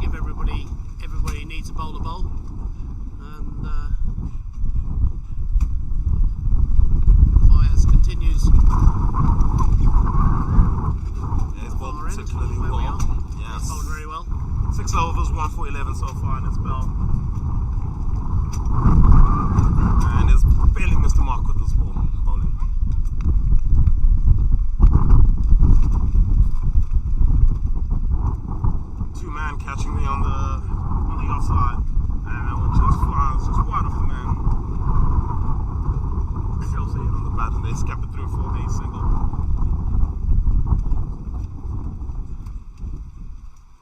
give everybody needs a bowler bowl, and Fires continues. Yeah, he's bowled particularly well. Yes. He's bowled very well. 6 overs, 1 for 11 so far in his spell. And has barely missed the mark with this ball bowling. Two-man catching me on the offside. And that one just flies just wide off the man. Still see it on the bat, and they scap it through for a single.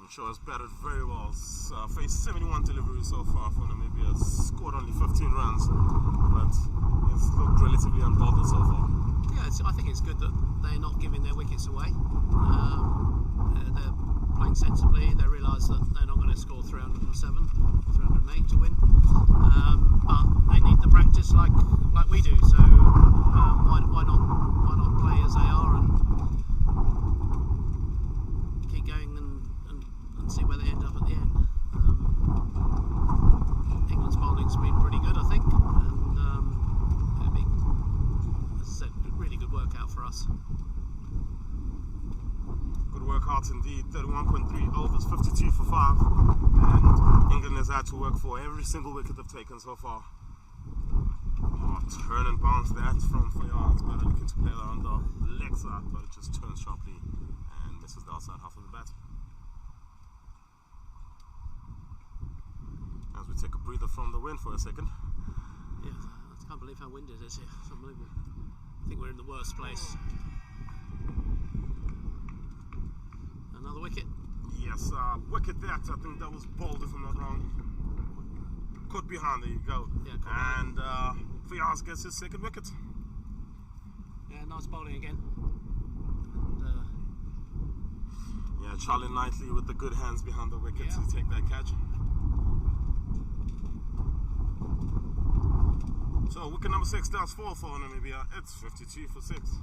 Shaw has batted very well. Faced 71 deliveries so far for Namibia. Scored only 15 runs, but it's looked relatively unbothered so far. Yeah, I think it's good that they're not giving their wickets away. They're playing sensibly. They realise that they're not going to score 307 or 308 to win, but they need the practice like we do. So why not play as they are and keep going and see where they end up at the end. England's bowling's been pretty good, I think, and it'll be, as I said, really good workout for us. Good work out indeed. 31.3 overs, 52 for 5. And England has had to work for every single wicket they've taken so far. Turn and bounce that from Fayaz, but looking to play that on the leg side, but it just turns sharply and misses the outside half of the bat. As we take a breather from the wind for a second. Yeah, I can't believe how windy it is here. It's unbelievable. I think we're in the worst place. Another wicket. Yes, wicket that. I think that was bowled, if I'm not wrong. Caught behind, there you go. Yeah, and Fayaz gets his second wicket. Yeah, nice bowling again. And, yeah, Charlie Knightley with the good hands behind the wicket to take that catch. So wicket number 6 does fall for Namibia. It's 52 for 6.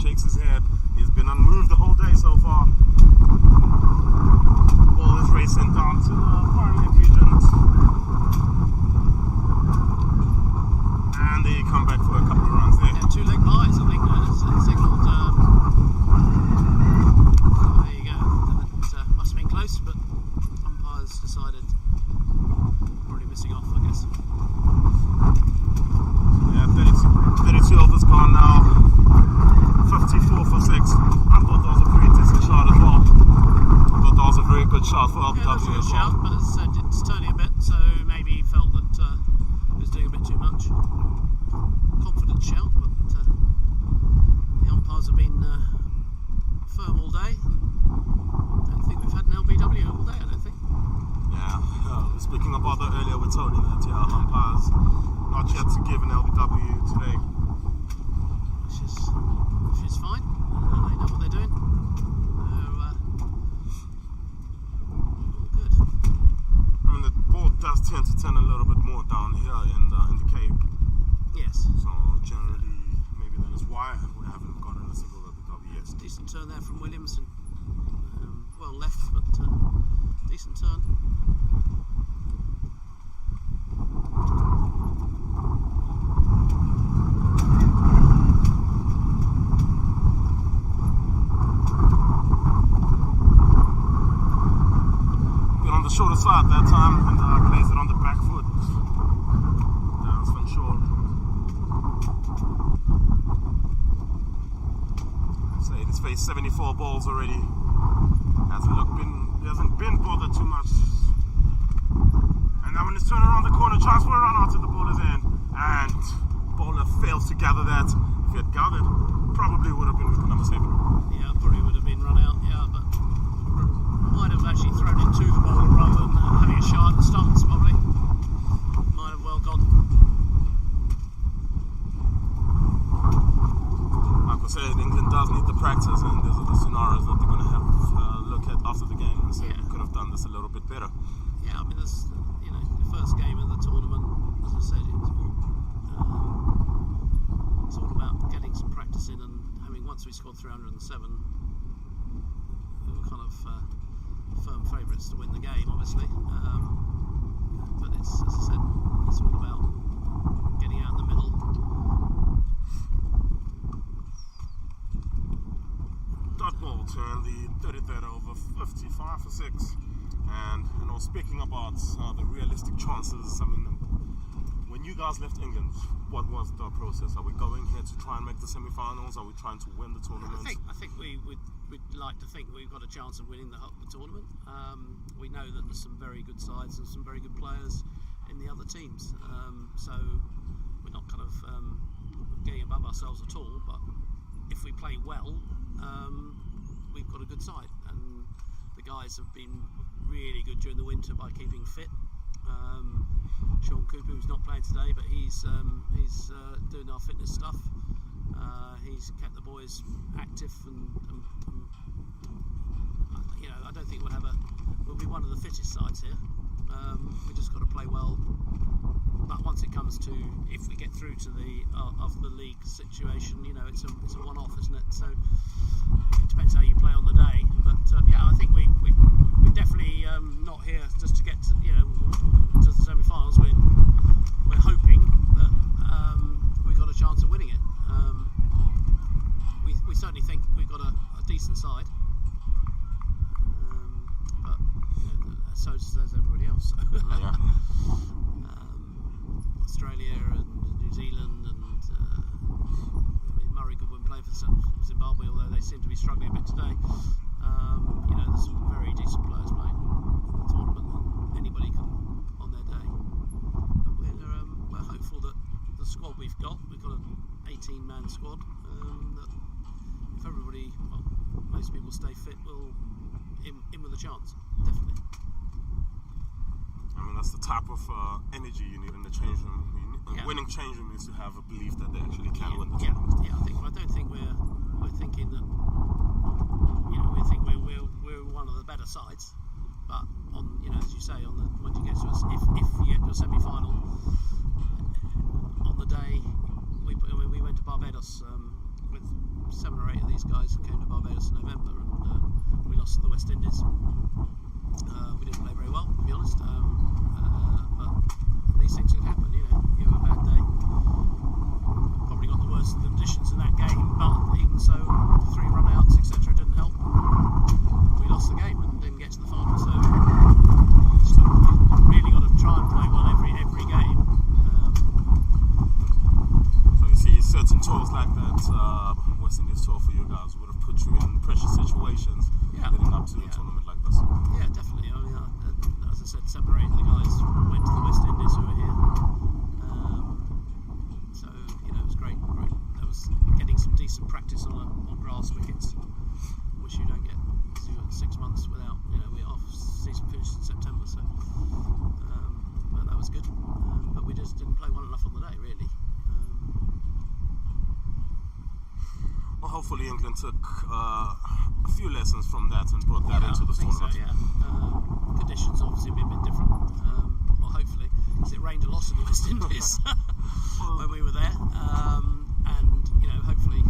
Shakes his head. He's been unmoved the whole day so far. Ball is racing down to the final regions. And they come back for a couple of runs there. Yeah, 2 leg byes, I think. Signalled. There you go. That must have been close, but umpires decided probably missing off, I guess. Yeah, 32 overs gone now. 54 for 6. I thought that was a pretty decent shot as well. I thought that was a very good shot for LBW yeah, that's a good as well. shout, but as I said, it's turning a bit, so maybe he felt that he was doing a bit too much. Confident shout, but the umpires have been firm all day. I don't think we've had an LBW all day, I don't think. Yeah, speaking about that earlier with Tony, that umpires not yet to give an LBW today. Which is fine. They know what they're doing. All good. I mean, the ball does tend to turn a little bit more down here in the Cape. Yes. So generally, maybe that is why we haven't gotten a single LBW yet. Decent turn there from Williamson. Well left, but decent turn. The shorter side that time and plays it on the back foot. That's for sure. So he's faced 74 balls already. Hasn't been bothered too much. And now when he's turning around the corner, tries for a run out to the bowler's end. And bowler fails to gather that. If he had gathered, probably would have been wicket number 7. Yeah, probably would have been run out, yeah, but might have actually thrown it to the bowler rather than having a shot at the stumps, probably. Might have well gone. Like I said, England does need the practice, and there's other scenarios that they're going to have look at after the game and say we could have done this a little bit better. Yeah, I mean, this, the first game of the tournament, as I said, it's all about getting some practice in, and once we scored 307, we were kind of firm favourites to win the game, obviously. But it's, as I said, it's all speaking about the realistic chances, I mean, when you guys left England, what was the process? Are we going here to try and make the semi-finals? Are we trying to win the tournament? I think we'd like to think we've got a chance of winning the tournament. We know that there's some very good sides and some very good players in the other teams. So we're not kind of getting above ourselves at all. But if we play well, we've got a good side, and the guys have been really good during the winter by keeping fit. Sean Cooper, who's not playing today, but he's doing our fitness stuff. He's kept the boys active, and I don't think we'll be one of the fittest sides here. We just got to play well. But once it comes to, if we get through to the league situation, it's a one-off, isn't it? So it depends how you play on the day. But I think we're definitely not here just to get to the semi-finals. We're hoping that we've got a chance of winning it. We certainly think we've got a decent side, but so does everybody else. Yeah. Australia and New Zealand and Murray Goodwin playing for Zimbabwe, although they seem to be struggling a bit today. There's some very decent players playing in the tournament, and anybody can on their day. But we're hopeful that the squad we've got an 18-man squad, that if everybody, most people stay fit, we'll in with a chance, definitely. I mean, that's the type of energy you need in the change room. Winning change room is to have a belief that they actually can win the tournament. I don't think we're thinking that. We think we're one of the better sides, but as you say, once you get to if you get to a semi-final, on the day we went to Barbados with 7 or 8 of these guys who came to Barbados in November, and we lost to the West Indies. We didn't play very well, to be honest, but these things can happen. You have a bad day. Probably got the worst of the conditions in that game, but even so, 3 run-outs, etc., didn't help. We lost the game and didn't get to the final. So you've really got to try and play well every game. So you see, certain tours like that, West Indies tour for you guys, would have put you in pressure situations leading up to a tournament like this. Yeah, definitely. I mean, as I said, 7 or 8 of the guys went to the West Indies who were here. So it was great. That was getting some decent practice on grass wickets, which you don't get 6 months without. We're off season finished in September, so but that was good. But we just didn't play well enough on the day, really. Well, hopefully England took a few lessons from that and brought that into the tournament. So, conditions obviously be a bit different. Well, hopefully, because it rained a lot in the West Indies when we were there, and hopefully,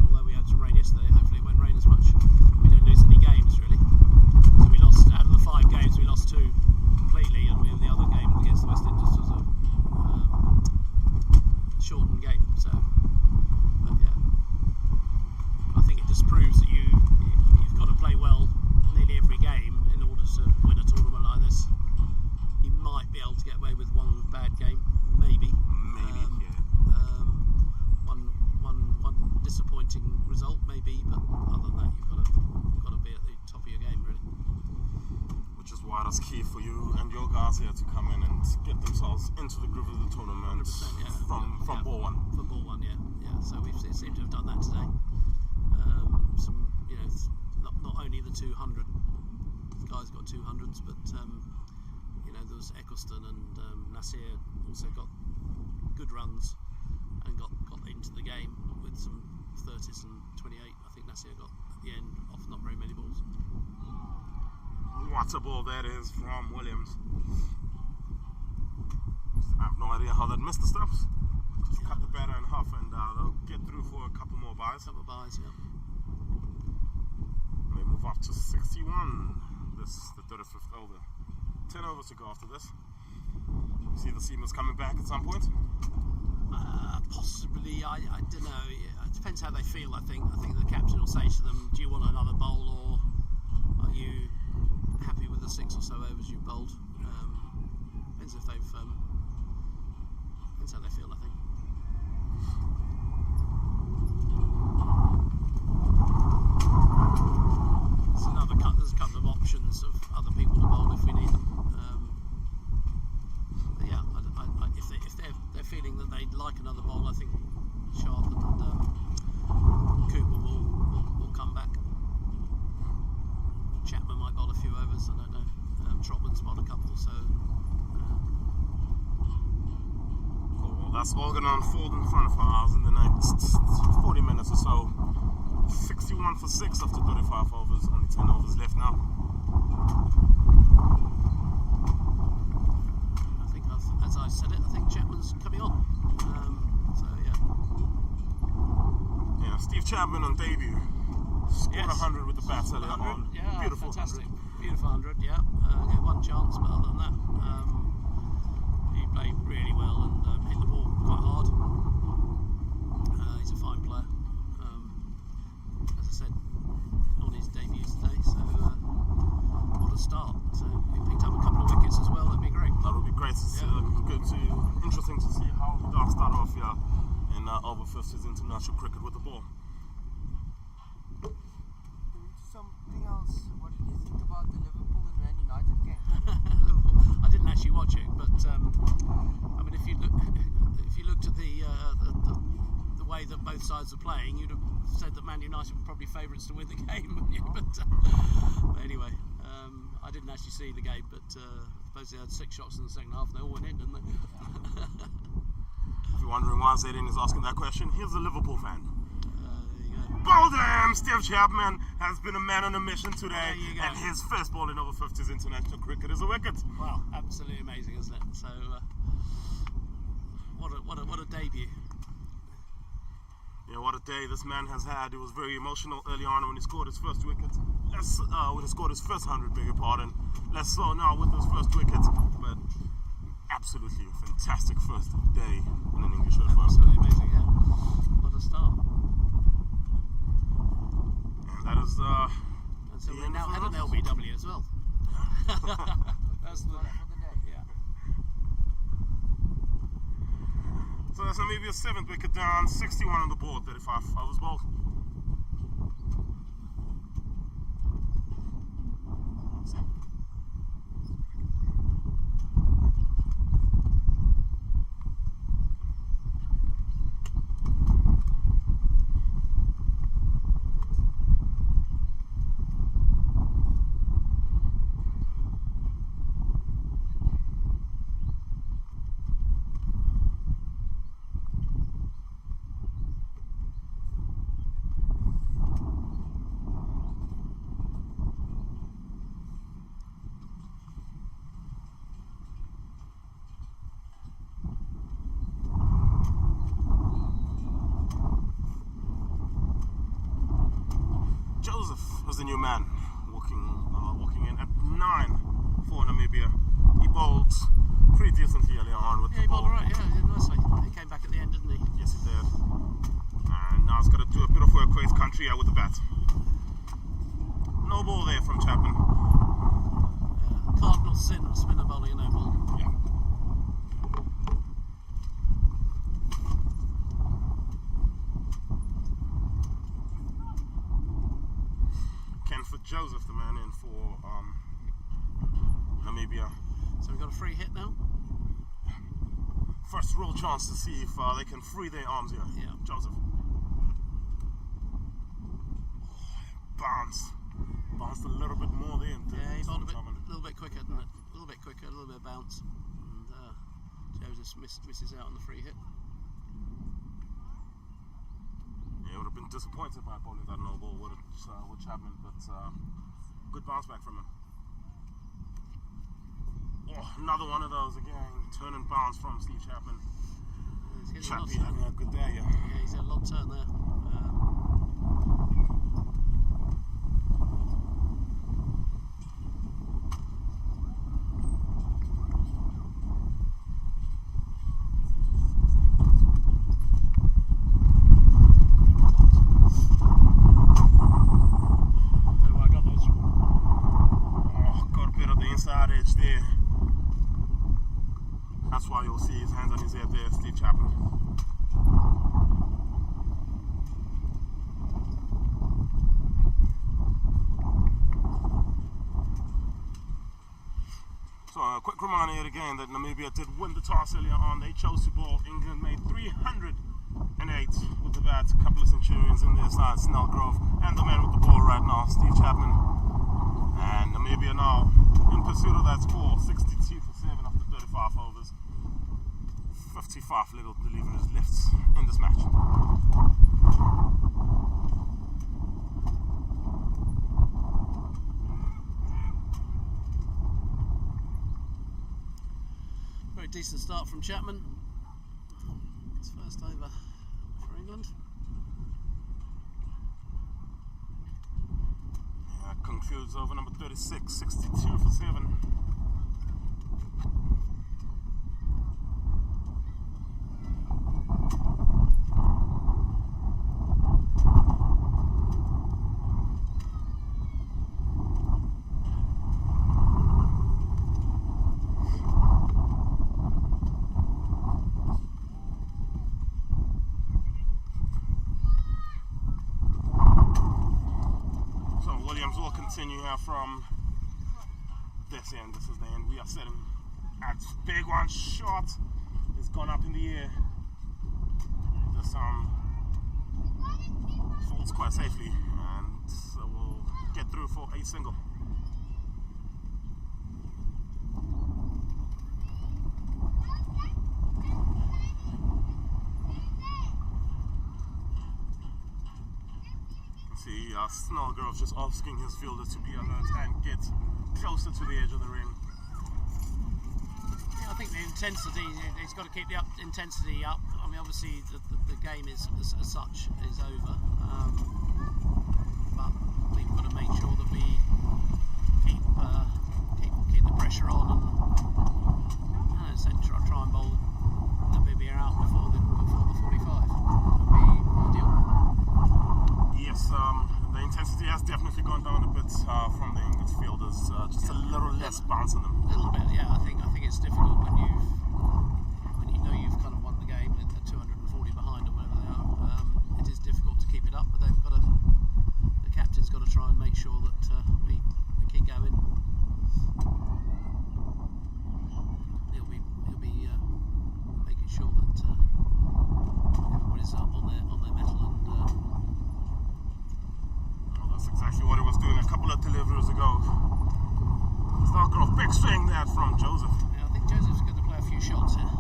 although we had some rain yesterday, hopefully it won't rain as much. We don't lose any games really. So we lost out of the 5 games, we lost 2 completely, and the other game against the West Indies was a shortened game. So, but yeah. I think it just proves that you've got to play well nearly every game in order to win a tournament like this. You might be able to get away with one bad game, maybe. One disappointing result, maybe. But other than that, you've got to be at the top of your game, really. Which is why it's key for you and your guys here to come in and get themselves into the groove of the tournament from ball one. From ball one, yeah. So we seem to have done that today. Not only the 200 guys got 200s, but there was Eccleston and Nasir also got good runs and got into the game with some 30s and 28. I think Nasir got at the end off not very many balls. What a ball that is from Williams. I have no idea how that missed the stumps. Just cut the batter in half and they'll get through for a couple more byes. Couple of byes, yeah. They move up to 61. This the 35th over. 10 overs to go after this. You see the seamers coming back at some point? Possibly, I don't know. It depends how they feel. I think the captain will say to them, "Do you want another bowl, or are you happy with the the 6 or so overs you bowled. Depends if they've depends how they feel, I think. There's a couple of options of other people to bowl if we need them. But yeah, if they're feeling that they'd like another bowl, I think Sharp and Cooper will come back. Chapman might bowl a few overs, I don't know. Trotman's bowled a couple, so. Cool. Well, that's all going to unfold in front of us in the next 40 minutes or so. 61 for 6 after 35 overs, only 10 overs left now. I think, as I said it, I think Chapman's coming on. So yeah. Yeah, Steve Chapman on debut. Scored 100 with the bats earlier 100, on. yeah, Beautiful fantastic. 100. Beautiful 100, yeah. Gave one chance, but other than that, he played really well and hit the ball quite hard. He's a fine player. As I said, on his debut today, so what a start. So he picked up a couple of wickets as well, that'd be great. That would be great to see. Interesting to see how he does start off here in over-50s international cricket with the ball. Something else. What did you think about the Liverpool and Man United game? Liverpool. I didn't actually watch it, but I mean, if you looked at the way that both sides are playing, you'd have said that Man United were probably favourites to win the game, wouldn't you? But anyway, I didn't actually see the game, but I suppose they had 6 shots in the second half. They all went in, didn't they? If you're wondering why Zedin is asking that question, here's a Liverpool fan. There you go. Well damn, Steve Chapman has been a man on a mission today, There you go. and his first ball in over-50s international cricket is a wicket. Wow, absolutely amazing, isn't it? So, what a debut. Yeah, what a day this man has had. It was very emotional early on when he scored his first wicket. When he scored his first 100, beg your pardon. Less so now with his first wicket, but absolutely a fantastic first day in an English shirt for him. Absolutely amazing, yeah. What a start. And that is And so we now had an LBW as well. That's the, For the day. yeah. So that's Namibia's 7th wicket down, 61 on the board, 35 overs bowled. The new man walking in at 9 for Namibia. He bowled pretty decently earlier on with Yeah, the he ball. bowled alright, yeah, he did nicely. He came back at the end, didn't he? Yes, he did. And now he's got to do a bit of work for his country here with the bat. No ball there from Chapman. Cardinal sin, spinner bowling a no ball. Yeah. Joseph, the man in for Namibia. So we've got a free hit now. First real chance to see if they can free their arms here. Yeah. Joseph. Bounced a little bit more there. Yeah, he bowled a little bit quicker, didn't it? A little bit quicker, a little bit of bounce. And Joseph misses out on the free hit. Yeah, would have been disappointed by bowling that no ball with Chapman, but good bounce back from him. Oh, another one of those again. Turn and bounce from Steve Chapman. Chappy having a good day, yeah. Yeah, he's had a long turn there. Got a bit of the his hands on his head there, Steve Chapman. So a quick reminder yet again that Namibia did win the toss earlier on. They chose to bowl. England made 308 with the bat. A couple of centurions in their side, Snellgrove, and the man with the ball right now, Steve Chapman. And Namibia now in pursuit of that score, 62 for 7 after 35 overs. 55 little deliveries left in this match. Very decent start from Chapman. His first over for England. Yeah, concludes over number 36, 62 for 7. Will continue here from this end. This is the end. We are setting at big one shot. It's gone up in the air. This folds quite safely, and so we'll get through for a single. See, Snellgrove just asking his fielder to be alert and get closer to the edge of the ring. Yeah, I think the intensity, he's got to keep the intensity up. I mean, obviously the game is as such is over, but we've got to make sure that we keep the pressure on and try and bowl Namibia out before the 45 would be ideal. Yes, the intensity has definitely gone down a bit from the English fielders. Just a little less bounce in them. A little bit, yeah. I think it's difficult when you know you've kind of won the game at 240 behind or whatever they are. It is difficult to keep it up, but the captain's got to try and make sure that we keep going. He'll be making sure that everybody's up on their mettle and. That's exactly what he was doing a couple of deliveries ago. Snellgrove, big swing there from Joseph. Yeah, I think Joseph's going to play a few shots here.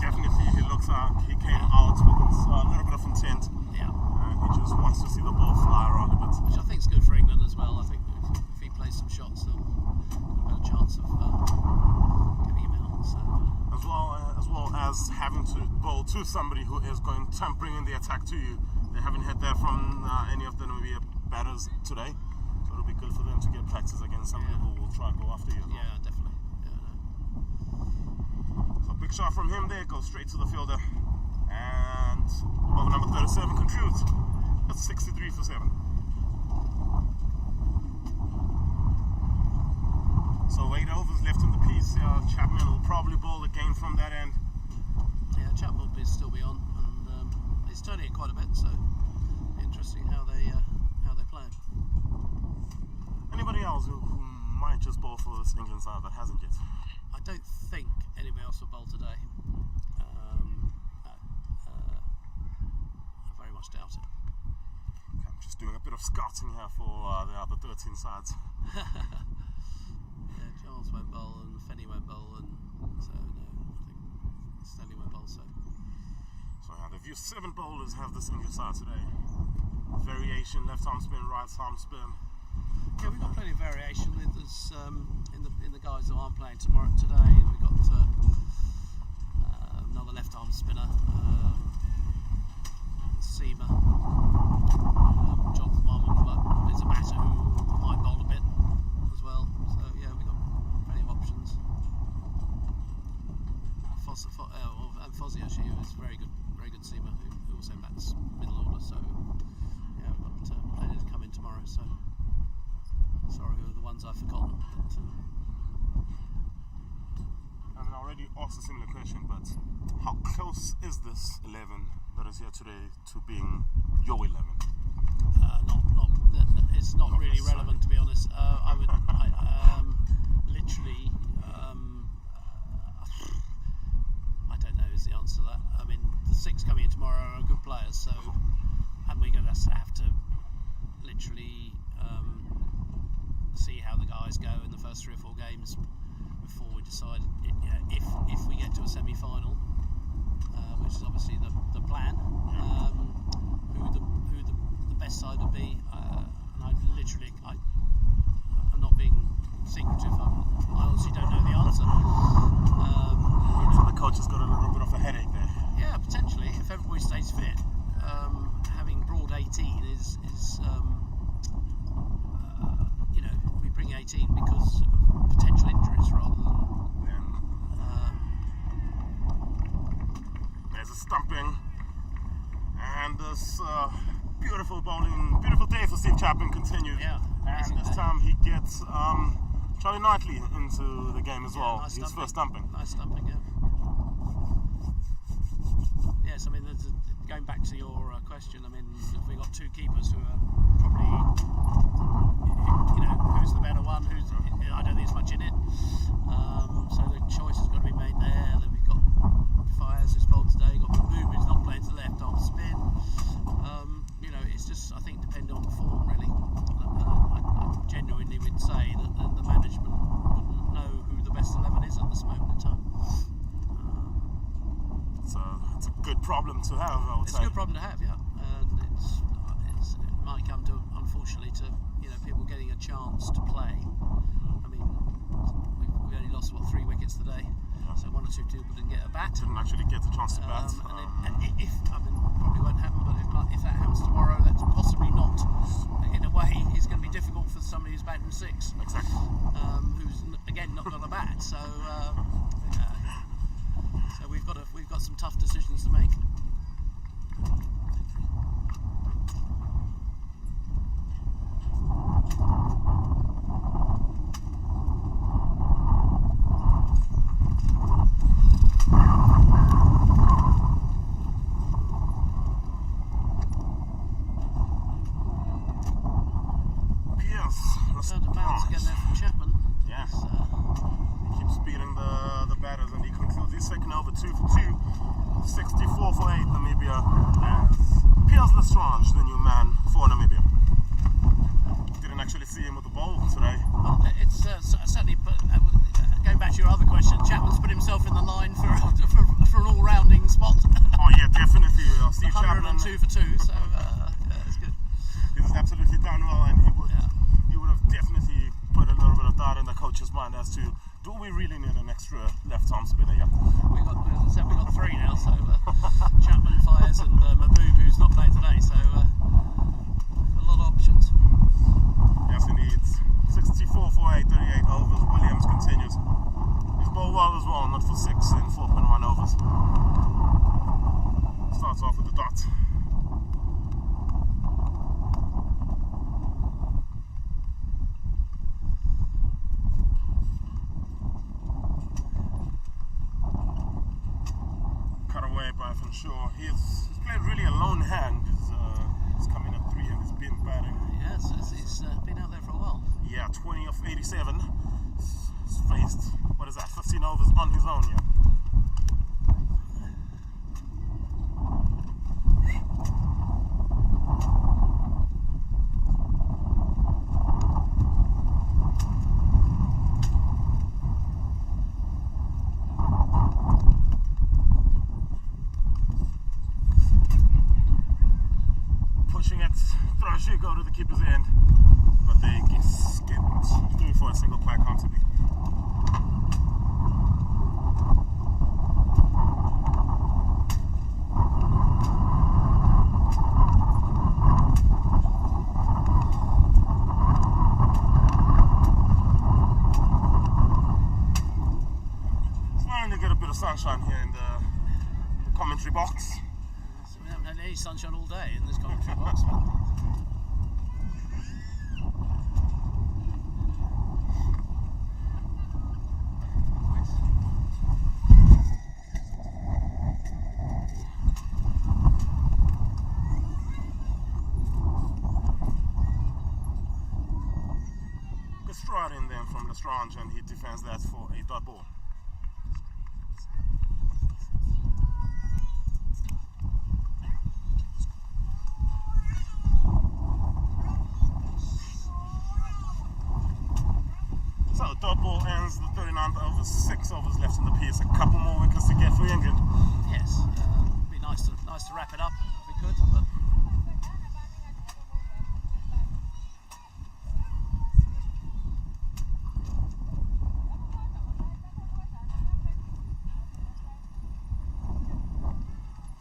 Definitely, he looks like he came out with a little bit of intent. Yeah. He just wants to see the ball fly around a bit. Which I think is good for England as well. I think if he plays some shots, they'll have a better chance of getting him out. So, as well as having to bowl to somebody who is going tampering in the attack to you. They haven't had that from any of the Namibia batters today, so it'll be good for them to get practice against somebody who will try and go after you. Yeah, definitely. Yeah, So big shot from him there, goes straight to the fielder, and over number 37 concludes. That's 63 for 7. So 8 overs left in the piece. Chapman will probably bowl again from that end. Yeah, Chapman will still be on. He's turning it quite a bit, so interesting how they play. Anybody else who might just bowl for this England side that hasn't yet? I don't think anybody else will bowl today. I very much doubt it. Okay, I'm just doing a bit of scouting here for the other 13 sides. Yeah, Giles won't bowl and Fenny won't bowl, and so no, I think Stanley won't bowl. So yeah, the view 7 bowlers have this English side today. Variation, left arm spin, right arm spin. Yeah, we've got plenty of variation with us in the guys who aren't playing today. We've got another left arm spinner, seamer, Jonathan Marmon, but there's a batter who might bowl a bit as well. So yeah, we've got plenty of options. And Fozzie actually, who is very good seamer, who also bats middle order. So yeah, we've got plenty to come in tomorrow. So sorry, who are the ones I've forgotten. But, and now already asked a similar question, but how close is this 11 that is here today to being your 11? It's not really relevant, to be honest. Literally, I don't know is the answer to that. I mean, the 6 coming in tomorrow are good players, so and we're going to have to literally see how the guys go in the first 3 or 4 games before we decide if we get to a semi-final, which is obviously the plan. Who the best side would be, and I'm not being secretive. I honestly don't know the answer. So the coach has got a little bit of a headache there. Yeah, potentially. If everybody stays fit, having brought 18 is we bring 18 because of potential injuries rather than. There's a stumping, and this beautiful day for Steve Chapman continues. Yeah, and this time he gets Charlie Knightley into the game as well. Nice His first stumping. Nice stumping, yeah. Yes, I mean, going back to your question, I mean, if we got 2 keepers who are probably, who's the better one? I don't think there's much in it. So the choice has got to be made there. Then we've got Fires who's bowled today. Got Maboom who's not playing to the left arm spin. It's just, I think, depending on the form really. I genuinely would say that the management wouldn't know who the best 11 is at this moment in time. It's a good problem to have, I would say. It's a good problem to have, yeah. And it might come to, unfortunately, to people getting a chance to play. I mean, we only lost 3 wickets today, so 1 or 2 people didn't get a bat. Didn't actually get the chance to bat. Probably won't happen, but if that happens tomorrow, that's possibly not. In a way, it's going to be difficult for somebody who's batting 6. Exactly. Who's again not got a bat. So we've got some tough decisions to make. Found a bounce again there from Chapman. Yeah. He keeps beating the batters, and he concludes his second over 2 for 2. 64 for 8 Namibia. As Piers Lestrange, the new man for Namibia. Didn't actually see him with the ball today. Well, it's certainly. Going back to your other question, Chapman's put himself in the line for an all-rounding spot. Oh yeah, definitely. Steve Chapman. 102 for 2, so it's good. He's absolutely done well, and he would have definitely put a little bit of doubt in the coach's mind as to, do we really need an extra left-arm spinner? Yeah. We got 3 now, so Chapman, Fires, and Maboom, who's not playing today, so a lot of options. Yes, indeed. 64 for 8, 38 overs. Williams continues. He's bowled well as well, not for 6 in 4.1 overs. Starts off with the dot. Sure, he's played really a lone hand. He's coming at 3 and he's been batting. Yes, he's been out there for a while. Yeah, 20 of 87. He's faced, 15 overs on his own, yeah. Go to the keeper's end, but they get through for a single play comfortably. Starting to get a bit of sunshine here in the commentary box. So we haven't had any sunshine all day in this commentary box. from Lestrange, and he defends that for a dot ball. So dot ball ends the 39th over, 6 overs left in the piece. A couple more wickets to get for England. Yes, it'd be nice to wrap it up if we could, but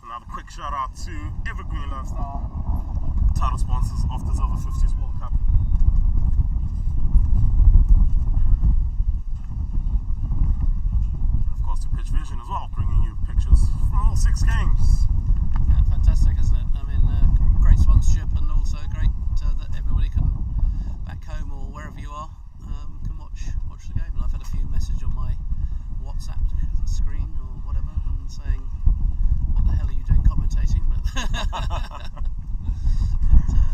another quick shout out to Evergreen Lifestyle, title sponsors of this Over-50s World Cup. To Pitch Vision as well, bringing you pictures from all 6 games. yeah, fantastic, isn't it? I mean, great sponsorship, and also great that everybody can, back home or wherever you are, can watch the game. And I've had a few messages on my WhatsApp screen or whatever, and saying, "What the hell are you doing commentating?" But,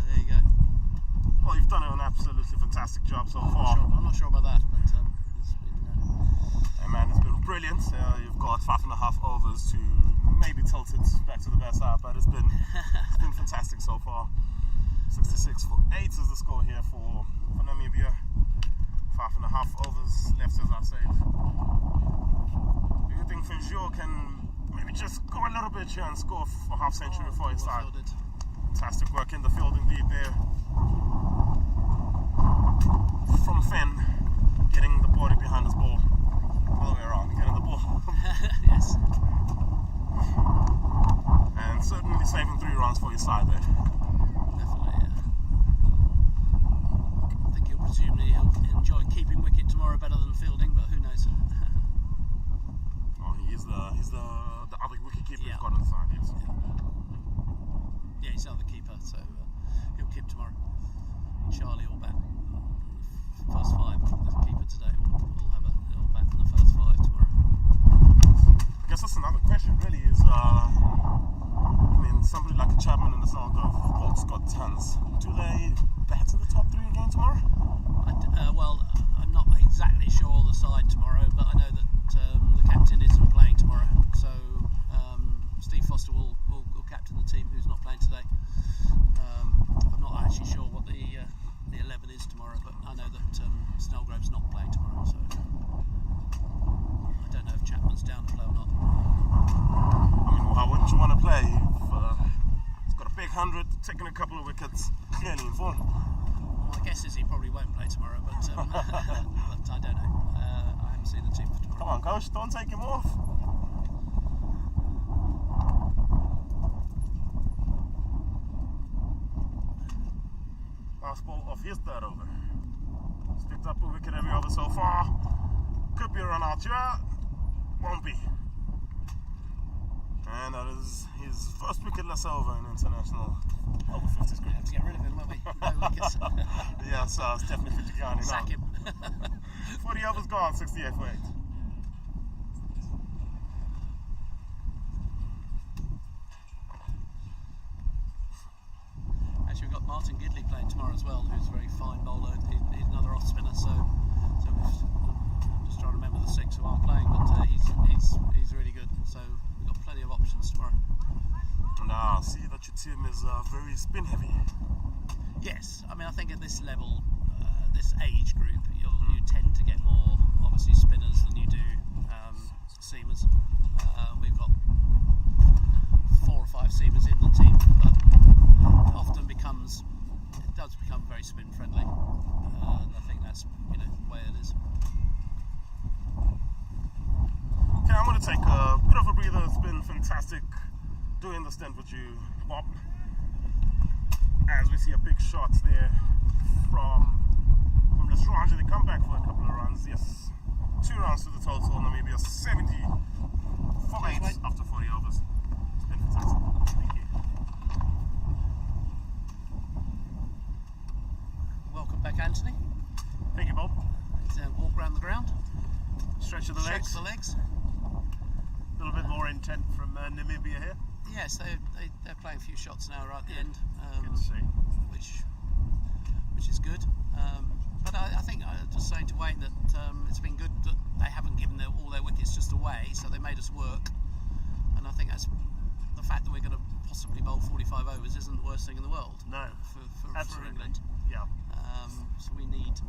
there you go. Well, you've done an absolutely fantastic job so far. I'm not sure about that, but it's been. Hey man, it's been brilliant. You've got 5.5 overs to maybe tilt it back to the best side, but it's been fantastic so far. 66 for 8 is the score here for Namibia. 5.5 overs left, as I said. Do you think Finjur can maybe just go a little bit here and score a half century for his side? Fantastic work in the field indeed there. From Finn, getting the body behind his ball. All the way around, getting the ball. Yes. And certainly saving 3 runs for his side there. Definitely, yeah. I think presumably he'll enjoy keeping wicket tomorrow better than fielding, but who knows? Oh, he's the other wicket keeper Yeah. we've got on the side, yes. Yeah, he's the other keeper, so he'll keep tomorrow. Charlie will bat first 5. The keeper today will have a little bat in the first 5 tomorrow. I guess that's another question really is, I mean, somebody like a Chapman in the Snellgrove box got tons. Do they bat in the top 3 again tomorrow? Well, I'm not exactly sure of the side tomorrow, but I know that the captain isn't playing tomorrow, so Steve Foster will captain the team who's not playing today. I'm not actually sure what the 11 is tomorrow, but I know that Snellgrove's not playing tomorrow, so I don't know if Chapman's down to play or not. I mean, why wouldn't you want to play? He's got a big 100, taking a couple of wickets, clearly in form. Well, my guess is he probably won't play tomorrow, but, but I don't know. I haven't seen the team for tomorrow. Come on, coach, don't take him off. Last ball of his 3rd over. He's picked up a wicket every over so far. Could be a run out here. Won't be. And that is his first wicketless over in international Over-50s We cricket. have to get rid of him, won't we? No wickets. Yeah, so it's definitely 50 counting now. Sack him. 40 overs gone, 68 for 8. Actually, we've got Martin Gidley playing tomorrow as well, who's a very fine bowler. He's another off spinner, so I'm just trying to remember the 6 who aren't playing, but he's really good. So we've got plenty of options tomorrow. Now, see that your team is very spin heavy. Yes, I mean, I think at this level, this age group, you tend to get more, obviously, spinners than you do seamers. We've got 4 or 5 seamers in the team, but it often does become very spin friendly. I think that's the way it is. Okay, I'm going to take a bit of a breather. It's been fantastic doing the stint with you, Bob. As we see a big shot there from Lestrange, they come back for a couple of runs. Yes, 2 runs to the total. Namibia 70 for 8 after 40 overs. It's been fantastic. Thank you. Welcome back, Anthony. Thank you, Bob. Let's walk around the ground. Stretch of the legs. Stretch the legs. A little bit more intent from Namibia here. Yes, they're playing a few shots now right at the end, Good to see. which is good. But I think just saying to Wayne that it's been good that they haven't given all their wickets just away, so they made us work. And I think that's the fact that we're going to possibly bowl 45 overs isn't the worst thing in the world. No, for England. Yeah. So we need to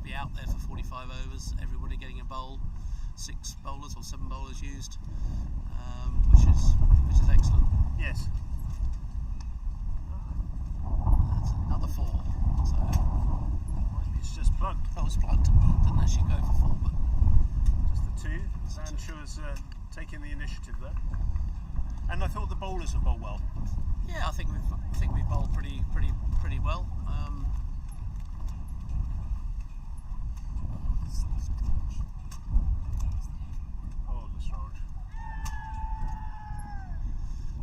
be out there for 45 overs. Everybody getting a bowl, 6 bowlers or 7 bowlers used, which is excellent. Yes. That's another 4. So It's just plugged. that was plugged. Didn't actually go for 4, but Just the 2. Sandshore's taking the initiative there. And I thought the bowlers have bowled well. yeah, I think we've bowled pretty well. Oh, Lestrange.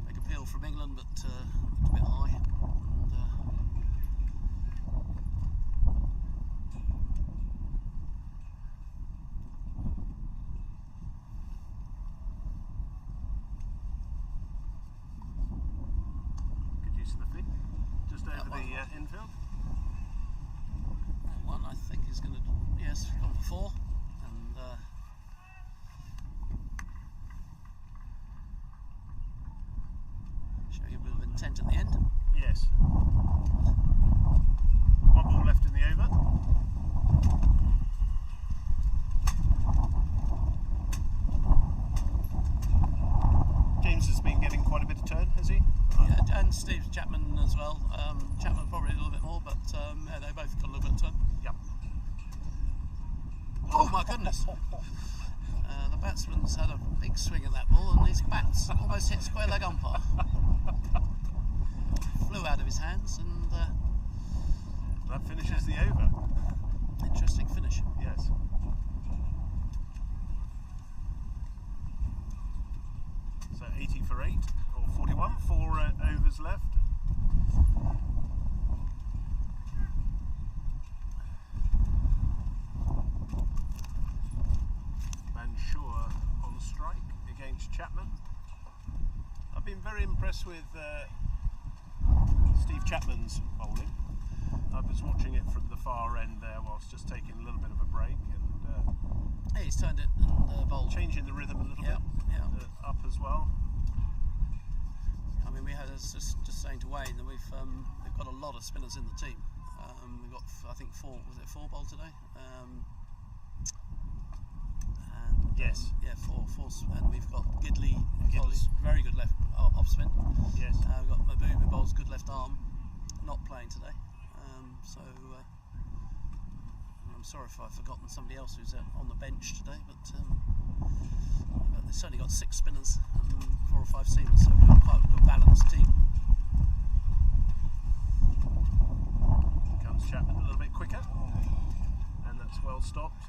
Big appeal from England, but it's a bit high. And, Good use of the feet. Just over the infield. that one I think is going to gone for 4, and showing a bit of intent at the end. Yes. 1 ball left in the over. James has been getting quite a bit of turn, has he? Yeah, and Steve Chapman as well. Chapman probably a little bit more, but yeah, they both got a little bit of turn. Yep. Oh my goodness! The batsman's had a big swing at that ball, and his bats almost hit square leg umpire. Flew out of his hands, and That finishes the over. interesting finish. Yes. So 80 for 8, or 41, 4 overs left. Manshore on strike against Chapman. I've been very impressed with Steve Chapman's bowling. I was watching it from the far end there whilst just taking a little bit of a break and Yeah, he's turned it and bowled. changing the rhythm a little Yeah, bit yeah. up as well. I mean, we had just saying to Wayne that we've got a lot of spinners in the team. We've got I think 4 bowled today. And Yes. yeah, 4, and we've got Gidley, who Gidley. bowls very good left off spin. Yes. We've got Mahbub, who bowls good left arm, not playing today. So I'm sorry if I've forgotten somebody else who's on the bench today, but they've certainly got 6 spinners and 4 or 5 seamers, so we've got quite a good balanced team. Here comes Chapman a little bit quicker, and that's well stopped.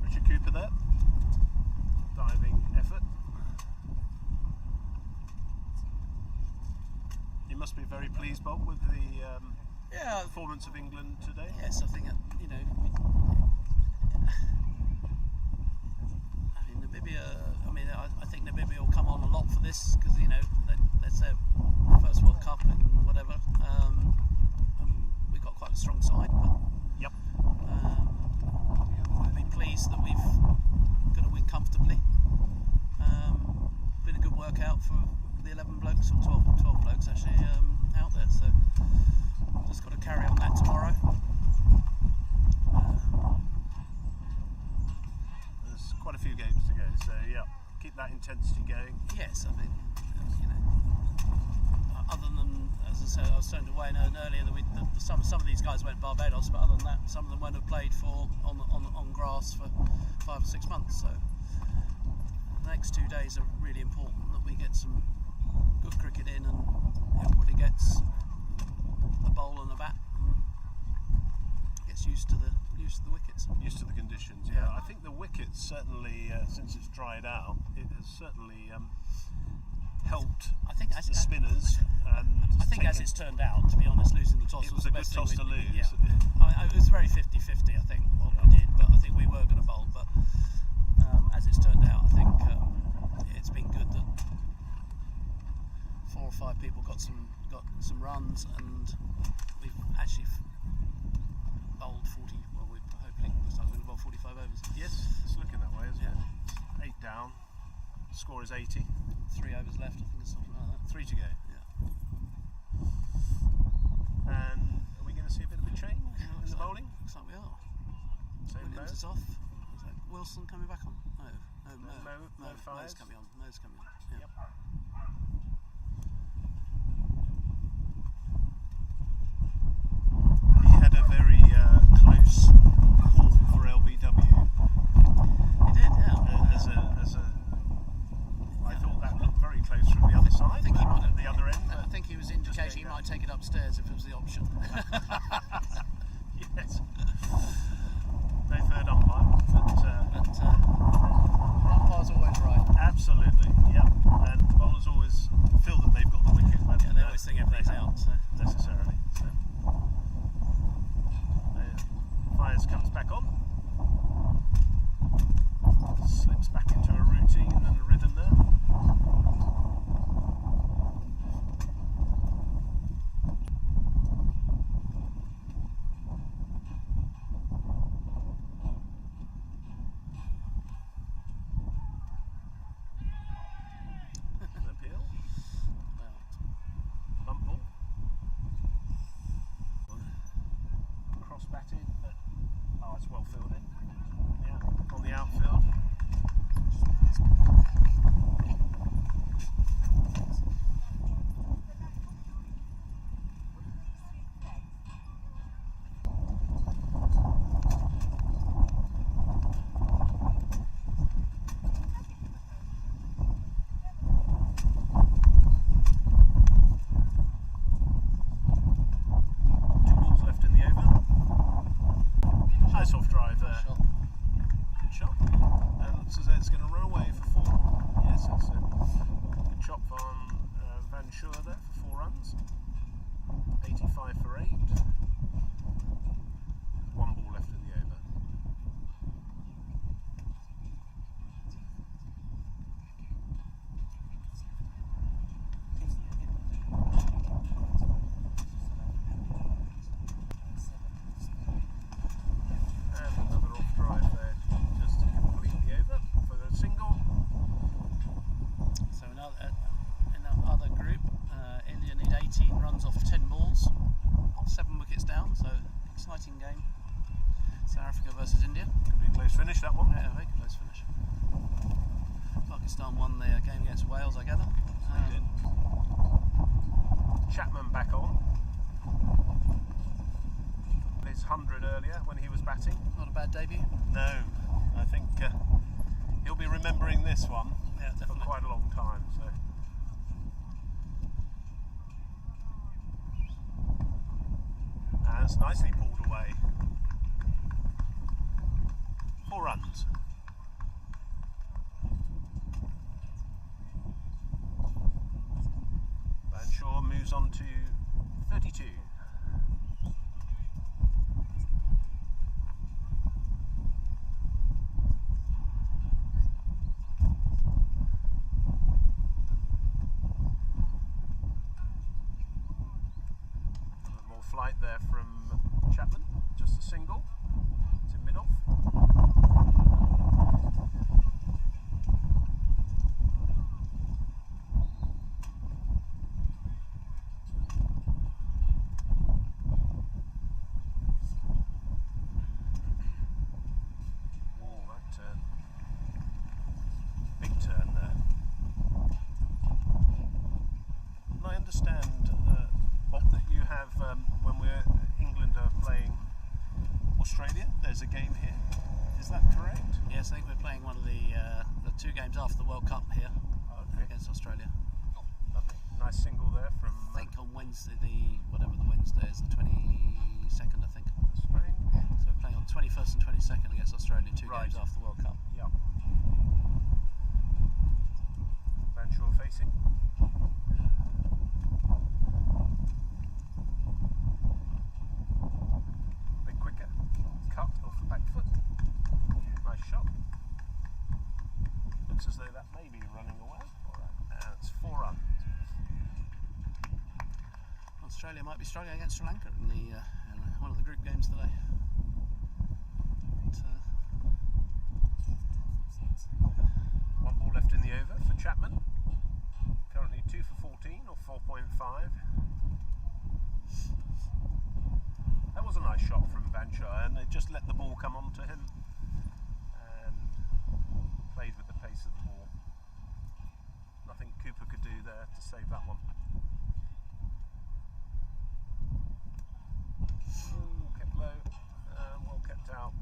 Richard Cooper there, diving effort. You must be very pleased, Bob, with the Yeah, performance of England today. yes, I think Namibia. I mean, I think Namibia will come on a lot for this because that's their first World Cup and whatever. We've got quite a strong side, but Yep. we'll be pleased that we've going to win comfortably. Been a good workout for the 11 blokes or 12 blokes actually out there. So just got to carry on that tomorrow. There's quite a few games to go, so yeah, keep that intensity going. Yes, I mean, other than, as I said, I was saying to Wayne earlier that some of these guys went Barbados, but other than that, some of them won't have played on grass for 5 or 6 months. So the next 2 days are really important that we get some good cricket in and everybody gets a bowl and a bat and gets used to the wickets. Used to the conditions, yeah. I think the wickets certainly, since it's dried out, it has certainly helped I think the spinners. I think as it's turned out, to be honest, losing the toss it was was a the good best toss thing to lose. Yeah. It was very 50-50, I think, what we did, but I think we were going to bowl. But as it's turned out, I think it's been good that 4 or 5 people got some runs, and we've actually bowled 40. Well, we're hopefully looks like we're going to bowl 45 overs. Yes, it's looking that way, isn't it? 8 down. Score is 80. 3 overs left, I think, or something like that. 3 to go. Yeah. And are we going to see a bit of a change in the bowling? Looks like we are. Same Williams is off. Is that Wilson coming back on? No. Mo's coming on. Mo's coming on. Yeah. Yep. He had a very close call for LBW. He did, yeah. I thought that looked very close from the other side. I think he might at the other end. I think he was indicating he might take it upstairs if it was the option. Yes. No third umpire, but umpire's always right. absolutely, yeah. And bowlers always feel that they've got the wicket, but Yeah, they always think everything's out. So. necessarily. So. Fires comes back on. Slips back into a routine and a rhythm there. An appeal. Bump ball. Cross batted, but it's well fielded. Yeah, on the outfield. Finish that one. Yeah, very close finish. Pakistan won their game against Wales, I gather. They did. Chapman back on. His 100 earlier when he was batting. Not a bad debut. No, I think he'll be remembering this one for quite a long time. So. And it's nicely pulled away. 4 runs. Banshaw moves on to 32. More flight there from Chapman, just a single. It's in mid-off. Australia, there's a game here. Is that correct? Yes, I think we're playing one of the 2 games after the World Cup here against Australia. Lovely. Nice single there from. I think on Wednesday, whatever the Wednesday is, the 22nd, I think. Strange. So we're playing on 21st and 22nd against Australia, 2 Right. games after the World Cup. Yeah. Banshaw facing. Big quicker. Cut off the back foot. Nice shot. Looks as though that may be running away. Alright. And it's 4 runs. Australia might be struggling against Sri Lanka in the one of the group games today. But, one ball left in the over for Chapman. Currently 2 for 14 or 4.5. That was a nice shot from Vanshire, and they just let the ball come onto him and played with the pace of the ball. Nothing Cooper could do there to save that one. Ooh, kept low, well kept out,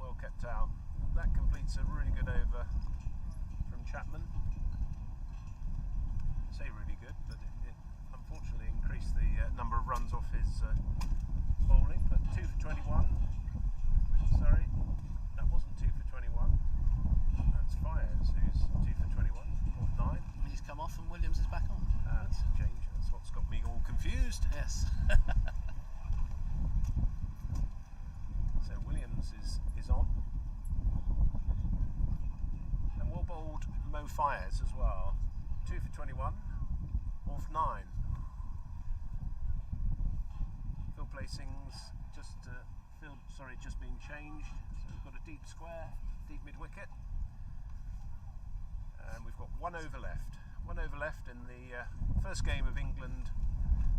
well kept out. That completes a really good over from Chapman. I say really good, but it unfortunately increased the number of runs off his bowling. But 2 for 21. Sorry, that wasn't 2 for 21. That's Fires who's 2 for 21. Off 9. he's come off and Williams is back on. That's a change. That's what's got me all confused. Yes. So Williams is on. And well bowled Mo Fires as well. 2 for 21. Off 9. Field placings just being changed. So we've got a deep square, deep mid wicket. And we've got 1 over left. 1 over left in the first game of England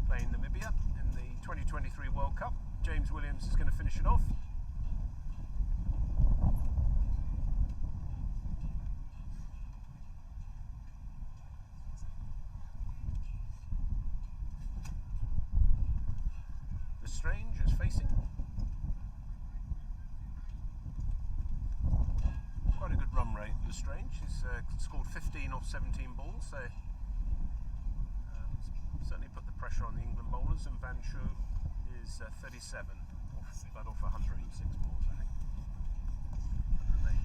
playing Namibia in the 2023 World Cup. James Williams is going to finish it off. Strange is facing. Quite a good run rate, Lestrange. He's scored 15 off 17 balls, so certainly put the pressure on the England bowlers, and Van Shu is 37, but off 106 balls, I think. They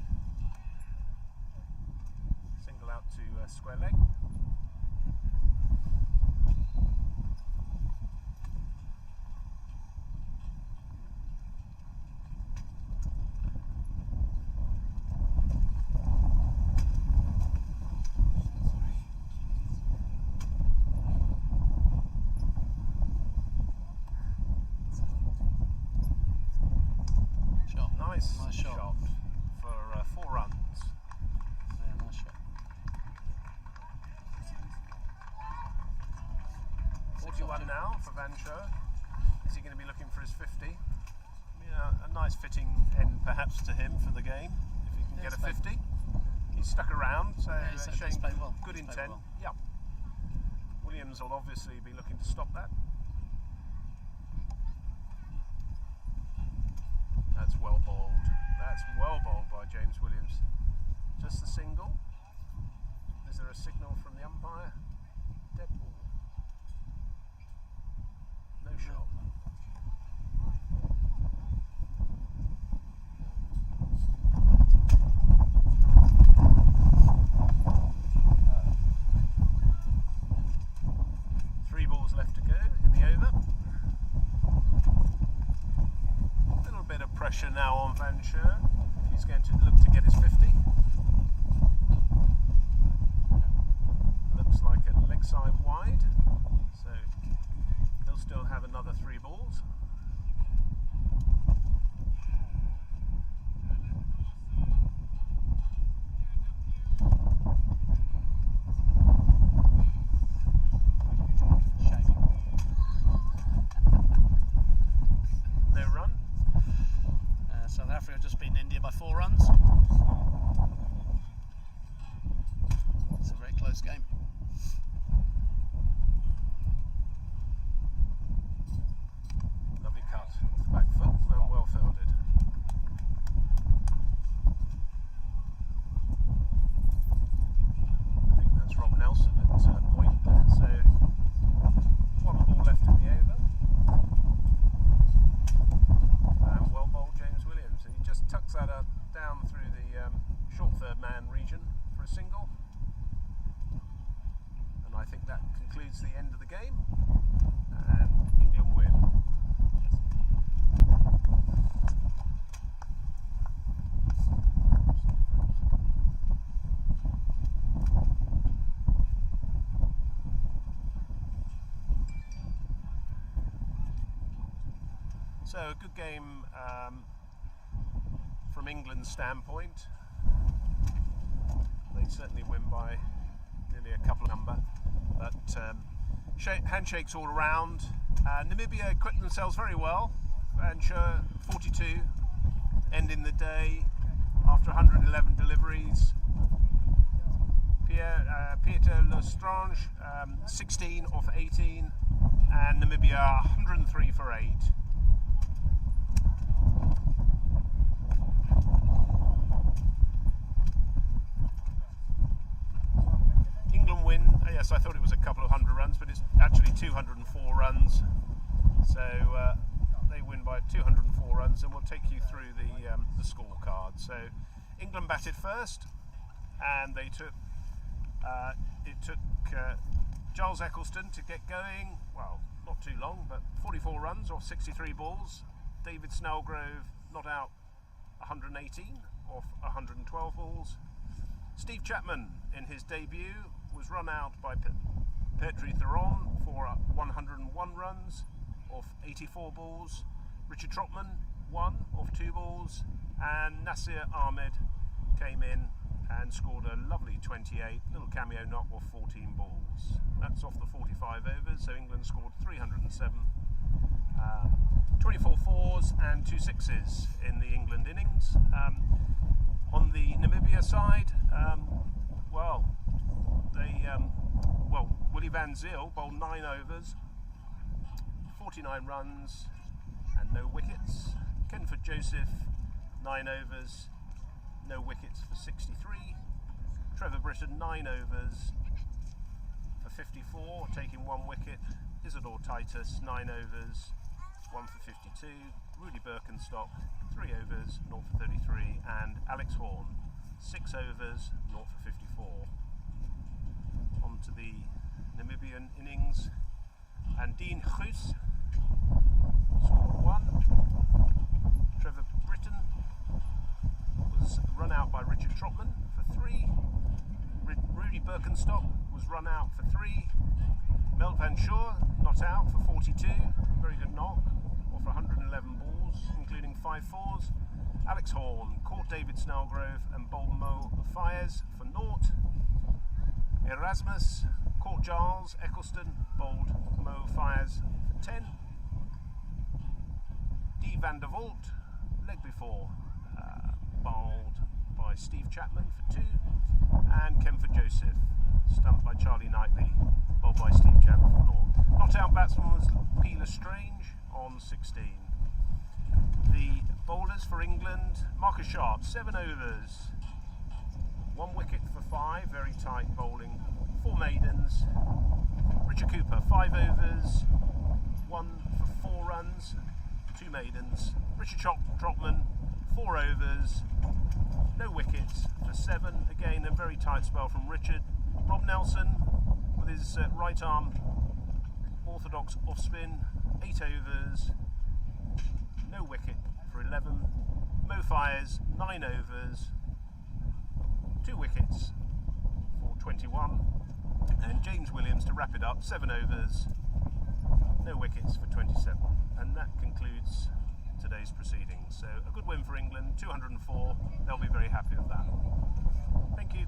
single out to square leg. Nice shot for 4 runs. Yeah, nice shot. 41 now for Van Scher. Is he going to be looking for his 50? Yeah, a nice fitting end perhaps to him for the game, if he can get a 50. He's stuck around, so Shane, well. good He's intent. well. Yeah. Williams will obviously be looking to stop that. That's well bowled. That's well bowled by James Williams. Just a single. Is there a signal from the umpire? Dead ball. No shot. Three balls left to go in the over. Bit of pressure now on Van Scher. He's going to look to get his 50. Looks like a leg side wide, so he'll still have another 3 balls. No run. South Africa just beaten India by 4 runs. It's a very close game. Lovely cut off the back foot and well fielded. I think that's Rob Nelson at point there, so 1 ball left in the over. And well bowled James Williams. And he just tucks that down through the short third man region for a single. And I think that concludes the end of the game. And England win. So a good game from England's standpoint. They certainly win by nearly a couple number, but handshakes all around. Namibia equipped themselves very well, and 42 ending the day after 111 deliveries. Pieter Lestrange 16 off 18, and Namibia 103 for 8. England win, yes, I thought it was a couple of 100 runs, but it's actually 204 runs. So they win by 204 runs, and we'll take you through the scorecard. So England batted first, and they took it took Giles Eccleston to get going. Well, not too long, but 44 runs off 63 balls. David Snellgrove not out 118 off 112 balls. Steve Chapman in his debut was run out by Petri Theron for 101 runs off 84 balls. Richard Trotman 1 off 2 balls, and Nasir Ahmed came in and scored a lovely 28, little cameo knock off 14 balls. That's off the 45 overs, so England scored 307. 24 fours and 2 sixes in the England innings. On the Namibia side, Willie Van Zyl bowled 9 overs, 49 runs and no wickets. Kenford Joseph 9 overs, no wickets for 63. Trevor Britton 9 overs for 54, taking 1 wicket. Isidore Titus 9 overs, 1 for 52. Rudy Birkenstock 3 overs, 0 for 33, and Alex Horn 6 overs, 0 for 54. On to the Namibian innings, and Dean Goes scored 1. Trevor Britton was run out by Richard Trotman for 3. Rudy Birkenstock was run out for 3. Melt Van Shore not out for 42, very good knock off 111 balls, including 5 fours. Alex Horn caught David Snellgrove and bowled Mo Fires for 0. Erasmus caught Giles Eccleston, bowled Mo Fires for 10. D. Van der Vault, leg before, bowled by Steve Chapman for 2. And Kenford Joseph, stumped by Charlie Knightley, bowled by Steve Chapman for 0. Not out batsman was Peeler Strange on 16. The bowlers for England, Marcus Sharp, 7 overs, 1 wicket for 5, very tight bowling, 4 maidens. Richard Cooper, 5 overs, 1 for 4 runs, 2 maidens. Richard Trotman, 4 overs, no wickets for 7. Again, a very tight spell from Richard. Rob Nelson, with his right arm orthodox off spin, 8 overs, no wicket for 11. Mo Fires, 9 overs, 2 wickets for 21. And James Williams to wrap it up, 7 overs, no wickets for 27. And that concludes today's proceedings. So a good win for England, 204. They'll be very happy with that. Thank you.